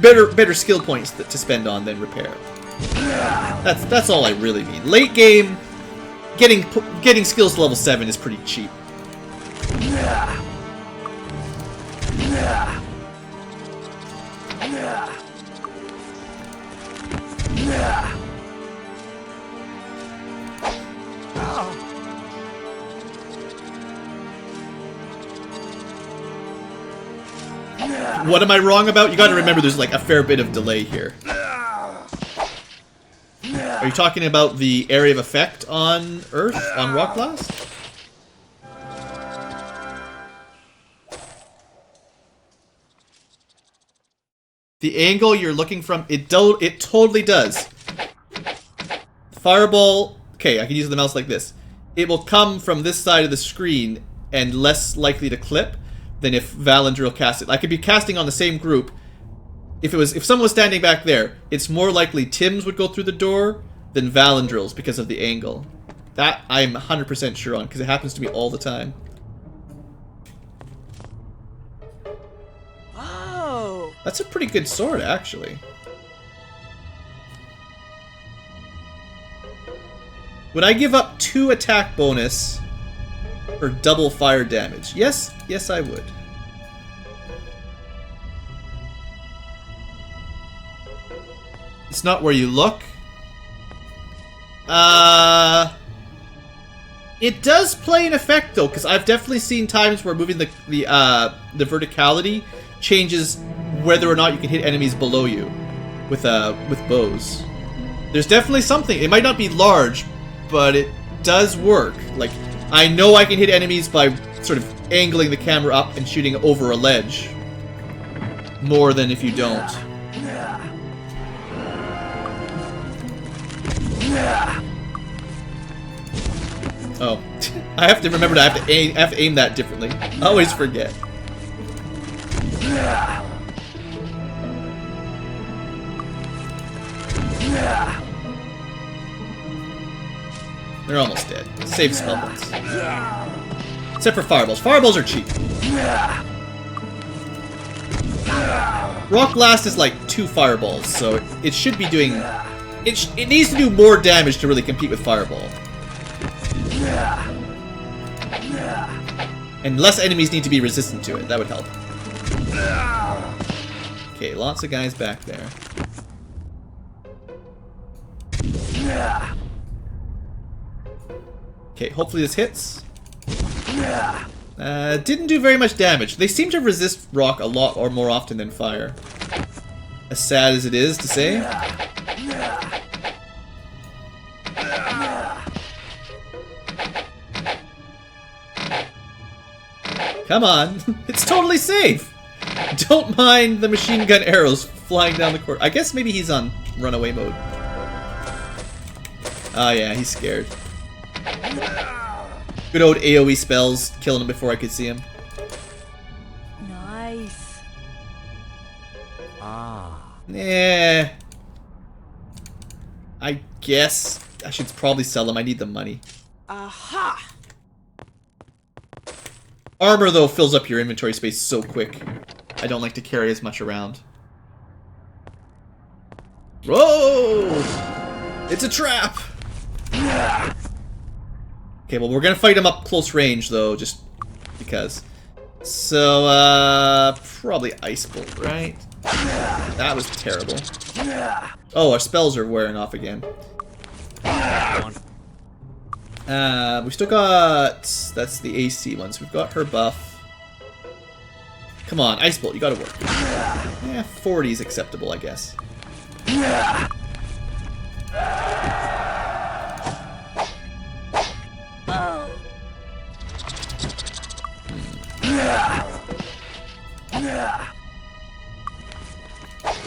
Better skill points to spend on than repair. That's all I really mean. Late game, getting skills to level 7 is pretty cheap. What am I wrong about? You gotta remember there's like a fair bit of delay here. Are you talking about the area of effect on Earth, on Rock Blast? The angle you're looking from, it totally does. Fireball, okay, I can use the mouse like this. It will come from this side of the screen and less likely to clip than if Valandril cast it. I could be casting on the same group. If someone was standing back there, it's more likely Tim's would go through the door than Valandril's because of the angle. That I'm 100% sure on, because it happens to me all the time. Oh. That's a pretty good sword, actually. Would I give up 2 attack bonus for double fire damage? Yes, yes I would. It's not where you look. It does play an effect though, because I've definitely seen times where moving the verticality changes whether or not you can hit enemies below you with bows. There's definitely something. It might not be large, but it does work. Like, I know I can hit enemies by sort of angling the camera up and shooting over a ledge. More than if you don't. Oh, I have to remember that I have to aim that differently. I always forget. They're almost dead. Save spell points. Except for fireballs. Fireballs are cheap. Rock Blast is like 2 fireballs, so it should be doing... It needs to do more damage to really compete with Fireball. And less enemies need to be resistant to it. That would help. Okay, lots of guys back there. Okay, hopefully this hits. Didn't do very much damage. They seem to resist rock a lot or more often than fire. As sad as it is to say. Come on, it's totally safe. Don't mind the machine gun arrows flying down the court. I guess maybe he's on runaway mode. Oh yeah, he's scared. Good old AoE spells, killing him before I could see him. Nice. Nah. I guess I should probably sell him. I need the money. Aha! Armor, though, fills up your inventory space so quick. I don't like to carry as much around. Whoa! It's a trap! Okay, well, we're gonna fight him up close range, though, just because. So, probably Ice Bolt, right? That was terrible. Oh, our spells are wearing off again. We still got... That's the AC ones. We've got her buff. Come on, Ice Bolt, you gotta work. Yeah, 40 is acceptable, I guess.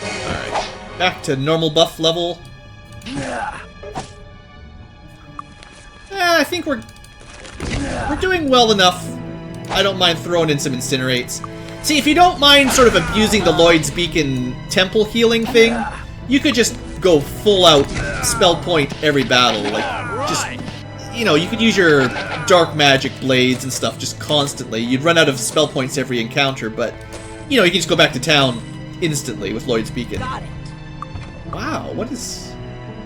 Alright, back to normal buff level. I think we're doing well enough. I don't mind throwing in some Incinerates. See, if you don't mind sort of abusing the Lloyd's Beacon temple healing thing, you could just go full out spell point every battle. Like, just, you know, you could use your dark magic blades and stuff just constantly. You'd run out of spell points every encounter, but, you know, you can just go back to town instantly with Lloyd's Beacon. Got it. Wow, what is...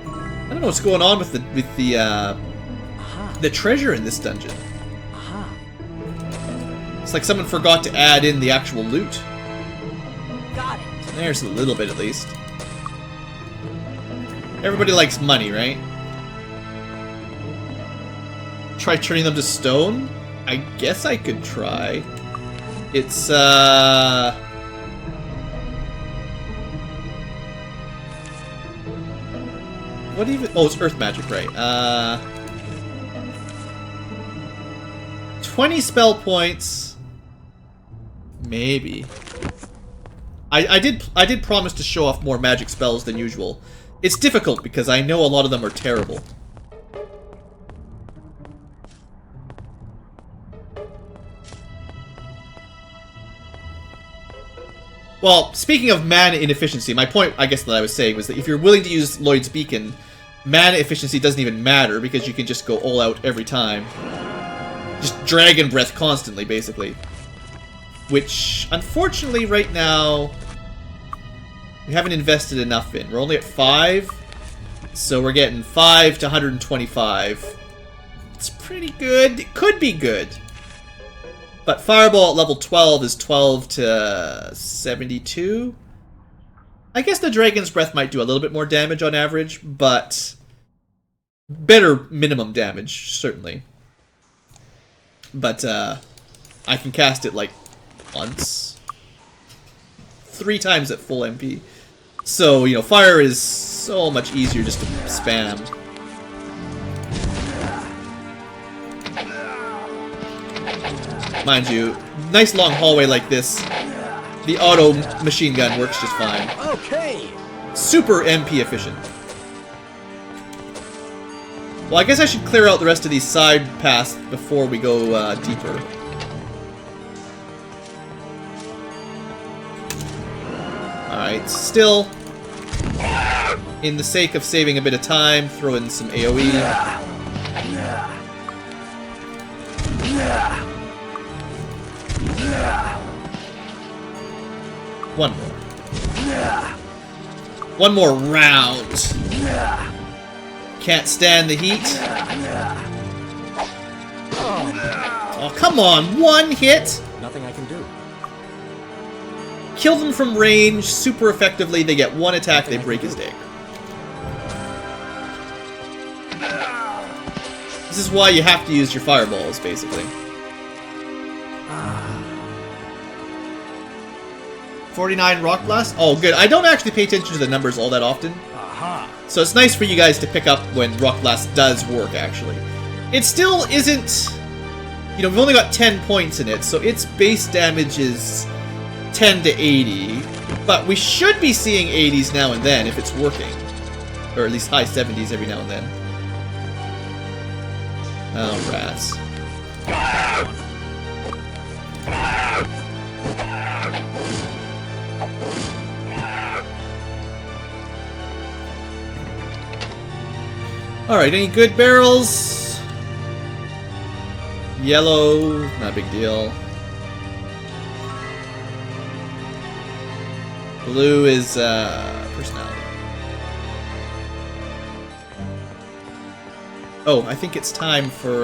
I don't know what's going on with the treasure in this dungeon. It's like someone forgot to add in the actual loot. Got it. There's a little bit at least. Everybody likes money, right? Try turning them to stone? I guess I could try. It's, what even? Oh, it's earth magic, right? 20 spell points. Maybe. I did promise to show off more magic spells than usual. It's difficult because I know a lot of them are terrible. Well, speaking of mana inefficiency, my point, I guess, that I was saying was that if you're willing to use Lloyd's Beacon, mana efficiency doesn't even matter because you can just go all out every time. Just Dragon Breath constantly, basically. Which, unfortunately, right now, we haven't invested enough in. We're only at 5, so we're getting 5 to 125. It's pretty good. It could be good. But Fireball at level 12 is 12 to 72. I guess the Dragon's Breath might do a little bit more damage on average, but better minimum damage, certainly. But I can cast it like once. 3 times at full MP. So, you know, fire is so much easier just to spam. Mind you, nice long hallway like this, the auto machine gun works just fine. Okay. Super MP efficient. Well, I guess I should clear out the rest of these side paths before we go deeper. Alright, still, in the sake of saving a bit of time, throw in some AoE. One more. One more round. Can't stand the heat. Oh, come on. One hit. Nothing I can do. Kill them from range super effectively. They get one attack, they break his dagger. This is why you have to use your fireballs, basically. 49 Rock Blast? Oh, good. I don't actually pay attention to the numbers all that often. So it's nice for you guys to pick up when Rock Blast does work, actually. It still isn't... You know, we've only got 10 points in it, so its base damage is 10 to 80. But we should be seeing 80s now and then if it's working. Or at least high 70s every now and then. Oh, rats. Alright, any good barrels? Yellow, not a big deal. Blue is personality. Oh, I think it's time for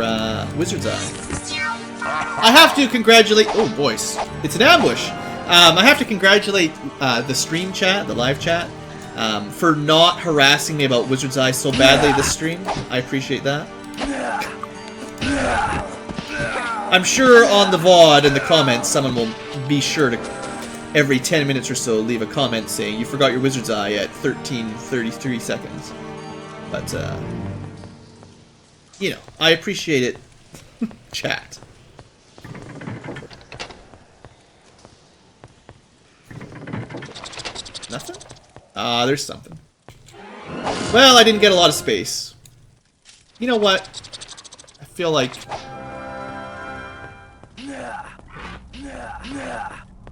Wizard's Eye. I have to congratulate... Oh, boys. It's an ambush. I have to congratulate the stream chat, the live chat, for not harassing me about Wizard's Eye so badly this stream. I appreciate that. I'm sure on the VOD in the comments someone will be sure to, every 10 minutes or so, leave a comment saying you forgot your Wizard's Eye at 13:33 seconds. But, you know, I appreciate it. Chat. Nothing? Ah, there's something. Well, I didn't get a lot of space. You know what? I feel like...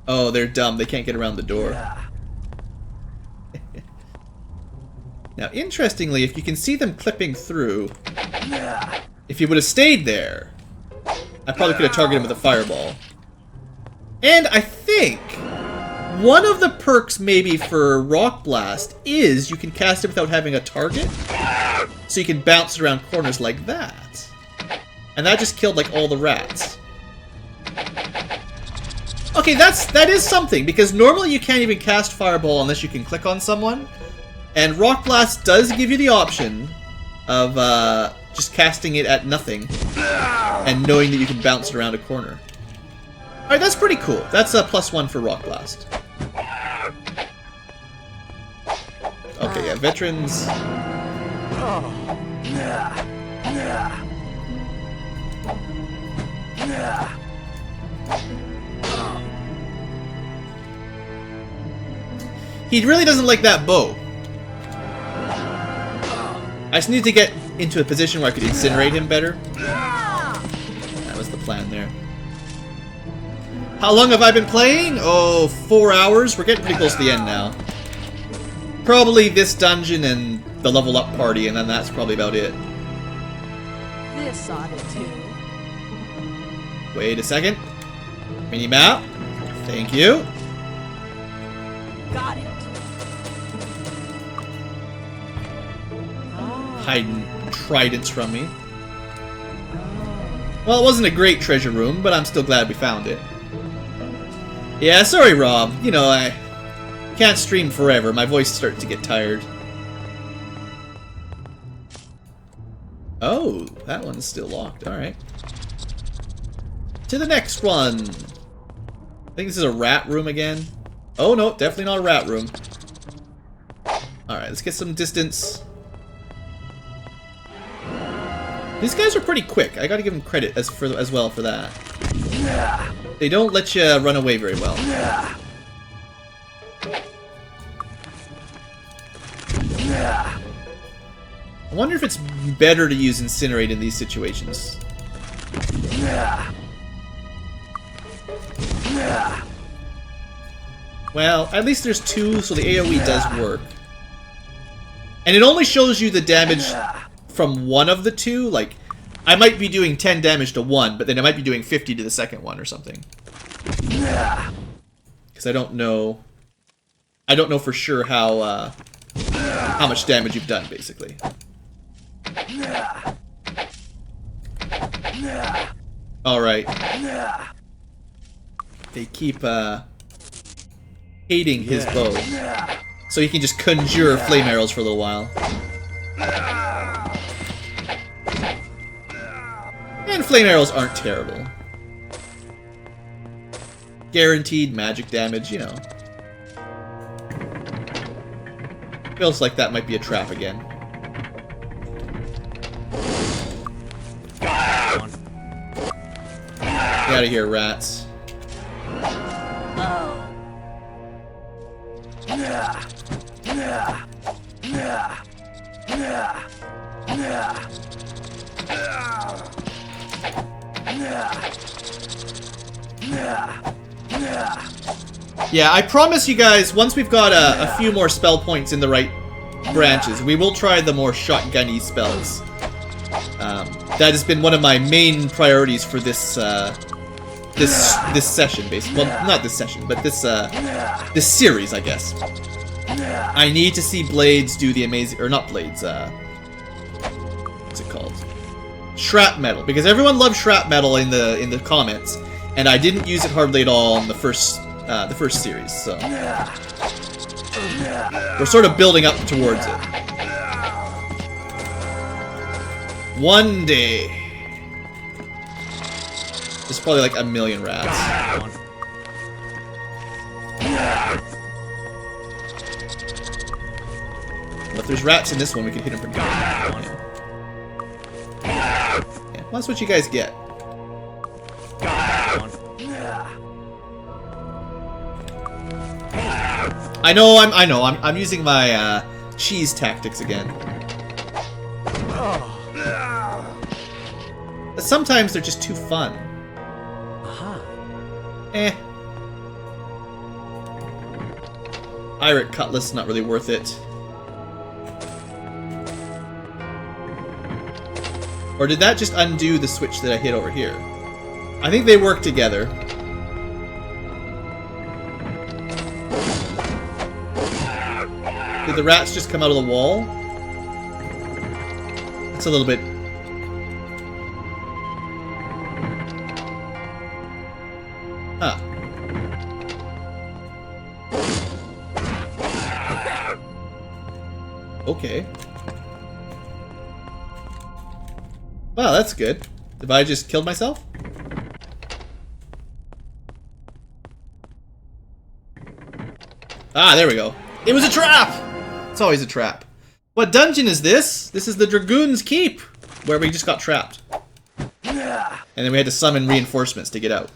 Oh, they're dumb. They can't get around the door. Now, interestingly, if you can see them clipping through, if you would have stayed there, I probably could have targeted him with a fireball. And I think one of the perks maybe for Rock Blast is you can cast it without having a target, so you can bounce around corners like that. And that just killed like all the rats. Okay, that is something, because normally you can't even cast Fireball unless you can click on someone. And Rock Blast does give you the option of just casting it at nothing and knowing that you can bounce it around a corner. Alright, that's pretty cool. That's a +1 for Rock Blast. Okay, yeah, veterans. He really doesn't like that bow. I just need to get into a position where I could incinerate him better. That was the plan there. How long have I been playing? Oh, 4 hours. We're getting pretty close to the end now. Probably this dungeon and the level up party, and then that's probably about it. This ought to do. Wait a second. Mini-map. Thank you. Got it. Hiding tridents from me. Well, it wasn't a great treasure room, but I'm still glad we found it. Yeah, sorry, Rob. You know, I can't stream forever. My voice starts to get tired. Oh, that one's still locked. Alright. To the next one. I think this is a rat room again. Oh, no, definitely not a rat room. Alright, let's get some distance. These guys are pretty quick. I gotta give them credit as well for that. They don't let you run away very well. I wonder if it's better to use Incinerate in these situations. Well, at least there's 2, so the AoE does work. And it only shows you the damage from one of the 2. Like, I might be doing 10 damage to one, but then I might be doing 50 to the second one or something. Because I don't know for sure how much damage you've done, basically. Alright. They keep hating his bow. So he can just conjure flame arrows for a little while. And flame arrows aren't terrible. Guaranteed magic damage, you know. Feels like that might be a trap again. Get out of here, rats. Yeah, I promise you guys, once we've got a few more spell points in the right branches, we will try the more shotgun-y spells. That has been one of my main priorities for this session, basically. Well, not this session, but this series, I guess. I need to see Blades do the amazing, or not Blades. What's it called? Shrapmetal, because everyone loved Shrapmetal in the comments, and I didn't use it hardly at all in the first series. So we're sort of building up towards it. One day. There's probably like a million rats. Well, if there's rats in this one, we can hit them pretty good. Yeah. Well, that's what you guys get. I know. I'm using my cheese tactics again. But sometimes they're just too fun. Irate Cutlass, not really worth it. Or did that just undo the switch that I hit over here? I think they work together. Did the rats just come out of the wall? It's a little bit... Huh. Okay. Wow, that's good. Have I just killed myself? Ah, there we go. It was a trap! It's always a trap. What dungeon is this? This is the Dragoon's Keep, where we just got trapped. And then we had to summon reinforcements to get out.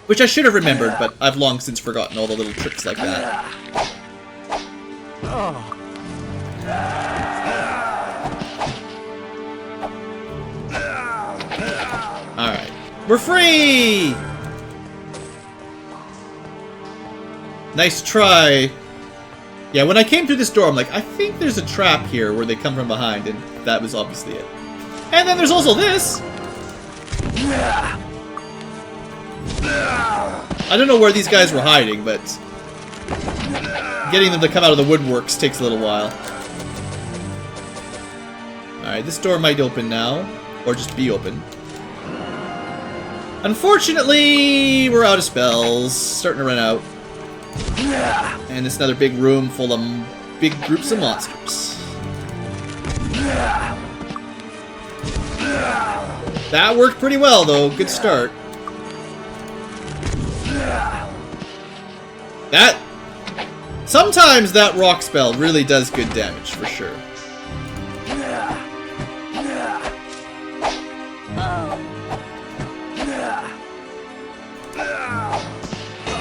Which I should have remembered, but I've long since forgotten all the little tricks like that. Alright. We're free! Nice try. Yeah, when I came through this door, I'm like, I think there's a trap here where they come from behind, and that was obviously it. And then there's also this! I don't know where these guys were hiding, but getting them to come out of the woodworks takes a little while. Alright, this door might open now, or just be open. Unfortunately, we're out of spells, starting to run out. And it's another big room full of big groups of monsters. That worked pretty well, though. Good start. Sometimes that rock spell really does good damage, for sure.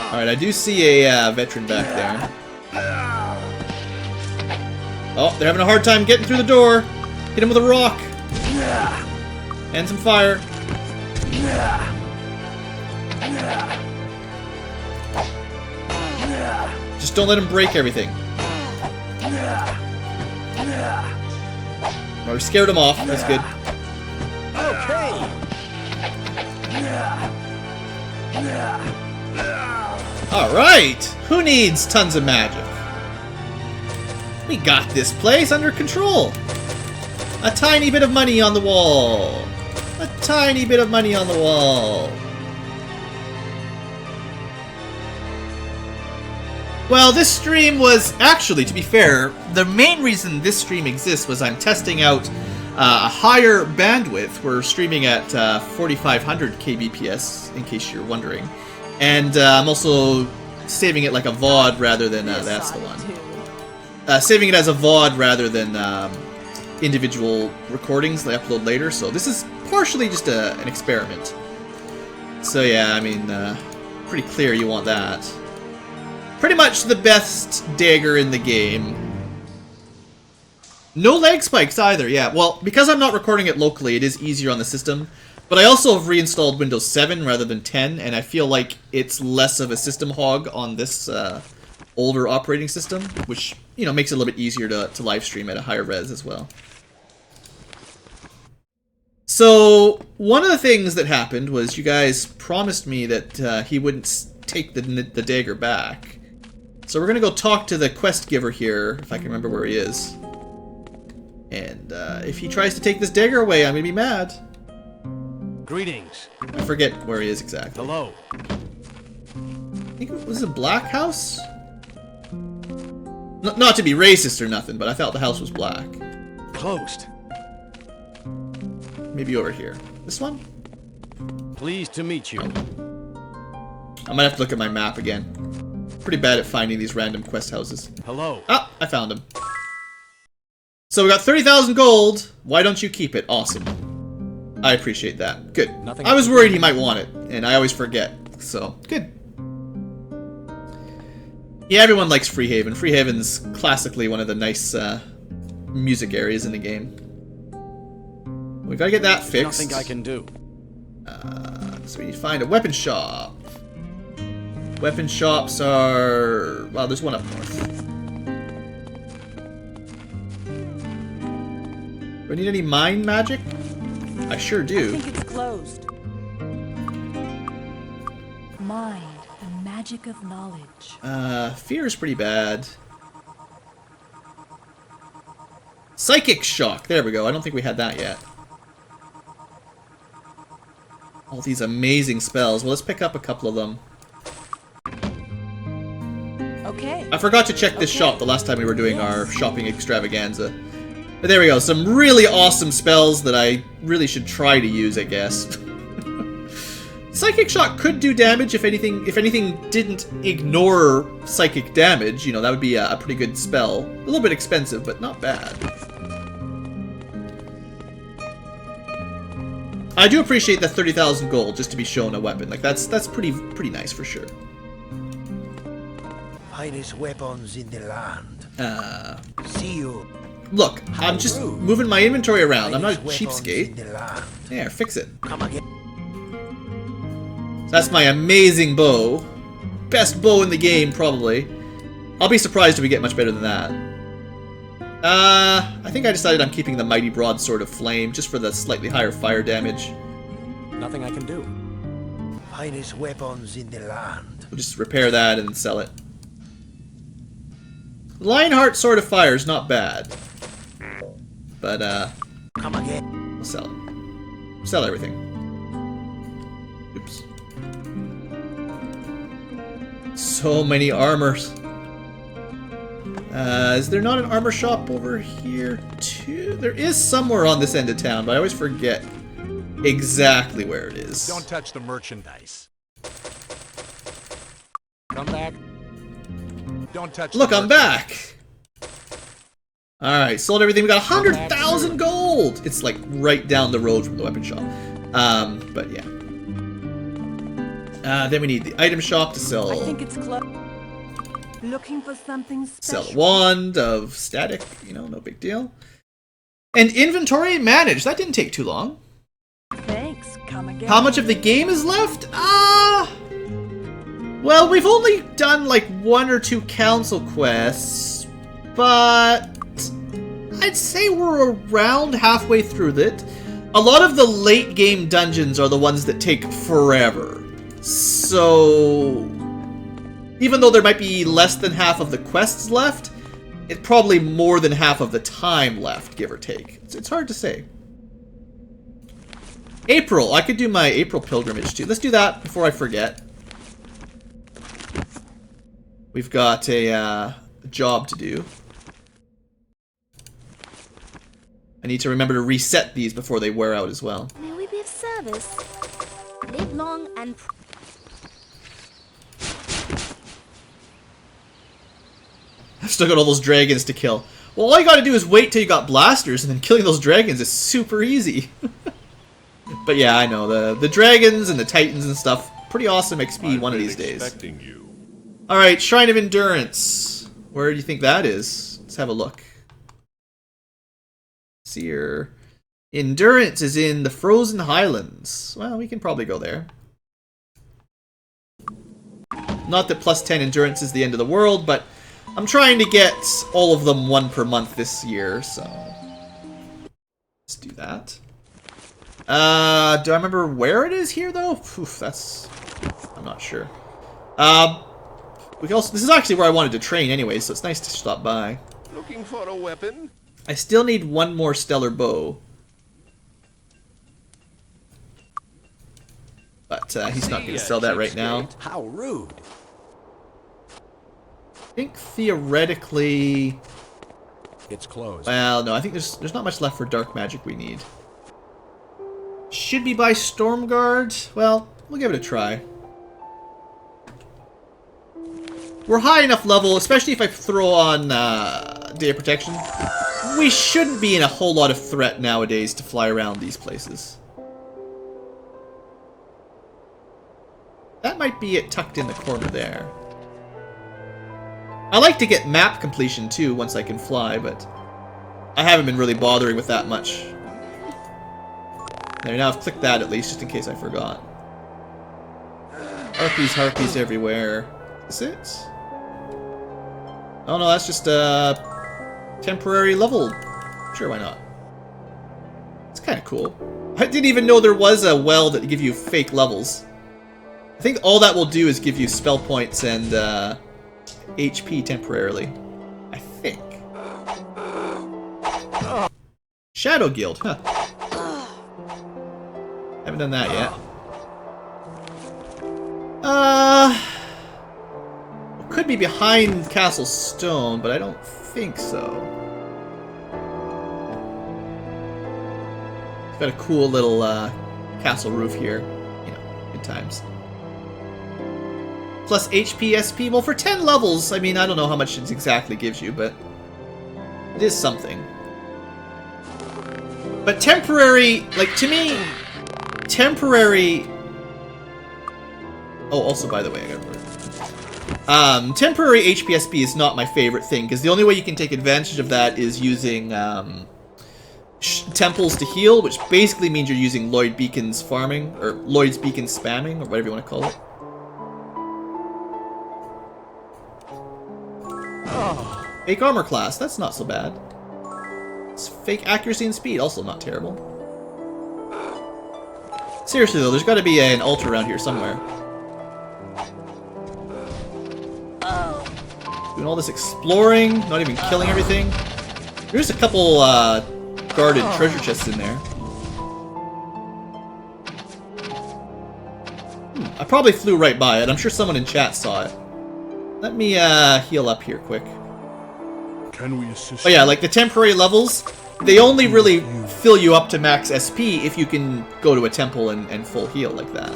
Alright, I do see a veteran back there. Oh, they're having a hard time getting through the door. Hit him with a rock. And some fire. Just don't let him break everything. Oh, we scared him off. That's good. Okay. Alright! Who needs tons of magic? We got this place under control. A tiny bit of money on the wall. A tiny bit of money on the wall. Well, this stream was actually, to be fair, the main reason this stream exists was I'm testing out a higher bandwidth. We're streaming at 4500 kbps, in case you're wondering. And I'm also saving it like a VOD rather than, that's the one. Saving it as a VOD rather than individual recordings they upload later. So this is partially just an experiment. So yeah, I mean, pretty clear you want that. Pretty much the best dagger in the game. No lag spikes either, yeah. Well, because I'm not recording it locally, it is easier on the system. But I also have reinstalled Windows 7 rather than 10, and I feel like it's less of a system hog on this older operating system, which, you know, makes it a little bit easier to live stream at a higher res as well. So, one of the things that happened was you guys promised me that he wouldn't take the dagger back. So we're going to go talk to the quest giver here, if I can remember where he is. And if he tries to take this dagger away, I'm going to be mad. Greetings. I forget where he is exactly. Hello. I think it was a black house? Not to be racist or nothing, but I thought the house was black. Closed. Maybe over here. This one? Pleased to meet you. I might have to look at my map again. Pretty bad at finding these random quest houses. Hello. Ah, I found him. So we got 30,000 gold. Why don't you keep it? Awesome. I appreciate that. Good. Nothing I was worried he might want it, and I always forget. So, good. Yeah, everyone likes Freehaven. Freehaven's classically one of the nice music areas in the game. We gotta get that fixed. Nothing I can do. So we need to find a weapon shop. Weapon shops are... Well, there's one up north. Do I need any mind magic? I sure do. I think it's closed. Mind, the magic of knowledge. Fear is pretty bad. Psychic shock. There we go. I don't think we had that yet. All these amazing spells. Well, let's pick up a couple of them. Okay. I forgot to check this shop the last time we were doing our shopping extravaganza. But there we go. Some really awesome spells that I really should try to use, I guess. Psychic shock could do damage if anything didn't ignore psychic damage. You know, that would be a pretty good spell. A little bit expensive, but not bad. I do appreciate that 30,000 gold just to be shown a weapon. Like that's pretty nice for sure. Finest weapons in the land. See you. Look, I'm just moving my inventory around. I'm not a cheapskate. cheapskate. There, fix it. Come again. That's my amazing bow. Best bow in the game, probably. I'll be surprised if we get much better than that. I think I decided I'm keeping the Mighty Broadsword of Flame, just for the slightly higher fire damage. Nothing I can do. Finest weapons in the land. We'll just repair that and sell it. Lionheart Sword of Fire is not bad. But, Come again. we'll sell it. Sell everything. Oops. So many armors. Is there not an armor shop over here too? There is somewhere on this end of town, but I always forget exactly where it is. Don't touch the merchandise. Come back. Don't touch Look, the I'm back! Alright, sold everything. We got 100,000 gold! It's like right down the road from the weapon shop. But yeah. Then we need the item shop to sell. I think it's close. Looking for something special. Sell a wand of static, you know, no big deal. And inventory managed. That didn't take too long. Thanks. Come again. How much of the game is left? Well, we've only done like 1 or 2 council quests, but I'd say we're around halfway through it. A lot of the late game dungeons are the ones that take forever. So even though there might be less than half of the quests left, it's probably more than half of the time left, give or take. It's hard to say. April. I could do my April pilgrimage too. Let's do that before I forget. We've got a job to do. I need to remember to reset these before they wear out as well. May we be of service? Live long and... I've still got all those dragons to kill. Well, all you gotta do is wait till you got blasters, and then killing those dragons is super easy. But yeah, I know, the dragons and the titans and stuff, pretty awesome XP one of these days. Alright, Shrine of Endurance. Where do you think that is? Let's have a look. See here. Endurance is in the Frozen Highlands. Well, we can probably go there. Not that plus 10 endurance is the end of the world, but I'm trying to get all of them 1 per month this year, so let's do that. Do I remember where it is here though? Oof, I'm not sure. We can also, this is actually where I wanted to train anyway, so it's nice to stop by. Looking for a weapon? I still need 1 more stellar bow. But he's not going to sell that right now. How rude. I think theoretically... It's closed. Well, no, I think there's not much left for dark magic we need. Should we buy Stormguard? Well, we'll give it a try. We're high enough level, especially if I throw on Day of Protection. We shouldn't be in a whole lot of threat nowadays to fly around these places. That might be it tucked in the corner there. I like to get map completion too once I can fly, but I haven't been really bothering with that much. There, now I've clicked that at least, just in case I forgot. Harpies everywhere. Is this it? Oh no, that's just a temporary level. Sure, why not? It's kind of cool. I didn't even know there was a well that give you fake levels. I think all that will do is give you spell points and HP temporarily. I think. Shadow Guild, huh? Haven't done that yet. Could be behind Castle Stone, but I don't think so. It's got a cool little castle roof here. You know, good times. Plus HP, SP. Well, for 10 levels, I mean, I don't know how much it exactly gives you, but it is something. But temporary, like, to me, temporary... Oh, also, by the way, I got word. Temporary HPSP is not my favorite thing, because the only way you can take advantage of that is using temples to heal, which basically means you're using Lloyd Beacon's farming, or Lloyd's Beacon spamming, or whatever you want to call it. Oh, fake armor class, that's not so bad. It's fake accuracy and speed, also not terrible. Seriously though, there's got to be an altar around here somewhere. Doing all this exploring, not even killing everything. There's a couple guarded treasure chests in there. I probably flew right by it. I'm sure someone in chat saw it. Let me heal up here quick. Can we assist? Oh yeah, like the temporary levels, they only really fill you up to max SP if you can go to a temple and full heal like that.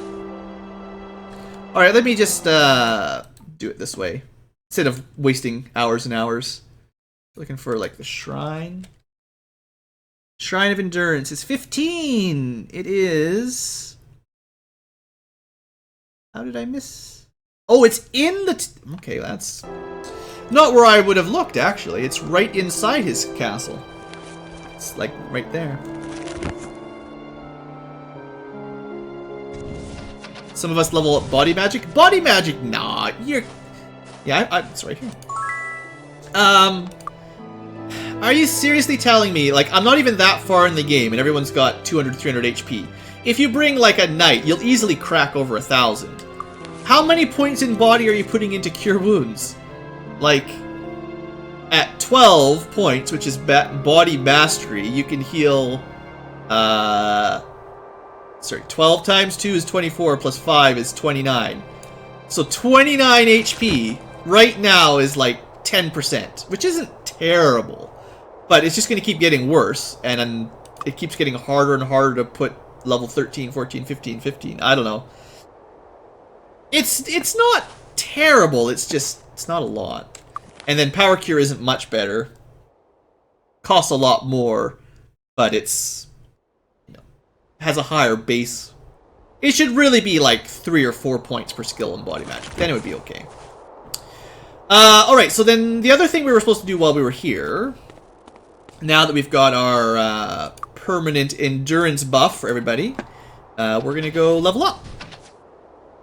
Alright, let me just do it this way. Instead of wasting hours and hours. Looking for, like, the shrine. Shrine of Endurance is 15! It is... How did I miss? Oh, it's in the... Okay, that's... Not where I would have looked, actually. It's right inside his castle. It's, like, right there. Some of us level up body magic. Body magic? Nah, you're... Yeah, it's right here. Are you seriously telling me, like, I'm not even that far in the game and everyone's got 200, 300 HP. If you bring, like, a knight, you'll easily crack over 1,000. How many points in body are you putting into Cure Wounds? Like, at 12 points, which is body mastery, you can heal, sorry, 12 times 2 is 24, plus 5 is 29. So 29 HP right now is like 10%, which isn't terrible. But it's just going to keep getting worse, and it keeps getting harder and harder to put level 13, 14, 15, 15. I don't know. It's not terrible, it's just, it's not a lot. And then Power Cure isn't much better. Costs a lot more, but it's, you know, has a higher base. It should really be like 3 or 4 points per skill in body magic. Then it would be okay. Alright, so then the other thing we were supposed to do while we were here, now that we've got our permanent endurance buff for everybody, we're going to go level up.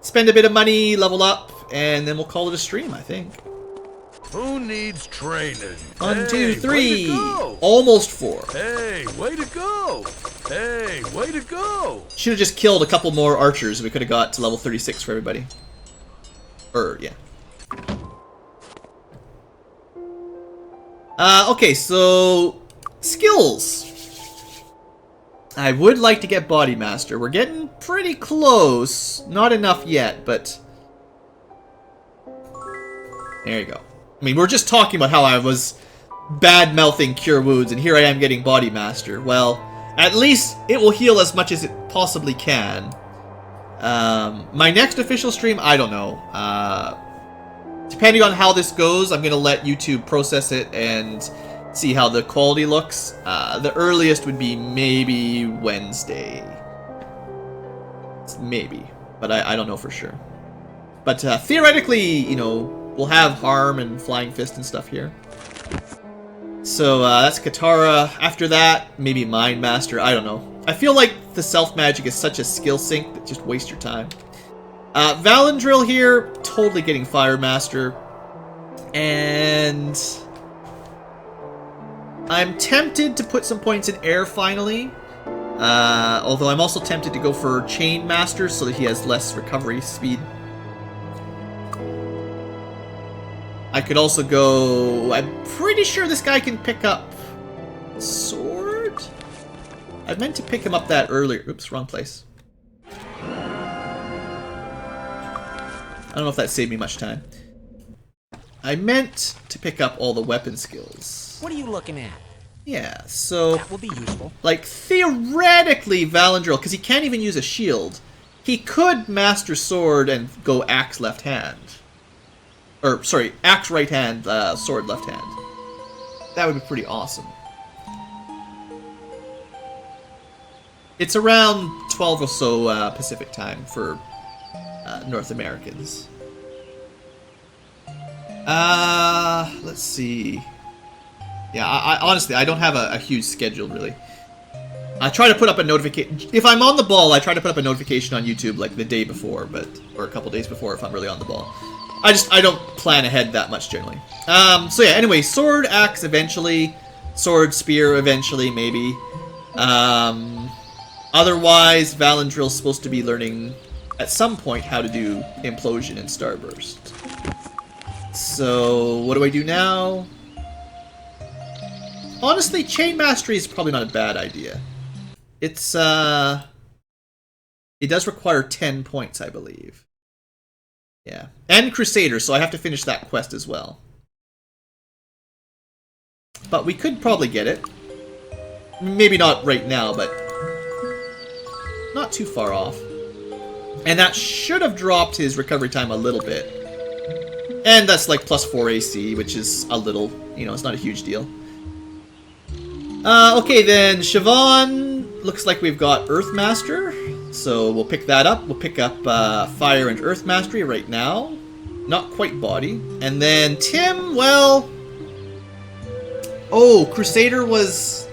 Spend a bit of money, level up, and then we'll call it a stream, I think. Who needs training? 1, 2, Hey, 3. way to go. Almost 4. Hey, way to go! Hey, way to go! Should have just killed a couple more archers. We could have got to level 36 for everybody. Yeah. Okay, so... skills. I would like to get Body Master. We're getting pretty close. Not enough yet, but... There you go. I mean, we're just talking about how I was bad-mouthing Cure Wounds, and here I am getting Body Master. Well, at least it will heal as much as it possibly can. My next official stream, I don't know. Depending on how this goes, I'm going to let YouTube process it and see how the quality looks. The earliest would be maybe Wednesday. Maybe. But I don't know for sure. But theoretically, you know, we'll have Harm and Flying Fist and stuff here. So that's Katara. After that, maybe Mind Master. I don't know. I feel like the Self Magic is such a skill sink that just waste your time. Valandril here, totally getting Fire Master. And I'm tempted to put some points in Air finally. Although I'm also tempted to go for Chain Master so that he has less recovery speed. I could also go... I'm pretty sure this guy can pick up Sword? I meant to pick him up that earlier. Oops, wrong place. I don't know if that saved me much time. I meant to pick up all the weapon skills. What are you looking at? Yeah, so... That will be useful. Like, theoretically, Valandril, because he can't even use a shield, he could Master Sword and go Axe left hand. Or, sorry, Axe right hand, Sword left hand. That would be pretty awesome. It's around 12 or so Pacific time for North Americans. Let's see. Yeah, I honestly, I don't have a huge schedule, really. I try to put up a notification. If I'm on the ball, I try to put up a notification on YouTube, like, the day before, or a couple days before if I'm really on the ball. I don't plan ahead that much, generally. So yeah, anyway, Sword, Axe eventually. Sword, Spear eventually, maybe. Otherwise, Valandril's supposed to be learning, at some point, how to do Implosion and Starburst. So, what do I do now? Honestly, Chain Mastery is probably not a bad idea. It's, it does require 10 points, I believe. Yeah. And Crusader, so I have to finish that quest as well. But we could probably get it. Maybe not right now, but not too far off. And that should have dropped his recovery time a little bit. And that's like +4 AC, which is a little, you know, it's not a huge deal. Okay, then Siobhan, looks like we've got Earthmaster, so we'll pick that up. We'll pick up Fire and Earth Mastery right now. Not quite Body. And then Tim, well... Oh, Crusader was...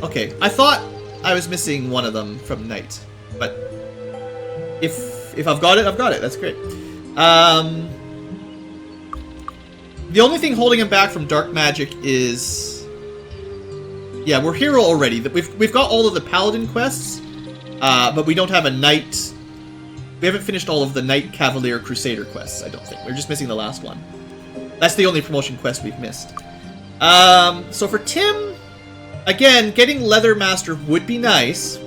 Okay, I thought I was missing one of them from Knight, but if I've got it, I've got it. That's great. The only thing holding him back from Dark Magic is... Yeah, we're hero already. We've got all of the Paladin quests, but we don't have a Knight... We haven't finished all of the Knight, Cavalier, Crusader quests, I don't think. We're just missing the last one. That's the only promotion quest we've missed. So for Tim, again, getting Leather Master would be nice,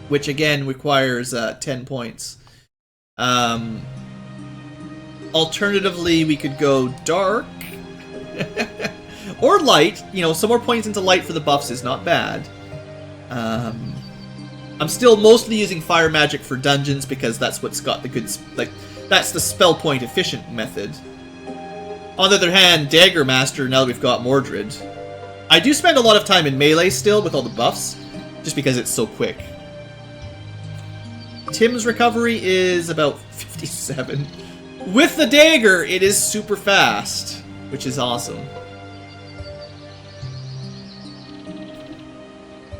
which again requires 10 points. Alternatively, we could go Dark. Or Light. You know, some more points into Light for the buffs is not bad. I'm still mostly using Fire Magic for dungeons because that's what's got the good... Like, that's the spell point efficient method. On the other hand, Dagger Master, now that we've got Mordred. I do spend a lot of time in melee still with all the buffs, just because it's so quick. Tim's recovery is about 57. With the dagger, it is super fast, which is awesome.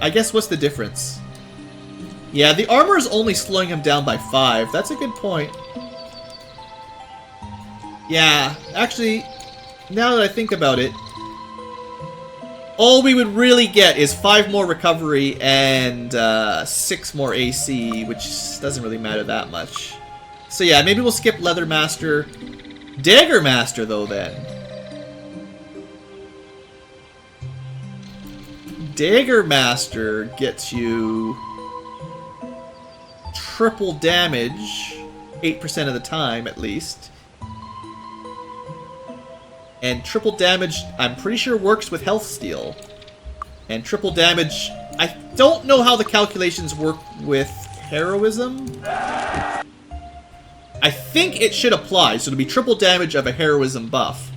I guess what's the difference? Yeah, the armor is only slowing him down by 5. That's a good point. Yeah, actually, now that I think about it, all we would really get is 5 more recovery and 6 more AC, which doesn't really matter that much. So yeah, maybe we'll skip Leather Master. Dagger Master, though, then. Dagger Master gets you triple damage 8% of the time, at least. And triple damage, I'm pretty sure, works with health steal. And triple damage, I don't know how the calculations work with heroism. I think it should apply, so it'll be triple damage of a heroism buff,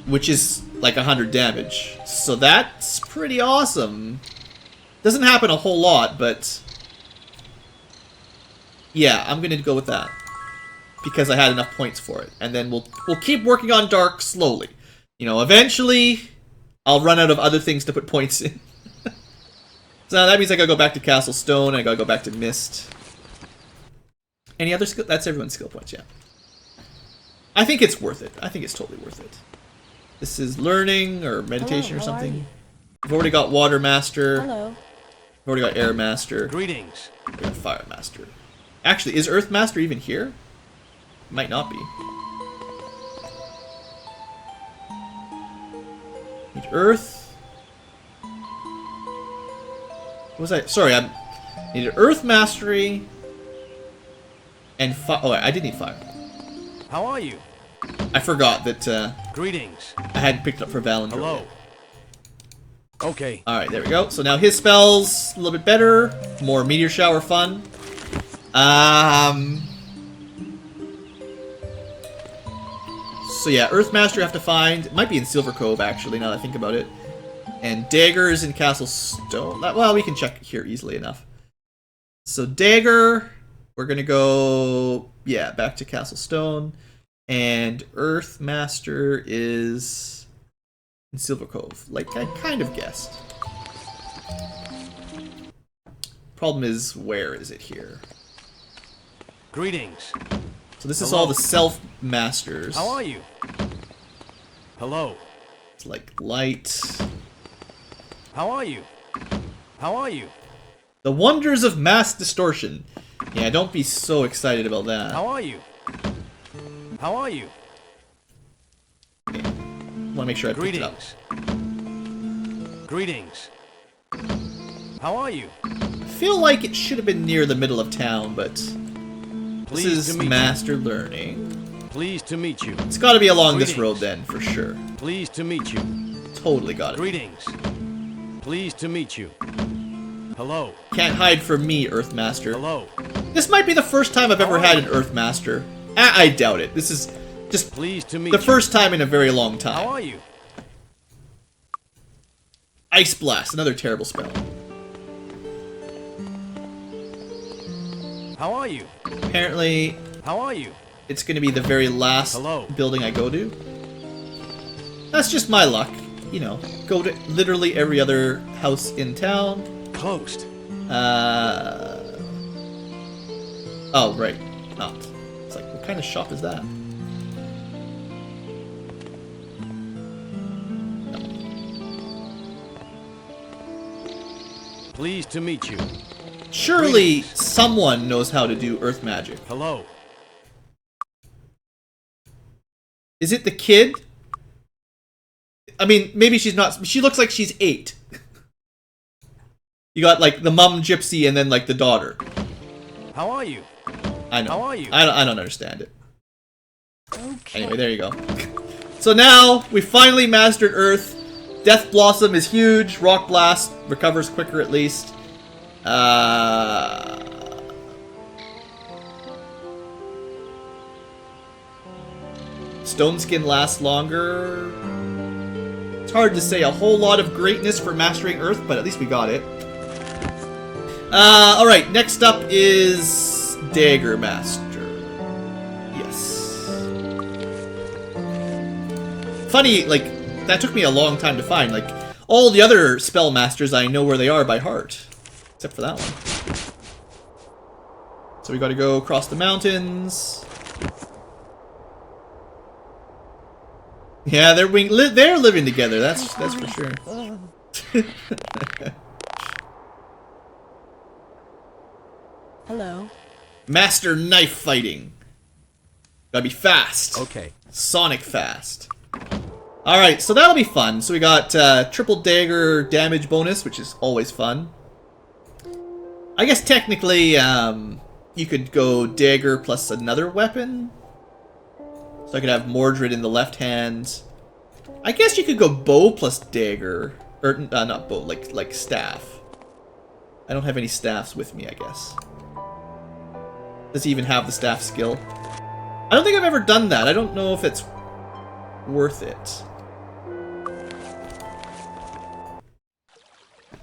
which is like 100 damage. So that's pretty awesome. Doesn't happen a whole lot, but yeah, I'm gonna go with that because I had enough points for it. And then we'll keep working on Dark slowly. You know, eventually I'll run out of other things to put points in. So now that means I gotta go back to Castle Stone, and I gotta go back to Mist. Any other skill? That's everyone's skill points, yeah. I think it's worth it. I think it's totally worth it. This is learning or meditation or something. We've already got Water Master. Hello. We've already got Air Master. Greetings. We got Fire Master. Actually, is Earth Master even here? Might not be. Need Earth. What was I? Sorry, I needed Earth Mastery and fire. Oh, I did need Fire. How are you? I forgot that. Greetings. I hadn't picked up for Valandor. Hello. Okay. All right, there we go. So now his spells a little bit better, more meteor shower fun. So yeah, Earth Master I have to find. It might be in Silver Cove, actually, now that I think about it. And Daggers in Castle Stone. Well, we can check here easily enough. So Dagger, we're gonna go, yeah, back to Castle Stone. And Earth Master is in Silver Cove, like I kind of guessed. Problem is, where is it here? Greetings. So this is Hello. all the self-masters. How are you? Hello. It's like light. How are you? How are you? The wonders of mass distortion. Yeah, don't be so excited about that. How are you? How are you? Okay. Want to make sure I picked it up. Greetings. How are you? I feel like it should have been near the middle of town, but this is Master Learning. Pleased to meet you. It's got to be along this road then, for sure. Pleased to meet you. Totally got it. Greetings. Pleased to meet you. Hello. Can't hide from me, Earth Master. Hello. This might be the first time I've ever had an Earth Master. I doubt it. This is Just Pleased to meet the you. first time in a very long How time. are you? Ice Blast, another terrible spell. How are you? Apparently, How are you? it's going to be the very last Hello. building I go to. That's just my luck. You know, go to literally every other house in town. Closed. Oh, right. Not. It's like, what kind of shop is that? Pleased to meet you. Surely someone knows how to do earth magic. Hello. Is it the kid? I mean, maybe she's not. She looks like she's 8. You got like the mum gypsy and then like the daughter. How are you? I know. How are you? I don't understand it. Okay. Anyway, there you go. So now we finally mastered Earth. Death Blossom is huge. Rock Blast recovers quicker at least. Stone Skin lasts longer. It's hard to say a whole lot of greatness for mastering Earth, but at least we got it. Alright, next up is Dagger Master. Yes. Funny, like, that took me a long time to find. Like, all the other spell masters, I know where they are by heart. Except for that one. So we gotta go across the mountains. Yeah, they're living together, that's for sure. Hello. Master Knife Fighting. Gotta be fast. Okay. Sonic fast. Alright, so that'll be fun. So we got triple dagger damage bonus, which is always fun. I guess technically, you could go dagger plus another weapon. So I could have Mordred in the left hand. I guess you could go bow plus dagger. Or, not bow, like staff. I don't have any staffs with me, I guess. Does he even have the staff skill? I don't think I've ever done that. I don't know if it's worth it.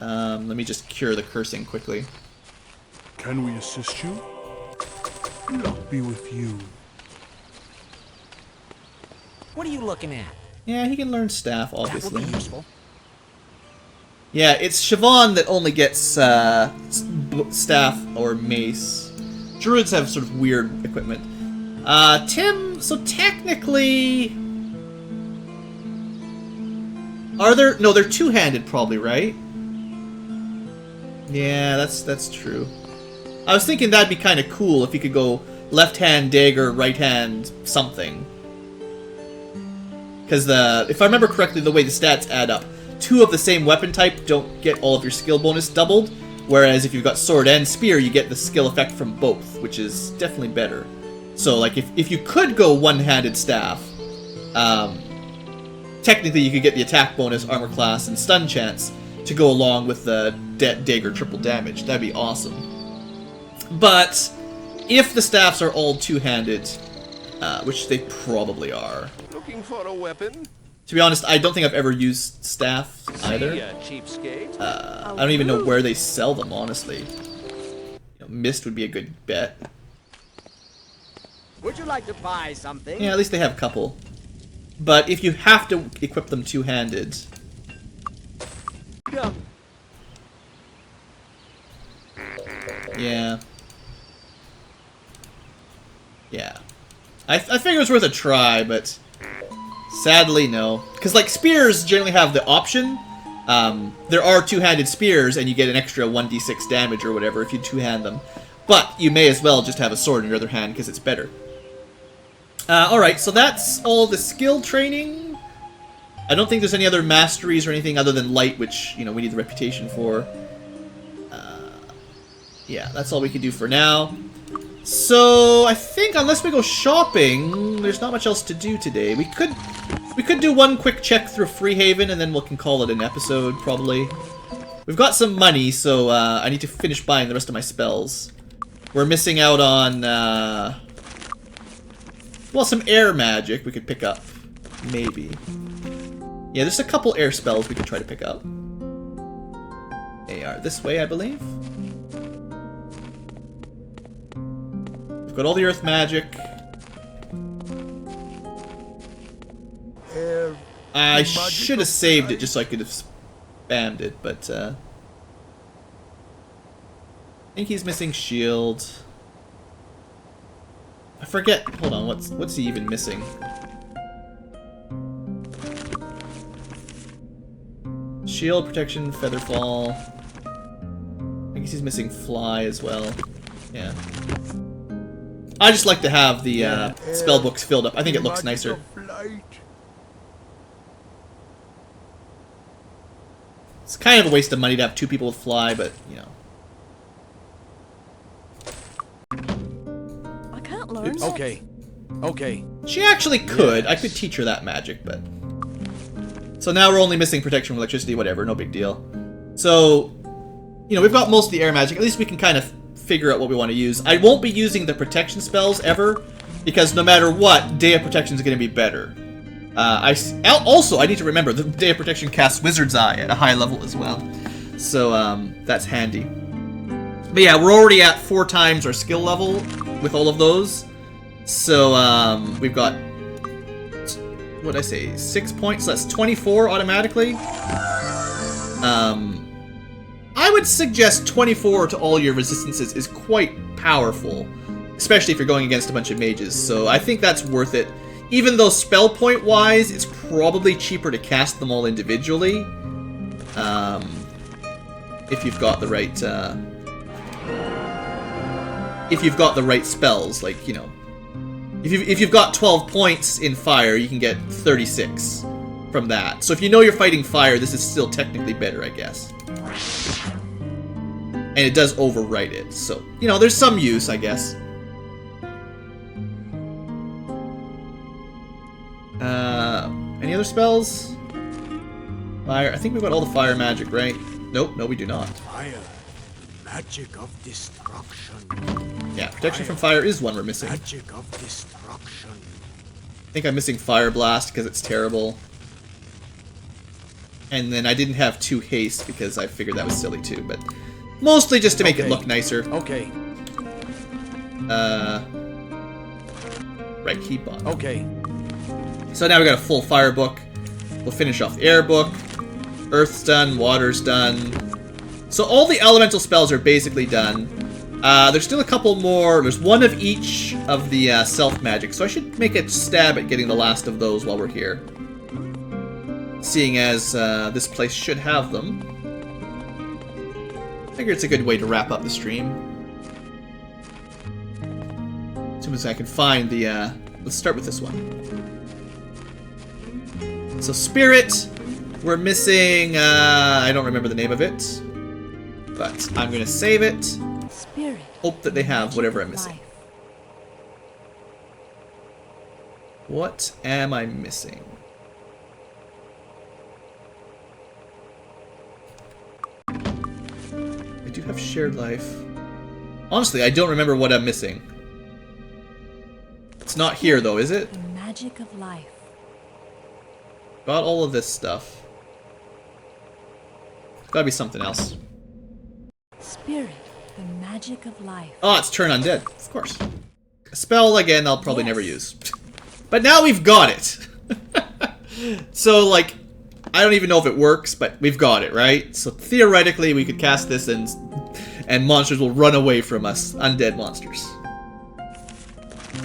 Let me just cure the cursing quickly. Can we assist you? Luck be with you. What are you looking at? Yeah, he can learn staff, That would obviously. be useful. Yeah, it's Siobhan that only gets staff or mace. Druids have sort of weird equipment. Tim, so technically... Are there... No, they're two-handed probably, right? Yeah, that's true. I was thinking that'd be kind of cool if you could go left-hand dagger, right-hand something. Because if I remember correctly, the way the stats add up, 2 of the same weapon type don't get all of your skill bonus doubled, whereas if you've got sword and spear, you get the skill effect from both, which is definitely better. So, like, if you could go one-handed staff, technically you could get the attack bonus, armor class, and stun chance to go along with the dagger triple damage. That'd be awesome. But if the staffs are all two-handed, which they probably are. Looking for a weapon? To be honest, I don't think I've ever used staff either. Cheapskate. I don't even know where they sell them, honestly. You know, Mist would be a good bet. Would you like to buy something? Yeah, at least they have a couple. But if you have to equip them two-handed... Yeah. Yeah. Yeah. I figure it was worth a try, but... Sadly, no. Because, like, spears generally have the option. There are two-handed spears, and you get an extra 1d6 damage or whatever if you two-hand them. But you may as well just have a sword in your other hand, because it's better. Alright, so that's all the skill training. I don't think there's any other masteries or anything other than light, which, you know, we need the reputation for. Yeah, that's all we can do for now. So, I think unless we go shopping, there's not much else to do today. We could do one quick check through Freehaven, and then we can call it an episode, probably. We've got some money, so I need to finish buying the rest of my spells. We're missing out on Well, some air magic we could pick up. Maybe. Yeah, there's a couple air spells we could try to pick up. They are this way, I believe. We've got all the earth magic. I should have saved it just so I could have spammed it, but I think he's missing shield. I forget. Hold on, what's he even missing? Shield, protection, featherfall. I guess he's missing fly as well. Yeah. I just like to have the spell books filled up. I think it looks nicer. It's kind of a waste of money to have 2 people with fly, but, you know. I can't learn. Oops. Okay. Okay. She actually could. I could teach her that magic, but... So now we're only missing protection from electricity, whatever, no big deal. So, you know, we've got most of the air magic. At least we can kind of figure out what we want to use. I won't be using the protection spells ever, because no matter what, Day of Protection is going to be better. Also, I need to remember, the Day of Protection casts Wizard's Eye at a high level as well. So, that's handy. But yeah, we're already at 4 times our skill level with all of those. So, we've got... What did I say? 6 points, so that's 24 automatically. I would suggest 24 to all your resistances is quite powerful, especially if you're going against a bunch of mages, so I think that's worth it. Even though spell point wise, it's probably cheaper to cast them all individually. If you've got the right spells, like, you know. If you've got 12 points in fire, you can get 36 from that. So if you know you're fighting fire, this is still technically better, I guess. And it does overwrite it, so, you know, there's some use, I guess. Any other spells? Fire. I think we've got all the fire magic, right? Nope, no we do not. Fire, magic of destruction. Yeah, protection from fire is one we're missing. Magic of destruction. I think I'm missing Fire Blast because it's terrible. And then I didn't have 2 haste because I figured that was silly too, but mostly just to make it look nicer. Okay. Right, keep on. Okay. So now we got a full fire book. We'll finish off air book. Earth's done, water's done. So all the elemental spells are basically done. There's still a couple more. There's one of each of the self magic, so I should make a stab at getting the last of those while we're here. Seeing as this place should have them. I figure it's a good way to wrap up the stream. As soon as I can find the... let's start with this one. So Spirit, we're missing... I don't remember the name of it. But I'm going to save it. Spirit. Hope that they have whatever I'm missing. What am I missing? I do have shared life. Honestly, I don't remember what I'm missing. It's not here though, is it? The magic of life. Got all of this stuff. Gotta be something else. Spirit, the magic of life. Oh, it's turn undead, of course. A spell, again, I'll probably never use. But now we've got it! So, like, I don't even know if it works, but we've got it, right? So theoretically, we could cast this and monsters will run away from us. Undead monsters.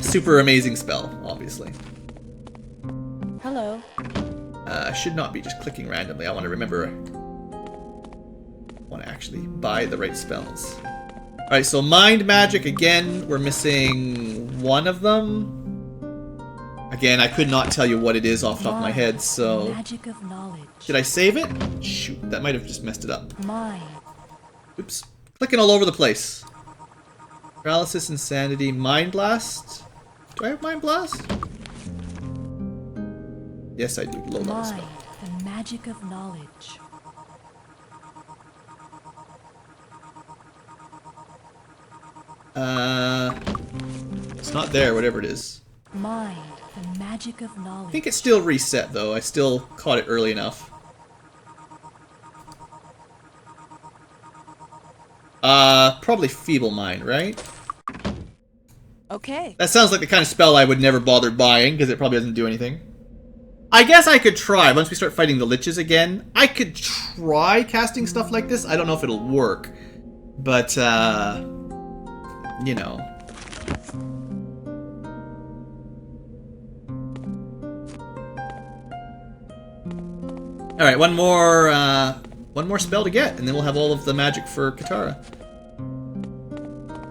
Super amazing spell, obviously. Hello. I should not be just clicking randomly. I want to remember... I want to actually buy the right spells. Alright, so Mind Magic, again, we're missing one of them. Again, I could not tell you what it is off the top of my head, so... Magic of knowledge. Did I save it? Shoot, that might have just messed it up. Mind. Oops. Clicking all over the place. Paralysis, Insanity, Mind Blast? Do I have Mind Blast? Yes, I do. Low level Mind, spell. the magic of knowledge. It's not there, whatever it is. Mind, the magic of I knowledge. think it's still reset, though. I still caught it early enough. Probably Feeble Mind, right? Okay. That sounds like the kind of spell I would never bother buying, because it probably doesn't do anything. I guess I could try, once we start fighting the liches again, I could try casting stuff like this. I don't know if it'll work. But, you know. Alright, one more spell to get, and then we'll have all of the magic for Katara.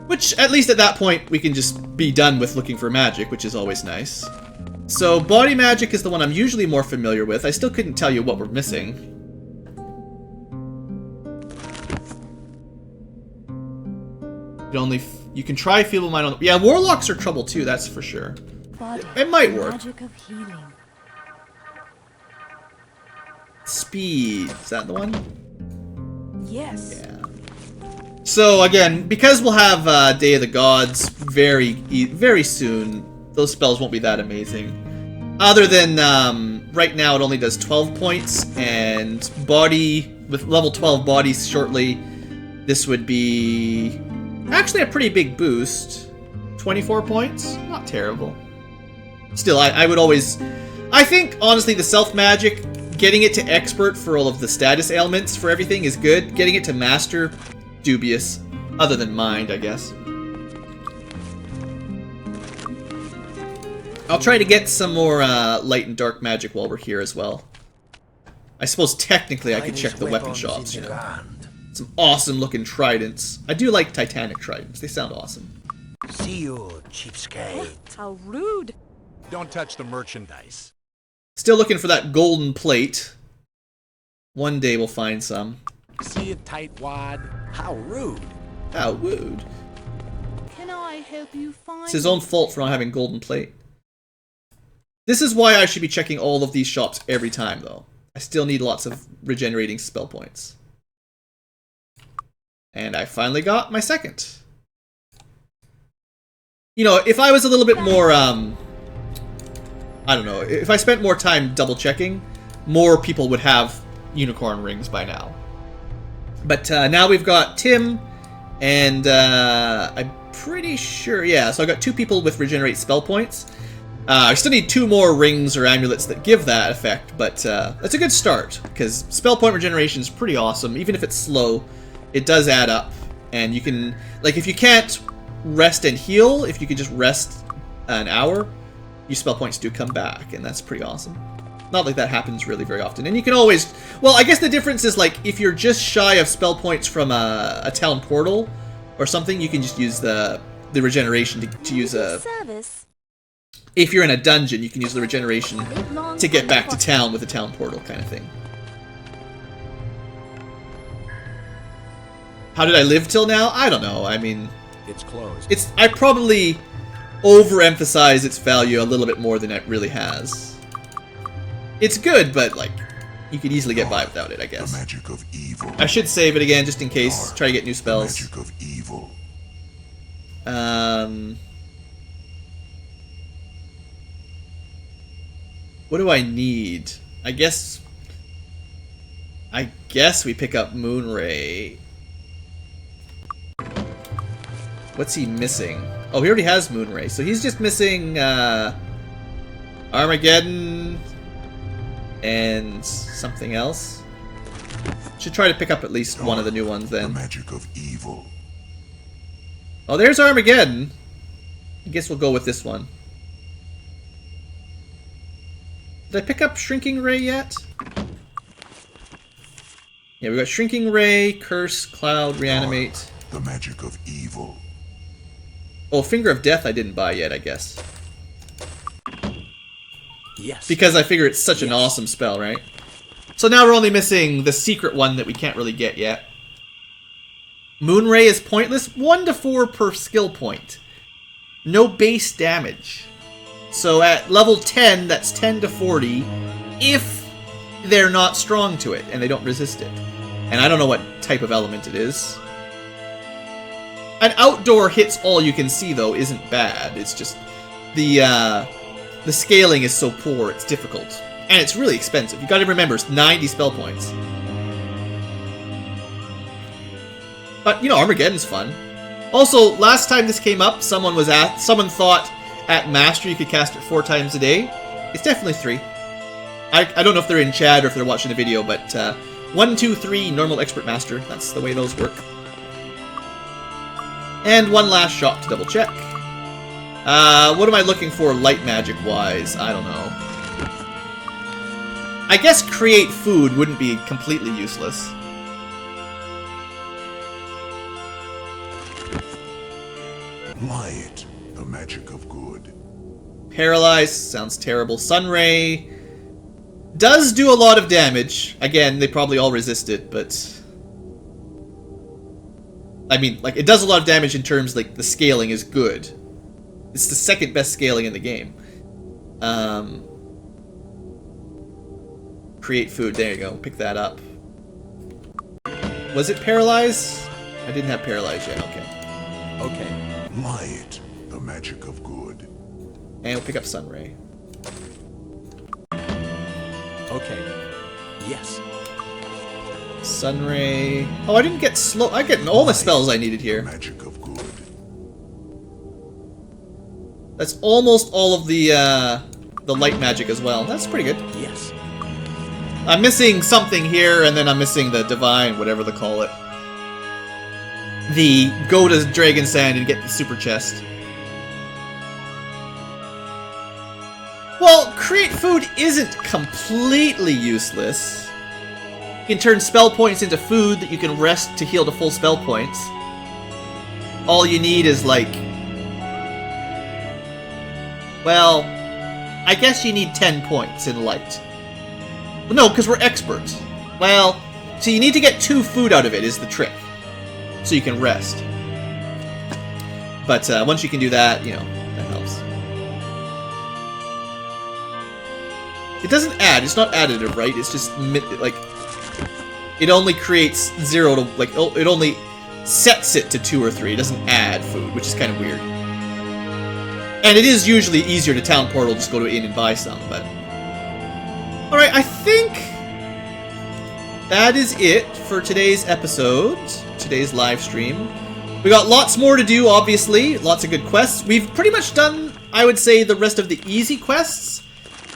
Which, at least at that point, we can just be done with looking for magic, which is always nice. So, body magic is the one I'm usually more familiar with. I still couldn't tell you what we're missing. You can try Feeble Mind on... Yeah, Warlocks are trouble too, that's for sure. Body, It might work. magic of healing. Speed. Is that the one? Yes. Yeah. So, again, because we'll have Day of the Gods very soon, those spells won't be that amazing. Other than, right now it only does 12 points, and body, with level 12 bodies shortly, this would be actually a pretty big boost. 24 points? Not terrible. Still, I would always... I think, honestly, the self-magic, getting it to expert for all of the status ailments for everything is good. Getting it to master, dubious. Other than mind, I guess. I'll try to get some more light and dark magic while we're here as well. I suppose technically I could check the weapon shops, you know. Some awesome looking tridents. I do like Titanic tridents. They sound awesome. See you, cheapskate. How rude. Don't touch the merchandise. Still looking for that golden plate. One day we'll find some. See you, tightwad. How rude. How rude. Can I help you find It's his own fault for not having golden plate. This is why I should be checking all of these shops every time, though. I still need lots of regenerating spell points. And I finally got my second. You know, if I was a little bit more, I don't know, if I spent more time double checking, more people would have unicorn rings by now. But now we've got Tim, and I'm pretty sure, yeah, so I got 2 people with regenerate spell points. I still need 2 more rings or amulets that give that effect, but that's a good start, because spell point regeneration is pretty awesome. Even if it's slow, it does add up, and you can, like, if you can't rest and heal, if you could just rest an hour, your spell points do come back, and that's pretty awesome. Not like that happens really very often. And you can always, well, I guess the difference is, like, if you're just shy of spell points from a town portal or something, you can just use the regeneration to use a... Service. If you're in a dungeon, you can use the regeneration to get back to town with a town portal kind of thing. How did I live till now? I don't know. I mean... It's closed. I probably overemphasize its value a little bit more than it really has. It's good, but, like, you could easily get by without it, I guess. The magic of evil. I should save it again, just in case. Try to get new spells. Magic of evil. What do I need? I guess we pick up Moonray. What's he missing? Oh, he already has Moonray, so he's just missing Armageddon and something else. Should try to pick up at least one of the new ones then. The magic of evil. Oh, there's Armageddon. I guess we'll go with this one. Did I pick up Shrinking Ray yet? Yeah, we got Shrinking Ray, Curse, Cloud, Reanimate. The magic of evil. Oh, Finger of Death I didn't buy yet, I guess. Yes. Because I figure it's such an awesome spell, right? So now we're only missing the secret one that we can't really get yet. Moonray is pointless. 1 to 4 per skill point. No base damage. So at level 10, that's 10 to 40, if they're not strong to it and they don't resist it. And I don't know what type of element it is. An outdoor hits all you can see, though, isn't bad. It's just the scaling is so poor, it's difficult. And it's really expensive. You gotta remember, it's 90 spell points. But, you know, Armageddon's fun. Also, last time this came up, someone thought at Master you could cast it 4 times a day. It's definitely 3. I don't know if they're in chat or if they're watching the video, but 1, 2, 3, normal, expert, master. That's the way those work. And one last shot to double check. What am I looking for light magic wise? I don't know. I guess create food wouldn't be completely useless. Light, the magic of good. Paralyze sounds terrible. Sunray does do a lot of damage. Again, they probably all resist it, but I mean, like, it does a lot of damage in terms, like, the scaling is good. It's the second best scaling in the game. Create food. There you go. Pick that up. Was it Paralyze? I didn't have Paralyze yet. Okay. Okay. Light, the magic of good. And we'll pick up Sunray. Okay. Yes. Sunray. Oh, I didn't get slow. I get all the spells I needed here. Magic of good. That's almost all of the light magic as well. That's pretty good. Yes. I'm missing something here, and then I'm missing the divine, whatever they call it. The go to Dragon Sand and get the super chest. Well, create food isn't completely useless. You can turn spell points into food that you can rest to heal to full spell points. All you need is, like, well, I guess you need 10 points in light. Well, no, because we're experts. Well, so you need to get 2 food out of it is the trick. So you can rest. But once you can do that, you know, that helps. It doesn't add. It's not additive, right? It's just, like, it only creates 0 to, like, it only sets it to 2 or 3. It doesn't add food, which is kind of weird. And it is usually easier to town portal, just go to an inn and buy some, but... Alright, I think that is it for today's episode, today's live stream. We got lots more to do, obviously, lots of good quests. We've pretty much done, I would say, the rest of the easy quests.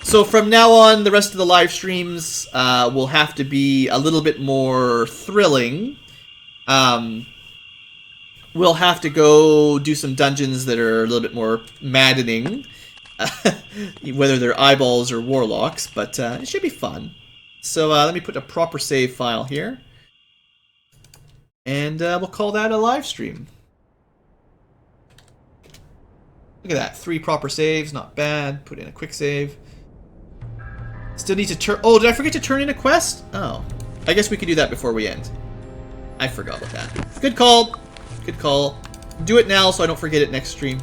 So from now on, the rest of the live streams will have to be a little bit more thrilling. We'll have to go do some dungeons that are a little bit more maddening. Whether they're eyeballs or warlocks, but it should be fun. So let me put a proper save file here. And we'll call that a live stream. Look at that, 3 proper saves, not bad. Put in a quick save. Still need to turn... Oh, did I forget to turn in a quest? Oh. I guess we could do that before we end. I forgot about that. Good call. Good call. Do it now so I don't forget it next stream.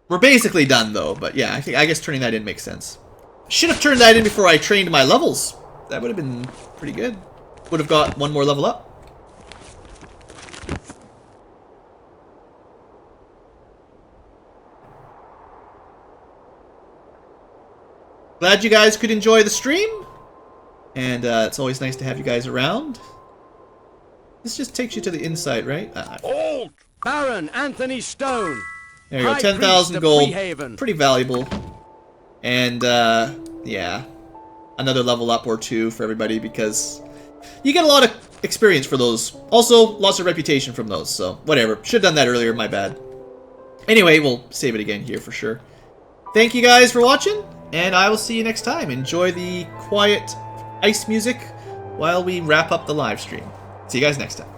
We're basically done, though, but yeah, I guess turning that in makes sense. Should have turned that in before I trained my levels. That would have been pretty good. Would have got 1 more level up. Glad you guys could enjoy the stream. And it's always nice to have you guys around. This just takes you to the inside, right? Halt! Baron Anthony Stone. There you go, 10,000 gold. Pretty valuable. And, yeah. Another level up or 2 for everybody because you get a lot of experience for those. Also, lots of reputation from those, so whatever. Should have done that earlier, my bad. Anyway, we'll save it again here for sure. Thank you guys for watching, and I will see you next time. Enjoy the quiet ice music while we wrap up the live stream. See you guys next time.